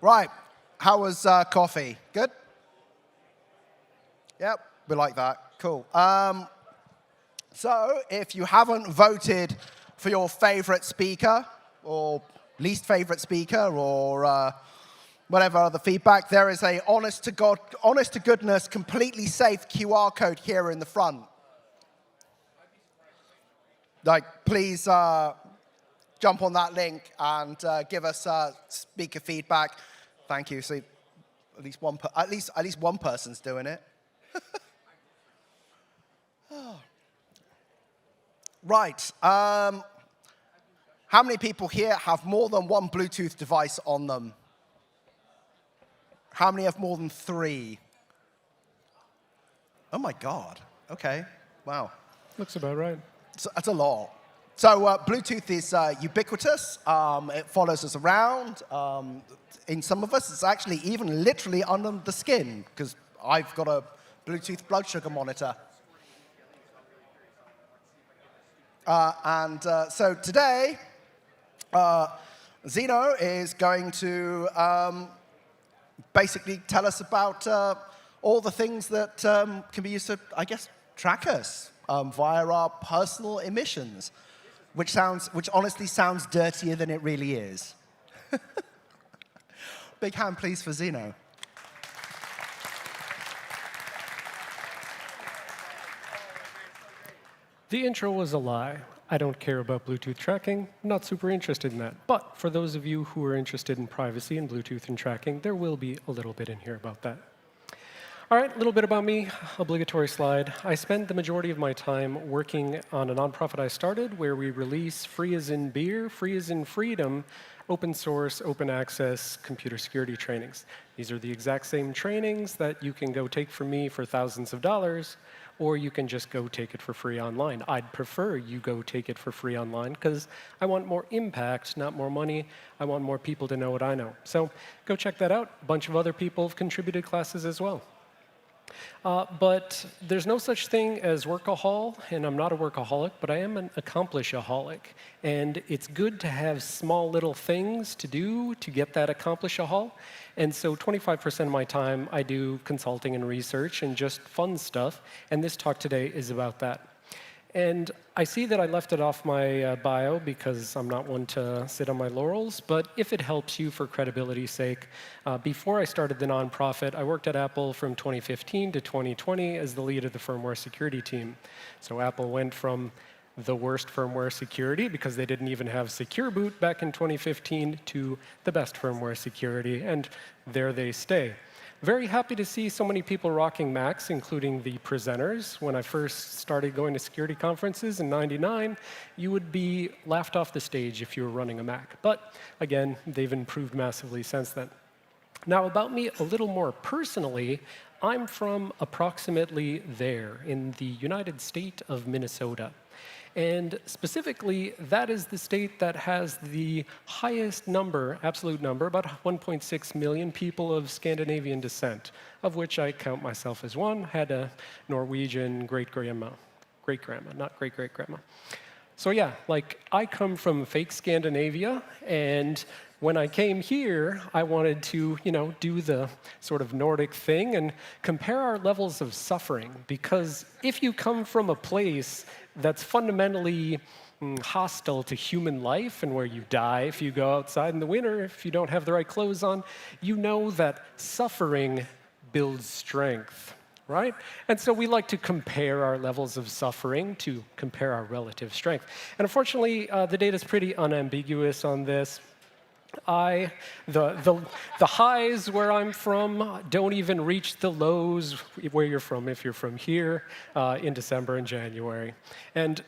Right. How was coffee? Good? Yep, we like that. Cool. So if you haven't voted for your favorite speaker or least favorite speaker or whatever other feedback, there is a honest to goodness, completely safe QR code here in the front. Like, please jump on that link and give us speaker feedback. Thank you. See, at least one person's doing it. Right. How many people here have more than one Bluetooth device on them? How many have more than 3? Oh my God. Okay. Wow. Looks about right. So that's a lot. So Bluetooth is ubiquitous. It follows us around. In some of us, it's actually even literally under the skin, because I've got a Bluetooth blood sugar monitor. So today, Zeno is going to basically tell us about all the things that can be used to, I guess, track us via our personal emissions, which honestly sounds dirtier than it really is. Big hand, please, for Zeno. The intro was a lie. I don't care about Bluetooth tracking, not super interested in that. But for those of you who are interested in privacy and Bluetooth and tracking, there will be a little bit in here about that. All right, a little bit about me, obligatory slide. I spend the majority of my time working on a nonprofit I started where we release free as in beer, free as in freedom, open source, open access computer security trainings. These are the exact same trainings that you can go take from me for thousands of dollars, or you can just go take it for free online. I'd prefer you go take it for free online because I want more impact, not more money. I want more people to know what I know. So go check that out. A bunch of other people have contributed classes as well. But there's no such thing as workahol, and I'm not a workaholic, but I am an accomplishaholic. And it's good to have small little things to do to get that accomplishahol. And so 25% of my time I do consulting and research and just fun stuff, and this talk today is about that. And I see that I left it off my bio because I'm not one to sit on my laurels, but if it helps you for credibility's sake, before I started the nonprofit, I worked at Apple from 2015 to 2020 as the lead of the firmware security team. So Apple went from the worst firmware security because they didn't even have Secure Boot back in 2015 to the best firmware security, and there they stay. Very happy to see so many people rocking Macs, including the presenters. When I first started going to security conferences in '99, you would be laughed off the stage if you were running a Mac. But again, they've improved massively since then. Now, about me a little more personally, I'm from approximately there in the United State of Minnesota. And specifically, that is the state that has the highest number, absolute number, about 1.6 million people of Scandinavian descent, of which I count myself as one. Had a Norwegian great-grandma, not great-great-grandma. So yeah, like, I come from fake Scandinavia, and when I came here, I wanted to, do the sort of Nordic thing and compare our levels of suffering. Because if you come from a place that's fundamentally hostile to human life and where you die if you go outside in the winter, if you don't have the right clothes on, you know that suffering builds strength, right? And so we like to compare our levels of suffering to compare our relative strength. And unfortunately, the data is pretty unambiguous on this. The highs where I'm from don't even reach the lows where you're from, if you're from here, in December and January. And,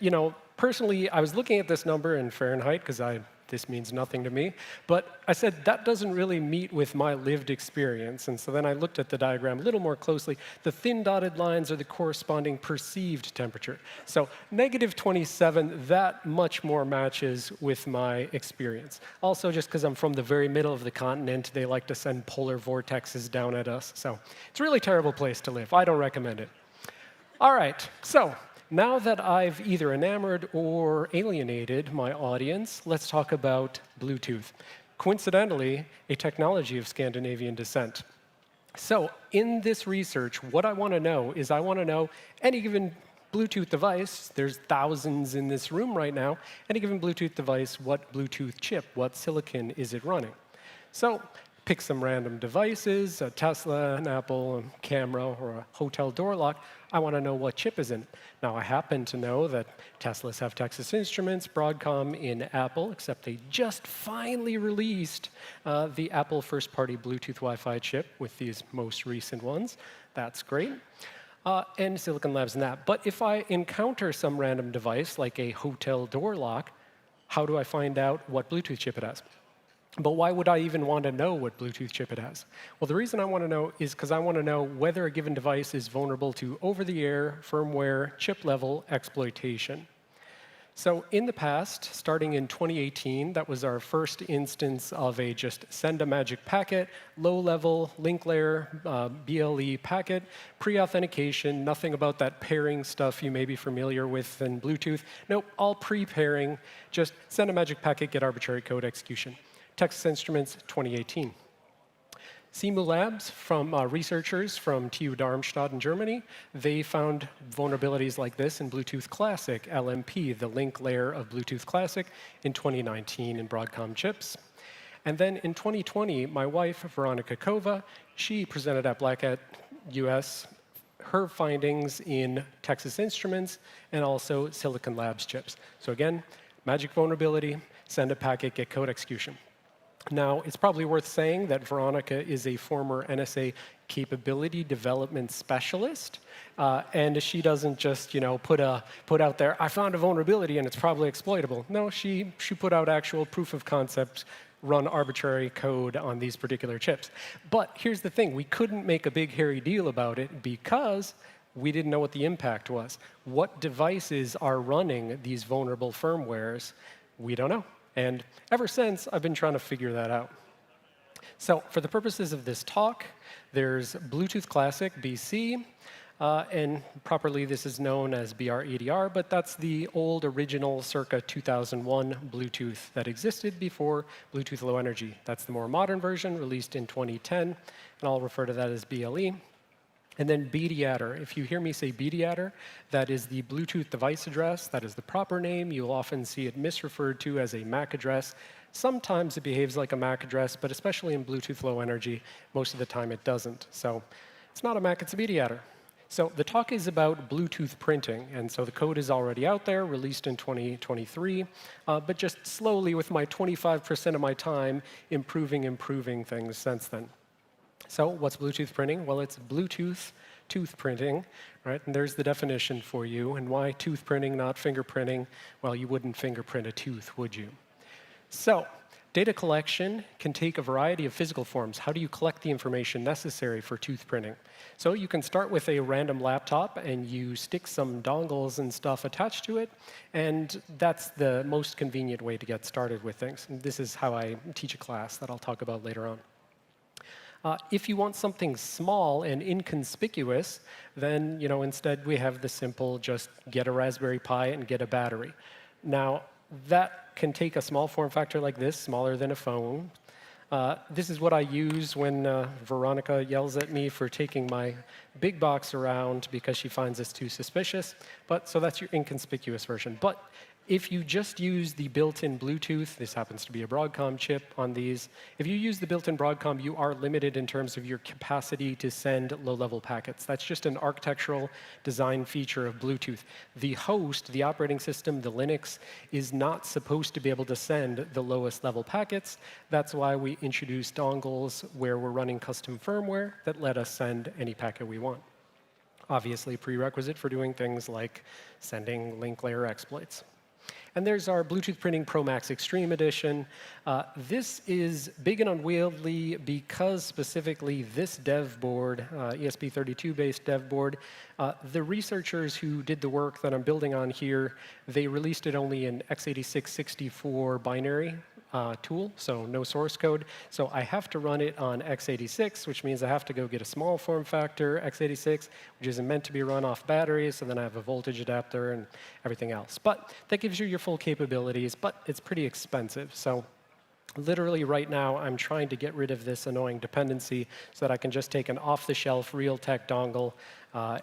personally, I was looking at this number in Fahrenheit because this means nothing to me. But I said, that doesn't really meet with my lived experience. And so then I looked at the diagram a little more closely. The thin dotted lines are the corresponding perceived temperature. So -27, that much more matches with my experience. Also, just because I'm from the very middle of the continent, they like to send polar vortexes down at us. So it's a really terrible place to live. I don't recommend it. All right, so now that I've either enamored or alienated my audience, let's talk about Bluetooth. coincidentally, a technology of Scandinavian descent. So in this research, what I want to know is I want to know any given Bluetooth device, there's thousands in this room right now, any given Bluetooth device, what Bluetooth chip, what silicon is it running? So pick some random devices, a Tesla, an Apple, a camera, or a hotel door lock. I want to know what chip is in it. Now, I happen to know that Teslas have Texas Instruments, Broadcom in Apple, except they just finally released the Apple first-party Bluetooth Wi-Fi chip with these most recent ones. That's great. And Silicon Labs in that. But if I encounter some random device, like a hotel door lock, how do I find out what Bluetooth chip it has? But why would I even want to know what Bluetooth chip it has? Well, the reason I want to know is because I want to know whether a given device is vulnerable to over-the-air, firmware, chip-level exploitation. So in the past, starting in 2018, that was our first instance of a just send a magic packet, low-level link layer, BLE packet, pre-authentication, nothing about that pairing stuff you may be familiar with in Bluetooth. Nope, all pre-pairing, just send a magic packet, get arbitrary code execution. Texas Instruments, 2018. Simu Labs, from researchers from TU Darmstadt in Germany, they found vulnerabilities like this in Bluetooth Classic, LMP, the link layer of Bluetooth Classic, in 2019 in Broadcom chips. And then in 2020, my wife, Veronica Kova, she presented at Black Hat US her findings in Texas Instruments and also Silicon Labs chips. So again, magic vulnerability, send a packet, get code execution. Now, it's probably worth saying that Veronica is a former NSA capability development specialist, and she doesn't just, put out there, I found a vulnerability and it's probably exploitable. No, she put out actual proof of concept, run arbitrary code on these particular chips. But here's the thing, we couldn't make a big hairy deal about it because we didn't know what the impact was. What devices are running these vulnerable firmwares? We don't know. And ever since, I've been trying to figure that out. So for the purposes of this talk, there's Bluetooth Classic, BC, and properly this is known as BR-EDR, but that's the old original circa 2001 Bluetooth that existed before Bluetooth Low Energy. That's the more modern version, released in 2010, and I'll refer to that as BLE. And then BDADR. If you hear me say BDADR, that is the Bluetooth device address. That is the proper name. You'll often see it misreferred to as a MAC address. Sometimes it behaves like a MAC address, but especially in Bluetooth Low Energy, most of the time it doesn't. So it's not a MAC, it's a BDADR. So the talk is about Bluetooth printing. And so the code is already out there, released in 2023, but just slowly, with my 25% of my time, improving things since then. So what's Bluetooth printing? Well, it's Bluetooth tooth printing, right? And there's the definition for you. And why tooth printing, not fingerprinting? Well, you wouldn't fingerprint a tooth, would you? So data collection can take a variety of physical forms. How do you collect the information necessary for tooth printing? So you can start with a random laptop, and you stick some dongles and stuff attached to it, and that's the most convenient way to get started with things. And this is how I teach a class that I'll talk about later on. If you want something small and inconspicuous, then instead we have the simple just get a Raspberry Pi and get a battery. Now, that can take a small form factor like this, smaller than a phone. This is what I use when Veronica yells at me for taking my big box around because she finds this too suspicious. So that's your inconspicuous version. But if you just use the built-in Bluetooth, this happens to be a Broadcom chip on these, if you use the built-in Broadcom, you are limited in terms of your capacity to send low-level packets. That's just an architectural design feature of Bluetooth. The host, the operating system, the Linux, is not supposed to be able to send the lowest level packets. That's why we introduced dongles where we're running custom firmware that let us send any packet we want. Obviously, a prerequisite for doing things like sending link layer exploits. And there's our Bluetooth Printing Pro Max Extreme Edition. This is big and unwieldy because specifically this dev board, ESP32-based dev board, the researchers who did the work that I'm building on here, they released it only in x86-64 binary tool, so no source code. So I have to run it on x86, which means I have to go get a small form factor x86, which isn't meant to be run off batteries, so then I have a voltage adapter and everything else. But that gives you your full capabilities, but it's pretty expensive. So Literally right now, I'm trying to get rid of this annoying dependency so that I can just take an off-the-shelf Realtek dongle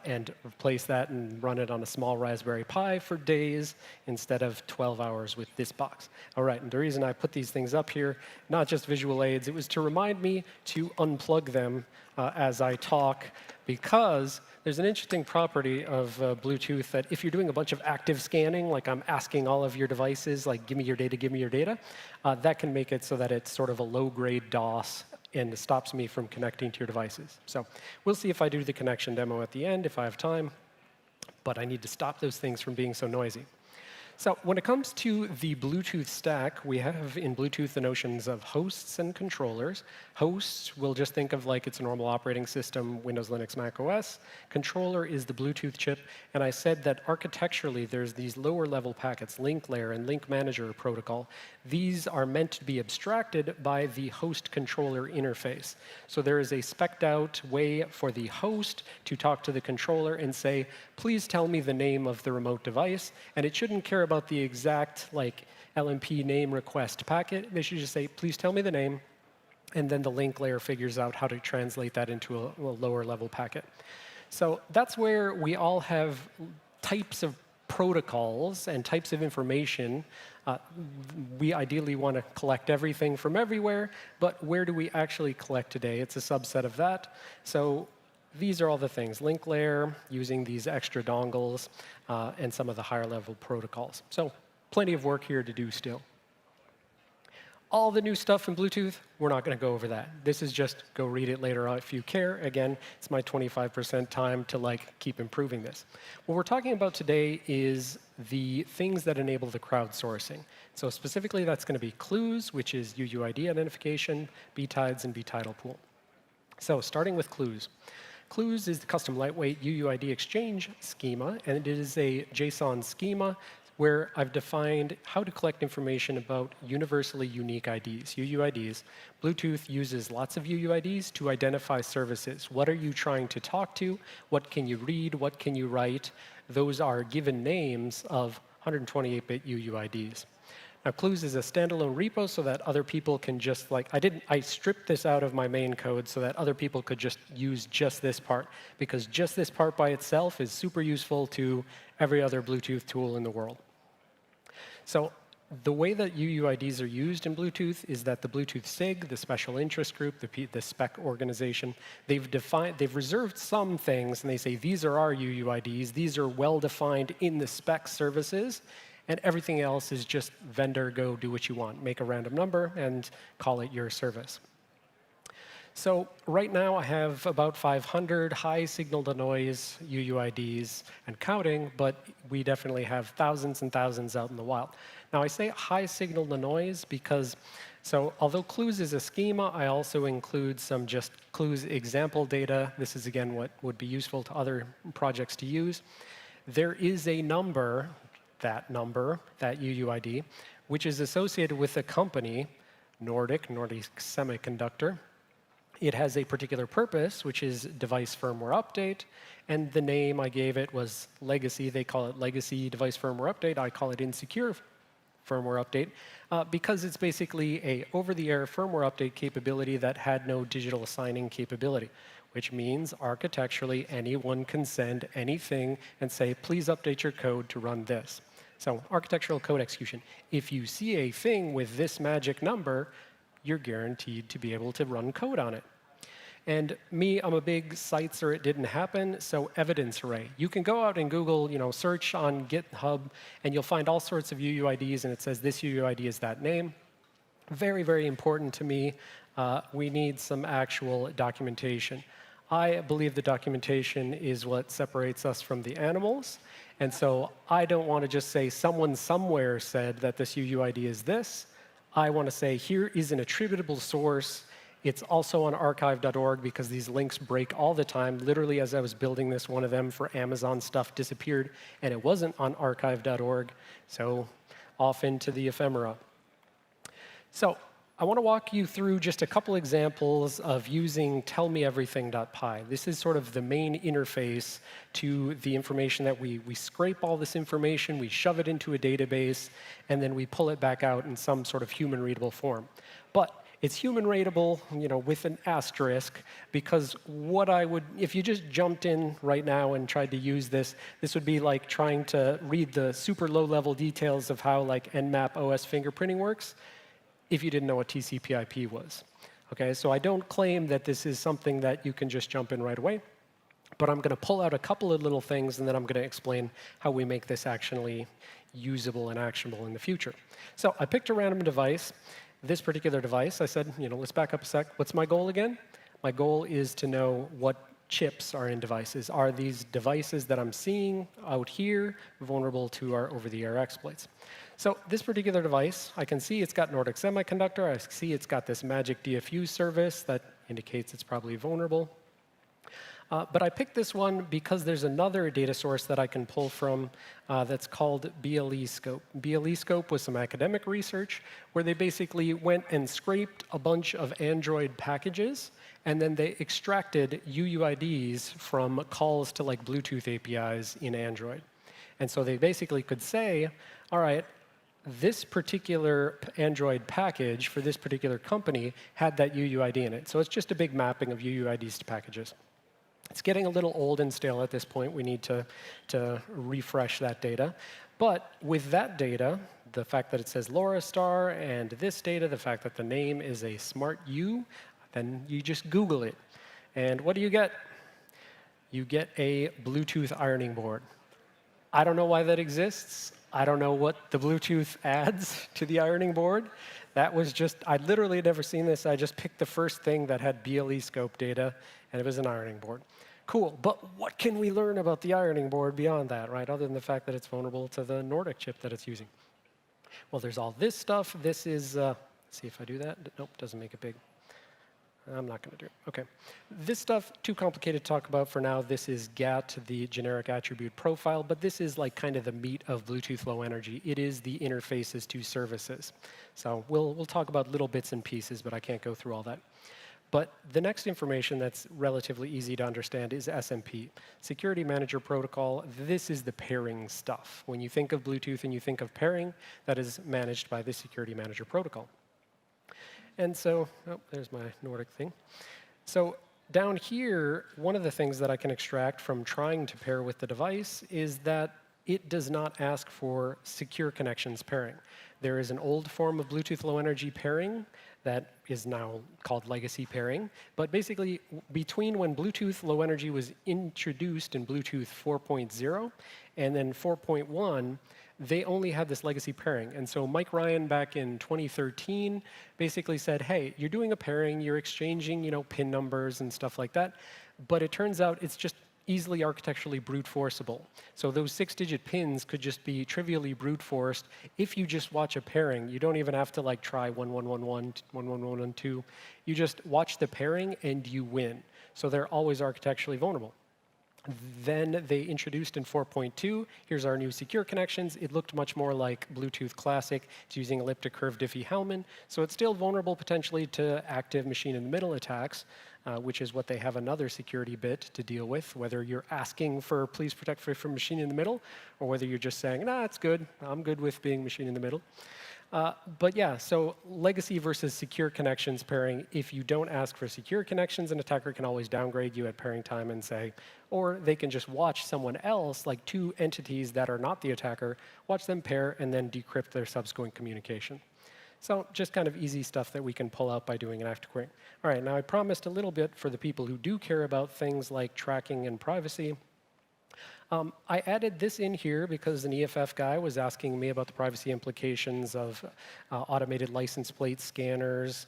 and replace that and run it on a small Raspberry Pi for days instead of 12 hours with this box. All right, and the reason I put these things up here, not just visual aids, it was to remind me to unplug them as I talk, because there's an interesting property of Bluetooth that if you're doing a bunch of active scanning, like I'm asking all of your devices, like give me your data, that can make it so that it's sort of a low-grade DOS and it stops me from connecting to your devices. So we'll see if I do the connection demo at the end, if I have time, but I need to stop those things from being so noisy. So when it comes to the Bluetooth stack, we have in Bluetooth the notions of hosts and controllers. Hosts, we'll just think of like it's a normal operating system, Windows, Linux, Mac OS. Controller is the Bluetooth chip. And I said that architecturally, there's these lower level packets, link layer and link manager protocol. These are meant to be abstracted by the host controller interface. So there is a spec'd out way for the host to talk to the controller and say, please tell me the name of the remote device. And it shouldn't care about the exact like LMP name request packet. They should just say, please tell me the name. And then the link layer figures out how to translate that into a lower level packet. So that's where we all have types of protocols and types of information. We ideally want to collect everything from everywhere, but where do we actually collect today? It's a subset of that. So these are all the things, link layer, using these extra dongles, and some of the higher level protocols. So plenty of work here to do still. All the new stuff in Bluetooth, we're not going to go over that. This is just go read it later on if you care. Again, it's my 25% time to like keep improving this. What we're talking about today is the things that enable the crowdsourcing. So specifically, that's going to be clues, which is UUID identification, btides, and btidal pool. So starting with clues. Clues is the custom lightweight UUID exchange schema, and it is a JSON schema where I've defined how to collect information about universally unique IDs, UUIDs. Bluetooth uses lots of UUIDs to identify services. What are you trying to talk to? What can you read? What can you write? Those are given names of 128-bit UUIDs. Now, Clues is a standalone repo so that other people can just like, I stripped this out of my main code so that other people could just use just this part, because just this part by itself is super useful to every other Bluetooth tool in the world. So the way that UUIDs are used in Bluetooth is that the Bluetooth SIG, the special interest group, the spec organization, they've reserved some things, and they say these are our UUIDs, these are well defined in the spec services, and everything else is just vendor, go do what you want. Make a random number and call it your service. So right now I have about 500 high signal-to-noise UUIDs and counting, but we definitely have thousands and thousands out in the wild. Now I say high signal-to-noise because, so although Clues is a schema, I also include some just Clues example data. This is again what would be useful to other projects to use. There is a number, that UUID, which is associated with a company, Nordic Semiconductor. It has a particular purpose, which is device firmware update, and the name I gave it was Legacy. They call it Legacy Device Firmware Update. I call it Insecure Firmware Update because it's basically a over-the-air firmware update capability that had no digital signing capability, which means architecturally anyone can send anything and say, please update your code to run this. So architectural code execution. If you see a thing with this magic number, you're guaranteed to be able to run code on it. And me, I'm a big cites or it didn't happen, so evidence array. You can go out and Google, search on GitHub, and you'll find all sorts of UUIDs, and it says this UUID is that name. Very, very important to me. We need some actual documentation. I believe the documentation is what separates us from the animals. And so I don't want to just say someone somewhere said that this UUID is this. I want to say here is an attributable source. It's also on archive.org because these links break all the time. Literally, as I was building this, one of them for Amazon stuff disappeared, and it wasn't on archive.org. So off into the ephemera. So I want to walk you through just a couple examples of using tellmeeverything.py. This is sort of the main interface to the information that we scrape all this information, we shove it into a database, and then we pull it back out in some sort of human-readable form. But it's human-readable, with an asterisk, because what I would, if you just jumped in right now and tried to use this, this would be like trying to read the super low-level details of how like Nmap OS fingerprinting works, if you didn't know what TCP/IP was. Okay, so I don't claim that this is something that you can just jump in right away, but I'm going to pull out a couple of little things, and then I'm going to explain how we make this actually usable and actionable in the future. So I picked a random device. This particular device, I said, let's back up a sec. What's my goal again? My goal is to know what chips are in devices. Are these devices that I'm seeing out here vulnerable to our over-the-air exploits? So this particular device, I can see it's got Nordic Semiconductor. I see it's got this magic DFU service that indicates it's probably vulnerable. But I picked this one because there's another data source that I can pull from that's called BLEscope. BLEscope was some academic research where they basically went and scraped a bunch of Android packages, and then they extracted UUIDs from calls to like Bluetooth APIs in Android. And so they basically could say, all right, this particular Android package for this particular company had that UUID in it. So it's just a big mapping of UUIDs to packages. It's getting a little old and stale at this point. We need to refresh that data. But with that data, the fact that it says LoRa star, and this data, the fact that the name is a smart U, then you just Google it. And what do you get? You get a Bluetooth ironing board. I don't know why that exists. I don't know what the Bluetooth adds to the ironing board. That was just, I literally had never seen this. I just picked the first thing that had BLEscope data, and it was an ironing board. Cool, but what can we learn about the ironing board beyond that, right? Other than the fact that it's vulnerable to the Nordic chip that it's using. Well, there's all this stuff. This is, let's see if I do that. Nope, doesn't make it big. I'm not going to do it. OK. This stuff, too complicated to talk about for now. This is GATT, the generic attribute profile. But this is like kind of the meat of Bluetooth Low Energy. It is the interfaces to services. So we'll talk about little bits and pieces, but I can't go through all that. But the next information that's relatively easy to understand is SMP, Security Manager Protocol. This is the pairing stuff. When you think of Bluetooth and you think of pairing, that is managed by the Security Manager Protocol. And so, oh, there's my Nordic thing. So down here, one of the things that I can extract from trying to pair with the device is that it does not ask for secure connections pairing. There is an old form of Bluetooth Low Energy pairing that is now called legacy pairing. But basically, between when Bluetooth Low Energy was introduced in Bluetooth 4.0 and then 4.1, they only had this legacy pairing. And so Mike Ryan back in 2013 basically said, hey, you're doing a pairing, you're exchanging PIN numbers and stuff like that. But it turns out it's just easily architecturally brute forceable. So those 6-digit pins could just be trivially brute forced. If you just watch a pairing, you don't even have to like try 1111, 1112. You just watch the pairing and you win. So they're always architecturally vulnerable. Then they introduced in 4.2, here's our new secure connections. It looked much more like Bluetooth Classic. It's using elliptic curve Diffie-Hellman. So it's still vulnerable potentially to active machine-in-the-middle attacks, which is what they have another security bit to deal with, whether you're asking for please protect from machine-in-the-middle, or whether you're just saying, nah, it's good. I'm good with being machine-in-the-middle. But yeah, so legacy versus secure connections pairing. If you don't ask for secure connections, an attacker can always downgrade you at pairing time and say, or they can just watch someone else, like two entities that are not the attacker, watch them pair and then decrypt their subsequent communication. So just kind of easy stuff that we can pull out by doing an active query. All right, now I promised a little bit for the people who do care about things like tracking and privacy. I added this in here because an EFF guy was asking me about the privacy implications of automated license plate scanners,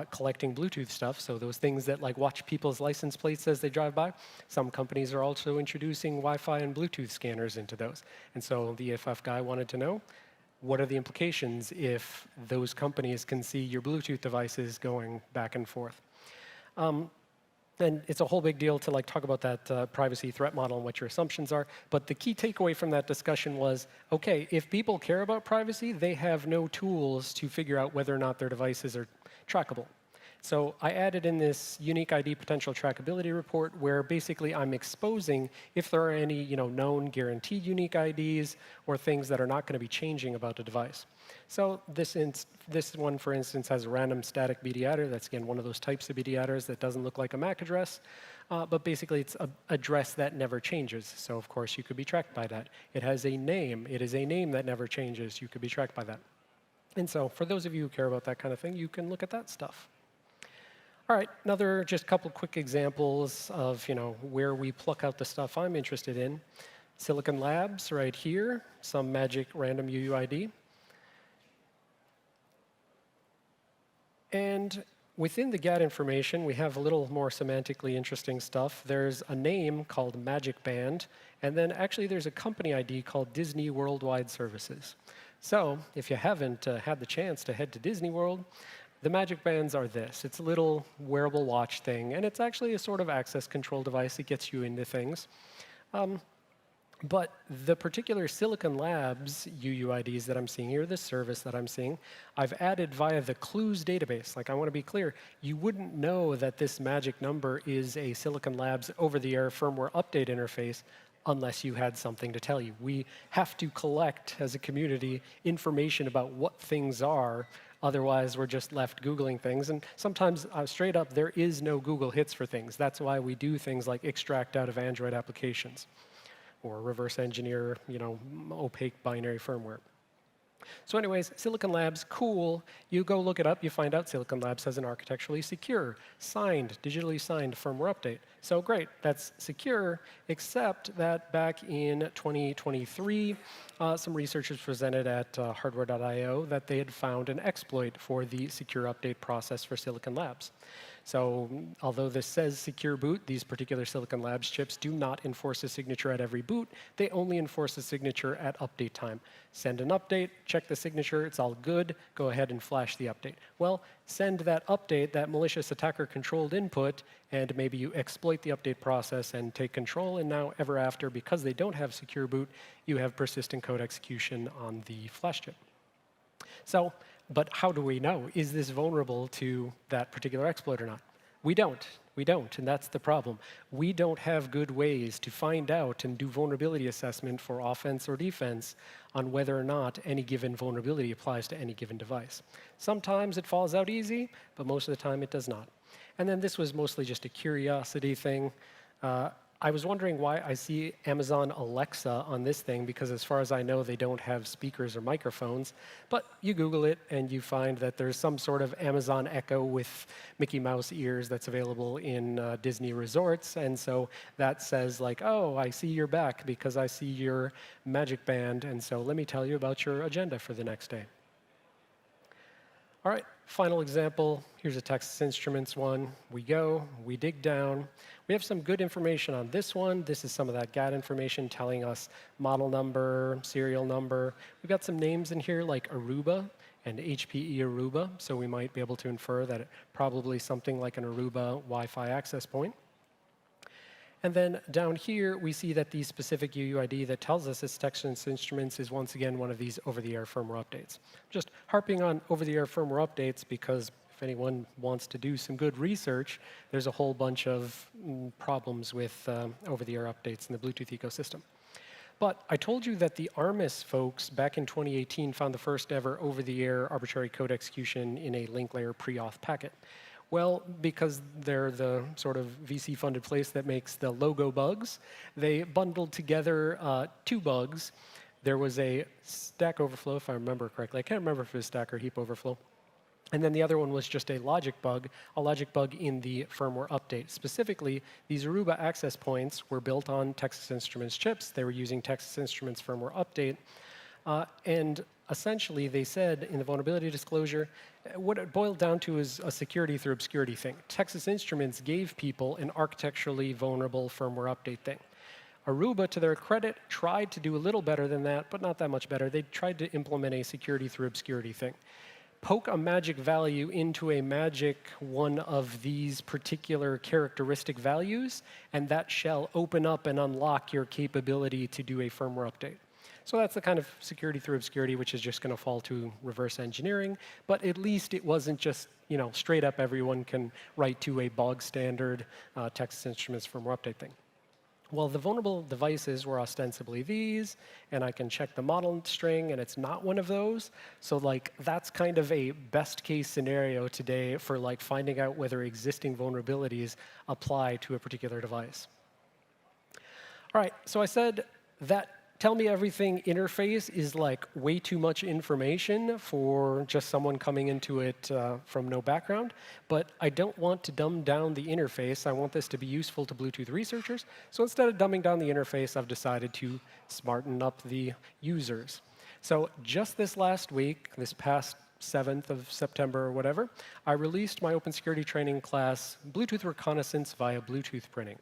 collecting Bluetooth stuff, so those things that like watch people's license plates as they drive by. Some companies are also introducing Wi-Fi and Bluetooth scanners into those. And so the EFF guy wanted to know, what are the implications if those companies can see your Bluetooth devices going back and forth? And it's a whole big deal to like talk about that privacy threat model and what your assumptions are. But the key takeaway from that discussion was, OK, if people care about privacy, they have no tools to figure out whether or not their devices are trackable. So I added in this unique ID potential trackability report where basically I'm exposing if there are any known guaranteed unique IDs or things that are not going to be changing about the device. So this one, for instance, has a random static BD adder. That's, again, one of those types of BD adders that doesn't look like a MAC address. But basically, it's an address that never changes. So, of course, you could be tracked by that. It has a name. It is a name that never changes. You could be tracked by that. And so for those of you who care about that kind of thing, you can look at that stuff. All right, another just couple quick examples of where we pluck out the stuff I'm interested in. Silicon Labs right here, some magic random UUID. And within the GAT information, we have a little more semantically interesting stuff. There's a name called Magic Band, and then actually there's a company ID called Disney Worldwide Services. So if you haven't had the chance to head to Disney World, the Magic Bands are this. It's a little wearable watch thing, and it's actually a sort of access control device. It gets you into things. But the particular Silicon Labs UUIDs that I'm seeing here, this service that I'm seeing, I've added via the clues database. Like, I want to be clear, you wouldn't know that this magic number is a Silicon Labs over-the-air firmware update interface unless you had something to tell you. We have to collect, as a community, information about what things are. Otherwise, we're just left Googling things. And sometimes, straight up, there is no Google hits for things. That's why we do things like extract out of Android applications or reverse engineer, opaque binary firmware. So anyways, Silicon Labs, cool. You go look it up. You find out Silicon Labs has an architecturally secure, signed, digitally signed firmware update. So great, that's secure, except that back in 2023, some researchers presented at hardware.io that they had found an exploit for the secure update process for Silicon Labs. So although this says secure boot, these particular Silicon Labs chips do not enforce a signature at every boot. They only enforce a signature at update time. Send an update, check the signature, it's all good, go ahead and flash the update. Well, send that update, that malicious attacker-controlled input, and maybe you exploit the update process and take control, and now ever after, because they don't have secure boot, you have persistent code execution on the flash chip. So, but how do we know? Is this vulnerable to that particular exploit or not? We don't. We don't, and that's the problem. We don't have good ways to find out and do vulnerability assessment for offense or defense on whether or not any given vulnerability applies to any given device. Sometimes it falls out easy, but most of the time it does not. And then this was mostly just a curiosity thing. I was wondering why I see Amazon Alexa on this thing, because as far as I know, they don't have speakers or microphones. But you Google it, and you find that there's some sort of Amazon Echo with Mickey Mouse ears that's available in Disney resorts. And so that says, like, oh, I see you're back because I see your Magic Band, and so let me tell you about your agenda for the next day. All right, final example. Here's a Texas Instruments one. We go, we dig down. We have some good information on this one. This is some of that GAT information telling us model number, serial number. We've got some names in here like Aruba and HPE Aruba, so we might be able to infer that it's probably something like an Aruba Wi-Fi access point. And then down here, we see that the specific UUID that tells us it's Texas Instruments is once again one of these over-the-air firmware updates. Just harping on over-the-air firmware updates because if anyone wants to do some good research, there's a whole bunch of problems with over-the-air updates in the Bluetooth ecosystem. But I told you that the ARMIS folks back in 2018 found the first ever over-the-air arbitrary code execution in a link layer pre-auth packet. Well, because they're the sort of VC-funded place that makes the logo bugs, they bundled together 2 bugs. There was a Stack Overflow, if I remember correctly. I can't remember if it was Stack or Heap Overflow. And then the other one was just a logic bug in the firmware update. Specifically, these Aruba access points were built on Texas Instruments chips. They were using Texas Instruments firmware update. And essentially, they said in the vulnerability disclosure, what it boiled down to is a security through obscurity thing. Texas Instruments gave people an architecturally vulnerable firmware update thing. Aruba, to their credit, tried to do a little better than that, but not that much better. They tried to implement a security through obscurity thing. Poke a magic value into a magic one of these particular characteristic values, and that shall open up and unlock your capability to do a firmware update. So that's the kind of security through obscurity, which is just going to fall to reverse engineering. But at least it wasn't just, straight up everyone can write to a bog standard Texas Instruments firmware update thing. Well, the vulnerable devices were ostensibly these, and I can check the model string, and it's not one of those. So that's kind of a best case scenario today for finding out whether existing vulnerabilities apply to a particular device. All right, so I said that tell me everything interface is way too much information for just someone coming into it from no background. But I don't want to dumb down the interface. I want this to be useful to Bluetooth researchers. So instead of dumbing down the interface, I've decided to smarten up the users. So just this last week, this past 7th of September or whatever, I released my open security training class, Bluetooth Reconnaissance via Bluetooth Printing.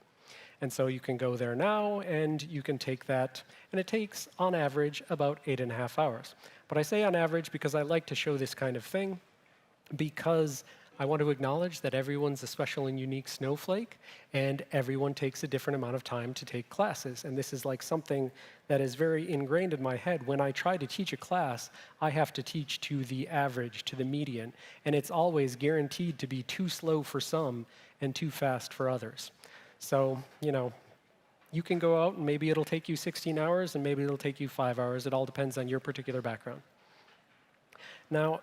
And so you can go there now, and you can take that. And it takes, on average, about 8.5 hours. But I say on average because I like to show this kind of thing, because I want to acknowledge that everyone's a special and unique snowflake, and everyone takes a different amount of time to take classes. And this is something that is very ingrained in my head. When I try to teach a class, I have to teach to the average, to the median. And it's always guaranteed to be too slow for some and too fast for others. So, you can go out and maybe it'll take you 16 hours and maybe it'll take you 5 hours. It all depends on your particular background. Now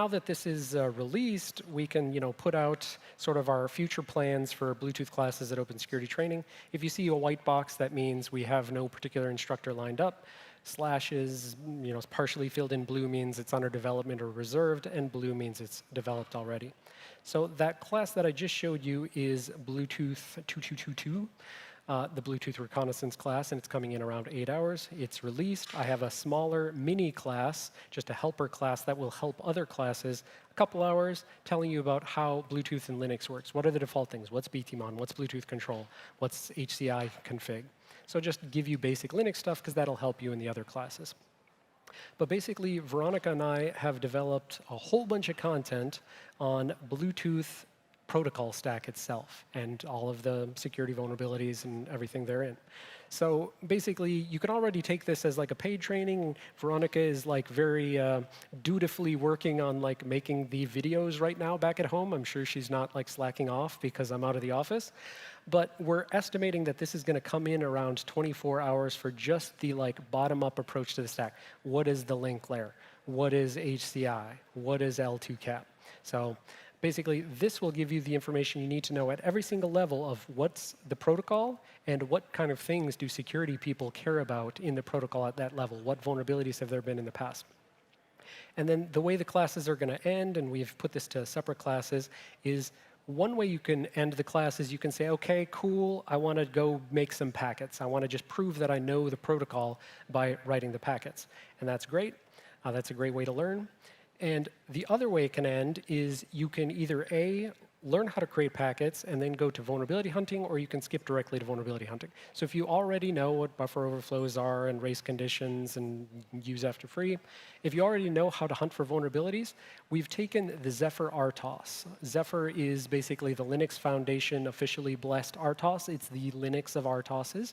that this is released, we can, put out sort of our future plans for Bluetooth classes at Open Security Training. If you see a white box, that means we have no particular instructor lined up. Slash is, partially filled in. Blue means it's under development or reserved, and blue means it's developed already. So that class that I just showed you is Bluetooth 2222, the Bluetooth Reconnaissance class, and it's coming in around 8 hours. It's released. I have a smaller mini class, just a helper class that will help other classes, a couple hours, telling you about how Bluetooth and Linux works. What are the default things? What's BTMon? What's Bluetooth control? What's HCI config? So just give you basic Linux stuff, because that'll help you in the other classes. But basically, Veronica and I have developed a whole bunch of content on Bluetooth protocol stack itself and all of the security vulnerabilities and everything therein. So basically, you can already take this as a paid training. Veronica is very dutifully working on making the videos right now back at home. I'm sure she's not slacking off because I'm out of the office. But we're estimating that this is going to come in around 24 hours for just the bottom-up approach to the stack. What is the link layer? What is HCI? What is L2CAP? So basically, this will give you the information you need to know at every single level of what's the protocol and what kind of things do security people care about in the protocol at that level. What vulnerabilities have there been in the past? And then the way the classes are going to end, and we've put this to separate classes, is one way you can end the class is you can say, OK, cool, I want to go make some packets. I want to just prove that I know the protocol by writing the packets. And that's great. That's a great way to learn. And the other way it can end is you can either A, learn how to create packets and then go to vulnerability hunting, or you can skip directly to vulnerability hunting. So if you already know what buffer overflows are and race conditions and use after free, if you already know how to hunt for vulnerabilities, we've taken the Zephyr RTOS. Zephyr is basically the Linux Foundation officially blessed RTOS. It's the Linux of RTOSes.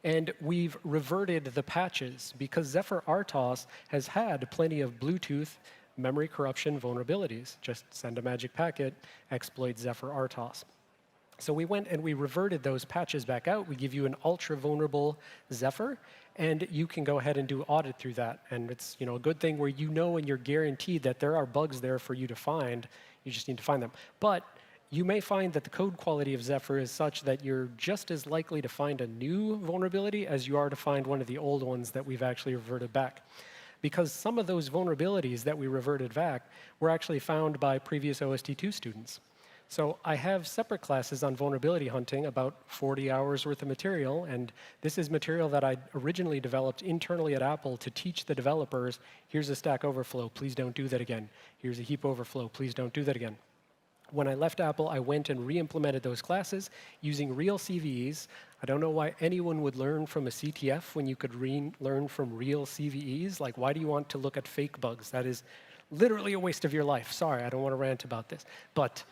And we've reverted the patches because Zephyr RTOS has had plenty of Bluetooth memory corruption vulnerabilities. Just send a magic packet, exploit Zephyr RTOS. So we went and we reverted those patches back out. We give you an ultra vulnerable Zephyr, and you can go ahead and do audit through that. And it's a good thing where and you're guaranteed that there are bugs there for you to find. You just need to find them. But you may find that the code quality of Zephyr is such that you're just as likely to find a new vulnerability as you are to find one of the old ones that we've actually reverted back. Because some of those vulnerabilities that we reverted back were actually found by previous OST2 students. So I have separate classes on vulnerability hunting, about 40 hours worth of material, and this is material that I originally developed internally at Apple to teach the developers, here's a Stack Overflow, please don't do that again. Here's a heap overflow, please don't do that again. When I left Apple, I went and re-implemented those classes using real CVEs. I don't know why anyone would learn from a CTF when you could learn from real CVEs. Why do you want to look at fake bugs? That is literally a waste of your life. Sorry, I don't want to rant about this. But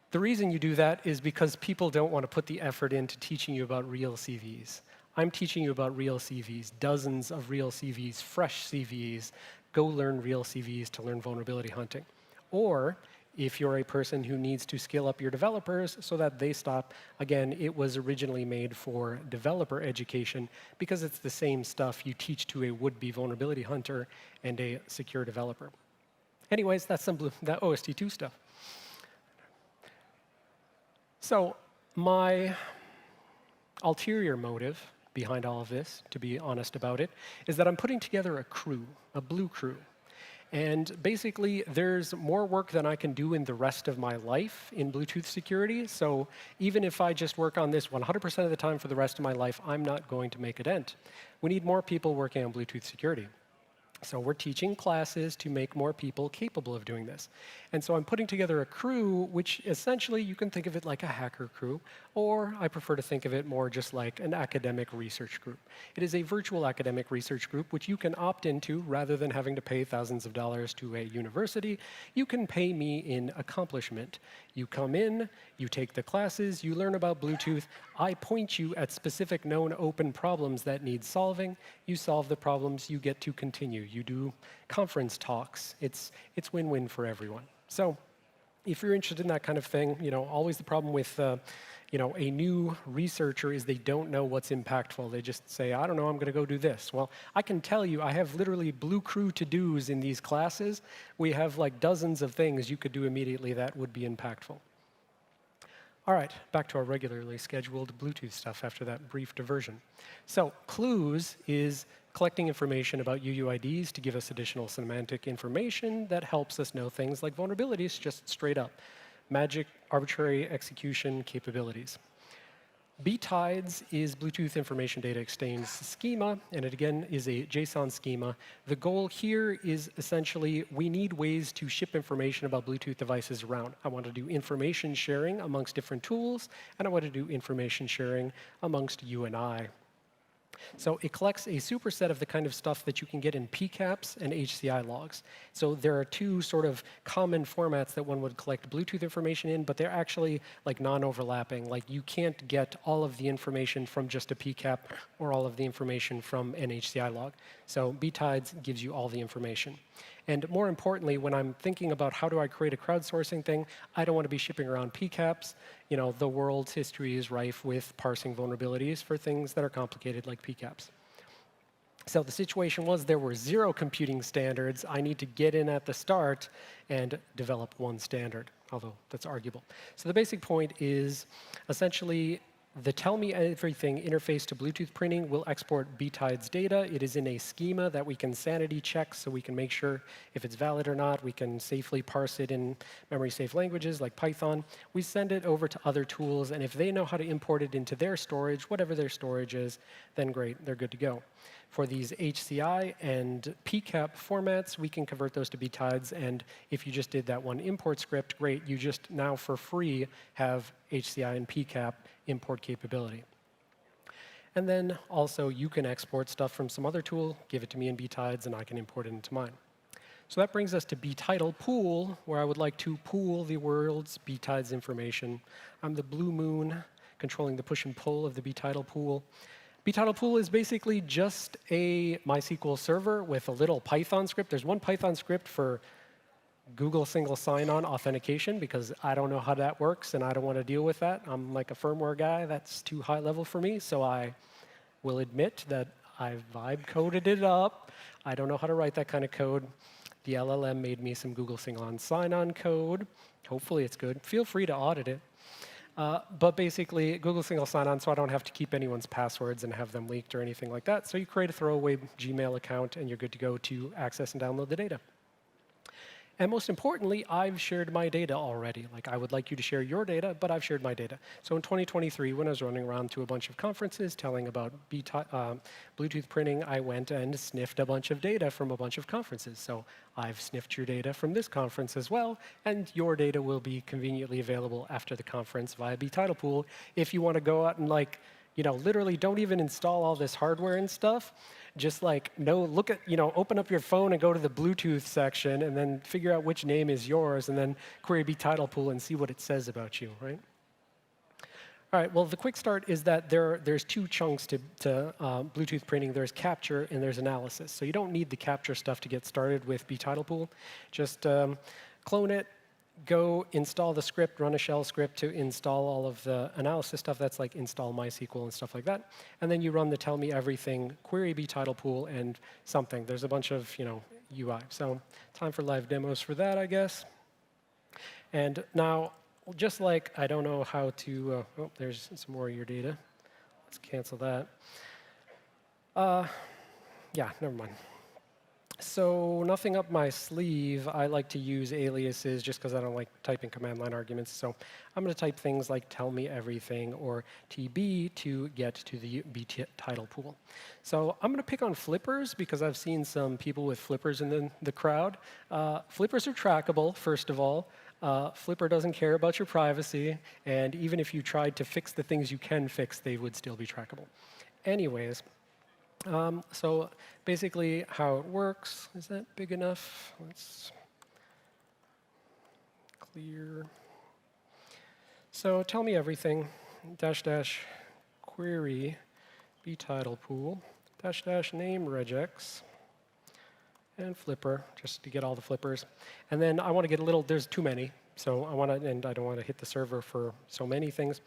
the reason you do that is because people don't want to put the effort into teaching you about real CVEs. I'm teaching you about real CVs, dozens of real CVs, fresh CVs. Go learn real CVs to learn vulnerability hunting. Or if you're a person who needs to skill up your developers so that they stop, again, it was originally made for developer education because it's the same stuff you teach to a would-be vulnerability hunter and a secure developer. Anyways, that's some that OST2 stuff. So my ulterior motive behind all of this, to be honest about it, is that I'm putting together a crew, a blue crew. And basically, there's more work than I can do in the rest of my life in Bluetooth security. So even if I just work on this 100% of the time for the rest of my life, I'm not going to make a dent. We need more people working on Bluetooth security. So we're teaching classes to make more people capable of doing this. And so I'm putting together a crew, which essentially you can think of it like a hacker crew, or I prefer to think of it more just like an academic research group. It is a virtual academic research group, which you can opt into rather than having to pay thousands of dollars to a university. You can pay me in accomplishment. You come in, you take the classes, you learn about Bluetooth. I point you at specific known open problems that need solving. You solve the problems, you get to continue. You do conference talks. It's win-win for everyone. So if you're interested in that kind of thing, always the problem with a new researcher is they don't know what's impactful. They just say, I don't know, I'm going to go do this. Well, I can tell you, I have literally blue crew to-dos in these classes. We have like dozens of things you could do immediately that would be impactful. All right, back to our regularly scheduled Bluetooth stuff after that brief diversion. So clues is collecting information about UUIDs to give us additional semantic information that helps us know things like vulnerabilities just straight up. Magic arbitrary execution capabilities. BTIDES is Bluetooth Information Data Exchange schema, and it again is a JSON schema. The goal here is essentially we need ways to ship information about Bluetooth devices around. I want to do information sharing amongst different tools, and I want to do information sharing amongst you and I. So it collects a superset of the kind of stuff that you can get in PCAPs and HCI logs. So there are two sort of common formats that one would collect Bluetooth information in, but they're actually like non-overlapping. Like you can't get all of the information from just a PCAP or all of the information from an HCI log. So BTIDES gives you all the information. And more importantly, when I'm thinking about how do I create a crowdsourcing thing, I don't want to be shipping around PCAPs. The world's history is rife with parsing vulnerabilities for things that are complicated like PCAPs. So the situation was there were 0 computing standards. I need to get in at the start and develop one standard, although that's arguable. So the basic point is essentially the Tell Me Everything interface to Bluetooth printing will export BTIDES data. It is in a schema that we can sanity check so we can make sure if it's valid or not. We can safely parse it in memory-safe languages like Python. We send it over to other tools, and if they know how to import it into their storage, whatever their storage is, then great, they're good to go. For these HCI and PCAP formats, we can convert those to BTIDES, and if you just did that one import script, great, you just now for free have HCI and PCAP import capability. And then also you can export stuff from some other tool, give it to me in BTIDES, and I can import it into mine. So that brings us to btitle pool, where I would like to pool the world's BTIDES information. I'm the blue moon controlling the push and pull of the btitle pool. Btitle pool is basically just a MySQL server with a little Python script. There's one Python script for Google single sign-on authentication because I don't know how that works and I don't want to deal with that. I'm like a firmware guy. That's too high level for me. So I will admit that I vibe coded it up. I don't know how to write that kind of code. The LLM made me some Google single sign-on code. Hopefully it's good. Feel free to audit it. But basically, Google single sign-on, so I don't have to keep anyone's passwords and have them leaked or anything like that. So you create a throwaway Gmail account, and you're good to go to access and download the data. And most importantly, I've shared my data already. Like, I would like you to share your data, but I've shared my data. So in 2023, when I was running around to a bunch of conferences telling about Bluetooth printing, I went and sniffed a bunch of data from a bunch of conferences. So I've sniffed your data from this conference as well, and your data will be conveniently available after the conference via btitle pool. If you want to go out and literally don't even install all this hardware and stuff. Just open up your phone and go to the Bluetooth section and then figure out which name is yours and then query btitle pool and see what it says about you, right? All right, well, the quick start is that there's two chunks to Bluetooth printing. There's capture and there's analysis. So you don't need the capture stuff to get started with bTitlepool. Just clone it, go install the script, run a shell script to install all of the analysis stuff. That's like install MySQL and stuff like that. And then you run the tell me everything query bTitlepool and something. There's a bunch of UI. So time for live demos for that, I guess. And now, just like I don't know how to, oh, there's some more of your data. Let's cancel that. Yeah, never mind. So nothing up my sleeve. I like to use aliases just because I don't like typing command line arguments. So I'm going to type things like tell me everything or TB to get to the bTitlepool. So I'm going to pick on flippers because I've seen some people with flippers in the crowd. Flippers are trackable, first of all. Flipper doesn't care about your privacy, and even if you tried to fix the things you can fix, they would still be trackable. Anyways, so basically how it works, is that big enough? Let's clear. So tell me everything, -- query bTitlepool, -- name regex, and flipper, just to get all the flippers. And then I want to get a little, there's too many, so I want to, and I don't want to hit the server for so many things.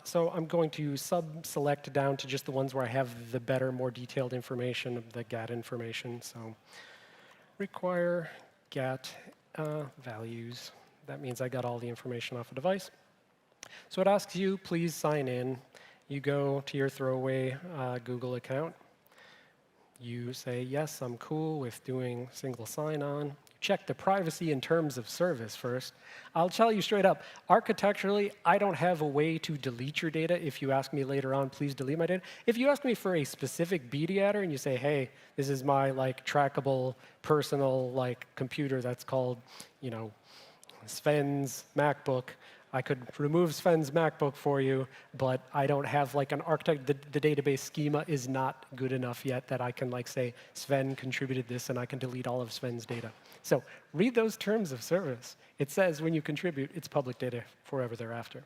So I'm going to select down to just the ones where I have the better, more detailed information of the GAT information. So require GAT values. That means I got all the information off a device. So it asks you, please sign in. You go to your throwaway Google account. You say, yes, I'm cool with doing single sign-on. Check the privacy and terms of service first. I'll tell you straight up, architecturally, I don't have a way to delete your data. If you ask me later on, please delete my data. If you ask me for a specific BDAtter and you say, hey, this is my trackable personal computer that's called, Sven's MacBook, I could remove Sven's MacBook for you, but I don't have an architect. The database schema is not good enough yet that I can say Sven contributed this and I can delete all of Sven's data. So read those terms of service. It says when you contribute, it's public data forever thereafter.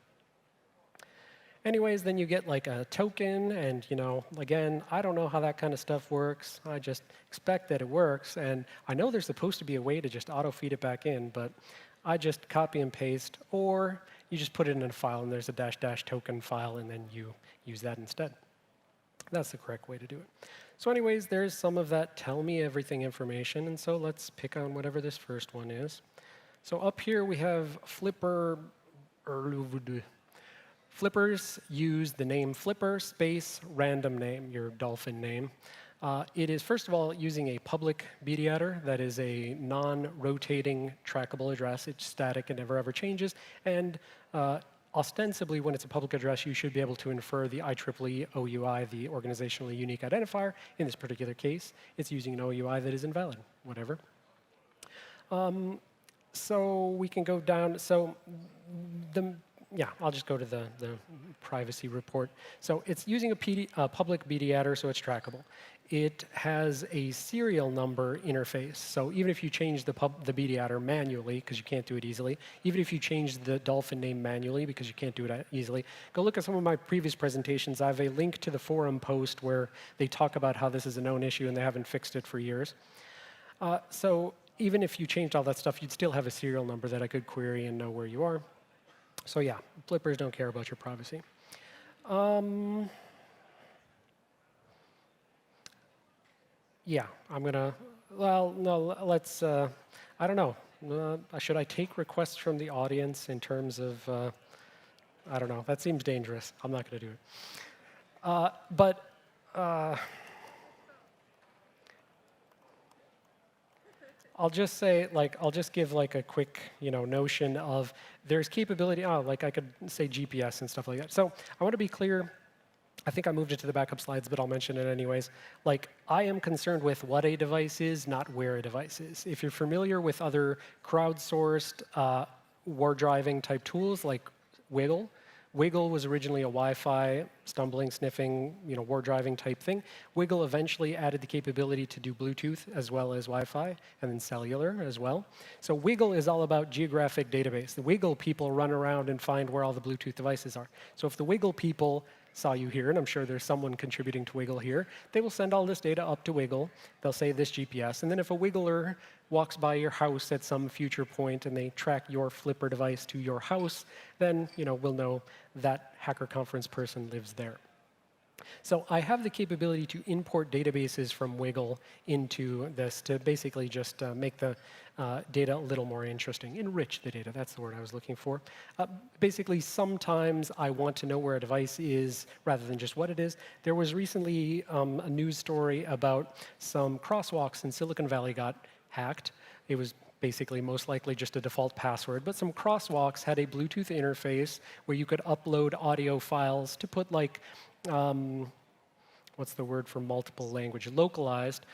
Anyways, then you get a token, and again, I don't know how that kind of stuff works. I just expect that it works, and I know there's supposed to be a way to just auto-feed it back in, but I just copy and paste, or you just put it in a file, and there's a -- token file, and then you use that instead. That's the correct way to do it. So anyways, there's some of that tell me everything information, and so let's pick on whatever this first one is. So up here we have flipper. Flippers use the name flipper space random name, your dolphin name. It is, first of all, using a public BDAtter that is a non-rotating trackable address. It's static and never ever changes. And ostensibly, when it's a public address, you should be able to infer the IEEE OUI, the organizationally unique identifier. In this particular case, it's using an OUI that is invalid, whatever. So we can go down. So yeah, I'll just go to the privacy report. So it's using a public BDAtter, so it's trackable. It has a serial number interface. So even if you change the BDAtter manually, because you can't do it easily, even if you change the dolphin name manually, because you can't do it easily, go look at some of my previous presentations. I have a link to the forum post where they talk about how this is a known issue and they haven't fixed it for years. So even if you changed all that stuff, you'd still have a serial number that I could query and know where you are. So yeah, flippers don't care about your privacy. Yeah, I'm gonna, well, no, let's, I don't know. Should I take requests from the audience in terms of, I don't know, that seems dangerous. I'm not gonna do it. I'll just say, I'll just give a quick, notion of there's capability, I could say GPS and stuff like that. So I want to be clear. I think I moved it to the backup slides, but I'll mention it anyways. I am concerned with what a device is, not where a device is. If you're familiar with other crowdsourced war driving type tools like Wiggle, Wiggle was originally a Wi-Fi, stumbling, sniffing, war driving type thing. Wiggle eventually added the capability to do Bluetooth as well as Wi-Fi, and then cellular as well. So Wiggle is all about geographic database. The Wiggle people run around and find where all the Bluetooth devices are. So if the Wiggle people saw you here, and I'm sure there's someone contributing to Wiggle here, they will send all this data up to Wiggle. They'll say this GPS, and then if a Wiggler walks by your house at some future point and they track your flipper device to your house, then we'll know that Hacker Conference person lives there. So I have the capability to import databases from Wiggle into this to basically just make the data a little more interesting. Enrich the data, that's the word I was looking for. Basically, sometimes I want to know where a device is rather than just what it is. There was recently a news story about some crosswalks in Silicon Valley got hacked. It was basically most likely just a default password, but some crosswalks had a Bluetooth interface where you could upload audio files to put like, what's the word for multiple language? Localized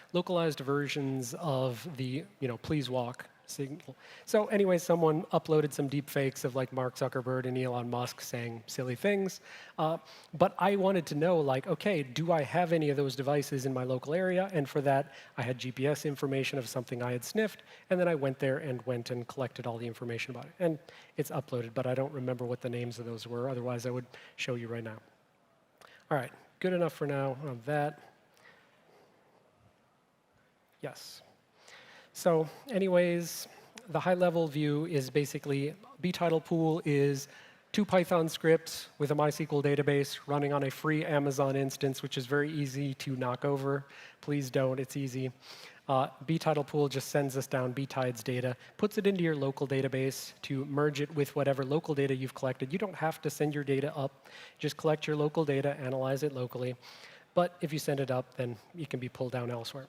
versions of the, please walk signal. So anyway, someone uploaded some deep fakes of like Mark Zuckerberg and Elon Musk saying silly things. But I wanted to know, like, okay, do I have any of those devices in my local area? And for that, I had GPS information of something I had sniffed. And then I went there and collected all the information about it. And it's uploaded, but I don't remember what the names of those were. Otherwise, I would show you right now. All right, good enough for now on that. Yes. So anyways, the high-level view is basically btitle pool is 2 Python scripts with a MySQL database running on a free Amazon instance, which is very easy to knock over. Please don't, it's easy. btitle pool just sends us down btides data, puts it into your local database to merge it with whatever local data you've collected. You don't have to send your data up. Just collect your local data, analyze it locally. But if you send it up, then it can be pulled down elsewhere.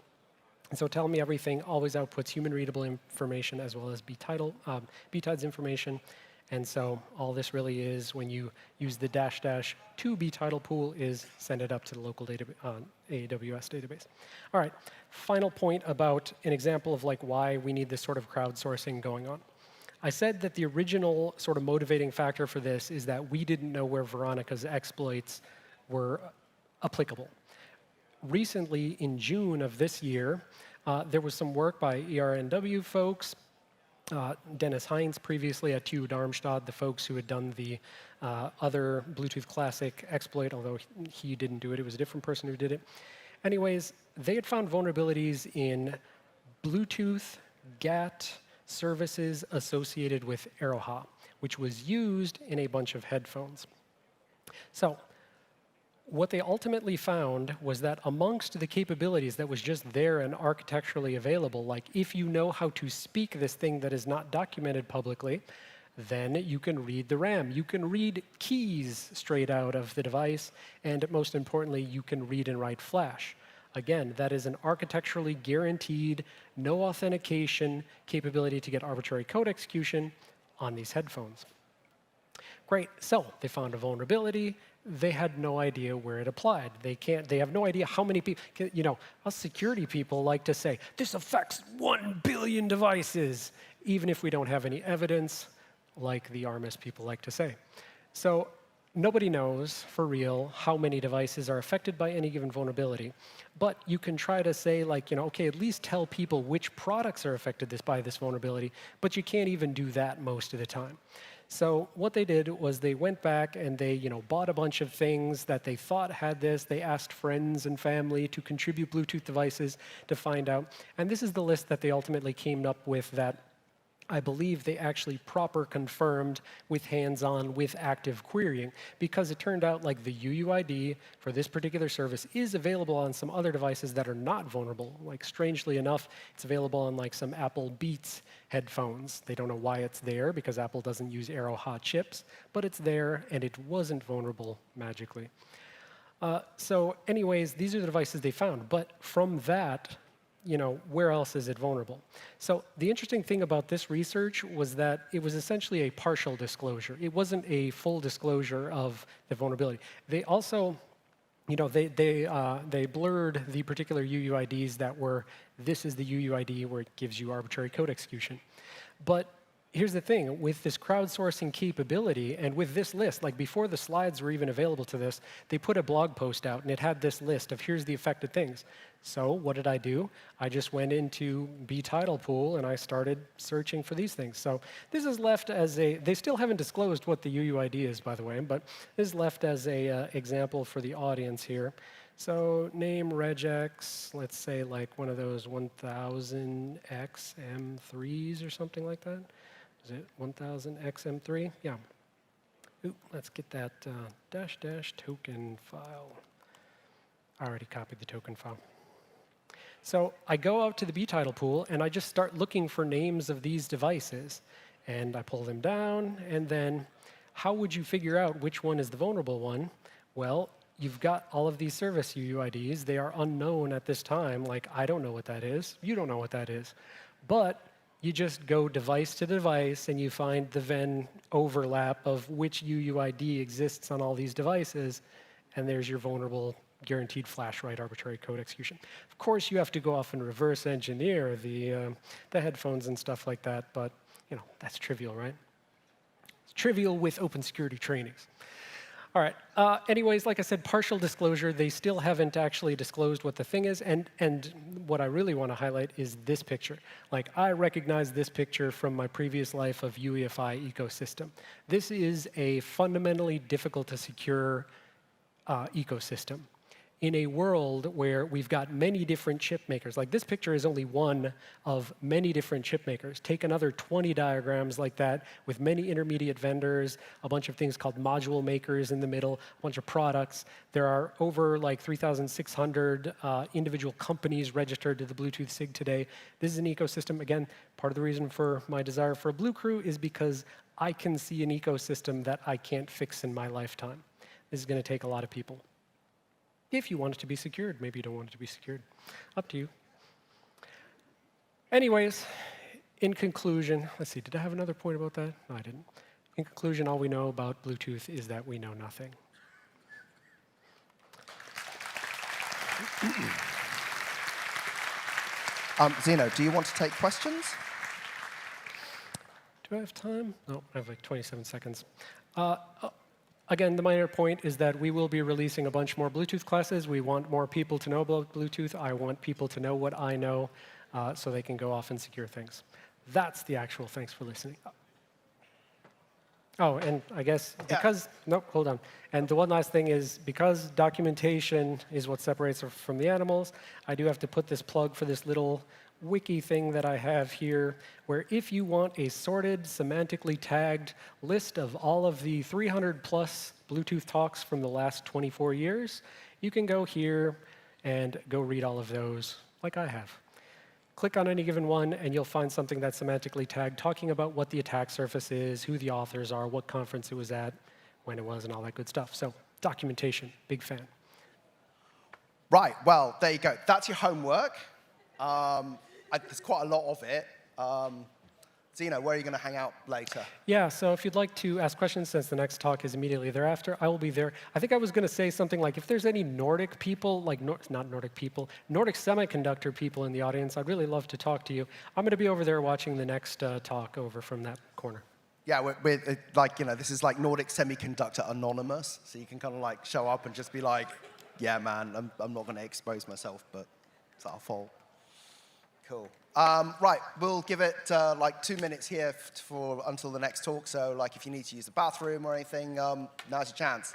And so Tell Me Everything always outputs human-readable information as well as btides information. And so all this really is, when you use the --to btitle pool, is send it up to the local AWS database. All right, final point about an example of like why we need this sort of crowdsourcing going on. I said that the original sort of motivating factor for this is that we didn't know where Veronica's exploits were applicable. Recently, in June of this year, there was some work by ERNW folks, Dennis Heinz previously at TU Darmstadt, the folks who had done the other Bluetooth Classic exploit, although he didn't do it. It was a different person who did it. Anyways, they had found vulnerabilities in Bluetooth GATT services associated with Aeroha, which was used in a bunch of headphones. So what they ultimately found was that amongst the capabilities that was just there and architecturally available, like if you know how to speak this thing that is not documented publicly, then you can read the RAM. You can read keys straight out of the device, and most importantly, you can read and write flash. Again, that is an architecturally guaranteed, no authentication capability to get arbitrary code execution on these headphones. Great, so they found a vulnerability. They had no idea where it applied. They have no idea how many people, us security people like to say, this affects 1 billion devices, even if we don't have any evidence, like the ARMIS people like to say. So nobody knows for real how many devices are affected by any given vulnerability. But you can try to say, like, okay, at least tell people which products are affected by this vulnerability, but you can't even do that most of the time. So what they did was they went back and they bought a bunch of things that they thought had this. They asked friends and family to contribute Bluetooth devices to find out. And this is the list that they ultimately came up with that I believe they actually proper confirmed with hands-on, with active querying, because it turned out like the UUID for this particular service is available on some other devices that are not vulnerable. Like strangely enough, it's available on like some Apple Beats headphones. They don't know why it's there because Apple doesn't use Aeroha chips, but it's there and it wasn't vulnerable magically. So anyways, these are the devices they found, but from that, where else is it vulnerable? So the interesting thing about this research was that it was essentially a partial disclosure. It wasn't a full disclosure of the vulnerability. They also, they blurred the particular UUIDs that were, this is the UUID where it gives you arbitrary code execution. But here's the thing, with this crowdsourcing capability and with this list, like before the slides were even available to this, they put a blog post out and it had this list of here's the affected things. So what did I do? I just went into btitle pool and I started searching for these things. So this is left as a, they still haven't disclosed what the UUID is, by the way, but this is left as a example for the audience here. So name regex, let's say like one of those 1000 XM3s or something like that. Is it 1000 XM3? Yeah. Ooh, let's get that -- token file. I already copied the token file. So I go out to the btitle pool and I just start looking for names of these devices. And I pull them down, and then how would you figure out which one is the vulnerable one? Well, you've got all of these service UUIDs. They are unknown at this time. Like, I don't know what that is. You don't know what that is. But you just go device to device, and you find the Venn overlap of which UUID exists on all these devices, and there's your vulnerable guaranteed flash write arbitrary code execution. Of course, you have to go off and reverse engineer the headphones and stuff like that, but you know, that's trivial, right? It's trivial with open security trainings. All right. Anyways, like I said, partial disclosure. They still haven't actually disclosed what the thing is. And what I really want to highlight is this picture. Like, I recognize this picture from my previous life of UEFI ecosystem. This is a fundamentally difficult to secure ecosystem in a world where we've got many different chip makers. Like, this picture is only one of many different chip makers. Take another 20 diagrams like that with many intermediate vendors, a bunch of things called module makers in the middle, a bunch of products. There are over like 3,600 individual companies registered to the Bluetooth SIG today. This is an ecosystem. Again, part of the reason for my desire for a Blue Crew is because I can see an ecosystem that I can't fix in my lifetime. This is going to take a lot of people. If you want it to be secured, maybe you don't want it to be secured. Up to you. Anyways, in conclusion, let's see, did I have another point about that? No, I didn't. In conclusion, all we know about Bluetooth is that we know nothing. Zeno, do you want to take questions? Do I have time? No, I have like 27 seconds. Again, the minor point is that we will be releasing a bunch more Bluetooth classes. We want more people to know about Bluetooth. I want people to know what I know so they can go off and secure things. That's the actual thanks for listening. Oh, and I guess because, nope, hold on. And the one last thing is because documentation is what separates us from the animals, I do have to put this plug for this little wiki thing that I have here, where if you want a sorted, semantically tagged list of all of the 300 plus Bluetooth talks from the last 24 years, you can go here and go read all of those like I have. Click on any given one, and you'll find something that's semantically tagged, talking about what the attack surface is, who the authors are, what conference it was at, when it was, and all that good stuff. So documentation, big fan. Right, well, there you go. That's your homework. There's quite a lot of it. Zeno, where are you going to hang out later? Yeah, so if you'd like to ask questions, since the next talk is immediately thereafter, I will be there. I think I was going to say something like, if there's any Nordic people, like not Nordic people, Nordic semiconductor people in the audience, I'd really love to talk to you. I'm going to be over there watching the next talk over from that corner. Yeah, we're like, you know, this is like Nordic Semiconductor Anonymous, so you can kind of like show up and just be like, yeah, man, I'm not going to expose myself, but it's our fault. Cool. Right, we'll give it like 2 minutes here until the next talk. So like if you need to use the bathroom or anything, now's your chance.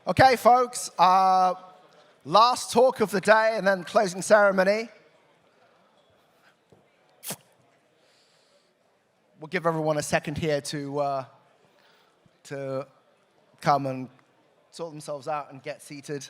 Okay, folks. Last talk of the day and then closing ceremony. We'll give everyone a second here to come and sort themselves out and get seated.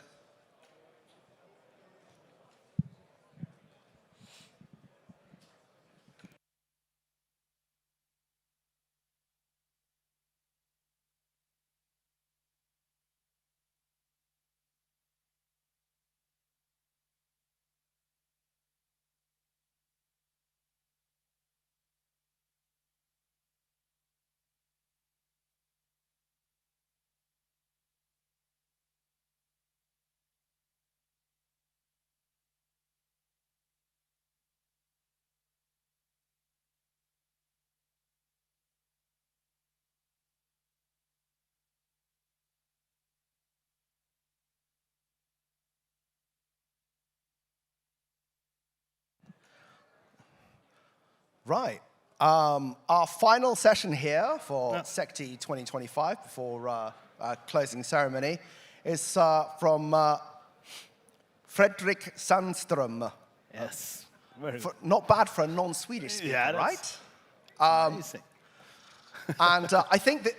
Right. Our final session here for SecTE 2025 before closing ceremony is from Fredrik Sandström. Yes. Not bad for a non-Swedish speaker, Yeah, right? amazing. And I think that...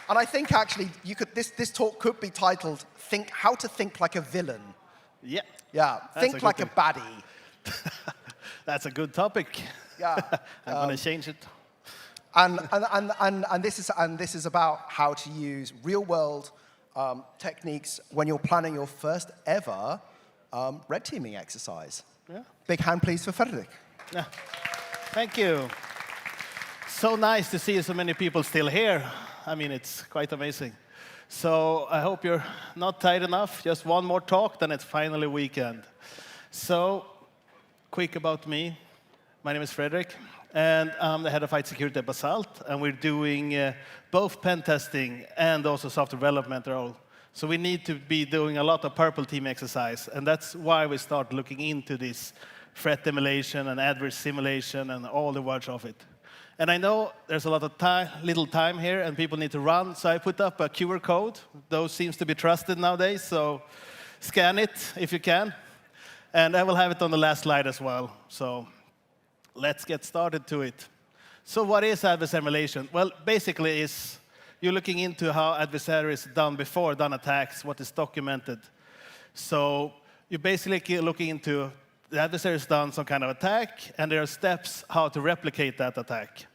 And I think actually this talk could be titled How to Think Like a Villain. Yeah. Yeah, think like a baddie. That's a good topic. Yeah. I'm going to change it. And this is about how to use real-world techniques when you're planning your first ever red teaming exercise. Yeah. Big hand, please, for Fredrik. Yeah. Thank you. So nice to see so many people still here. I mean, it's quite amazing. So I hope you're not tired enough. Just one more talk, then it's finally weekend. So, quick about me. My name is Fredrik, and I'm the head of IT security at Basalt, and we're doing both pen testing and also software development role. So we need to be doing a lot of purple team exercise, and that's why we start looking into this threat emulation and adverse simulation and all the words of it. And I know there's a lot of little time here, and people need to run, so I put up a QR code. Those seems to be trusted nowadays, so scan it if you can. And I will have it on the last slide as well. So let's get started to it. So what is adverse emulation? Well, basically you're looking into how adversaries done attacks, what is documented. So you're basically looking into the adversary's done some kind of attack, and there are steps how to replicate that attack.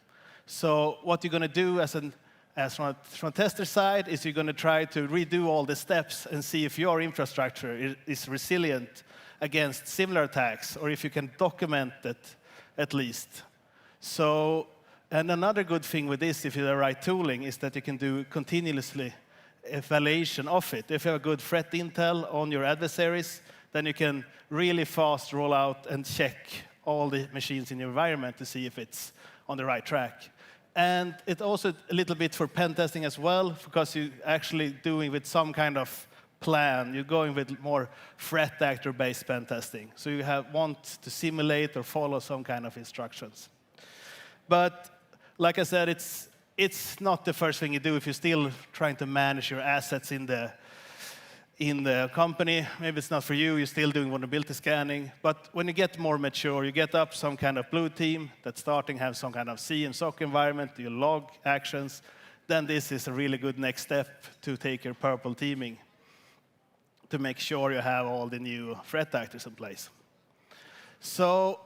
So what you're going to do from a tester side is you're going to try to redo all the steps and see if your infrastructure is resilient against similar attacks, or if you can document it at least. So, and another good thing with this, if you have the right tooling, is that you can do continuously evaluation of it. If you have a good threat intel on your adversaries, then you can really fast roll out and check all the machines in your environment to see if it's on the right track. And it's also a little bit for pen testing as well, because you're actually doing with some kind of plan. You're going with more threat actor-based pen testing. So you want to simulate or follow some kind of instructions. But like I said, it's not the first thing you do if you're still trying to manage your assets in the company. Maybe it's not for you, you're still doing vulnerability scanning. But when you get more mature, you get up some kind of blue team that's starting to have some kind of C and SOC environment, you log actions, then this is a really good next step to take your purple teaming to make sure you have all the new threat actors in place. So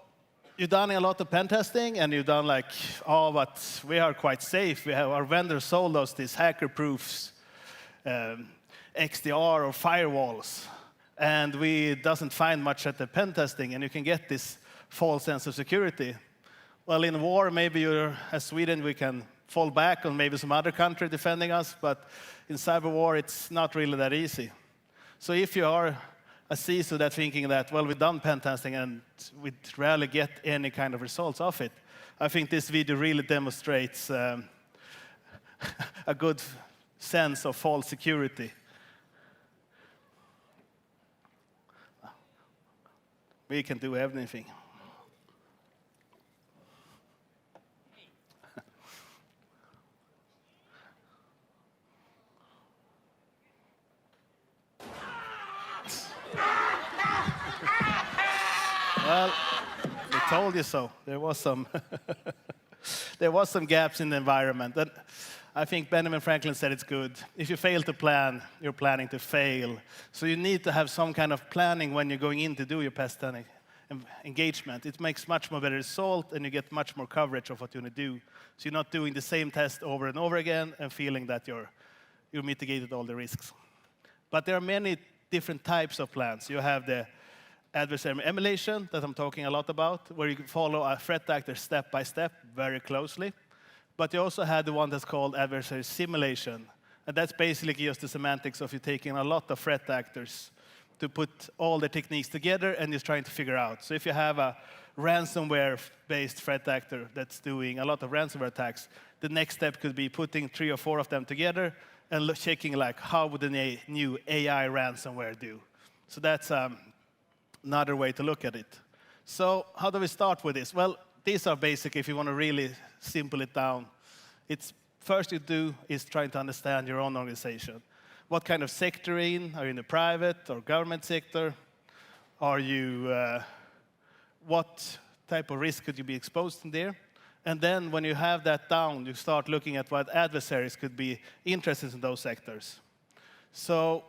you've done a lot of pen testing, and you've done like, oh, but we are quite safe. We have our vendors sold us these hacker proofs, XDR or firewalls, and we doesn't find much at the pen testing, and you can get this false sense of security. Well, in war, maybe as Sweden, we can fall back on maybe some other country defending us, but in cyber war, it's not really that easy. So if you are a CISO that's thinking that, well, we've done pen testing and we rarely get any kind of results of it, I think this video really demonstrates a good sense of false security. We can do everything. Well, we told you so. There was some, there was some gaps in the environment. And I think Benjamin Franklin said it's good. If you fail to plan, you're planning to fail. So you need to have some kind of planning when you're going in to do your pest engagement. It makes much more better result, and you get much more coverage of what you want to do. So you're not doing the same test over and over again and feeling that you mitigated all the risks. But there are many different types of plans. You have the adversary emulation that I'm talking a lot about, where you can follow a threat actor step by step very closely. But you also have the one that's called adversary simulation. And that's basically just the semantics of you taking a lot of threat actors to put all the techniques together and just trying to figure out. So if you have a ransomware-based threat actor that's doing a lot of ransomware attacks, the next step could be putting 3 or 4 of them together and checking like how would the new AI ransomware do. So that's another way to look at it. So how do we start with this? Well, these are basic if you want to really simple it down. It's first you do is trying to understand your own organization. What kind of sector you're in? Are you in the private or government sector? Are you, what type of risk could you be exposed in there? And then when you have that down, you start looking at what adversaries could be interested in those sectors. So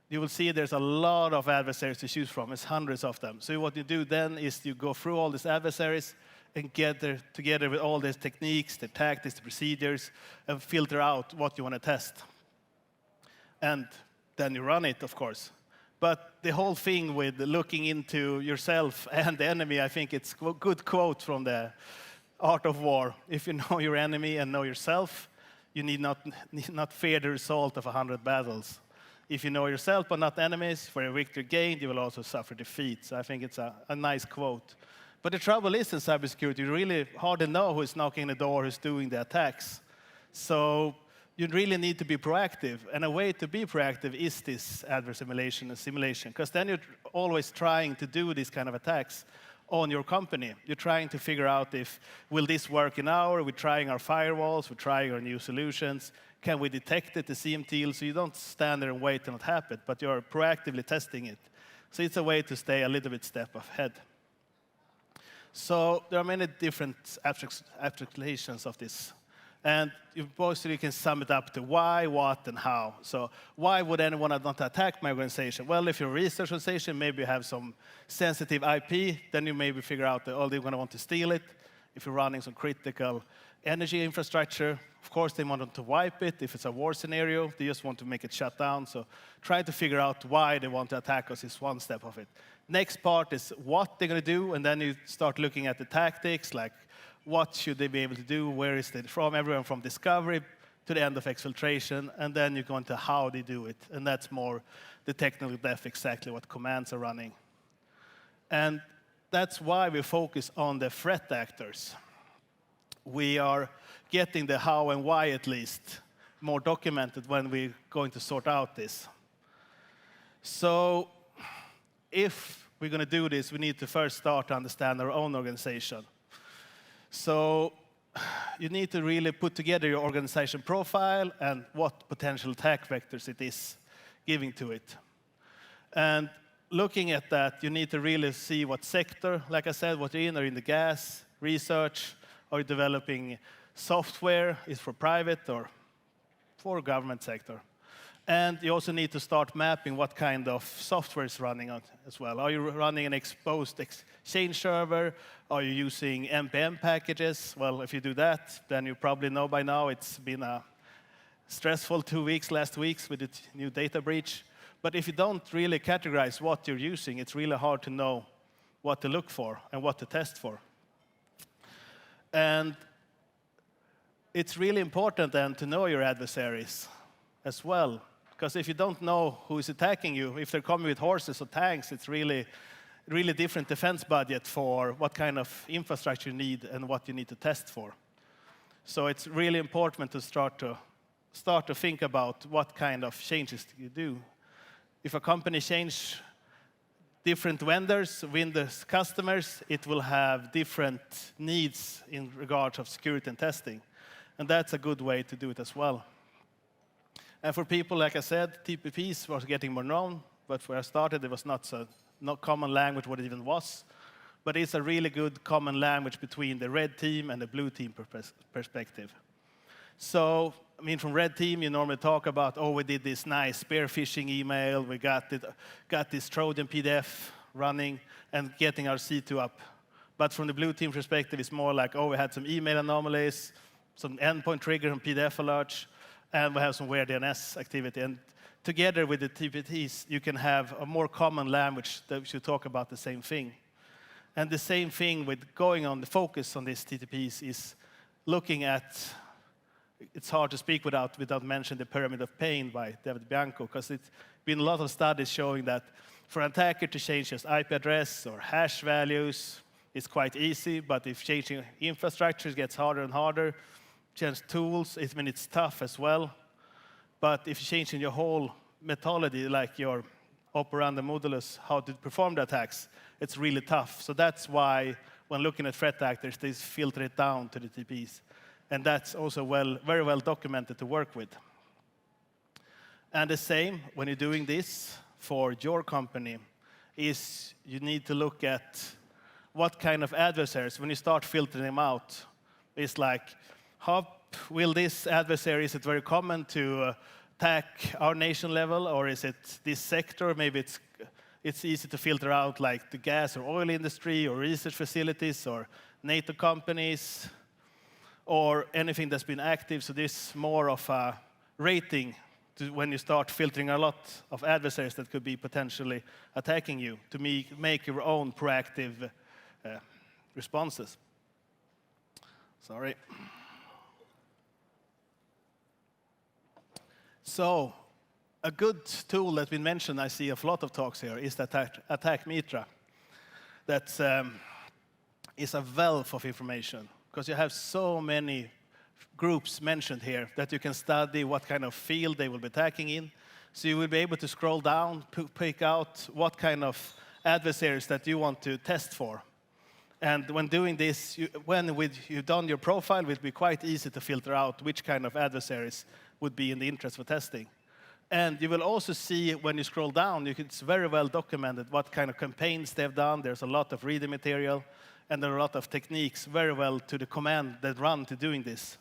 you will see there's a lot of adversaries to choose from. It's hundreds of them. So what you do then is you go through all these adversaries and gather together with all these techniques, the tactics, the procedures, and filter out what you want to test. And then you run it, of course. But the whole thing with looking into yourself and the enemy, I think it's a good quote from the Art of War. If you know your enemy and know yourself, you need not fear the result of 100 battles. If you know yourself but not enemies, for a victory gained, you will also suffer defeat. So I think it's a nice quote. But the trouble is in cybersecurity, you really hard to know who's knocking the door, who's doing the attacks. So you really need to be proactive. And a way to be proactive is this adversary emulation and simulation, because then you're always trying to do these kind of attacks on your company. You're trying to figure out if, will this work in we're trying our firewalls, we're trying our new solutions, can we detect it, the CMTL, so you don't stand there and wait till it happens, but you're proactively testing it. So it's a way to stay a little bit step ahead. So there are many different abstractions of this. And you can sum it up to why, what, and how. So why would anyone not attack my organization? Well, if you're a research organization, maybe you have some sensitive IP, then you maybe figure out that, oh, they're going to want to steal it. If you're running some critical energy infrastructure, of course, they want to wipe it. If it's a war scenario, they just want to make it shut down. So try to figure out why they want to attack us is one step of it. Next part is what they're going to do, and then you start looking at the tactics, like what should they be able to do, where is it from, everyone from discovery to the end of exfiltration, and then you go into how they do it, and that's more the technical depth, exactly what commands are running. And that's why we focus on the threat actors. We are getting the how and why, at least, more documented when we're going to sort out this. So if we're going to do this, we need to first start to understand our own organization. So you need to really put together your organization profile and what potential attack vectors it is giving to it. And looking at that, you need to really see what sector, like I said, what you're in. Are you in the gas, research? Are you developing software? Is it for private or for government sector? And you also need to start mapping what kind of software is running on as well. Are you running an exposed Exchange server? Are you using NPM packages? Well, if you do that, then you probably know by now it's been a stressful 2 weeks last week with the new data breach. But if you don't really categorize what you're using, it's really hard to know what to look for and what to test for. And it's really important then to know your adversaries as well. Because if you don't know who is attacking you, if they're coming with horses or tanks, it's really different defense budget for what kind of infrastructure you need and what you need to test for. So it's really important to start to think about what kind of changes you do. If a company changes different vendors, customers, it will have different needs in regards of security and testing. And that's a good way to do it as well. And for people, like I said, TPPs was getting more known, but when I started, it was not common language what it even was. but it's a really good common language between the red team and the blue team perspective. So, I mean, from red team, you normally talk about, oh, we did this nice spear phishing email, we got this Trojan PDF running and getting our C2 up. But from the blue team perspective, it's more like, oh, we had some email anomalies, some endpoint trigger and PDF alerts, and we have some weird DNS activity. And together with the TPTs, you can have a more common language that should talk about the same thing. And the same thing with going on the focus on these TTPs is looking at, it's hard to speak without mentioning the pyramid of pain by David Bianco, because it's been a lot of studies showing that for an attacker to change his IP address or hash values is quite easy, but if changing infrastructure gets harder and harder, change tools, it's tough as well. But if you're changing your whole methodology, like your operandi modulus, how to perform the attacks, it's really tough. So that's why when looking at threat actors, they filter it down to the TPs. And that's also very well documented to work with. And the same, when you're doing this for your company, is you need to look at what kind of adversaries, when you start filtering them out, it's like, how will this adversary, is it very common to attack our nation level, or is it this sector? Maybe it's easy to filter out like the gas or oil industry or research facilities or NATO companies or anything that's been active. So this more of a rating to when you start filtering a lot of adversaries that could be potentially attacking you to make your own proactive responses. Sorry. So a good tool that's been mentioned, I see a lot of talks here, is the Attack Mitra. That is a wealth of information, because you have so many groups mentioned here that you can study what kind of field they will be attacking in. So you will be able to scroll down, pick out what kind of adversaries that you want to test for. And when doing this, when you've done your profile, it will be quite easy to filter out which kind of adversaries would be in the interest for testing. And you will also see when you scroll down, it's very well documented what kind of campaigns they've done. There's a lot of reading material, and there are a lot of techniques very well to the command that run to doing this.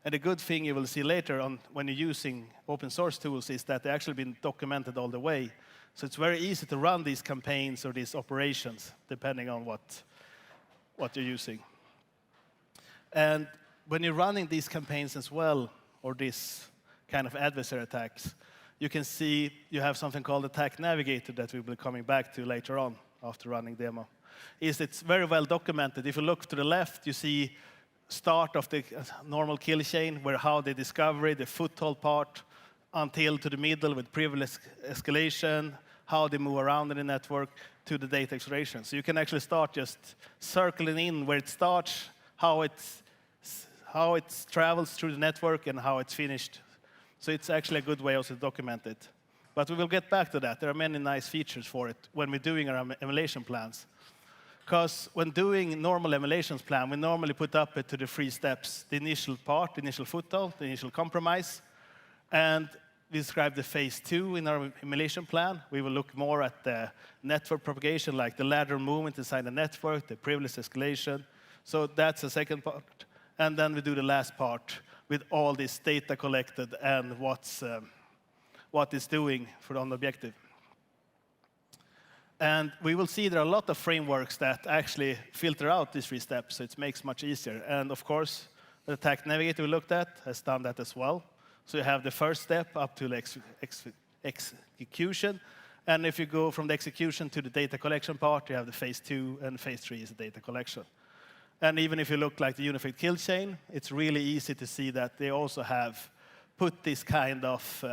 And the good thing you will see later on when you're using open source tools is that they've actually been documented all the way. So it's very easy to run these campaigns or these operations, depending on what you're using. And when you're running these campaigns as well, or this kind of adversary attacks, you can see you have something called Attack Navigator that we'll be coming back to later on after running demo. It's very well documented. If you look to the left, you see start of the normal kill chain, where how they discover the foothold part, until to the middle with privilege escalation, how they move around in the network, to the data exploration. So you can actually start just circling in where it starts, how it travels through the network, and how it's finished. So it's actually a good way also to document it. But we will get back to that. There are many nice features for it when we're doing our emulation plans. Because when doing normal emulations plan, we normally put up it to the 3 steps: the initial part, the initial foothold, the initial compromise. And we describe the phase 2 in our emulation plan. We will look more at the network propagation, like the lateral movement inside the network, the privilege escalation. So that's the second part. And then we do the last part with all this data collected and what it's doing for the objective. And we will see there are a lot of frameworks that actually filter out these 3 steps, so it makes it much easier. And of course, the Attack Navigator we looked at has done that as well. So you have the first step up to the execution. And if you go from the execution to the data collection part, you have the phase 2, and phase 3 is the data collection. And even if you look like the unified kill chain, it's really easy to see that they also have put this kind of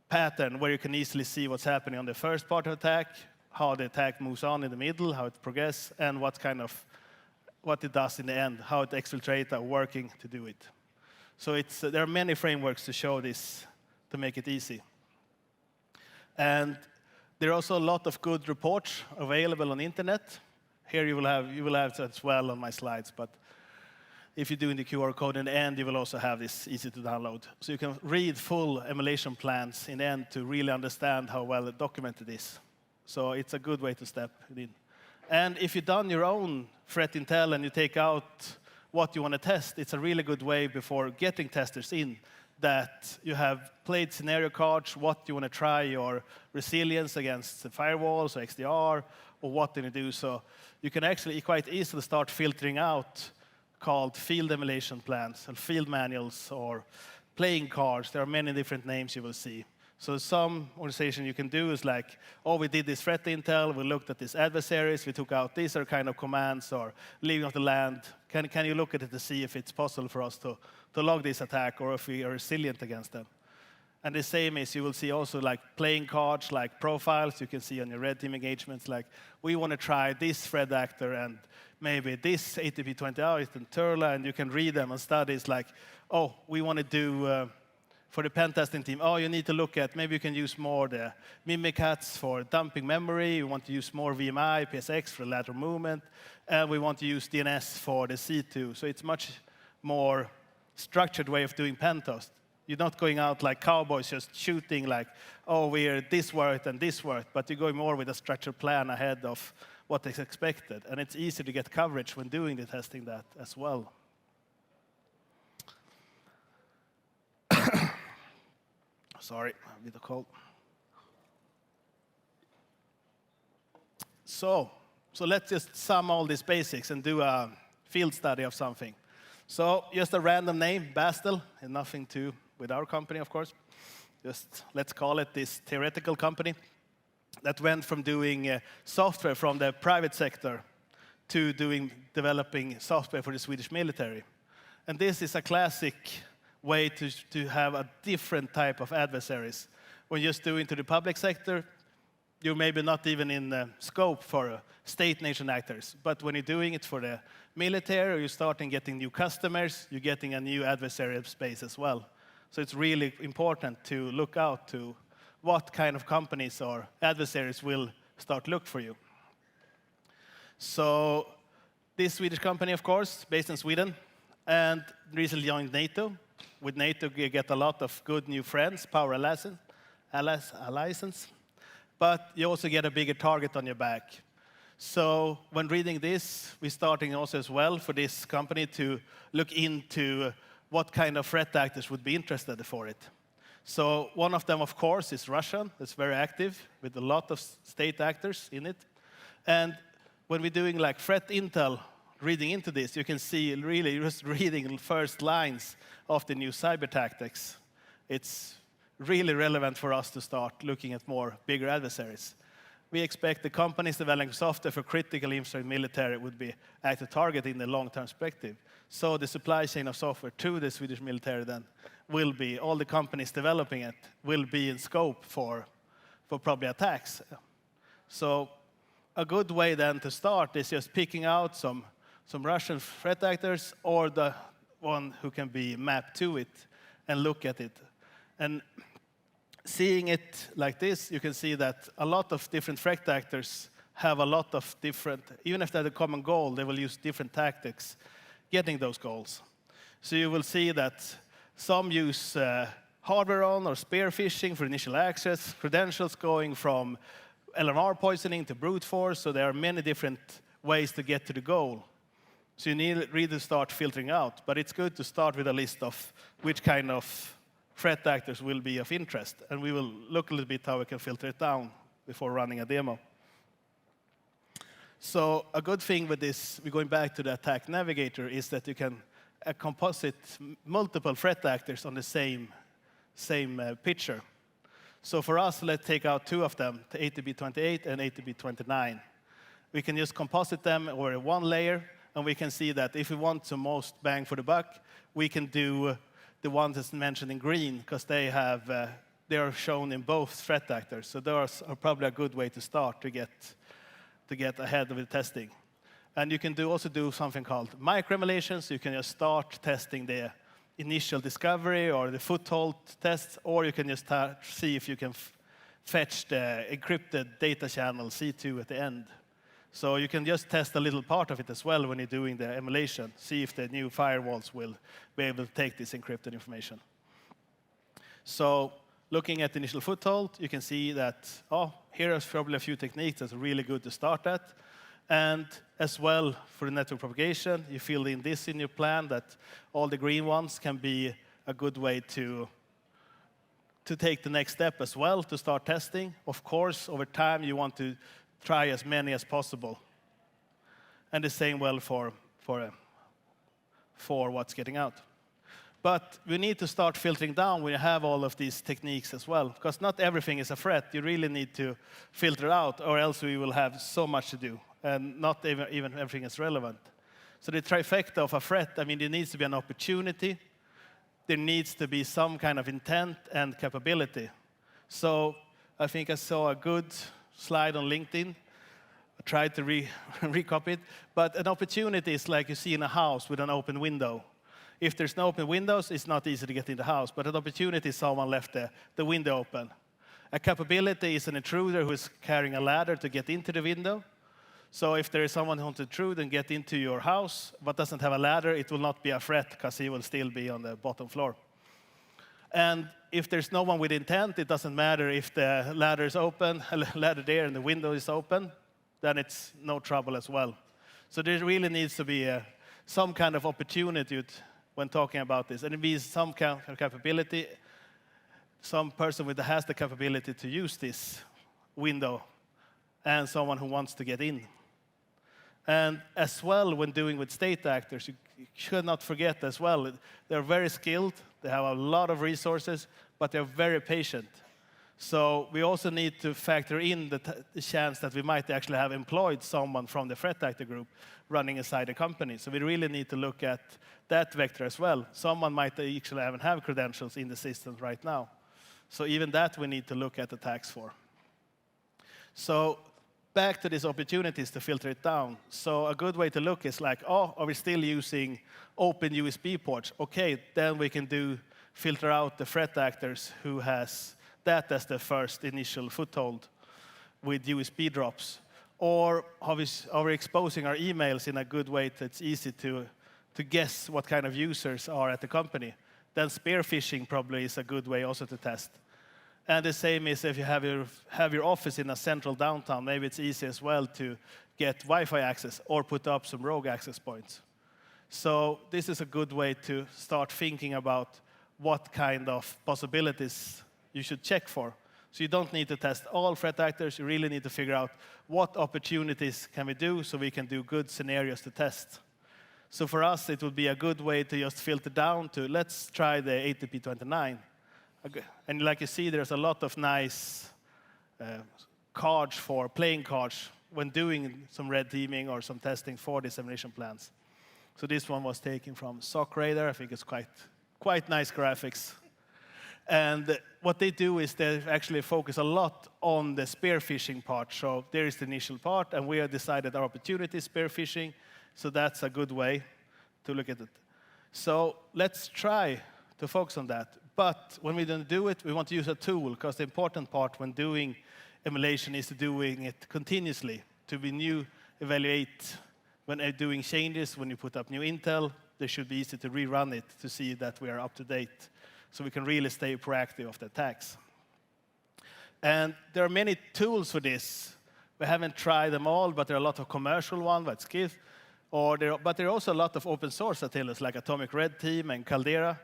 pattern where you can easily see what's happening on the first part of attack, how the attack moves on in the middle, how it progresses, and what it does in the end, how it exfiltrates are working to do it. So there are many frameworks to show this, to make it easy. And there are also a lot of good reports available on the internet. Here you will have as well on my slides, but if you do in the QR code in the end, you will also have this easy to download. So you can read full emulation plans in the end to really understand how well documented it is. So it's a good way to step in. And if you've done your own threat intel and you take out what you want to test, it's a really good way before getting testers in that you have played scenario cards, what you want to try your resilience against the firewalls or XDR, or what do you do. So you can actually quite easily start filtering out called field emulation plans, or field manuals, or playing cards. There are many different names you will see. So some organization you can do is like, oh, we did this threat intel, we looked at these adversaries, we took out these kind of commands, or leaving off the land. Can you look at it to see if it's possible for us to log this attack, or if we are resilient against them? And the same is you will see also like playing cards, like profiles you can see on your red team engagements, like we want to try this threat actor and maybe this ATP20 and Turla, and you can read them and studies like, oh, we want to do for the pen testing team, oh, you need to look at, maybe you can use more the Mimikatz for dumping memory, you want to use more VMI, PSX for lateral movement, and we want to use DNS for the C2. So it's much more structured way of doing pen test. You're not going out like cowboys just shooting like, oh, we're this worth and this worth, but you're going more with a structured plan ahead of what is expected. And it's easy to get coverage when doing the testing that as well. Sorry, I'm a bit cold. So let's just sum all these basics and do a field study of something. So just a random name, Bastel, and nothing to with our company, of course. Just let's call it this theoretical company that went from doing software from the private sector to developing software for the Swedish military. And this is a classic way to have a different type of adversaries. When you're just doing to the public sector, you're maybe not even in the scope for state nation actors. But when you're doing it for the military, or you're starting getting new customers, you're getting a new adversarial space as well. So it's really important to look out to what kind of companies or adversaries will start look for you. So this Swedish company, of course, based in Sweden, and recently joined NATO. With NATO, you get a lot of good new friends, power alliances, but you also get a bigger target on your back. So when reading this, we're starting also as well for this company to look into what kind of threat actors would be interested for it. So one of them, of course, is Russian. It's very active with a lot of state actors in it. And when we're doing like threat intel, reading into this, you can see really just reading the first lines of the new cyber tactics. It's really relevant for us to start looking at more bigger adversaries. We expect the companies developing software for critical infrastructure military would be active target in the long-term perspective. So the supply chain of software to the Swedish military then will be, all the companies developing it will be in scope for probably attacks. So a good way then to start is just picking out some Russian threat actors or the one who can be mapped to it and look at it. And seeing it like this, you can see that a lot of different threat actors have a lot of different, even if they have a common goal, they will use different tactics getting those goals. So you will see that some use hardware on or spear phishing for initial access, credentials going from LMR poisoning to brute force, so there are many different ways to get to the goal. So you need really to start filtering out, but it's good to start with a list of which kind of threat actors will be of interest, and we will look a little bit how we can filter it down before running a demo. So a good thing with this, we're going back to the attack navigator, is that you can composite multiple threat actors on the same picture. So for us, let's take out two of them, the ATP28 and ATP29. We can just composite them over one layer, and we can see that if we want the most bang for the buck, we can do the ones that's mentioned in green, because they are shown in both threat actors. So those are probably a good way to start to get ahead of the testing. And you can also do something called microemulation, so you can just start testing the initial discovery or the foothold tests, or you can just see if you can fetch the encrypted data channel C2 at the end. So you can just test a little part of it as well when you're doing the emulation, see if the new firewalls will be able to take this encrypted information. So looking at the initial foothold, you can see that, oh, here is probably a few techniques that's really good to start at. And as well, for the network propagation, you fill in this in your plan, that all the green ones can be a good way to take the next step as well, to start testing. Of course, over time, you want to try as many as possible. And the same well for what's getting out. But we need to start filtering down when you have all of these techniques as well, because not everything is a threat. You really need to filter out, or else we will have so much to do, and not even everything is relevant. So the trifecta of a threat, I mean, there needs to be an opportunity, there needs to be some kind of intent and capability. So I think I saw a good slide on LinkedIn. I tried to recopy it, but an opportunity is like you see in a house with an open window. If there's no open windows, it's not easy to get in the house, but an opportunity is someone left the window open. A capability is an intruder who is carrying a ladder to get into the window. So if there is someone who wants to intrude and get into your house but doesn't have a ladder, it will not be a threat because he will still be on the bottom floor. And if there's no one with intent, it doesn't matter if the ladder is open, a ladder there and the window is open, then it's no trouble as well. So there really needs to be some kind of opportunity when talking about this. And it means some kind of capability, some person who has the capability to use this window, and someone who wants to get in. And as well, when doing with state actors, you should not forget as well, they're very skilled, they have a lot of resources, but they're very patient. So we also need to factor in the chance that we might actually have employed someone from the threat actor group running inside the company. So we really need to look at that vector as well. Someone might actually even have credentials in the system right now. So even that we need to look at attacks for. So back to these opportunities to filter it down. So a good way to look is like, oh, are we still using open USB ports? Okay, then we can filter out the threat actors who has that as the first initial foothold with USB drops. Or are we exposing our emails in a good way that's easy to guess what kind of users are at the company? Then spear phishing probably is a good way also to test. And the same is if you have your office in a central downtown, maybe it's easy as well to get Wi-Fi access or put up some rogue access points. So this is a good way to start thinking about what kind of possibilities you should check for. So you don't need to test all threat actors. You really need to figure out what opportunities can we do so we can do good scenarios to test. So for us, it would be a good way to just filter down to, let's try the ATP29. And like you see, there's a lot of nice cards for playing cards when doing some red teaming or some testing for dissemination plans. So this one was taken from SOC Radar. I think it's quite nice graphics. And what they do is they actually focus a lot on the spear phishing part. So there is the initial part, and we have decided our opportunity is spear phishing. So that's a good way to look at it. So let's try to focus on that. But when we don't do it, we want to use a tool, because the important part when doing emulation is doing it continuously, to be new, evaluate. When doing changes, when you put up new intel, they should be easy to rerun it to see that we are up to date. So we can really stay proactive of the attacks. And there are many tools for this. We haven't tried them all, but there are a lot of commercial ones, like Skiff. But there are also a lot of open source tools, like Atomic Red Team and Caldera.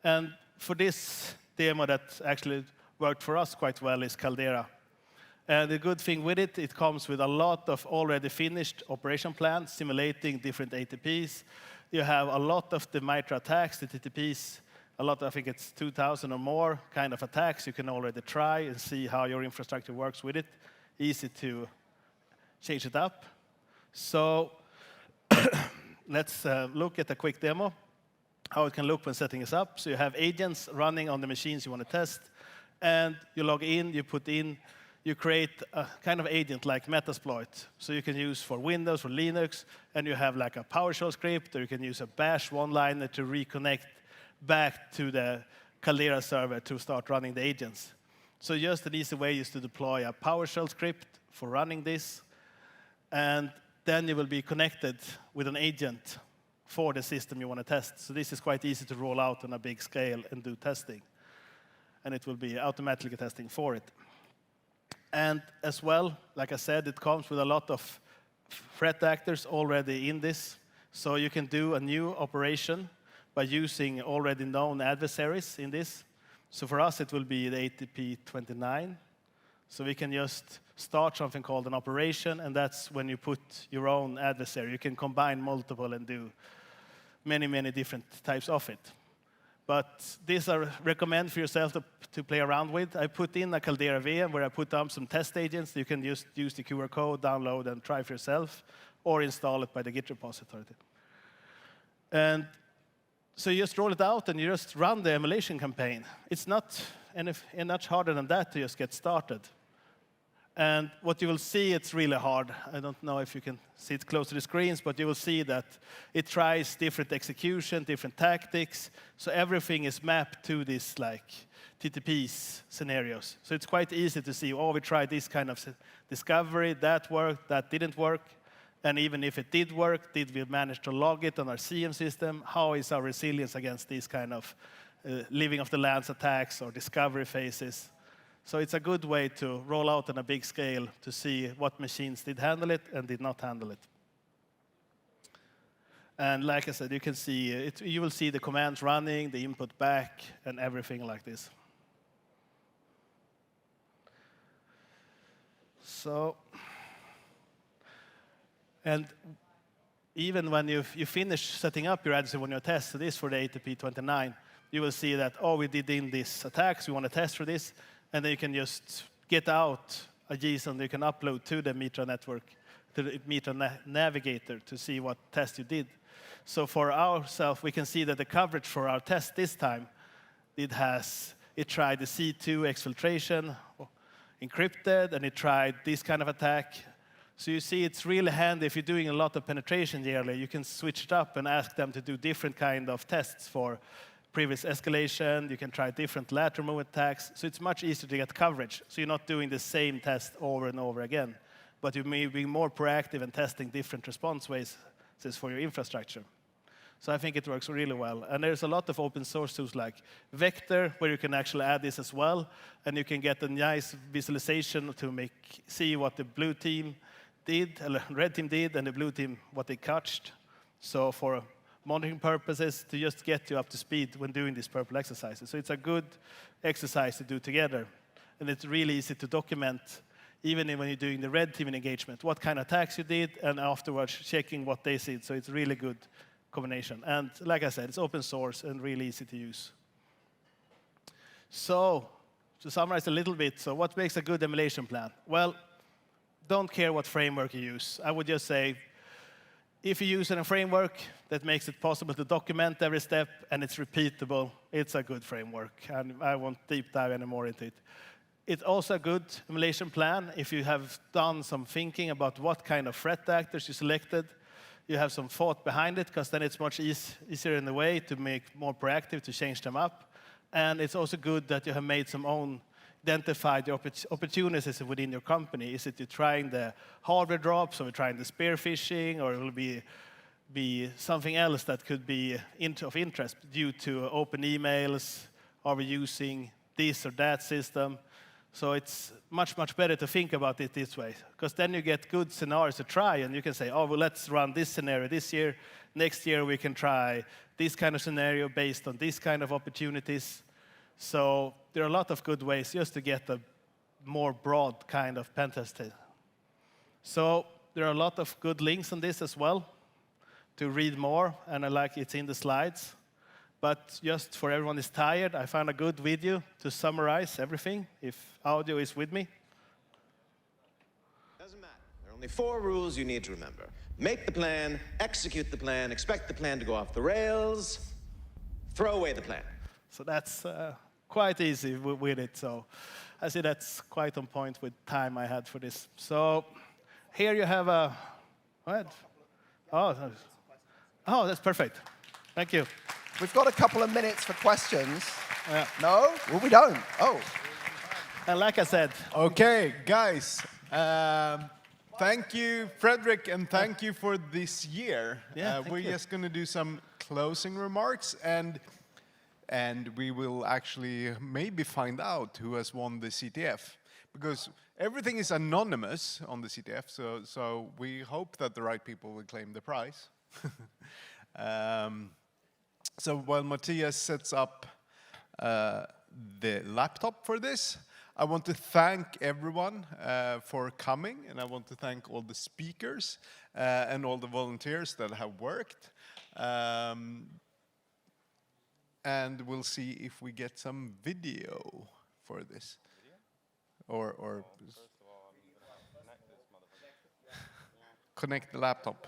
And for this demo that actually worked for us quite well is Caldera. And the good thing with it, it comes with a lot of already finished operation plans, simulating different ATPs. You have a lot of the MITRE attacks, the TTPs, a lot, I think it's 2,000 or more kind of attacks you can already try and see how your infrastructure works with it. Easy to change it up. So let's look at a quick demo, how it can look when setting this up. So you have agents running on the machines you want to test, and you log in, you create a kind of agent like Metasploit. So you can use for Windows, for Linux, and you have like a PowerShell script, or you can use a bash one-liner to reconnect back to the Caldera server to start running the agents. So just an easy way is to deploy a PowerShell script for running this, and then you will be connected with an agent for the system you want to test. So this is quite easy to roll out on a big scale and do testing. And it will be automatically testing for it. And as well, like I said, it comes with a lot of threat actors already in this. So you can do a new operation by using already known adversaries in this. So for us, it will be the ATP29. So we can just start something called an operation, and that's when you put your own adversary. You can combine multiple and do many, many different types of it. But these I recommend for yourself to play around with. I put in a Caldera VM where I put down some test agents. You can just use the QR code, download, and try for yourself, or install it by the Git repository. And so you just roll it out and you just run the emulation campaign. It's not much harder than that to just get started. And what you will see, it's really hard. I don't know if you can see it close to the screens, but you will see that it tries different execution, different tactics. So everything is mapped to this like TTPs scenarios. So it's quite easy to see, oh, we tried this kind of discovery, that worked, that didn't work. And even if it did work, did we manage to log it on our CM system? How is our resilience against these kind of living off the lands attacks or discovery phases? So it's a good way to roll out on a big scale to see what machines did handle it and did not handle it. And like I said, you can see it, you will see the commands running, the input back, and everything like this. So, and even when you finish setting up your adversary when you test this for the ATP29, you will see that, oh, we did in these attacks, we want to test for this, and then you can just get out a JSON you can upload to the Mitra network, to the Mitra navigator to see what test you did. So for ourselves, we can see that the coverage for our test this time, it tried the C2 exfiltration, encrypted, and it tried this kind of attack. So you see, it's really handy if you're doing a lot of penetration yearly. You can switch it up and ask them to do different kind of tests for previous escalation. You can try different lateral movement attacks. So it's much easier to get coverage. So you're not doing the same test over and over again, but you may be more proactive in testing different response ways for your infrastructure. So I think it works really well. And there's a lot of open source tools like Vector, where you can actually add this as well. And you can get a nice visualization to see what the blue team did, red team did, and the blue team, what they catched. So for monitoring purposes, to just get you up to speed when doing these purple exercises. So it's a good exercise to do together. And it's really easy to document, even when you're doing the red team engagement, what kind of attacks you did, and afterwards checking what they did. So it's really good combination. And like I said, it's open source and really easy to use. So to summarize a little bit, so what makes a good emulation plan? Well, don't care what framework you use. I would just say, if you use a framework that makes it possible to document every step and it's repeatable, it's a good framework. And I won't deep dive any more into it. It's also a good emulation plan if you have done some thinking about what kind of threat actors you selected. You have some thought behind it, because then it's much easier in a way to make more proactive, to change them up. And it's also good that you have made some own identified the opportunities within your company. Is it you're trying the hardware drops, or you're trying the spear phishing, or it will be something else that could be of interest due to open emails? Are we using this or that system? So it's much, much better to think about it this way, because then you get good scenarios to try, and you can say, oh, well, let's run this scenario this year. Next year, we can try this kind of scenario based on this kind of opportunities. So there are a lot of good ways just to get a more broad kind of pen testing. So there are a lot of good links on this as well to read more, and it's in the slides. But just for everyone is tired, I found a good video to summarize everything, if audio is with me. Doesn't matter. There are only 4 rules you need to remember. Make the plan, execute the plan, expect the plan to go off the rails, throw away the plan. So that's quite easy with it. So I see that's quite on point with time I had for this. So here you have a, what? Oh, that's perfect. Thank you. We've got a couple of minutes for questions. No? Well, we don't. Oh. And like I said. Okay, guys. Thank you, Frederick, and thank you for this year. We're just going to do some closing remarks, and we will actually maybe find out who has won the CTF. because everything is anonymous on the CTF, so we hope that the right people will claim the prize. So while Matthias sets up the laptop for this, I want to thank everyone for coming, and I want to thank all the speakers and all the volunteers that have worked. And we'll see if we get some video for this. Or connect the laptop.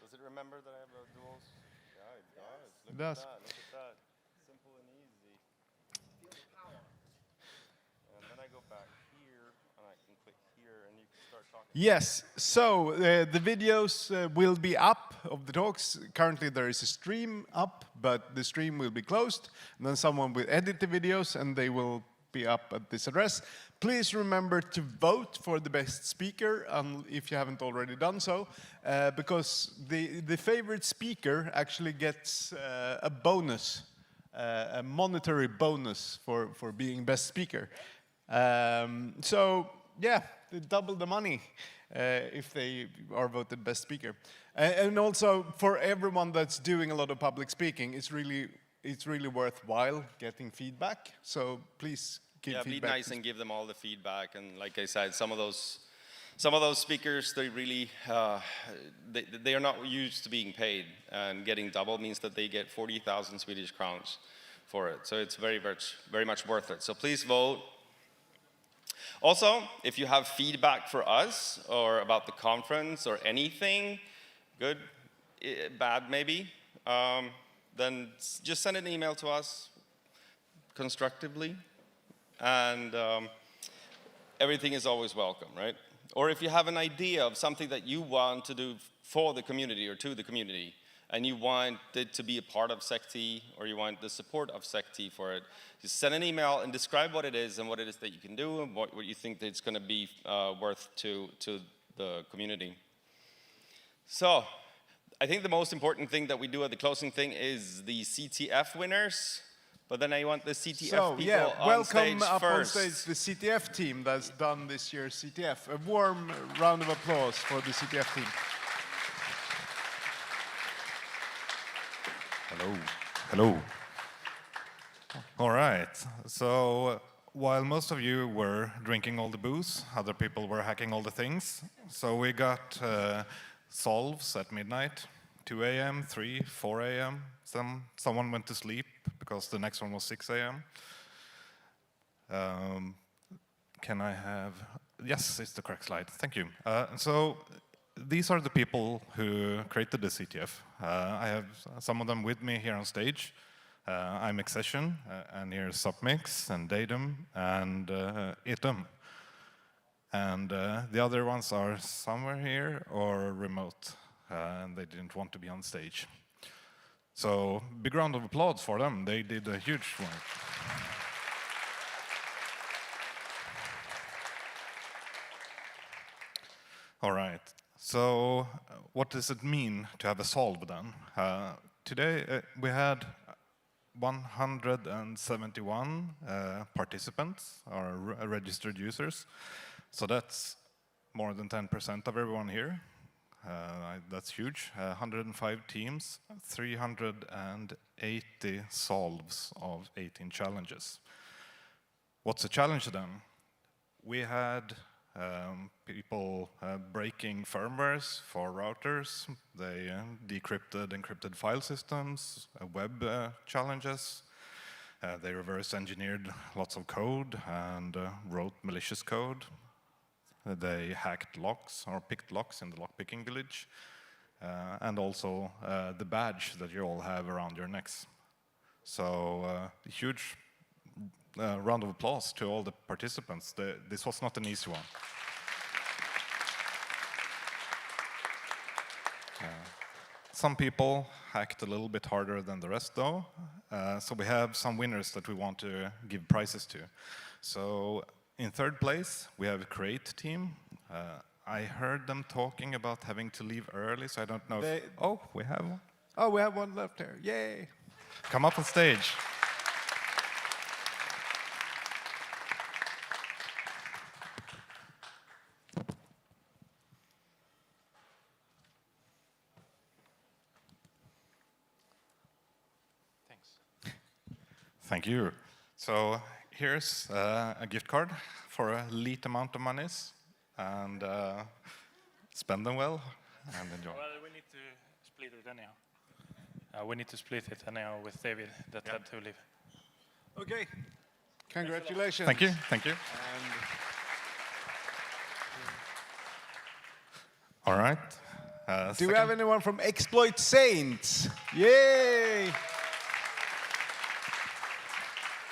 Does it remember that I have a dual? Yeah, it does. It does. Look at that. Simple and easy. And then I go back here, and I can click here, and you can start talking. Yes, so the videos will be up of the talks. Currently there is a stream up, but the stream will be closed. And then someone will edit the videos, and they will be up at this address. Please remember to vote for the best speaker if you haven't already done so, because the favorite speaker actually gets a bonus, a monetary bonus for being best speaker. So yeah, they double the money if they are voted best speaker. And also for everyone that's doing a lot of public speaking, it's really worthwhile getting feedback. So please give feedback. Be nice and give them all the feedback. And like I said, some of those speakers, they really they are not used to being paid, and getting double means that they get 40,000 Swedish crowns for it. So it's very much worth it. So please vote. Also, if you have feedback for us or about the conference or anything, good, bad maybe, then just send an email to us constructively, and everything is always welcome, right? Or if you have an idea of something that you want to do for the community or to the community, and you want it to be a part of SecT, or you want the support of SecT for it, just send an email and describe what it is and what it is that you can do and what you think that it's going to be worth to the community. So I think the most important thing that we do at the closing thing is the CTF winners. But then I want the CTF people on stage welcome up first. on stage the CTF team that's done this year's CTF. A warm round of applause for the CTF team. Hello. Hello. All right. So while most of you were drinking all the booze, other people were hacking all the things. So we got solves at midnight, 2 a.m., 3, 4 a.m. Someone went to sleep because the next one was 6 a.m. Can I have... Yes, it's the correct slide. Thank you. So these are the people who created the CTF. I have some of them with me here on stage. I'm Accession, and here's Submix, and Datum, and Itum. And the other ones are somewhere here or remote, and they didn't want to be on stage. So big round of applause for them. They did a huge work. All right. So what does it mean to have a solve then? Today we had 171 participants, or registered users. So that's more than 10% of everyone here. That's huge. 105 teams, 380 solves of 18 challenges. What's the challenge then? We had people breaking firmwares for routers. They decrypted encrypted file systems, web challenges. They reverse engineered lots of code and wrote malicious code. They hacked locks or picked locks in the lockpicking village. And also the badge that you all have around your necks. So a huge round of applause to all the participants. This was not an easy one. Some people hacked a little bit harder than the rest though. So we have some winners that we want to give prizes to. So in third place, we have a Create team. I heard them talking about having to leave early, so I don't know if... Oh, we have one. Oh, we have one left there. Yay. Come up on stage. Thank you. So here's a gift card for a elite amount of monies, and spend them well and enjoy. Well, we need to split it anyhow. We need to split it anyhow with David that had to leave. Okay. Congratulations. Thank you. Thank you. All right. Do we have anyone from Exploit Saints? Yay!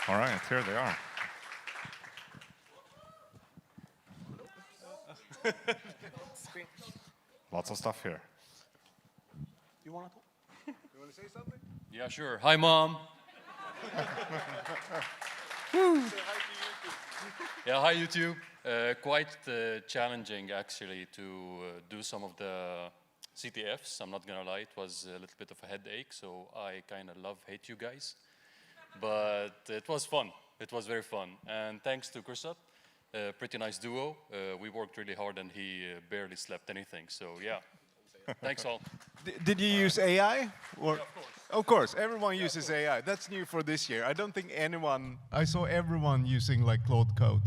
All right, here they are. Lots of stuff here. You want to say something? Yeah, sure. Hi, Mom. Yeah, hi, YouTube. Quite challenging, actually, to do some of the CTFs. I'm not going to lie, it was a little bit of a headache, so I kind of love-hate you guys. But it was fun. It was very fun. And thanks to Kursat, pretty nice duo. We worked really hard, and he barely slept anything. So, yeah. Thanks, all. Did you use AI? Or? Yeah, of course. Of course, everyone uses AI. That's new for this year. I don't think anyone... I saw everyone using like Claude Code.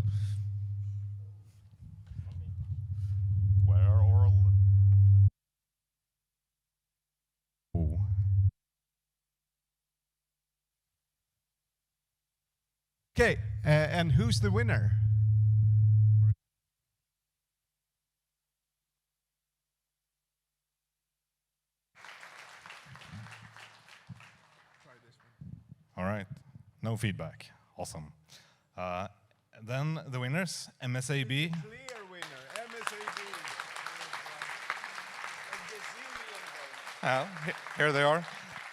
Where are all... Oh. Okay, and who's the winner? All right, no feedback. Awesome. Then the winners, MSAB. Clear winner, MSAB. Here they are.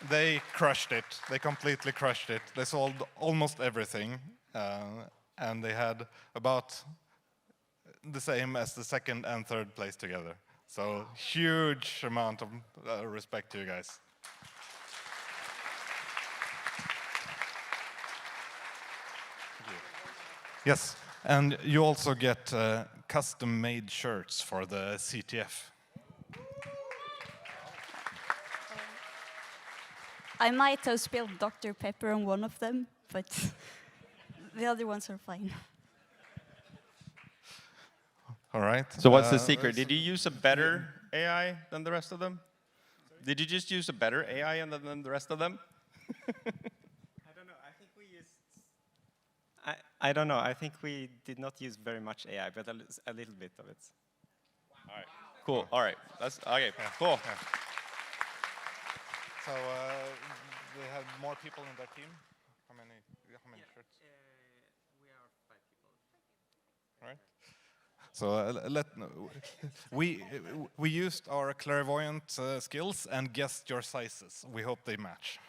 They crushed it. They completely crushed it. They sold almost everything, and they had about the same as the second and third place together. So huge amount of respect to you guys. Yes, and you also get custom-made shirts for the CTF. I might have spilled Dr. Pepper on one of them, but the other ones are fine. All right. So what's the secret? Did you use a better AI than the rest of them? Did you just use a better AI than the rest of them? I don't know. I think we used... I don't know. I think we did not use very much AI, but a little bit of it. All right. Cool. All right. That's okay. Cool. Yeah. So they have more people in that team. How many shirts? We are 5 people. All right. So we used our clairvoyant skills and guessed your sizes. We hope they match.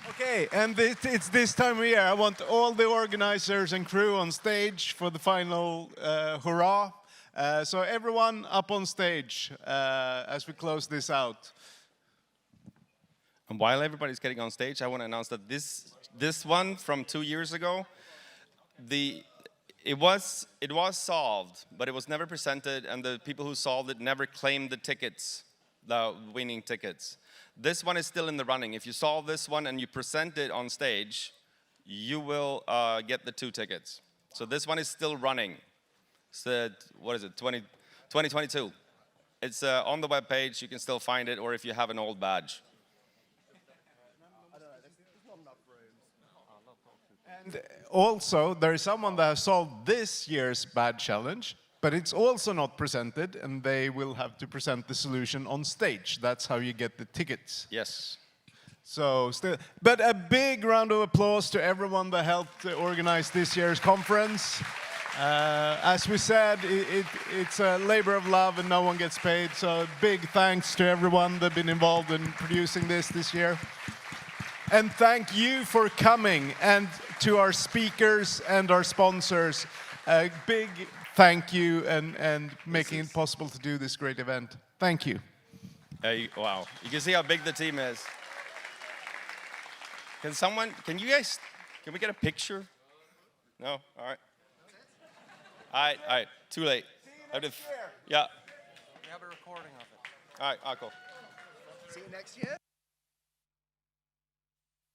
Okay, and it's this time of year. I want all the organizers and crew on stage for the final hurrah. So everyone up on stage as we close this out. And while everybody's getting on stage, I want to announce that this one from 2 years ago, it was solved, but it was never presented, and the people who solved it never claimed the tickets, the winning tickets. This one is still in the running. If you solve this one and you present it on stage, you will get the 2 tickets. So this one is still running. It's what is it, 2022. It's on the webpage. You can still find it, or if you have an old badge. And also, there is someone that has solved this year's bad challenge, but it's also not presented, and they will have to present the solution on stage. That's how you get the tickets. Yes. So still, but a big round of applause to everyone that helped organize this year's conference. As we said, it's a labor of love and no one gets paid, so big thanks to everyone that's been involved in producing this year. And thank you for coming, and to our speakers and our sponsors, a big thank you and making it possible to do this great event. Thank you. Wow, you can see how big the team is. Can we get a picture? No? All right. All right, too late. See you next year. Yeah. We have a recording of it. All right, cool. See you next year.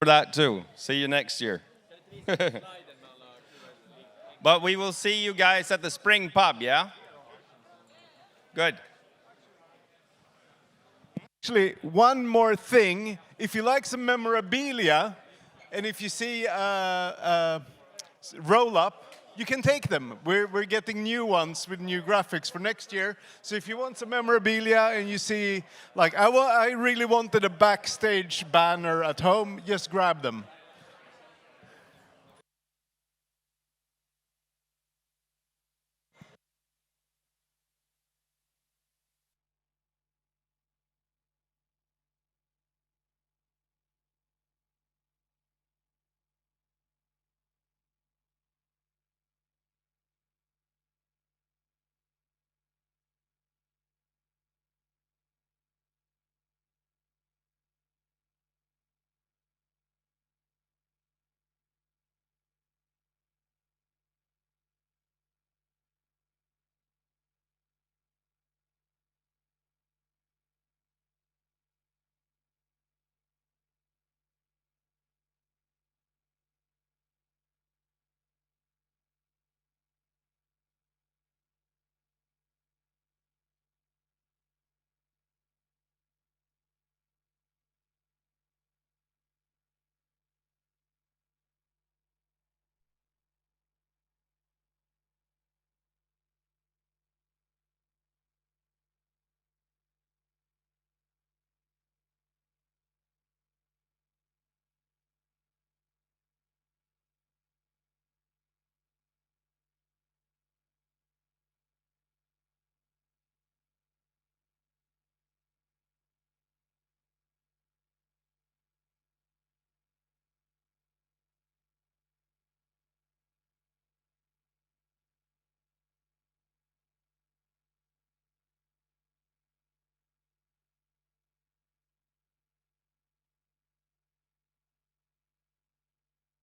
For that too. See you next year. But we will see you guys at the Spring Pub, yeah? Good. Actually, one more thing. If you like some memorabilia, and if you see a roll-up, you can take them. We're getting new ones with new graphics for next year. So if you want some memorabilia and you see, like, I really wanted a backstage banner at home, just grab them.